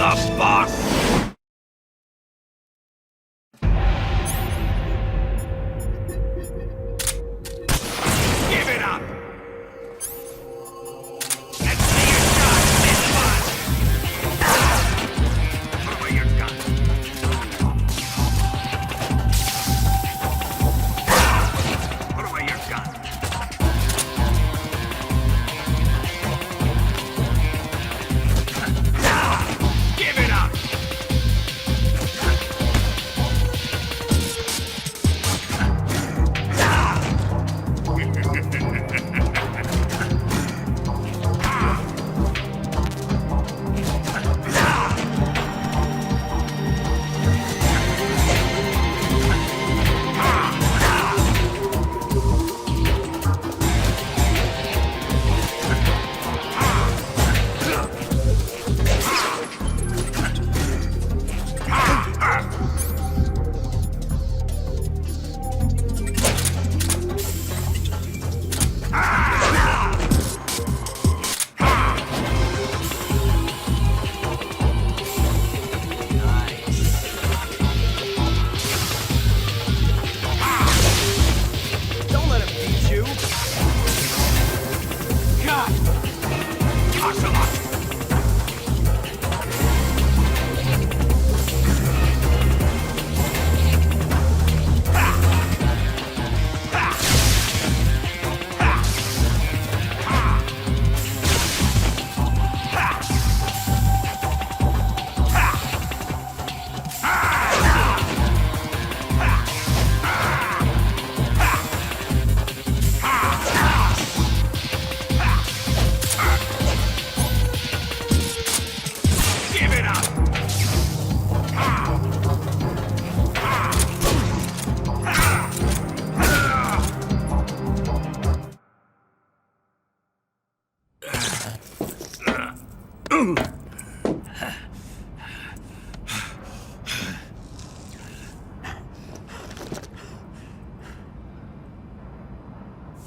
Ocelot!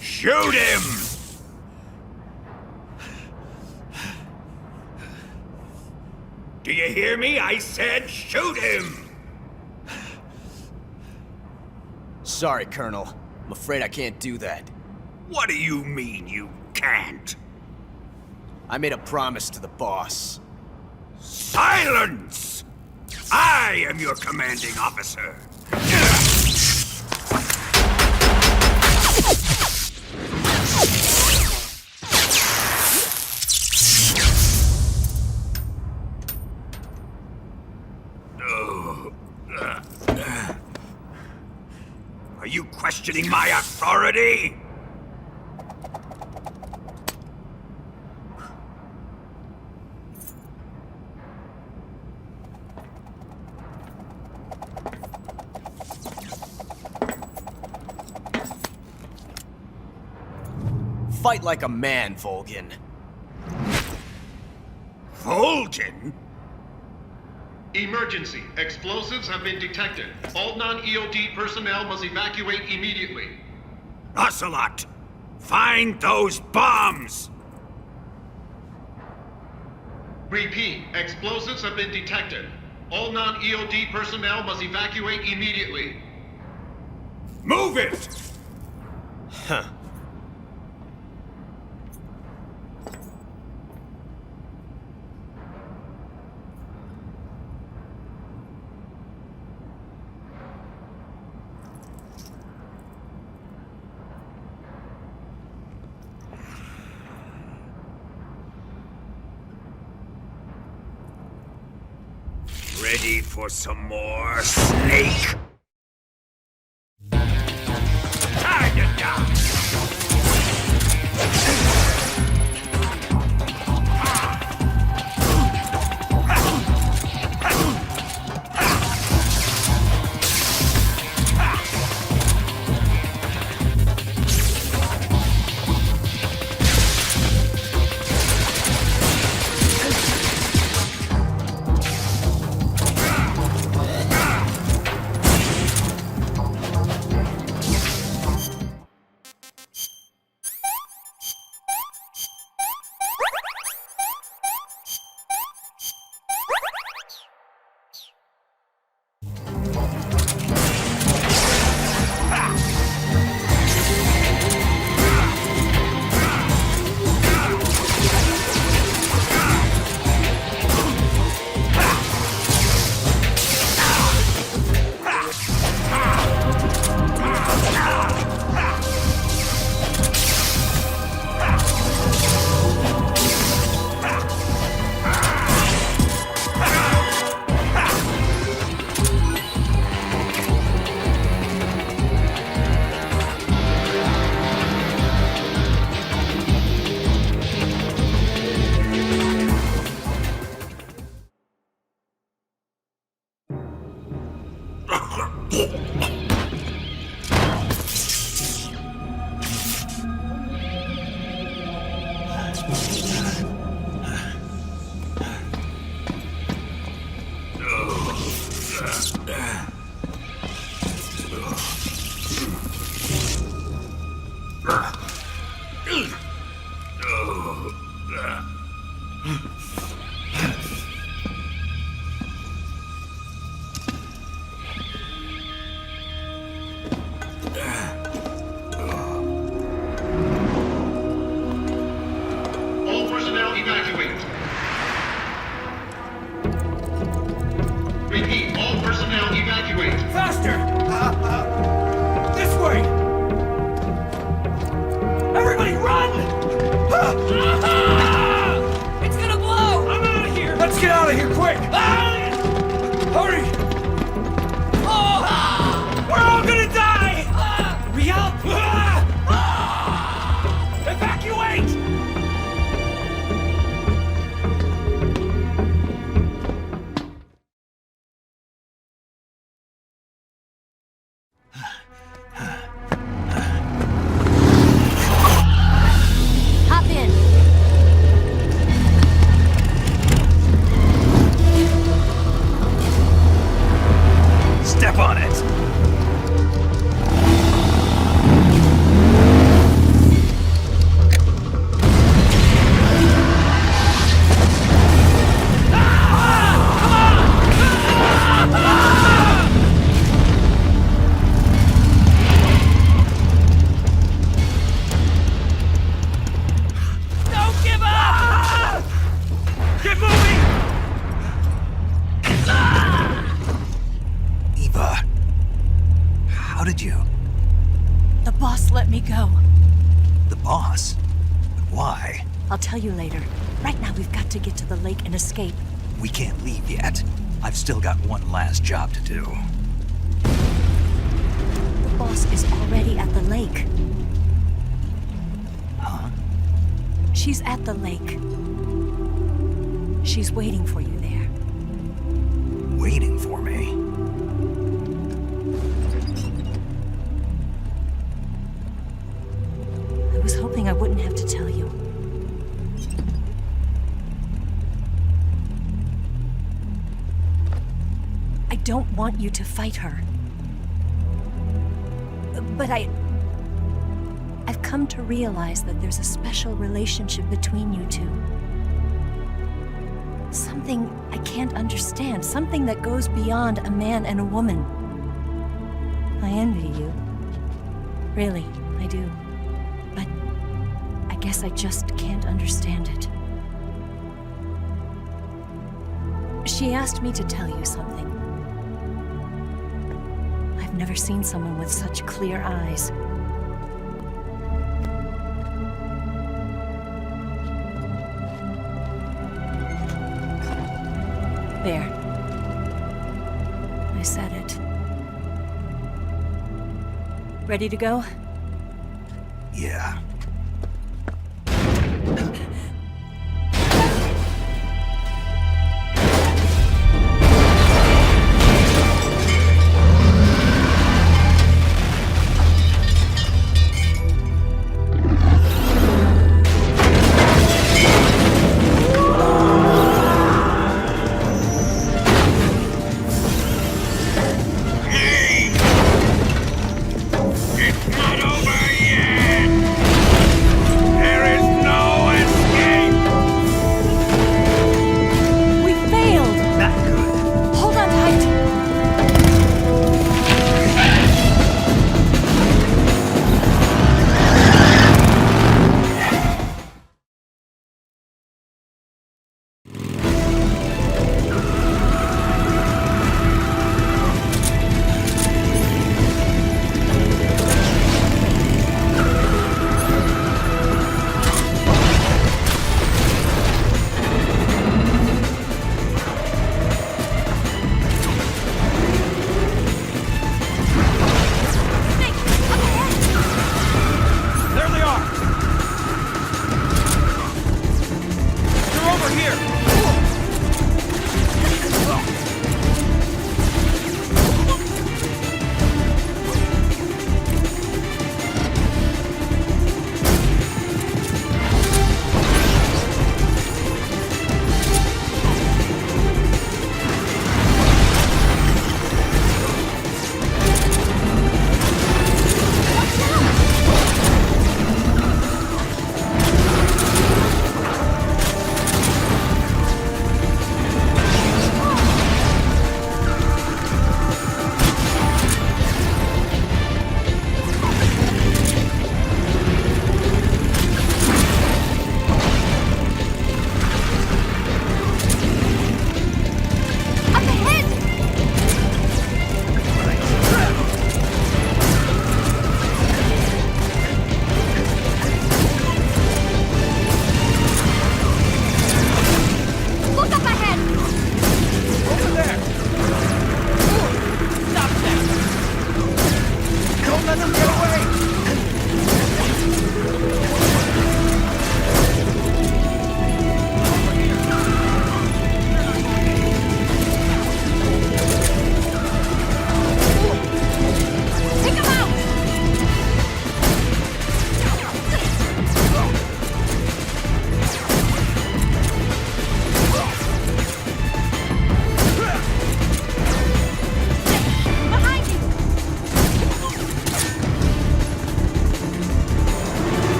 Shoot him! Do you hear me? I said shoot him! Sorry, Colonel. I'm afraid I can't do that. What do you mean you can't? I made a promise to the boss. Silence! I am your commanding officer. Are you questioning my authority? Fight like a man, Volgin. Volgin? Emergency. Explosives have been detected. All non-EOD personnel must evacuate immediately. Ocelot, find those bombs! Repeat. Explosives have been detected. All non-EOD personnel must evacuate immediately. Move it! Huh. Ready for some more, Snake? Time to die! All personnel evacuate. Repeat. All personnel evacuate. Faster! This way! Everybody run! It's gonna blow! I'm out of here! Let's get out of here, quick! Hurry! We're all gonna die! Hurry up! Evacuate! Hop in. did you? The boss let me go. The boss? Why? I'll tell you later. Right now, we've got to get to the lake and escape. We can't leave yet. I've still got one last job to do. The boss is already at the lake. Huh? She's at the lake. She's waiting for you there. Waiting for me? I was hoping I wouldn't have to tell you. I don't want you to fight her. But I've come to realize that there's a special relationship between you two. Something I can't understand. Something that goes beyond a man and a woman. I envy you. Really, I do. But I guess I just can't understand it. She asked me to tell you something. I've never seen someone with such clear eyes. There. I said it. Ready to go? Yeah. It's not over yet! There is no escape!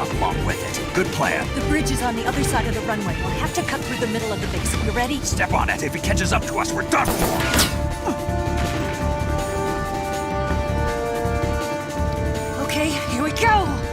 come along with it. Good plan. The bridge is on the other side of the runway. We'll have to cut through the middle of the base. You ready? Step on it. If he catches up to us, we're done for. Okay, here we go!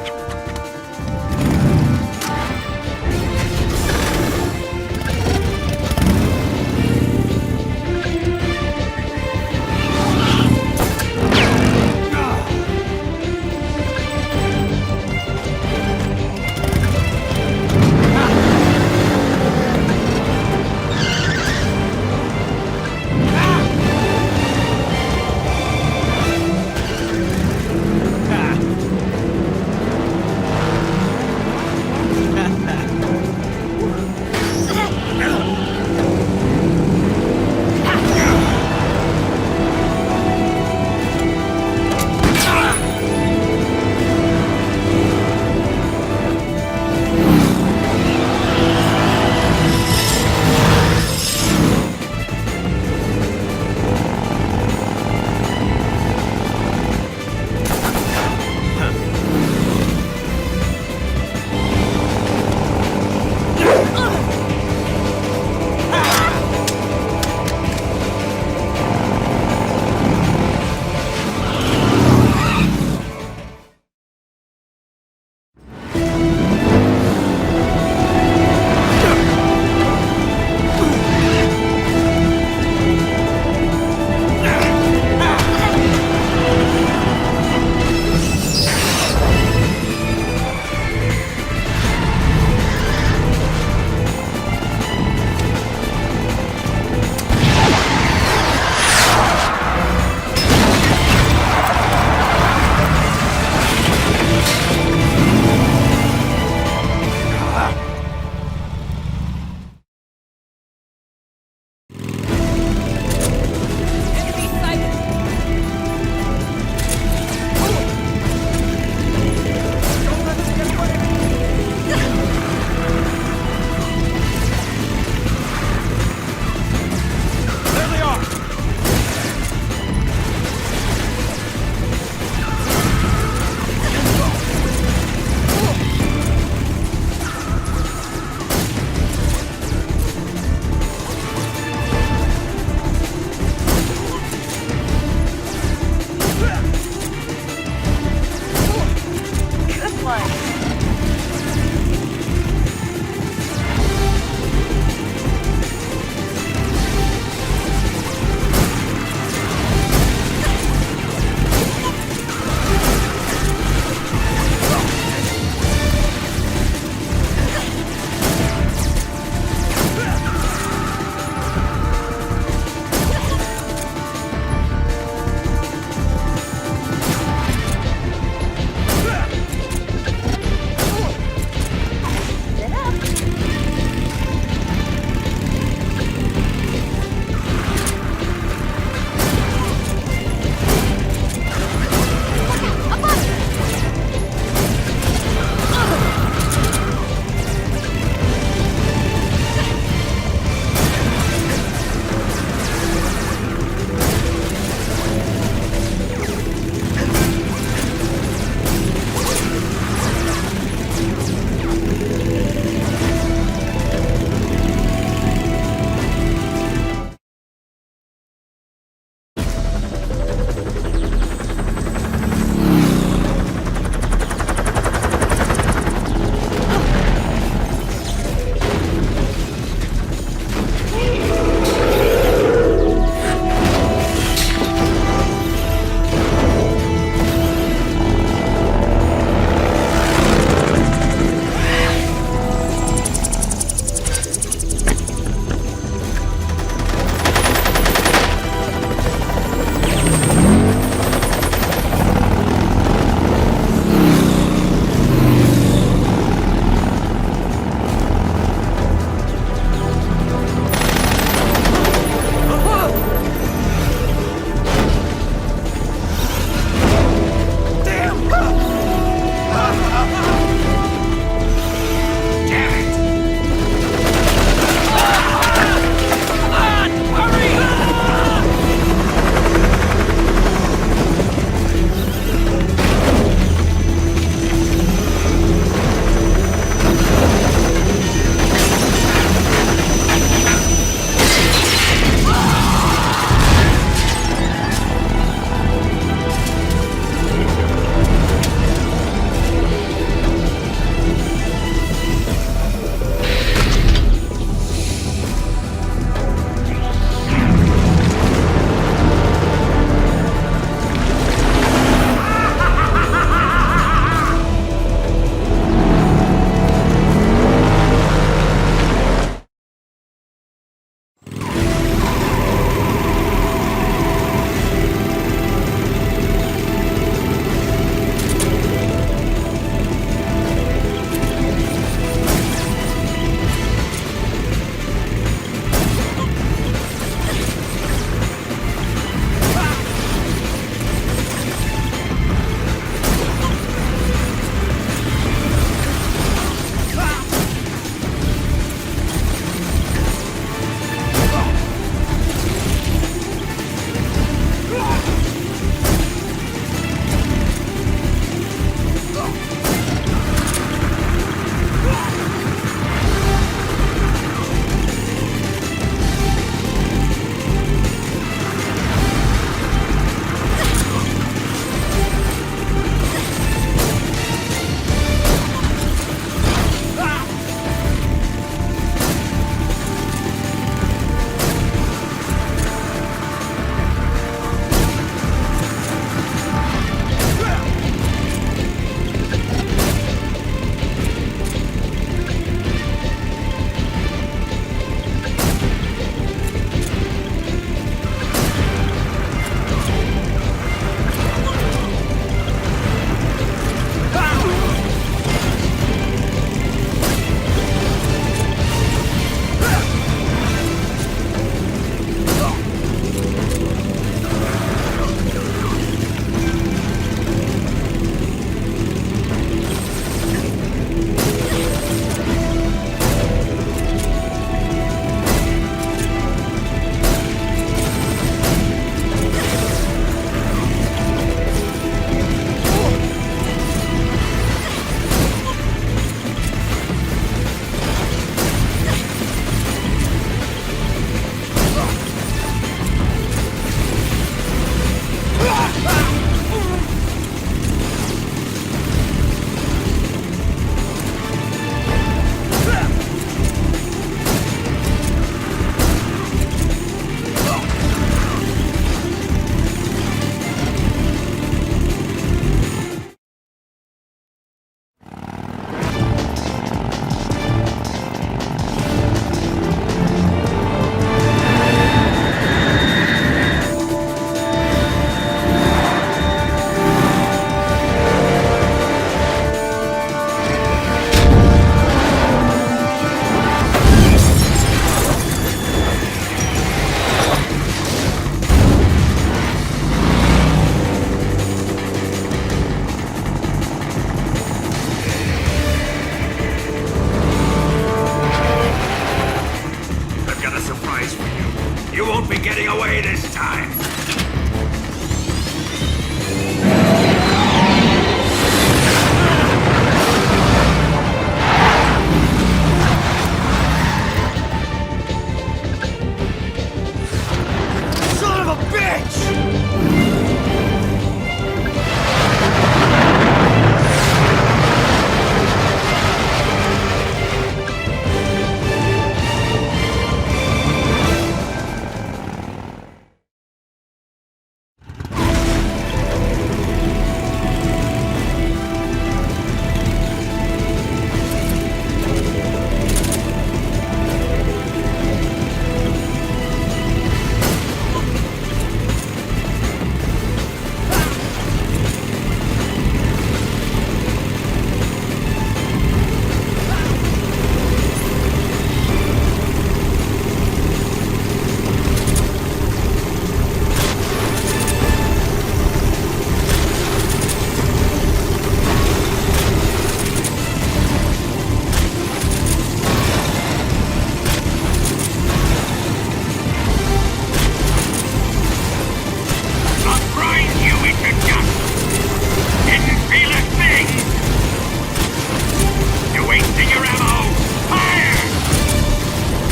wasting your ammo! Fire!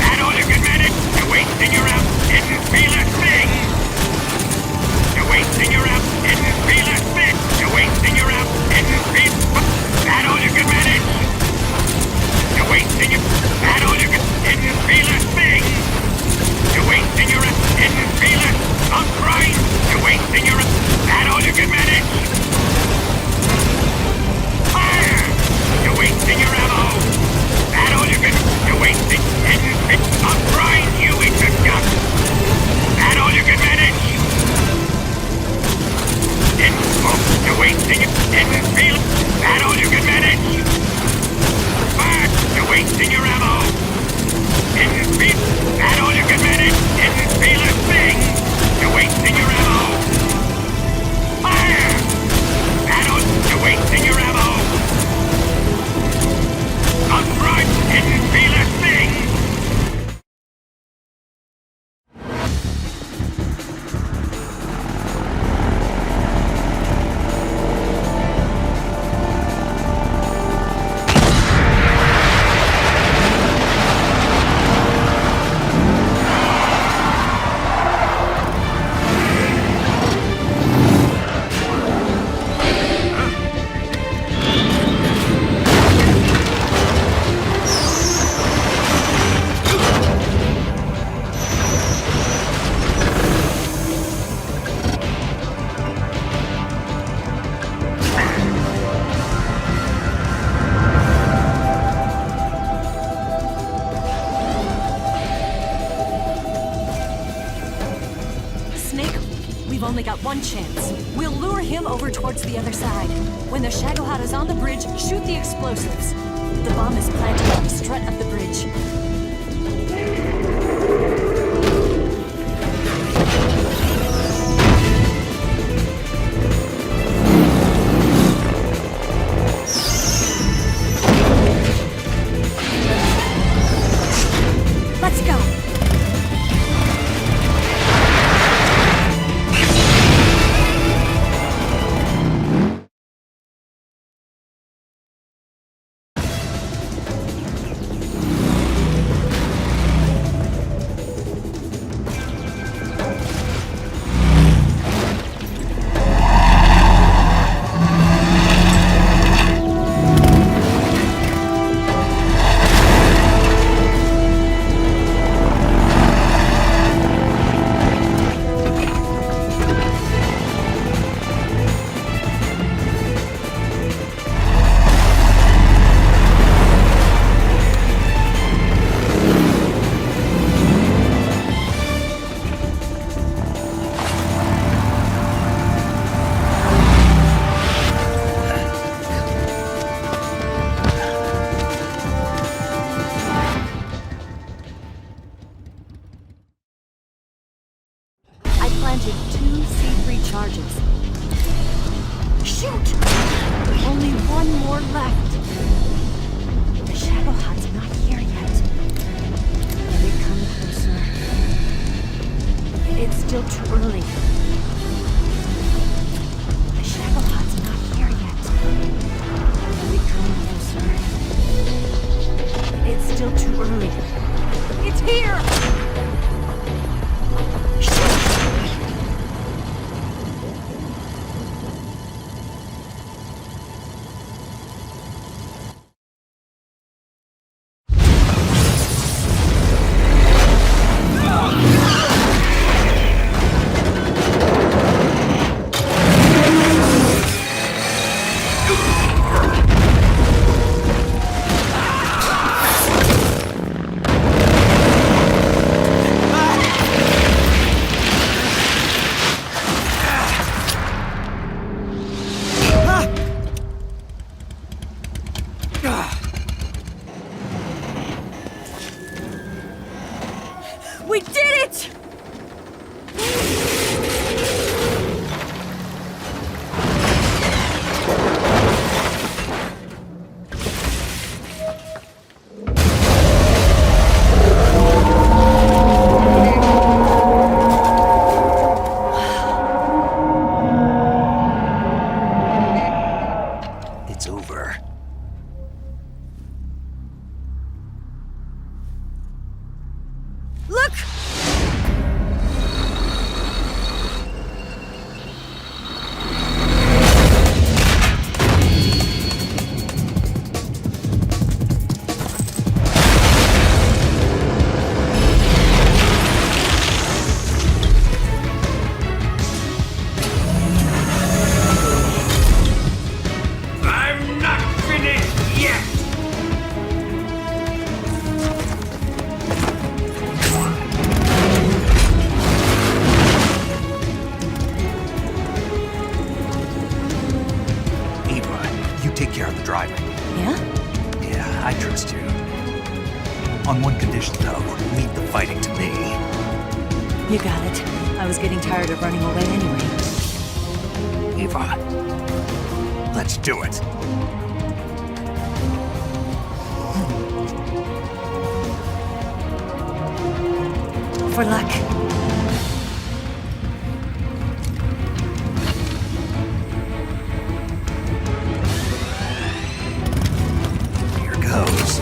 That all you can manage? You're wasting your ammo! Didn't feel a thing! You're wasting your ammo! Didn't feel a thing! You're wasting your ammo! Didn't feel... That all you can manage? You're wasting your... That all you can... Didn't feel a thing! You're wasting your... Didn't feel it! I'm crying! You're wasting your... That all you can manage? Fire! You're wasting your ammo! That all you can... You're wasting... Didn't feel... I'm crying! You eat the duck! That all you can manage? Didn't... Oh, you're wasting it! Didn't feel it! That all you can manage? Fire! You're wasting your ammo! Didn't feel... That all you can manage? Didn't feel a thing! You're wasting your ammo! Fire! That all... You're wasting your ammo! Upright! Didn't feel a thing! We've only got one chance. We'll lure him over towards the other side. When the Shagohod is on the bridge, shoot the explosives. The bomb is planted on the strut of the bridge. Let's go! planted 2 C3 charges. Shoot! Only one more left. The Shagohod's not here yet. Are they coming closer? It's still too early. The Shagohod's not here yet. Are they coming closer? It's still too early. It's here! We did it! It's over. On one condition, though. Leave the fighting to me. You got it. I was getting tired of running away anyway. Eva, let's do it. For luck. Here goes.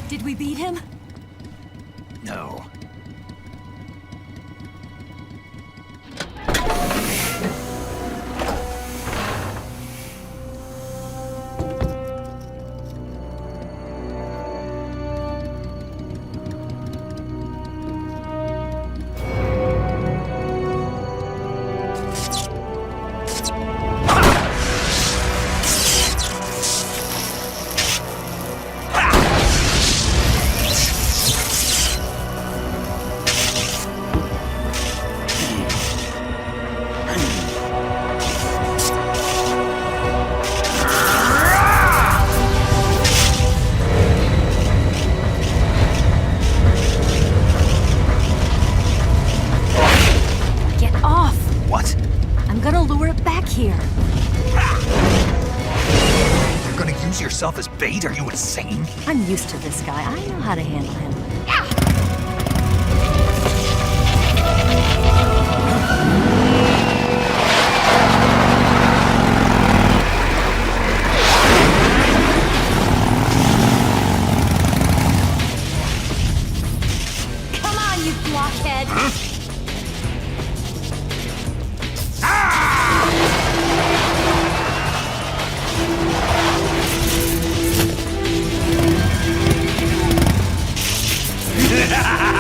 Did we beat him? No. Yourself as bait? Are you insane? I'm used to this guy. I know how to handle him. Come on, you blockhead! Ha ha ha!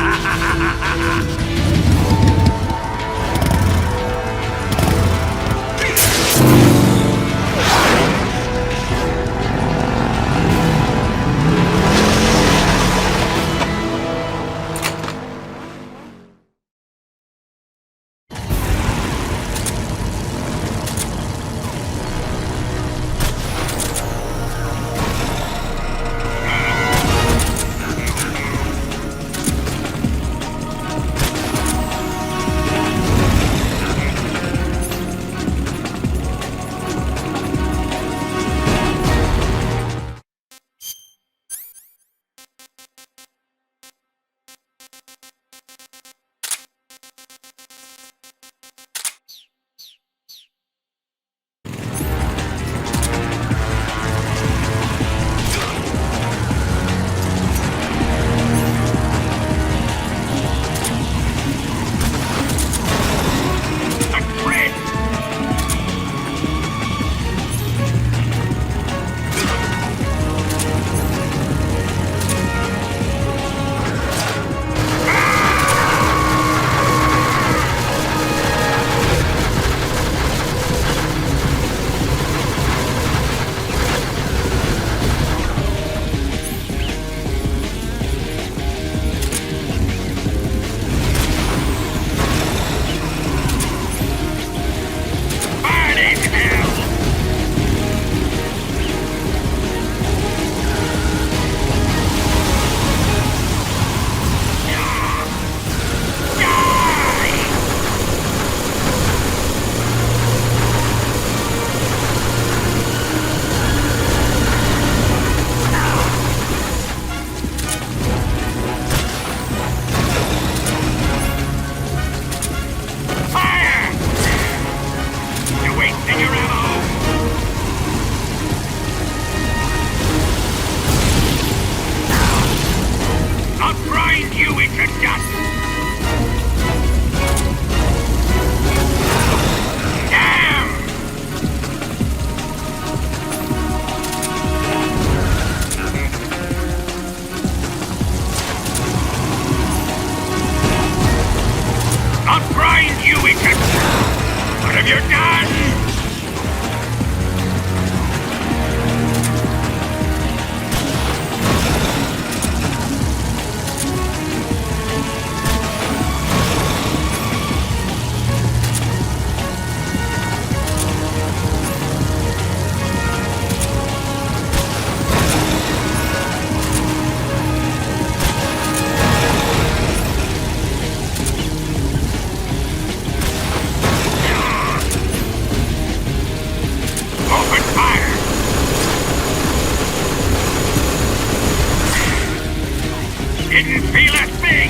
Didn't feel a thing!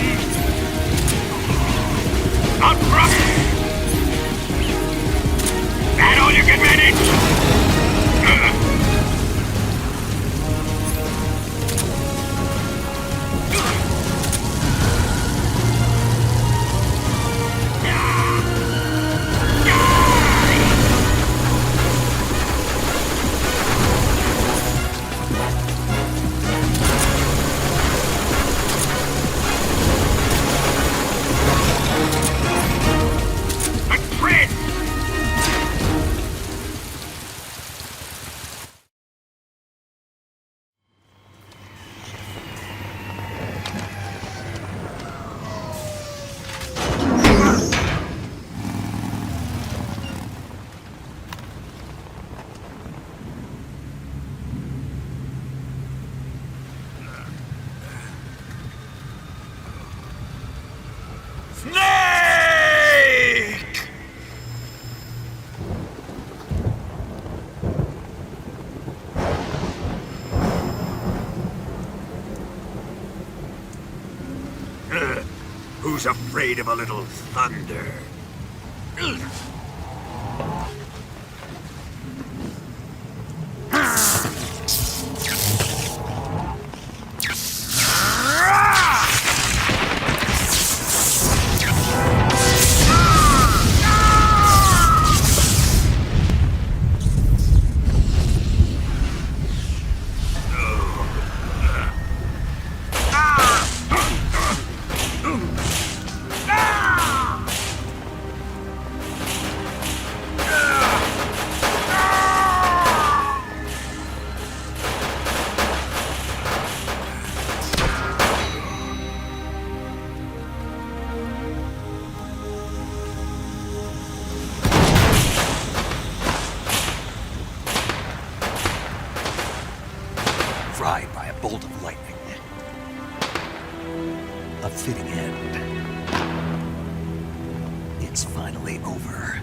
Out front! That all you can manage? Who's afraid of a little thunder? Fried by a bolt of lightning. A fitting end. It's finally over.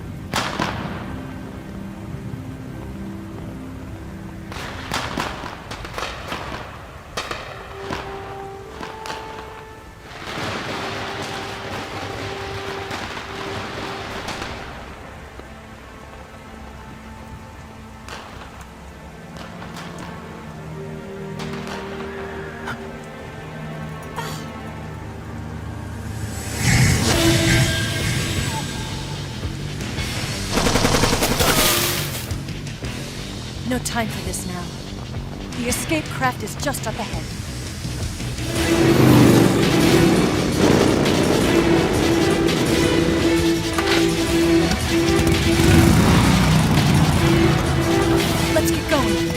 No time for this now. The escape craft is just up ahead. Let's get going.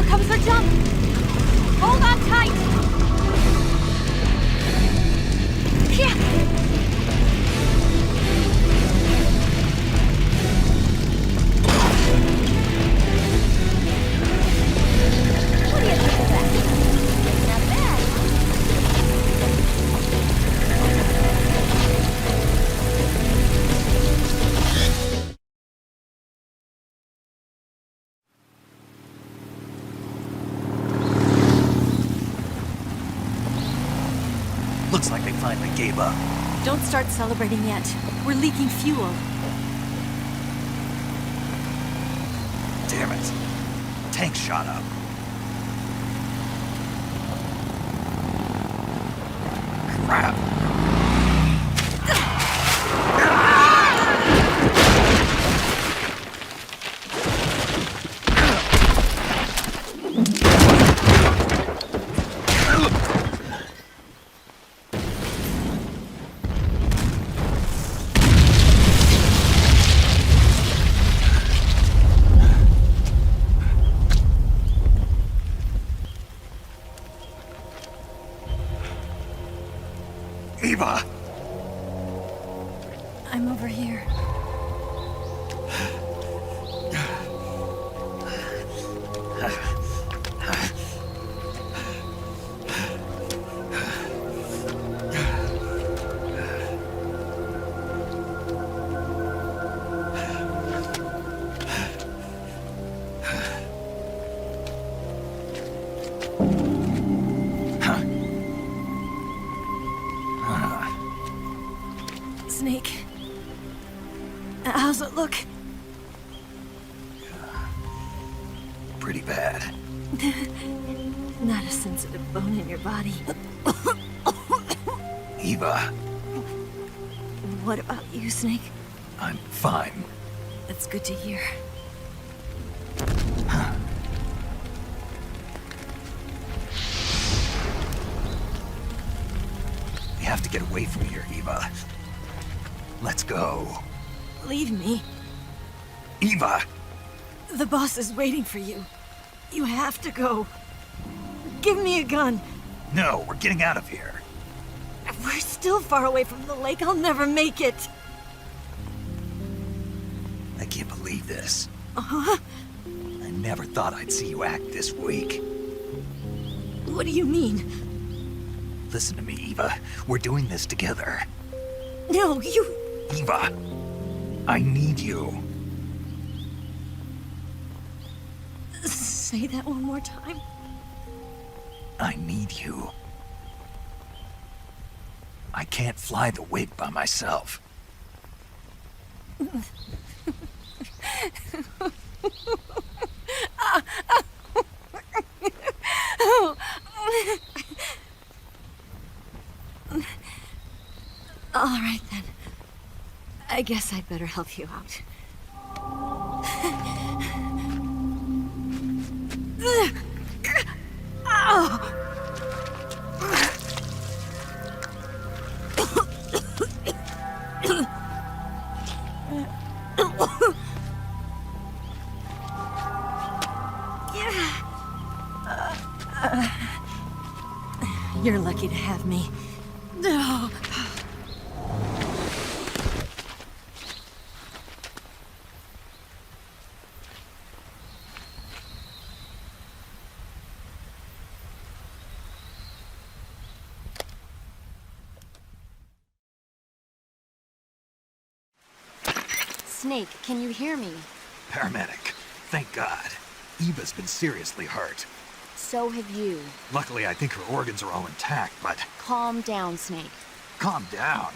comes her jump! Hold on tight! Yeah! What do you think of that? Not bad. Looks like they finally gave up. Don't start celebrating yet. We're leaking fuel. Damn it. Tank shot up. Crap. Eva! I'm over here. Snake. How's it look? Pretty bad. Not a sensitive bone in your body. Eva, What about you, Snake? I'm fine. That's good to hear. We have to get away from here, Eva. Let's go. Leave me. Eva! The boss is waiting for you. You have to go. Give me a gun. No, we're getting out of here. We're still far away from the lake. I'll never make it. I can't believe this. Uh-huh. I never thought I'd see you act this weak. What do you mean? Listen to me, Eva. We're doing this together. No, you... Eva! I need you. Say that one more time. I need you. I can't fly the wig by myself. All right, then. I guess I'd better help you out. You're lucky to have me. No. Snake, can you hear me? Paramedic. Thank God. Eva's been seriously hurt. So have you. Luckily, I think her organs are all intact, but... Calm down, Snake. Calm down.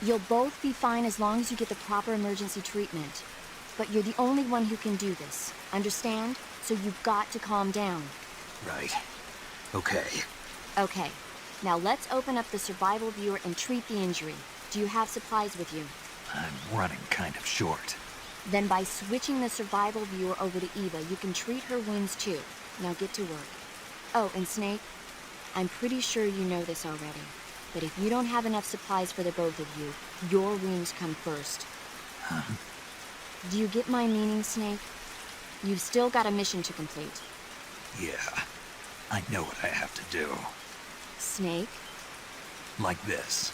You'll both be fine as long as you get the proper emergency treatment. But you're the only one who can do this. Understand? So you've got to calm down. Right. Okay. Okay. Now let's open up the survival viewer and treat the injury. Do you have supplies with you? I'm running kind of short. Then by switching the survival viewer over to Eva, you can treat her wounds too. Now get to work. Oh, and Snake, I'm pretty sure you know this already, but if you don't have enough supplies for the both of you, your wounds come first. Huh? Do you get my meaning, Snake? You've still got a mission to complete. Yeah, I know what I have to do. Snake? Like this.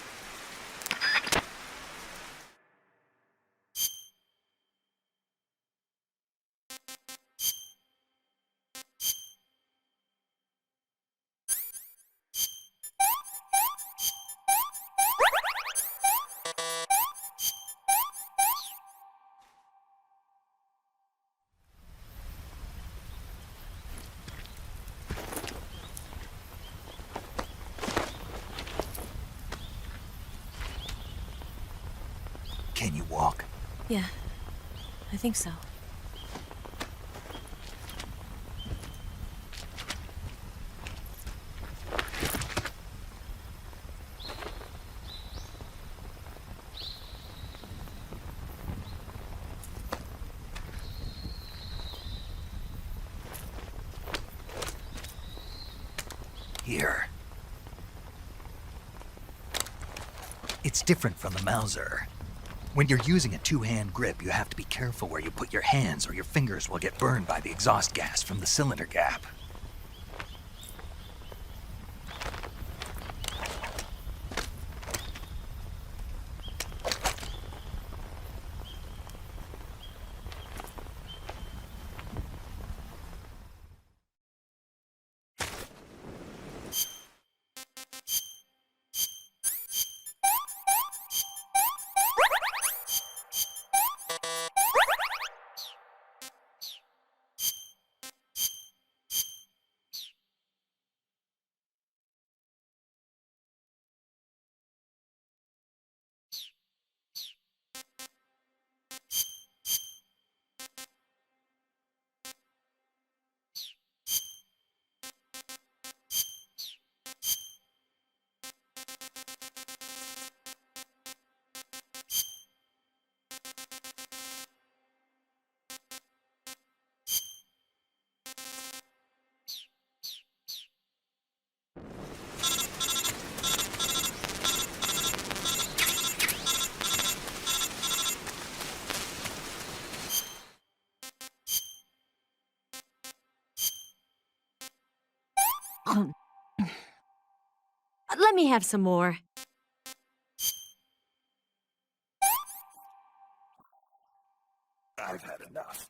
Can you walk? Yeah, I think so. Here. It's different from the Mauser. When you're using a two-hand grip, you have to be careful where you put your hands or your fingers will get burned by the exhaust gas from the cylinder gap. Let me have some more. I've had enough.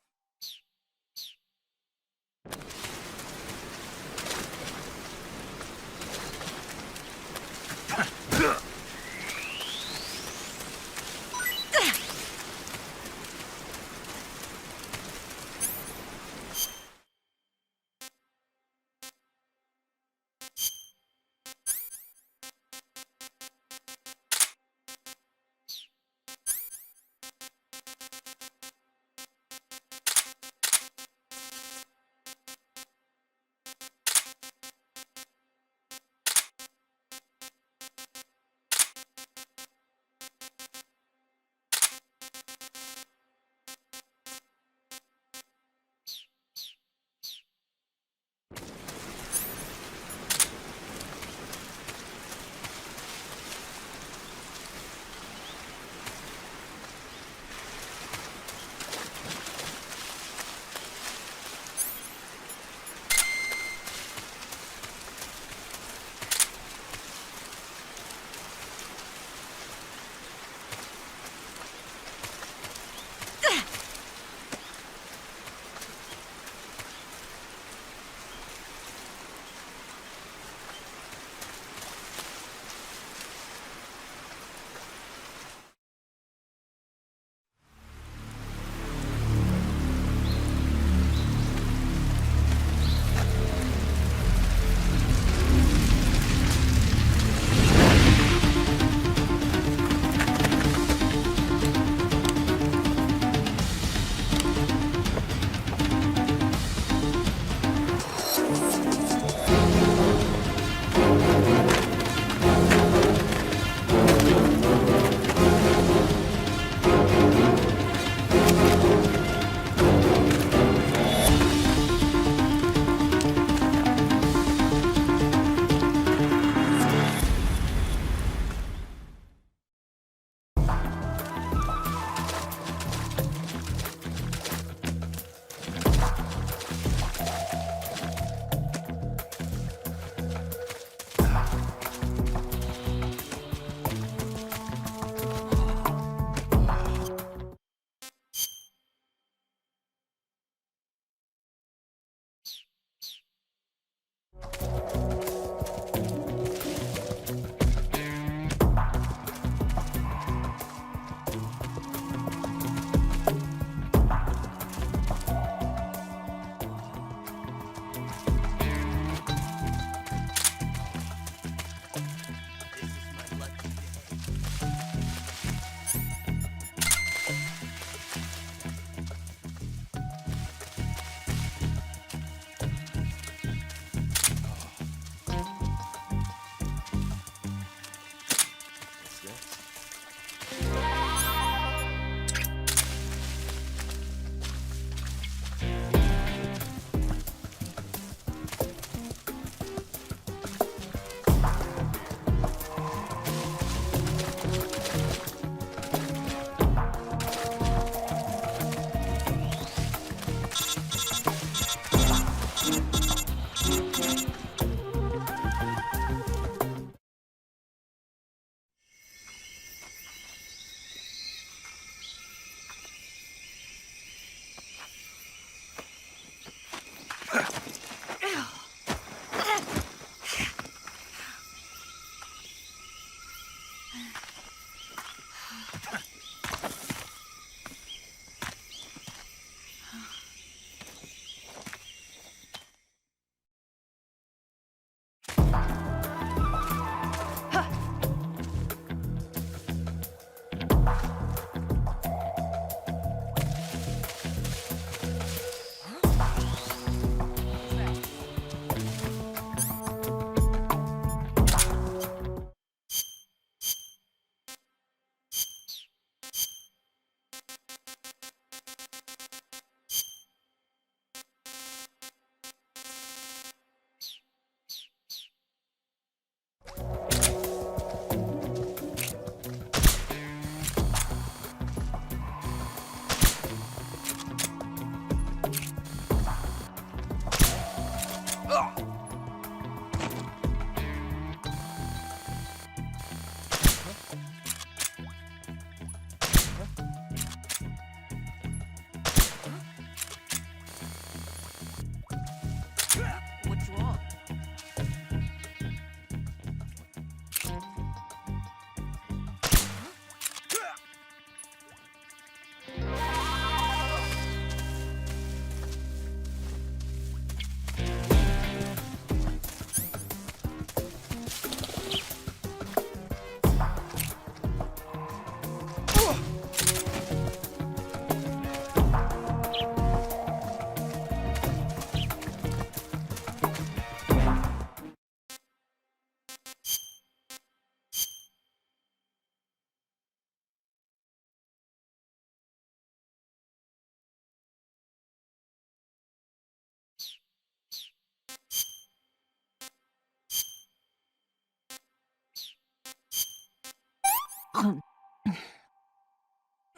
What's wrong?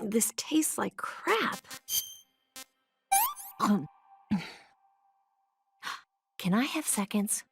This tastes like crap. Can I have seconds?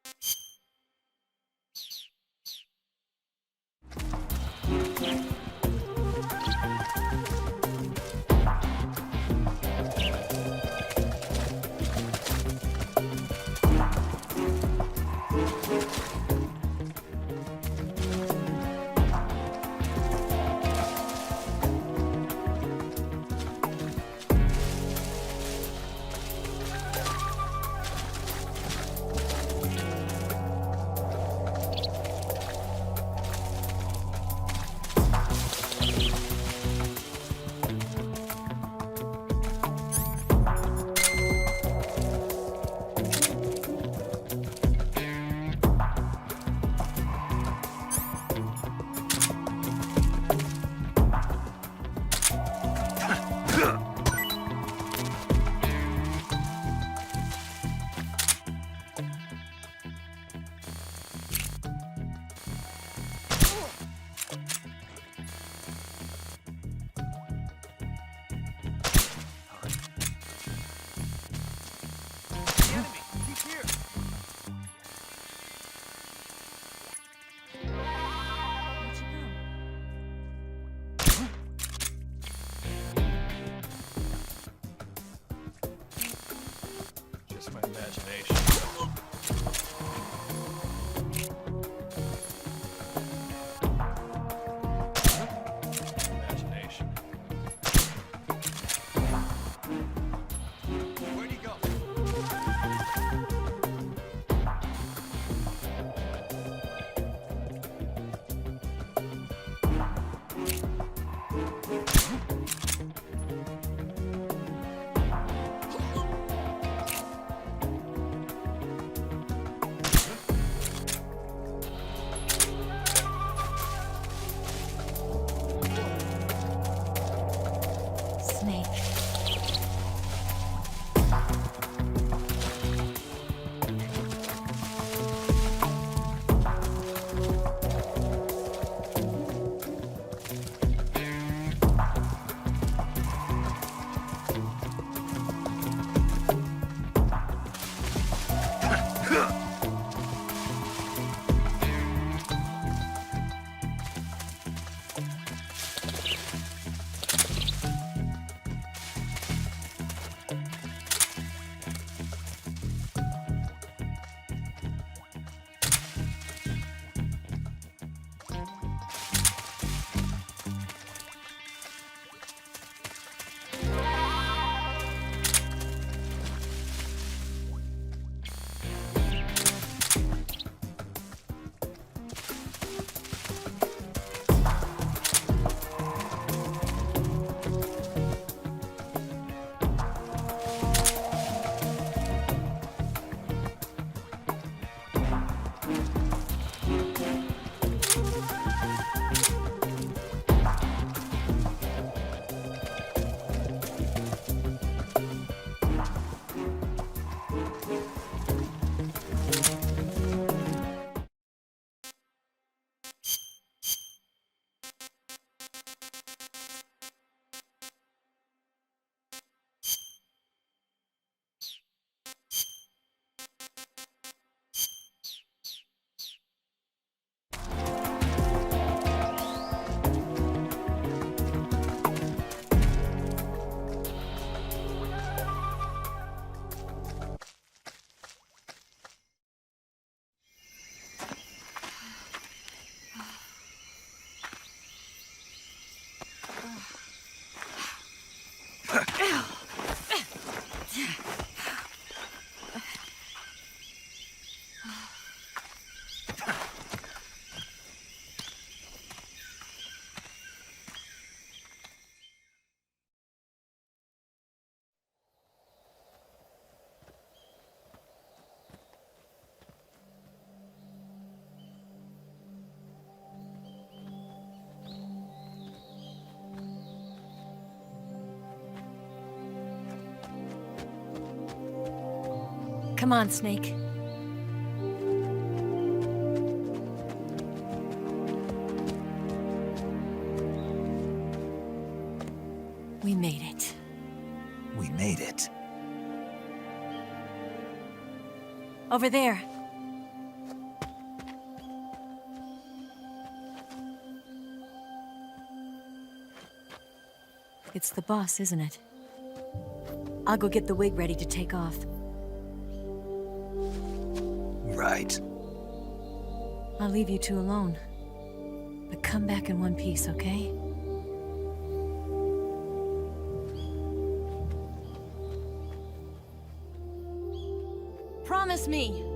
Come on, Snake. We made it. We made it. Over there. It's the boss, isn't it? I'll go get the wig ready to take off. Right. I'll leave you two alone. But come back in one piece, okay? Promise me!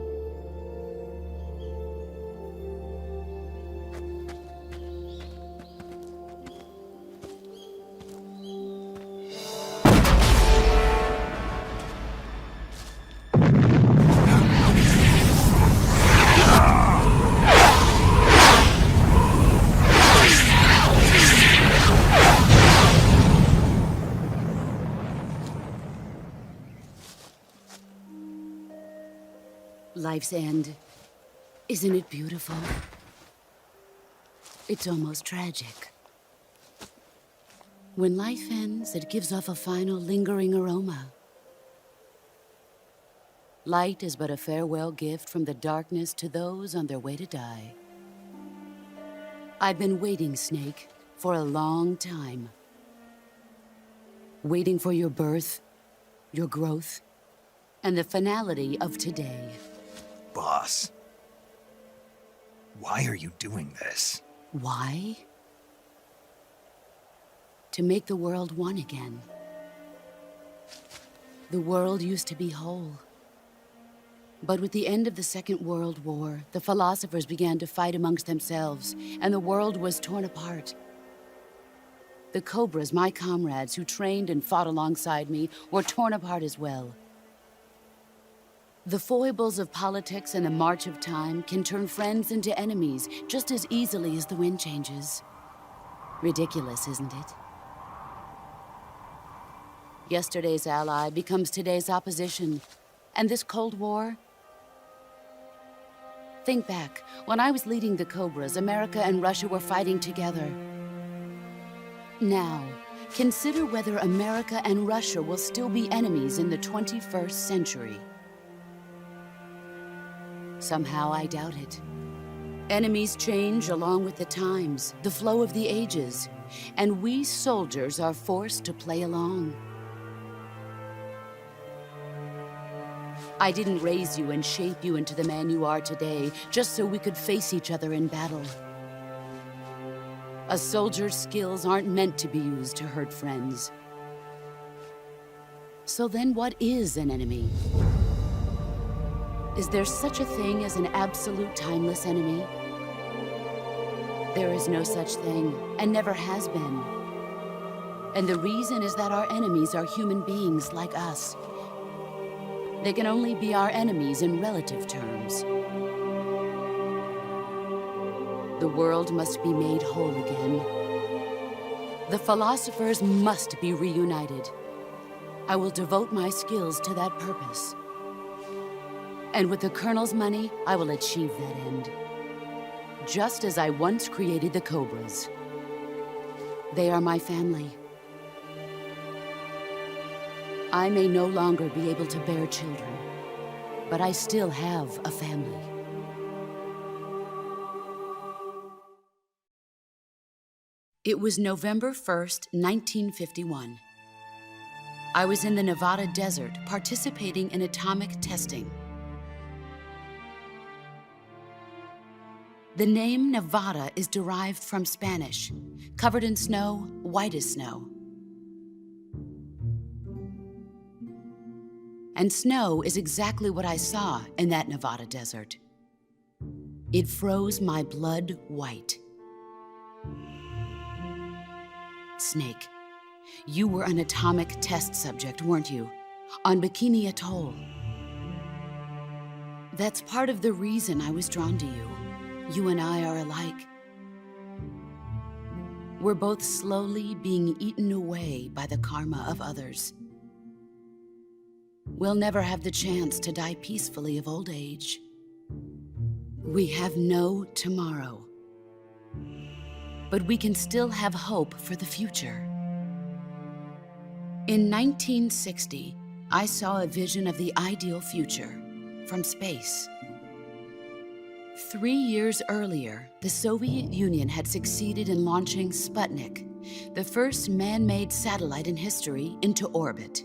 Life's end. Isn't it beautiful? It's almost tragic. When life ends, it gives off a final lingering aroma. Light is but a farewell gift from the darkness to those on their way to die. I've been waiting, Snake, for a long time. Waiting for your birth, your growth, and the finality of today. Boss, why are you doing this? Why? To make the world one again. The world used to be whole. But with the end of the Second World War, the philosophers began to fight amongst themselves, and the world was torn apart. The Cobras, my comrades who trained and fought alongside me, were torn apart as well. The foibles of politics and the march of time can turn friends into enemies just as easily as the wind changes. Ridiculous, isn't it? Yesterday's ally becomes today's opposition. And this Cold War? Think back. When I was leading the Cobras, America and Russia were fighting together. Now, consider whether America and Russia will still be enemies in the 21st century. Somehow I doubt it. Enemies change along with the times, the flow of the ages, and we soldiers are forced to play along. I didn't raise you and shape you into the man you are today just so we could face each other in battle. A soldier's skills aren't meant to be used to hurt friends. So then what is an enemy? Is there such a thing as an absolute timeless enemy? There is no such thing, and never has been. And the reason is that our enemies are human beings like us. They can only be our enemies in relative terms. The world must be made whole again. The philosophers must be reunited. I will devote my skills to that purpose. And with the Colonel's money, I will achieve that end. Just as I once created the Cobras. They are my family. I may no longer be able to bear children, but I still have a family. It was November 1st, 1951. I was in the Nevada desert participating in atomic testing. The name Nevada is derived from Spanish, covered in snow, white as snow. And snow is exactly what I saw in that Nevada desert. It froze my blood white. Snake, you were an atomic test subject, weren't you? On Bikini Atoll. That's part of the reason I was drawn to you. You and I are alike. We're both slowly being eaten away by the karma of others. we'll never have the chance to die peacefully of old age. We have no tomorrow. But we can still have hope for the future. In 1960, I saw a vision of the ideal future from space. 3 years earlier, the Soviet Union had succeeded in launching Sputnik, the first man-made satellite in history, into orbit.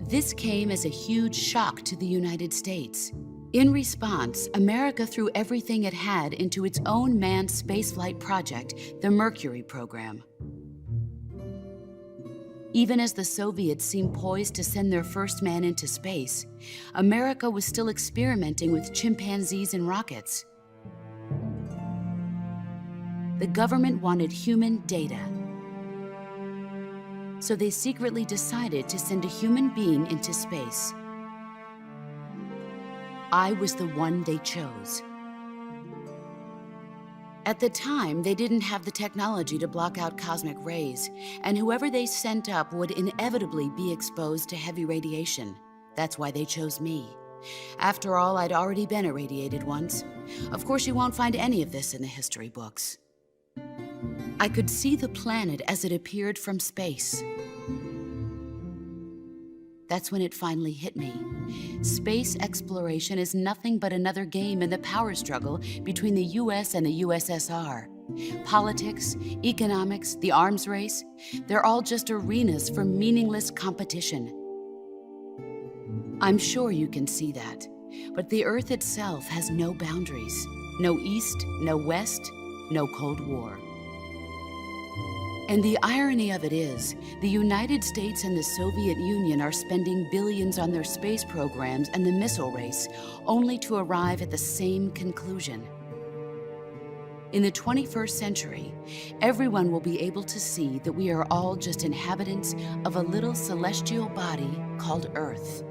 This came as a huge shock to the United States. In response, America threw everything it had into its own manned spaceflight project, the Mercury program. Even as the Soviets seemed poised to send their first man into space, America was still experimenting with chimpanzees and rockets. The government wanted human data, so they secretly decided to send a human being into space. I was the one they chose. At the time, they didn't have the technology to block out cosmic rays, and whoever they sent up would inevitably be exposed to heavy radiation. That's why they chose me. After all, I'd already been irradiated once. Of course, you won't find any of this in the history books. I could see the planet as it appeared from space. That's when it finally hit me. Space exploration is nothing but another game in the power struggle between the US and the USSR. Politics, economics, the arms race, they're all just arenas for meaningless competition. I'm sure you can see that, but the Earth itself has no boundaries. No East, no West, no Cold War. And the irony of it is, the United States and the Soviet Union are spending billions on their space programs and the missile race, only to arrive at the same conclusion. In the 21st century, everyone will be able to see that we are all just inhabitants of a little celestial body called Earth.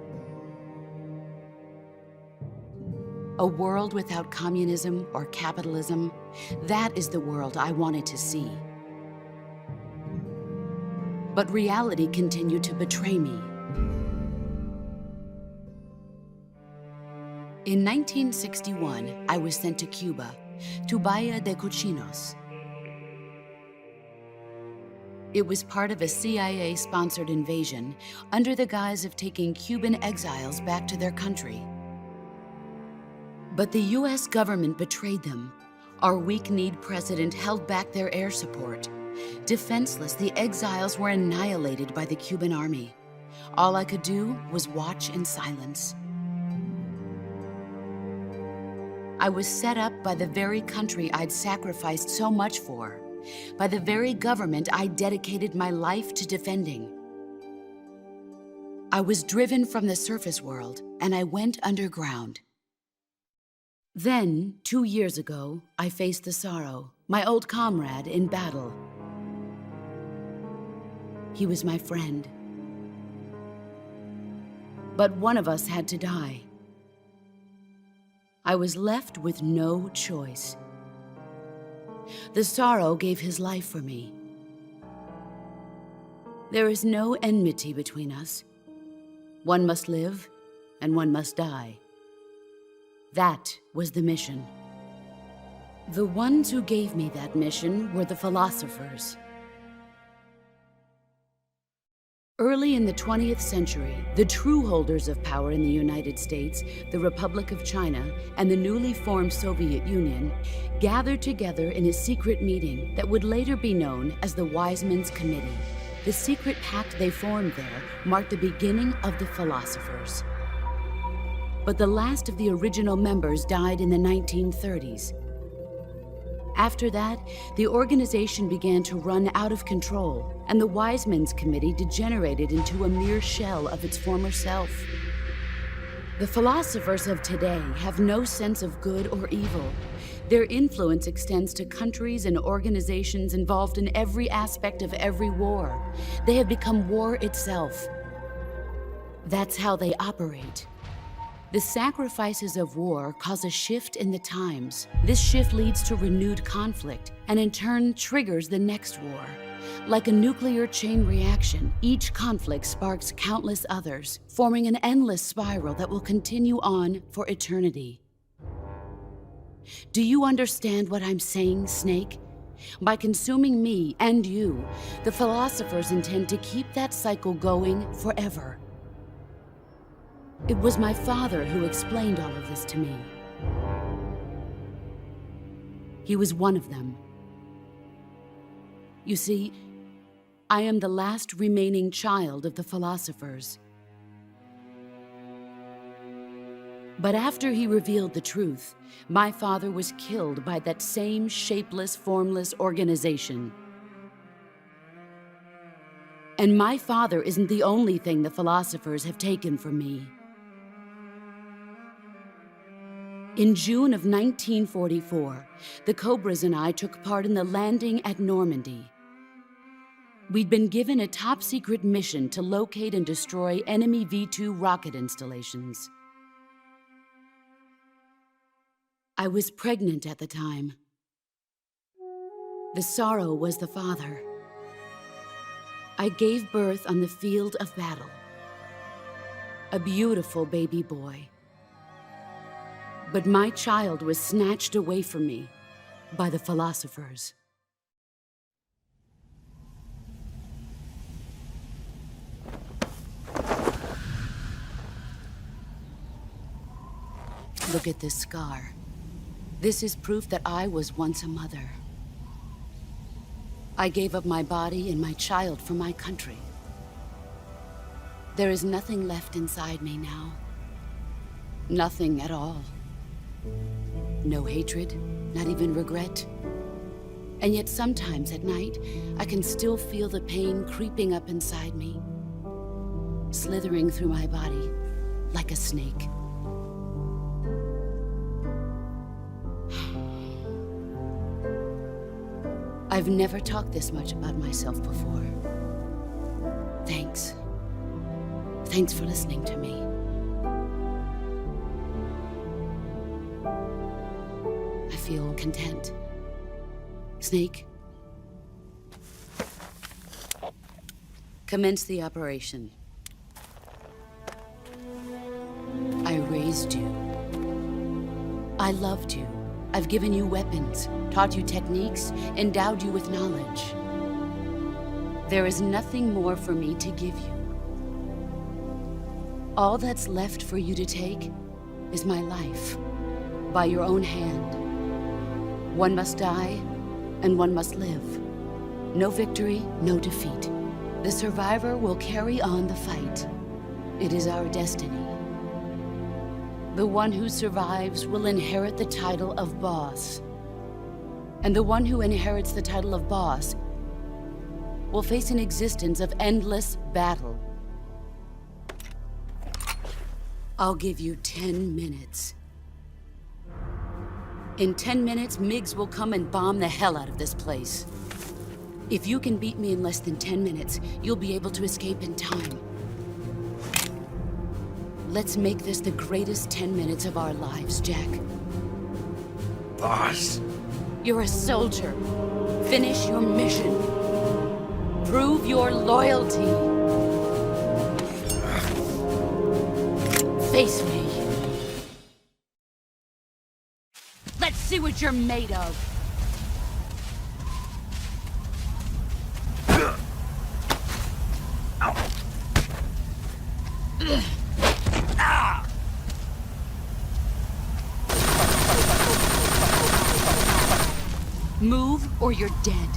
A world without communism or capitalism, that is the world I wanted to see. But reality continued to betray me. In 1961, I was sent to Cuba, to Bahia de Cochinos. It was part of a CIA-sponsored invasion under the guise of taking Cuban exiles back to their country. But the US government betrayed them. Our weak-kneed president held back their air support. Defenseless, the exiles were annihilated by the Cuban army. All I could do was watch in silence. I was set up by the very country I'd sacrificed so much for, by the very government I dedicated my life to defending. I was driven from the surface world, and I went underground. Then, 2 years ago, I faced the Sorrow, my old comrade in battle. He was my friend. But one of us had to die. I was left with no choice. The Sorrow gave his life for me. There is no enmity between us. One must live, and one must die. That was the mission. The ones who gave me that mission were the philosophers. Early in the 20th century, the true holders of power in the United States, the Republic of China, and the newly formed Soviet Union gathered together in a secret meeting that would later be known as the Wise Men's Committee. The secret pact they formed there marked the beginning of the philosophers. But the last of the original members died in the 1930s. After that, the organization began to run out of control, and the Wise Men's Committee degenerated into a mere shell of its former self. The philosophers of today have no sense of good or evil. Their influence extends to countries and organizations involved in every aspect of every war. They have become war itself. That's how they operate. The sacrifices of war cause a shift in the times. This shift leads to renewed conflict, and in turn triggers the next war. Like a nuclear chain reaction, each conflict sparks countless others, forming an endless spiral that will continue on for eternity. Do you understand what I'm saying, Snake? By consuming me and you, the philosophers intend to keep that cycle going forever. It was my father who explained all of this to me. He was one of them. You see, I am the last remaining child of the philosophers. But after he revealed the truth, my father was killed by that same shapeless, formless organization. And my father isn't the only thing the philosophers have taken from me. In June of 1944, the Cobras and I took part in the landing at Normandy. We'd been given a top-secret mission to locate and destroy enemy V-2 rocket installations. I was pregnant at the time. The sorrow was the father. I gave birth on the field of battle. A beautiful baby boy. But my child was snatched away from me by the philosophers. Look at this scar. This is proof that I was once a mother. I gave up my body and my child for my country. There is nothing left inside me now. Nothing at all. No hatred, not even regret. And yet sometimes at night, I can still feel the pain creeping up inside me, slithering through my body like a snake. I've never talked this much about myself before. Thanks. Thanks for listening to me. I feel content. Snake, commence the operation. I raised you. I loved you. I've given you weapons, taught you techniques, endowed you with knowledge. There is nothing more for me to give you. All that's left for you to take is my life, by your own hand. One must die, and one must live. No victory, no defeat. The survivor will carry on the fight. It is our destiny. The one who survives will inherit the title of boss. And the one who inherits the title of boss will face an existence of endless battle. I'll give you 10 minutes. In 10 minutes, MiGs will come and bomb the hell out of this place. If you can beat me in less than 10 minutes, you'll be able to escape in time. Let's make this the greatest 10 minutes of our lives, Jack. Boss. You're a soldier. Finish your mission. Prove your loyalty. Face me. Let's see what you're made of. Move or you're dead.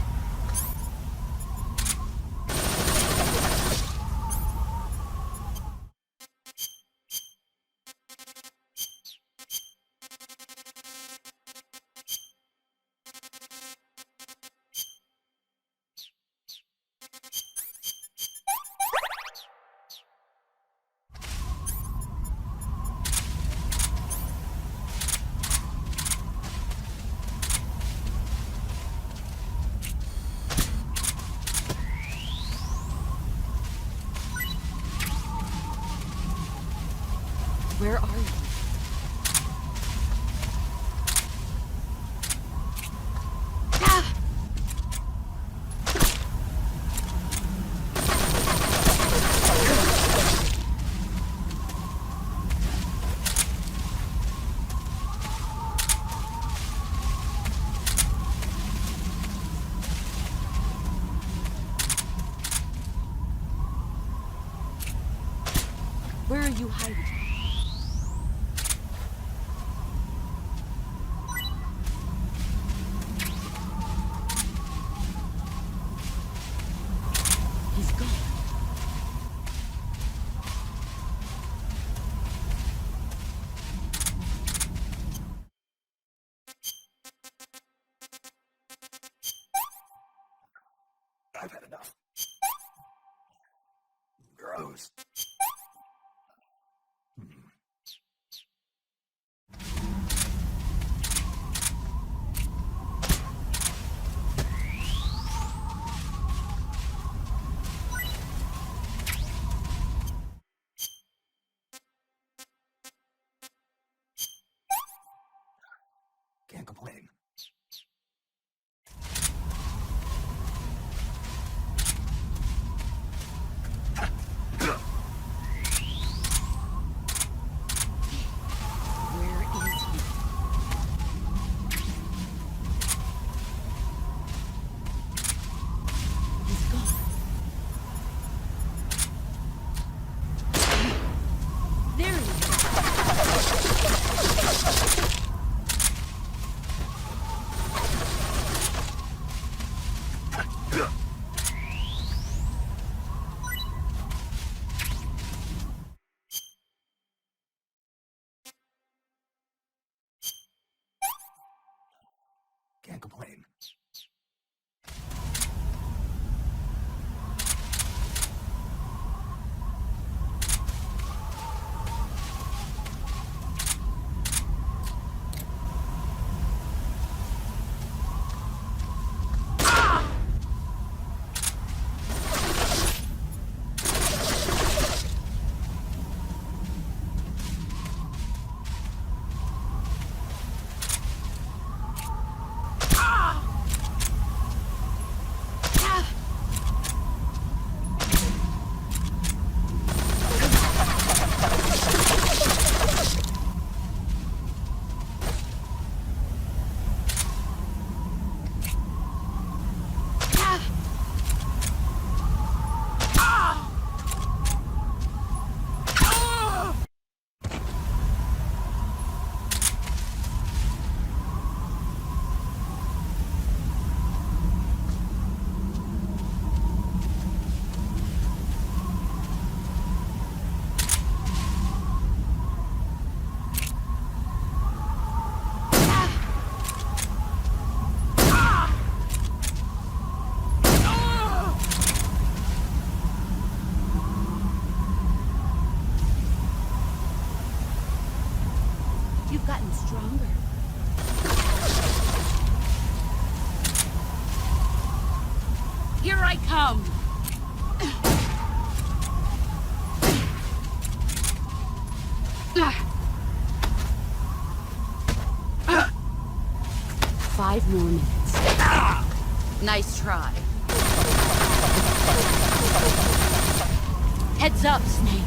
complain. You've gotten stronger. Here I come! 5 more minutes. Nice try. Heads up, Snake.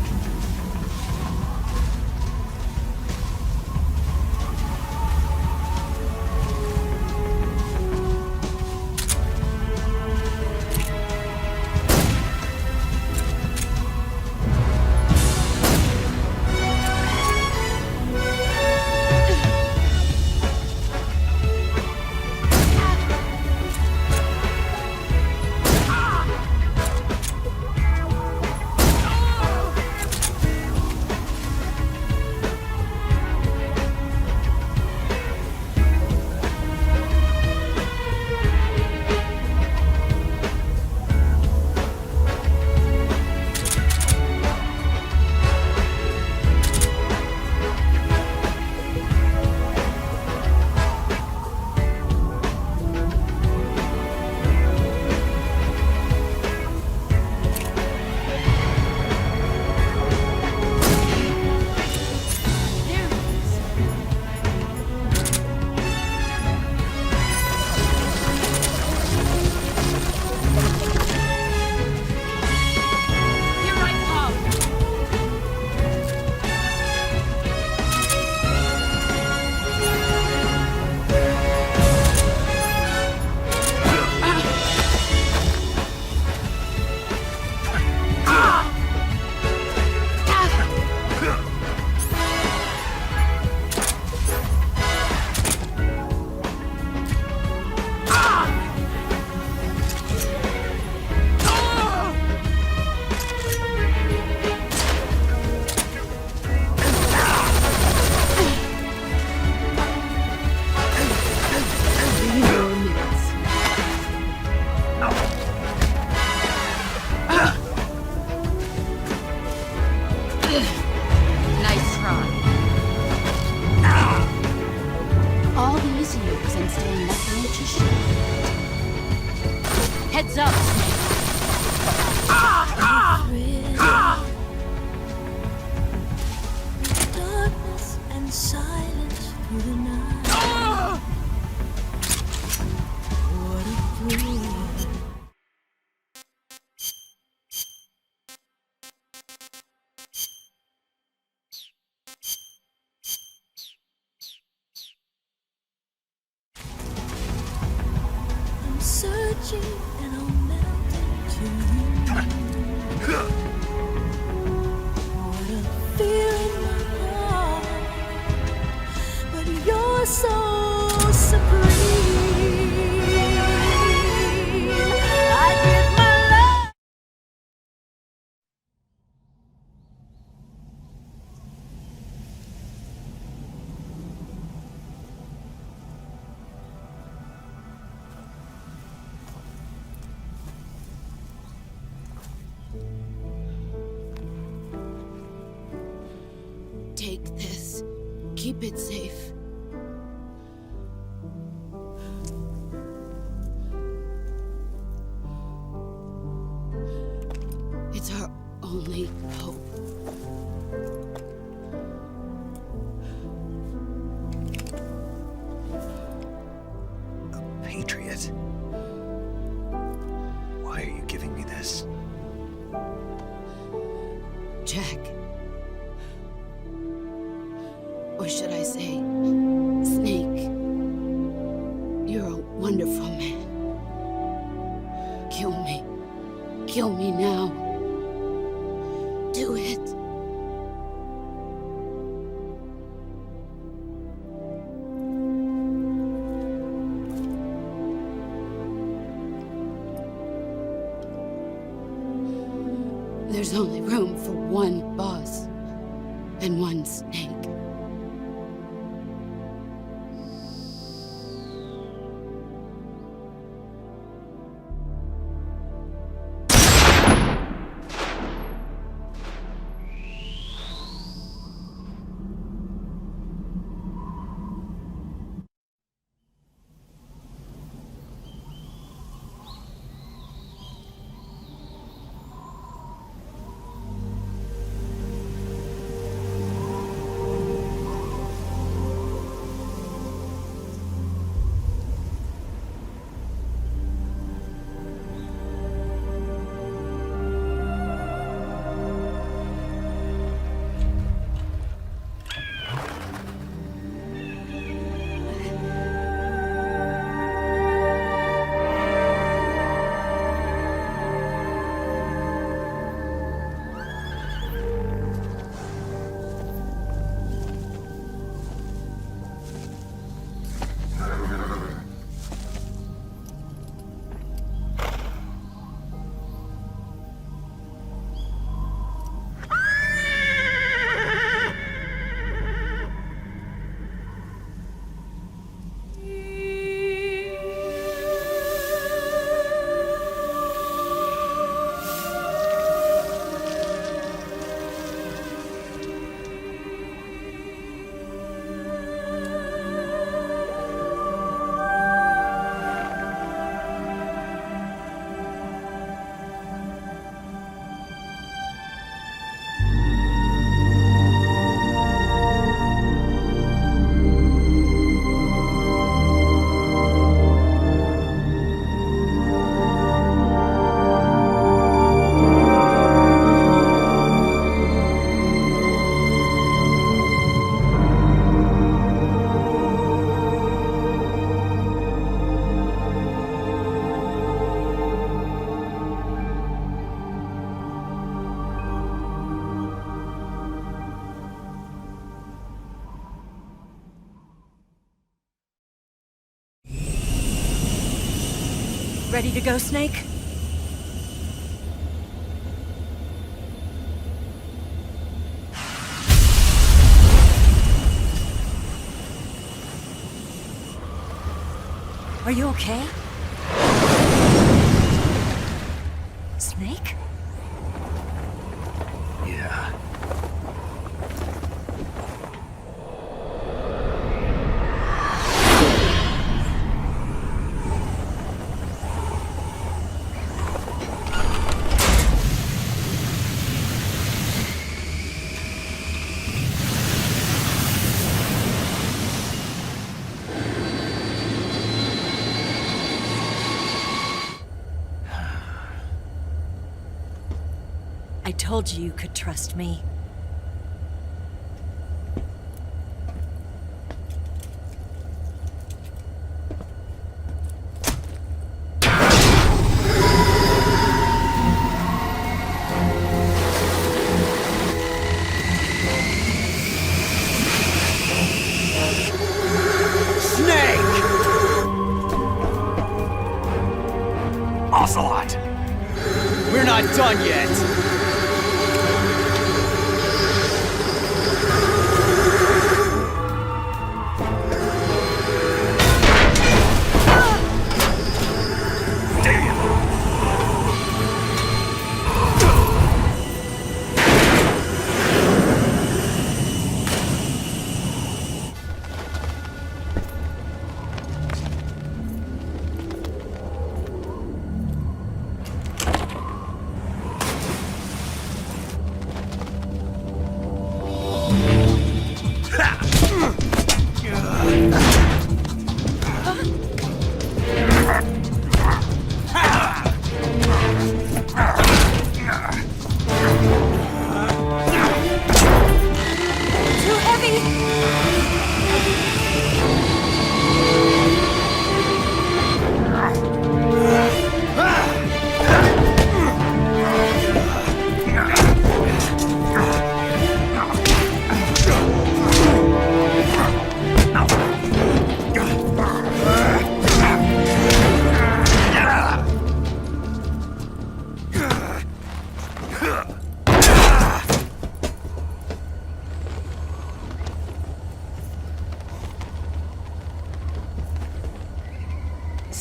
Heads up, Darkness and silence through the night. What a thrill. I'm searching and I'm melting to you. What a fear in my heart, but you're so supreme. I give my love. Take this. Keep it safe. It's our only hope. A patriot? Why are you giving me this? Jack. Or should I say, Snake. You're a wonderful man. Kill me. Kill me now. Do it. There's only room for one boss and one snake. Ready to go, Snake? Are you okay? Snake? Yeah. I told you you could trust me. Ocelot! We're not done yet!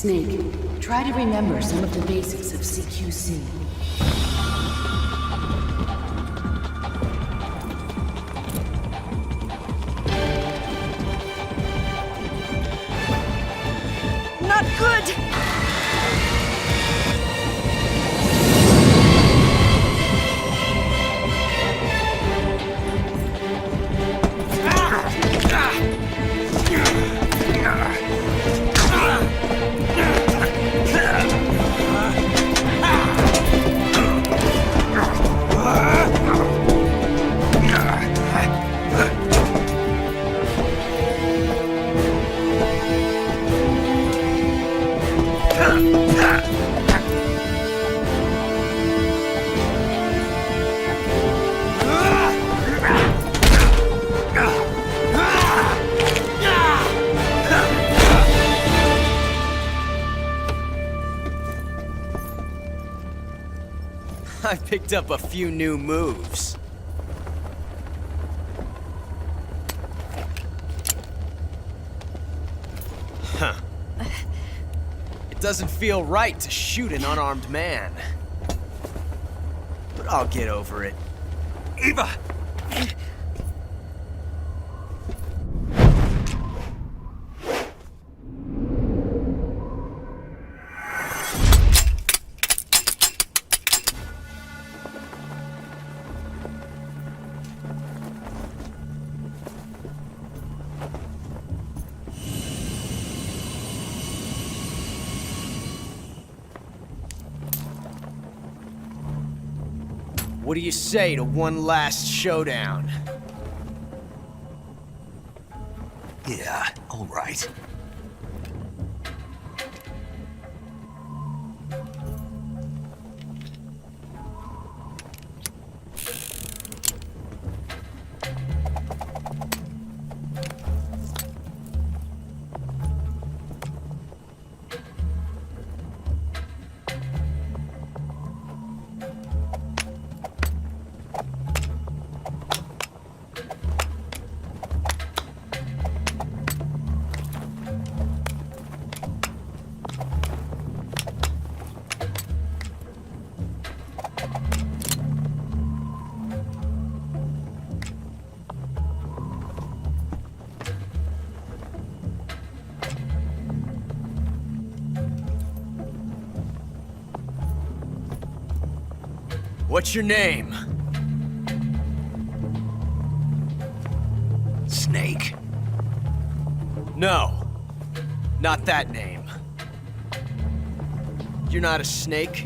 Snake, try to remember some of the basics of CQC. Not good! I picked up a few new moves. Huh. It doesn't feel right to shoot an unarmed man. But I'll get over it. Eva! What do you say to one last showdown? Yeah, all right. What's your name? Snake. No. Not that name. You're not a snake,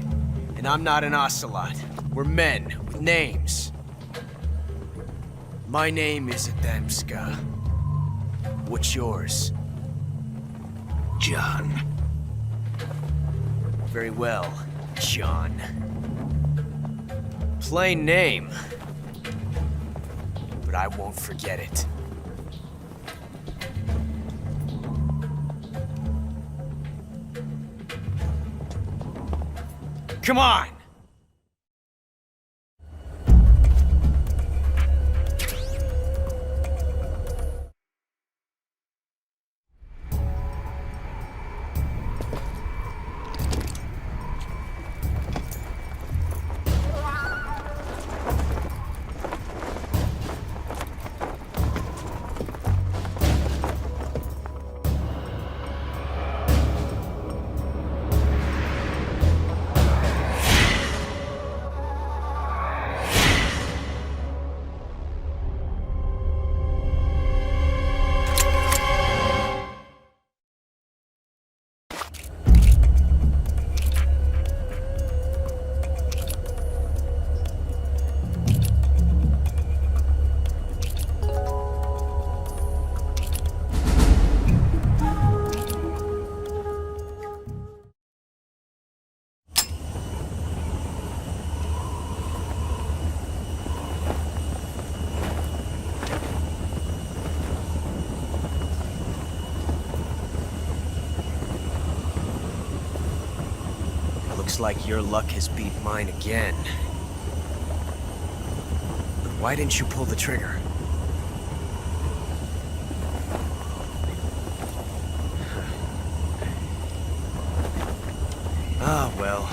and I'm not an ocelot. We're men with names. My name is Adamska. What's yours? John. Very well, John. Plain name. But I won't forget it. Come on! Looks like your luck has beat mine again. But why didn't you pull the trigger? Well...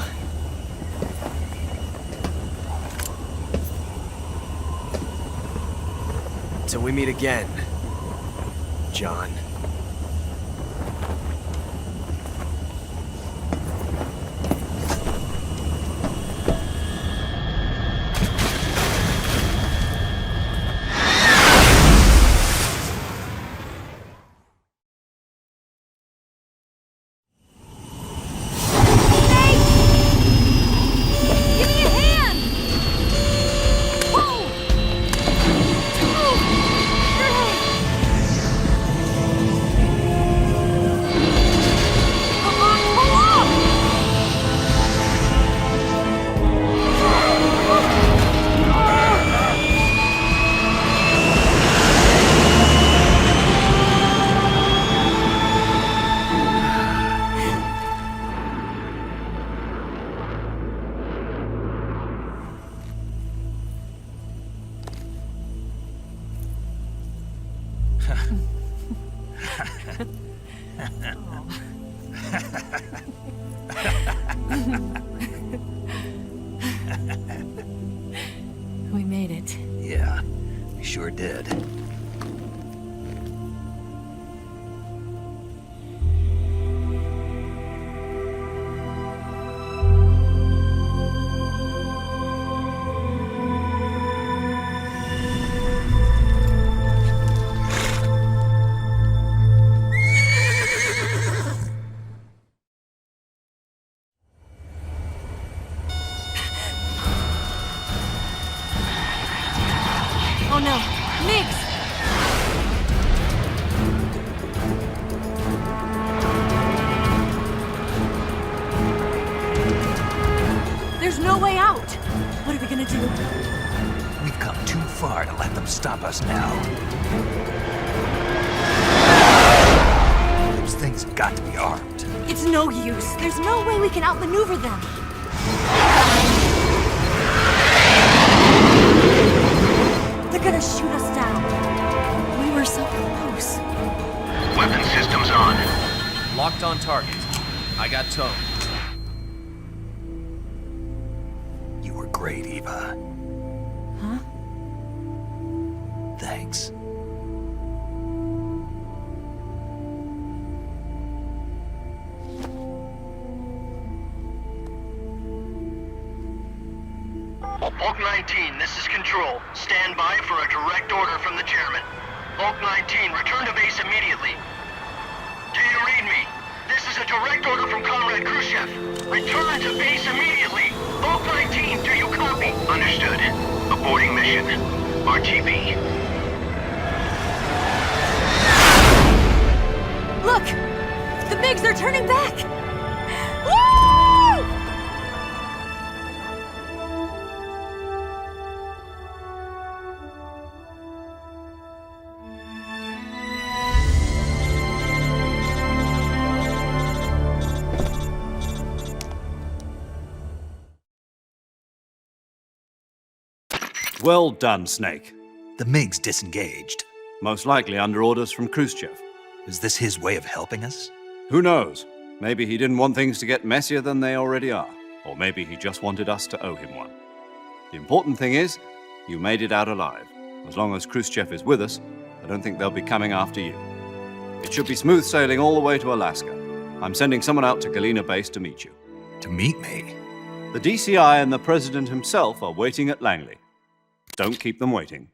Till we meet again, John. We made it. Yeah, we sure did. Oh no, Migs! There's no way out! What are we gonna do? We've come too far to let them stop us now. Those things have got to be armed. It's no use. There's no way we can outmaneuver them. They're gonna shoot us down. We were so close. Weapon systems on. Locked on target. I got towed. You were great, Eva. Huh? Thanks. Hulk 19, this is Control. Stand by for a direct order from the chairman. Hulk 19, return to base immediately. Do you read me? This is a direct order from Comrade Khrushchev. Return to base immediately. Hulk 19, do you copy? Understood. Aborting mission. RTB. Look! The MiGs are turning back! Woo! Well done, Snake. The MiGs disengaged. Most likely under orders from Khrushchev. Is this his way of helping us? Who knows? Maybe he didn't want things to get messier than they already are. Or maybe he just wanted us to owe him one. The important thing is, you made it out alive. As long as Khrushchev is with us, I don't think they'll be coming after you. It should be smooth sailing all the way to Alaska. I'm sending someone out to Galena Base to meet you. To meet me? The DCI and the President himself are waiting at Langley. Don't keep them waiting.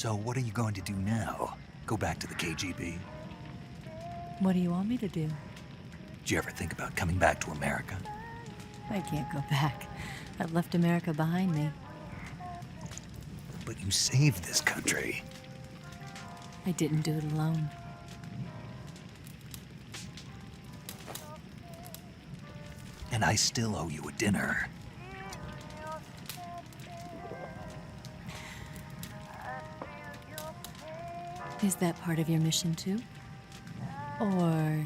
So what are you going to do now? Go back to the KGB? What do you want me to do? Did you ever think about coming back to America? I can't go back. I've left America behind me. But you saved this country. I didn't do it alone. And I still owe you a dinner. Is that part of your mission too? Or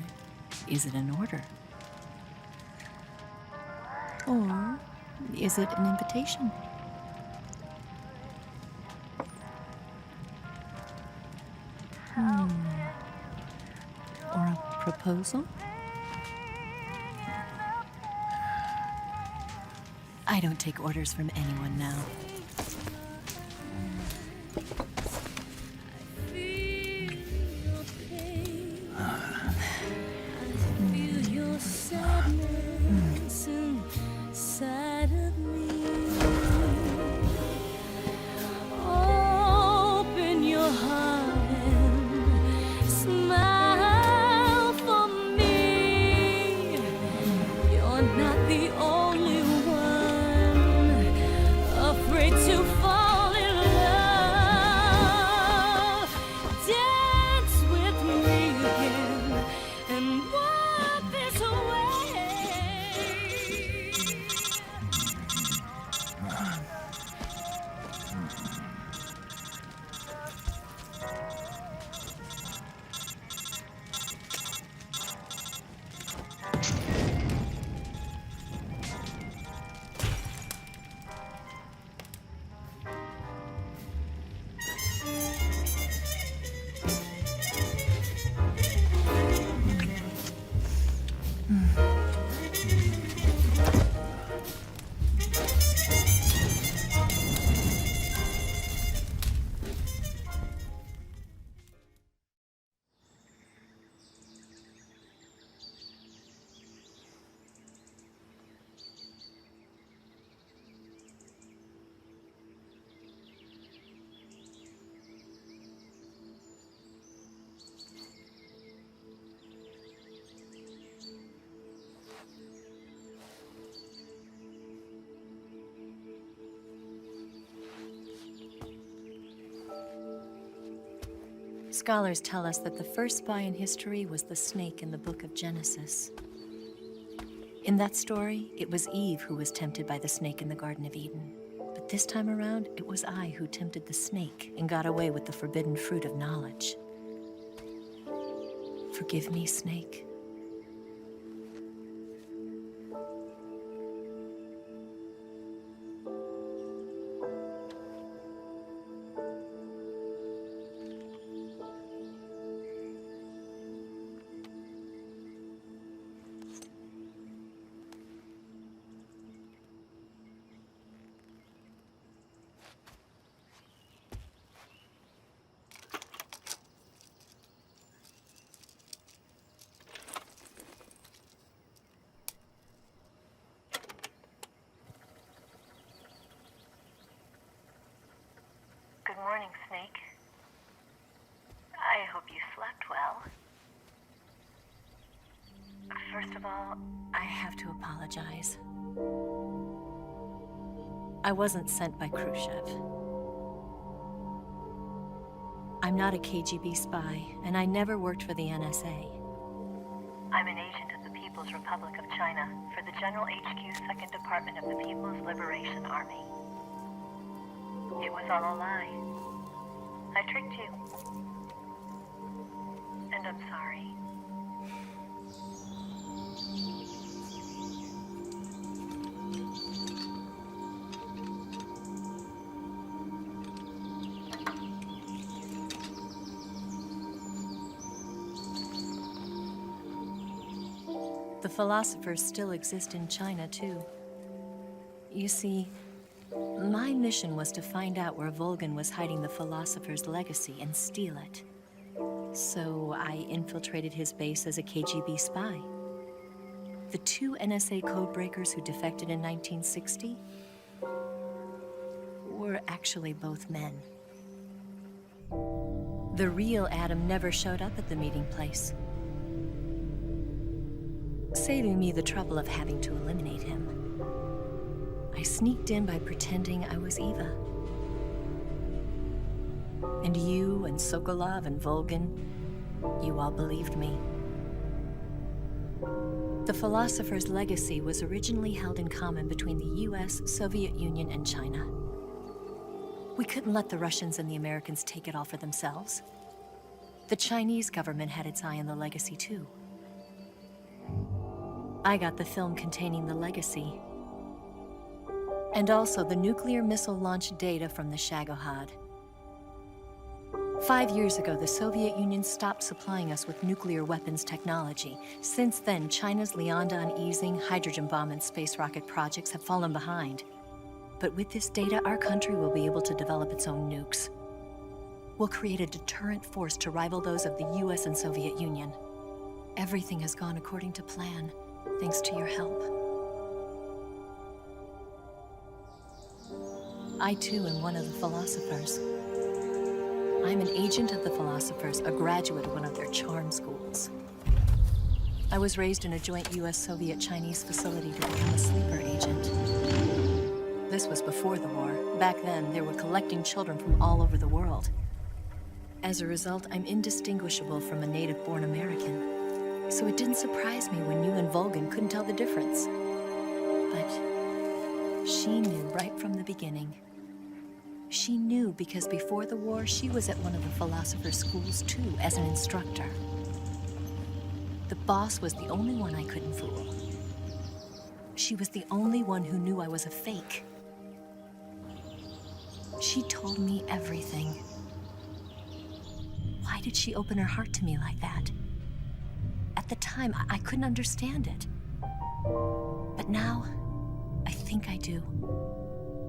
is it an order? Or is it an invitation? Or a proposal? I don't take orders from anyone now. Scholars tell us that the first spy in history was the snake in the book of Genesis. In that story, it was Eve who was tempted by the snake in the Garden of Eden. But this time around, it was I who tempted the snake and got away with the forbidden fruit of knowledge. Forgive me, snake. Good morning, Snake. I hope you slept well. First of all, I have to apologize. I wasn't sent by Khrushchev. I'm not a KGB spy, and I never worked for the NSA. I'm an agent of the People's Republic of China for the General HQ 2nd Department of the People's Liberation Army. It was all a lie. I tricked you. And I'm sorry. The philosophers still exist in China, too. You see, my mission was to find out where Volgan was hiding the philosopher's legacy and steal it. So I infiltrated his base as a KGB spy. The 2 NSA codebreakers who defected in 1960 were actually both men. The real Adam never showed up at the meeting place, saving me the trouble of having to eliminate him. I sneaked in by pretending I was Eva. And you and Sokolov and Volgin, you all believed me. The philosopher's legacy was originally held in common between the US, Soviet Union, and China. We couldn't let the Russians and the Americans take it all for themselves. The Chinese government had its eye on the legacy too. I got the film containing the legacy, and also the nuclear missile launch data from the Shagohod. 5 years ago, the Soviet Union stopped supplying us with nuclear weapons technology. Since then, China's Liaodong easing, hydrogen bomb, and space rocket projects have fallen behind. But with this data, our country will be able to develop its own nukes. We'll create a deterrent force to rival those of the US and Soviet Union. Everything has gone according to plan, thanks to your help. I too am one of the philosophers. I'm an agent of the philosophers, a graduate of one of their charm schools. I was raised in a joint US-Soviet-Chinese facility to become a sleeper agent. This was before the war. Back then, they were collecting children from all over the world. As a result, I'm indistinguishable from a native-born American. So it didn't surprise me when you and Volgin couldn't tell the difference. But she knew right from the beginning. She knew because before the war, she was at one of the philosopher's schools too, as an instructor. The boss was the only one I couldn't fool. She was the only one who knew I was a fake. She told me everything. Why did she open her heart to me like that? At the time, I couldn't understand it. But now, I think I do.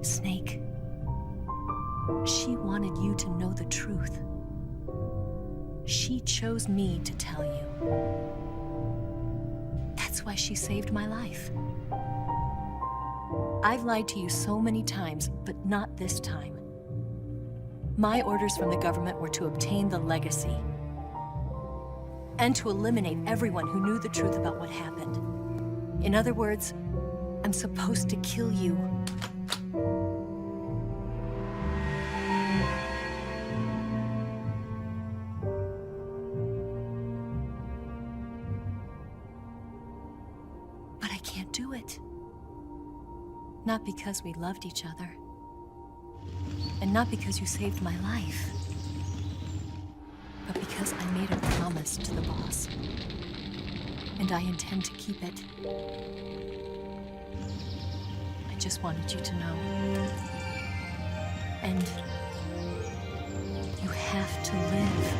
Snake. She wanted you to know the truth. She chose me to tell you. That's why she saved my life. I've lied to you so many times, but not this time. My orders from the government were to obtain the legacy and to eliminate everyone who knew the truth about what happened. In other words, I'm supposed to kill you. But I can't do it. Not because we loved each other. And not because you saved my life. But because I made a promise to the boss. And I intend to keep it. I just wanted you to know. And you have to live.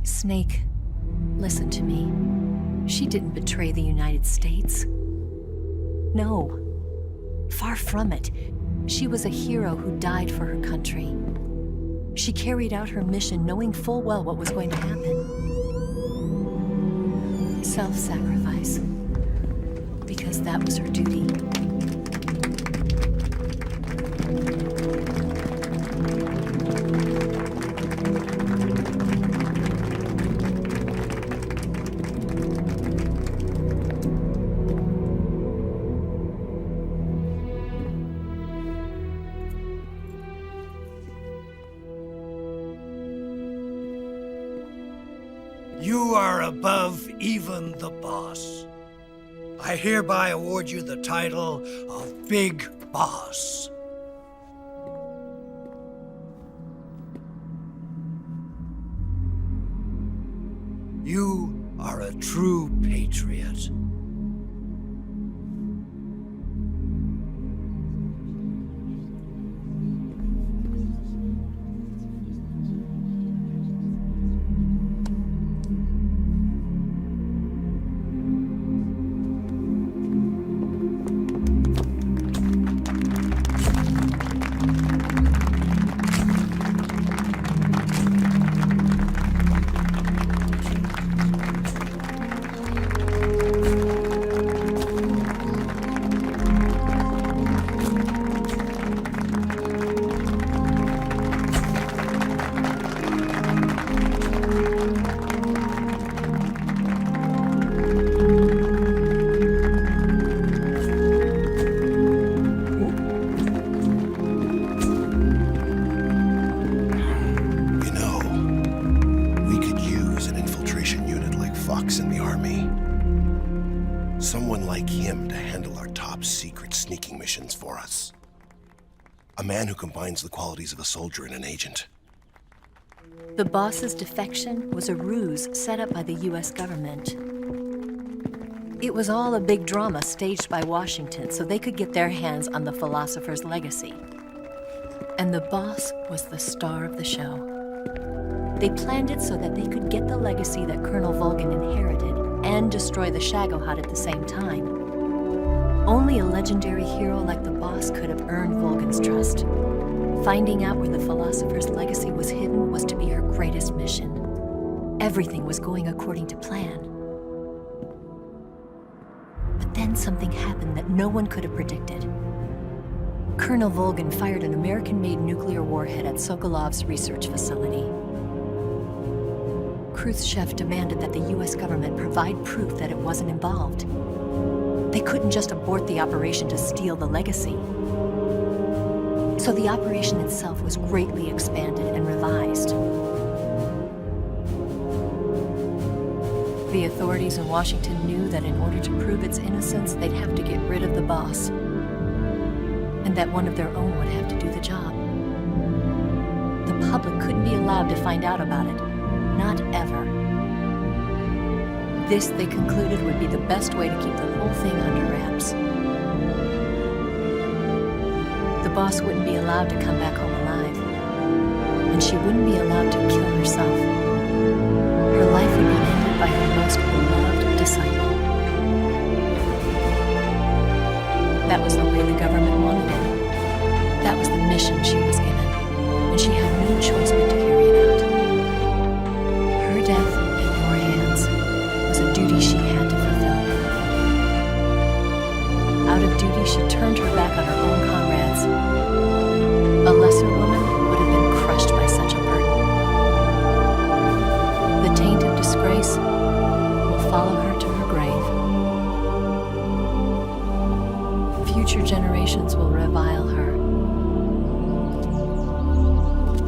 Snake, listen to me. She didn't betray the United States. No. Far from it. She was a hero who died for her country. She carried out her mission knowing full well what was going to happen. Self-sacrifice. Because that was her duty. You are above even the boss. I hereby award you the title of Big Boss. You are a true patriot. box in the army. Someone like him to handle our top secret sneaking missions for us. A man who combines the qualities of a soldier and an agent. The boss's defection was a ruse set up by the US government. It was all a big drama staged by Washington so they could get their hands on the philosopher's legacy. And the boss was the star of the show. They planned it so that they could get the legacy that Colonel Volgin inherited and destroy the Shagohod at the same time. Only a legendary hero like the boss could have earned Volgin's trust. Finding out where the philosopher's legacy was hidden was to be her greatest mission. Everything was going according to plan. But then something happened that no one could have predicted. Colonel Volgin fired an American-made nuclear warhead at Sokolov's research facility. Khrushchev demanded that the US government provide proof that it wasn't involved. They couldn't just abort the operation to steal the legacy. So the operation itself was greatly expanded and revised. The authorities in Washington knew that in order to prove its innocence, they'd have to get rid of the boss, and that one of their own would have to do the job. The public couldn't be allowed to find out about it. Not ever. This, they concluded, would be the best way to keep the whole thing under wraps. The boss wouldn't be allowed to come back home alive, and she wouldn't be allowed to kill herself. Her life would be ended by her most beloved disciple. That was the way the government wanted it. That was the mission she was given, and she had no choice but to carry it out. Her death in your hands was a duty she had to fulfill. Out of duty, she turned her back on her own comrades. A lesser woman would have been crushed by such a burden. The taint of disgrace will follow her to her grave. Future generations will revile her.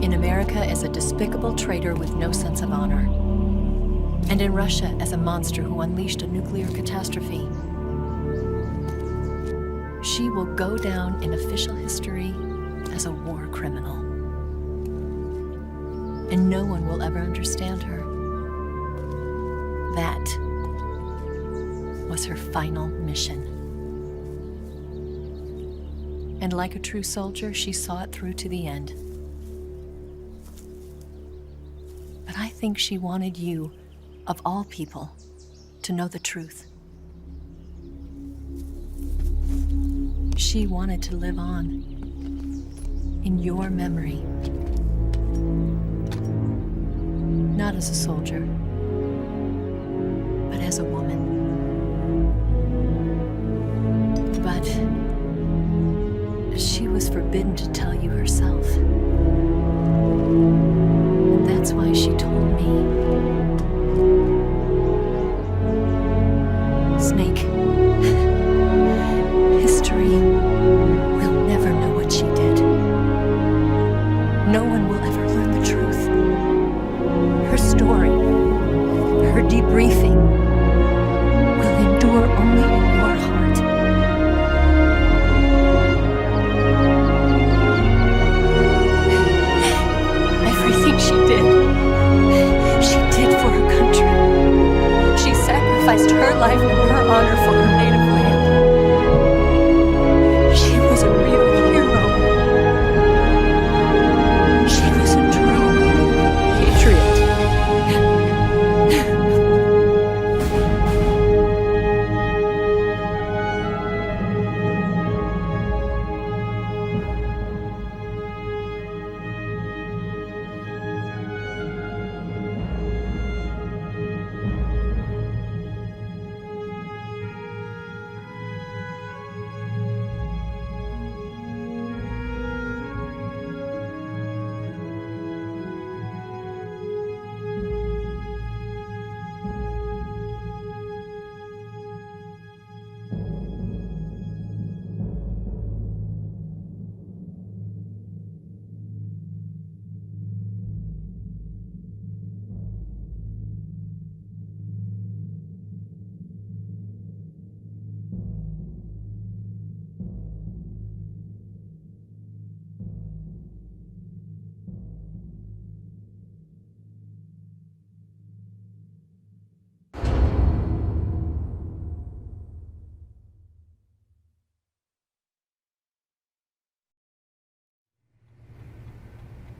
In America as a despicable traitor with no sense of honor. And in Russia as a monster who unleashed a nuclear catastrophe. She will go down in official history as a war criminal. And no one will ever understand her. That was her final mission. And like a true soldier, she saw it through to the end. But I think she wanted you, of all people, to know the truth. She wanted to live on in your memory. Not as a soldier, but as a woman. But she was forbidden to tell you herself. And that's why she told me. Snake, history will never know what she did. No one will ever learn the truth. Her story, her debriefing, will endure only in your heart. Everything she did for her country. She sacrificed her life and her honor for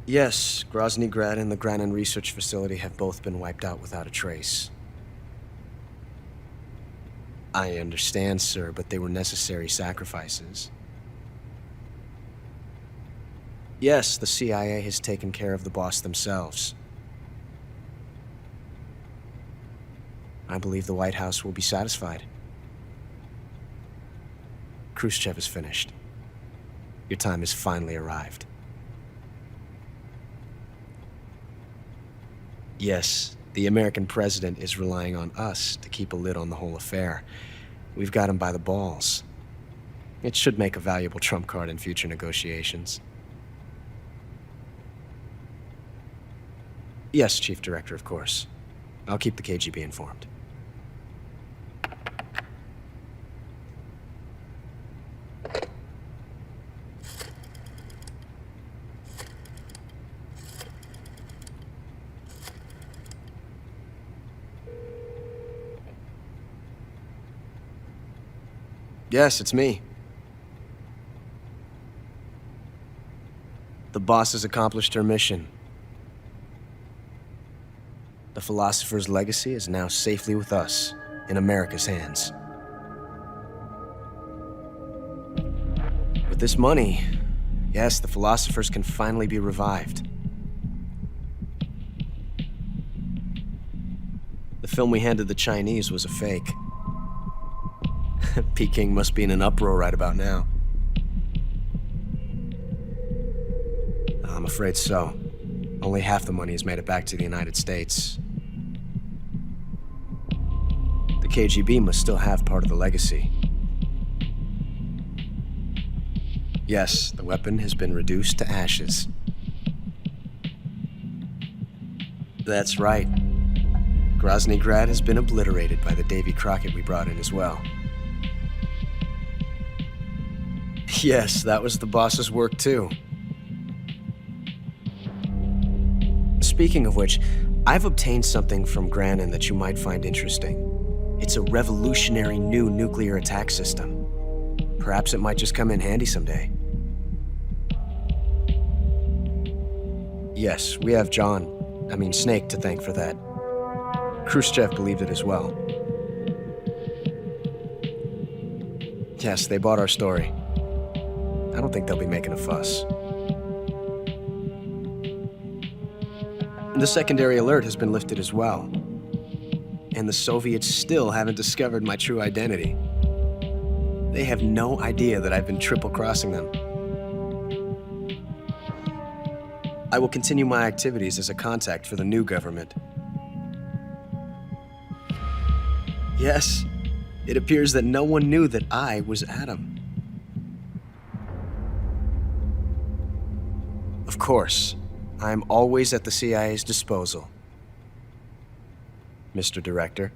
Yes, Grozny Grad and the Granin Research Facility have both been wiped out without a trace. I understand, sir, but they were necessary sacrifices. Yes, the CIA has taken care of the boss themselves. I believe the White House will be satisfied. Khrushchev is finished. Your time has finally arrived. Yes, the American president is relying on us to keep a lid on the whole affair. We've got him by the balls. It should make a valuable trump card in future negotiations. Yes, Chief Director, of course. I'll keep the KGB informed. Yes, it's me. The boss has accomplished her mission. The philosopher's legacy is now safely with us, in America's hands. With this money, yes, the philosophers can finally be revived. The film we handed the Chinese was a fake. Peking must be in an uproar right about now. I'm afraid so. Only half the money has made it back to the United States. The KGB must still have part of the legacy. Yes, the weapon has been reduced to ashes. That's right. Grozny Grad has been obliterated by the Davy Crockett we brought in as well. Yes, that was the boss's work too. Speaking of which, I've obtained something from Granin that you might find interesting. It's a revolutionary new nuclear attack system. Perhaps it might just come in handy someday. Yes, we have Snake to thank for that. Khrushchev believed it as well. Yes, they bought our story. I don't think they'll be making a fuss. The secondary alert has been lifted as well. And the Soviets still haven't discovered my true identity. They have no idea that I've been triple-crossing them. I will continue my activities as a contact for the new government. Yes, it appears that no one knew that I was Adam. Of course, I'm always at the CIA's disposal, Mr. Director.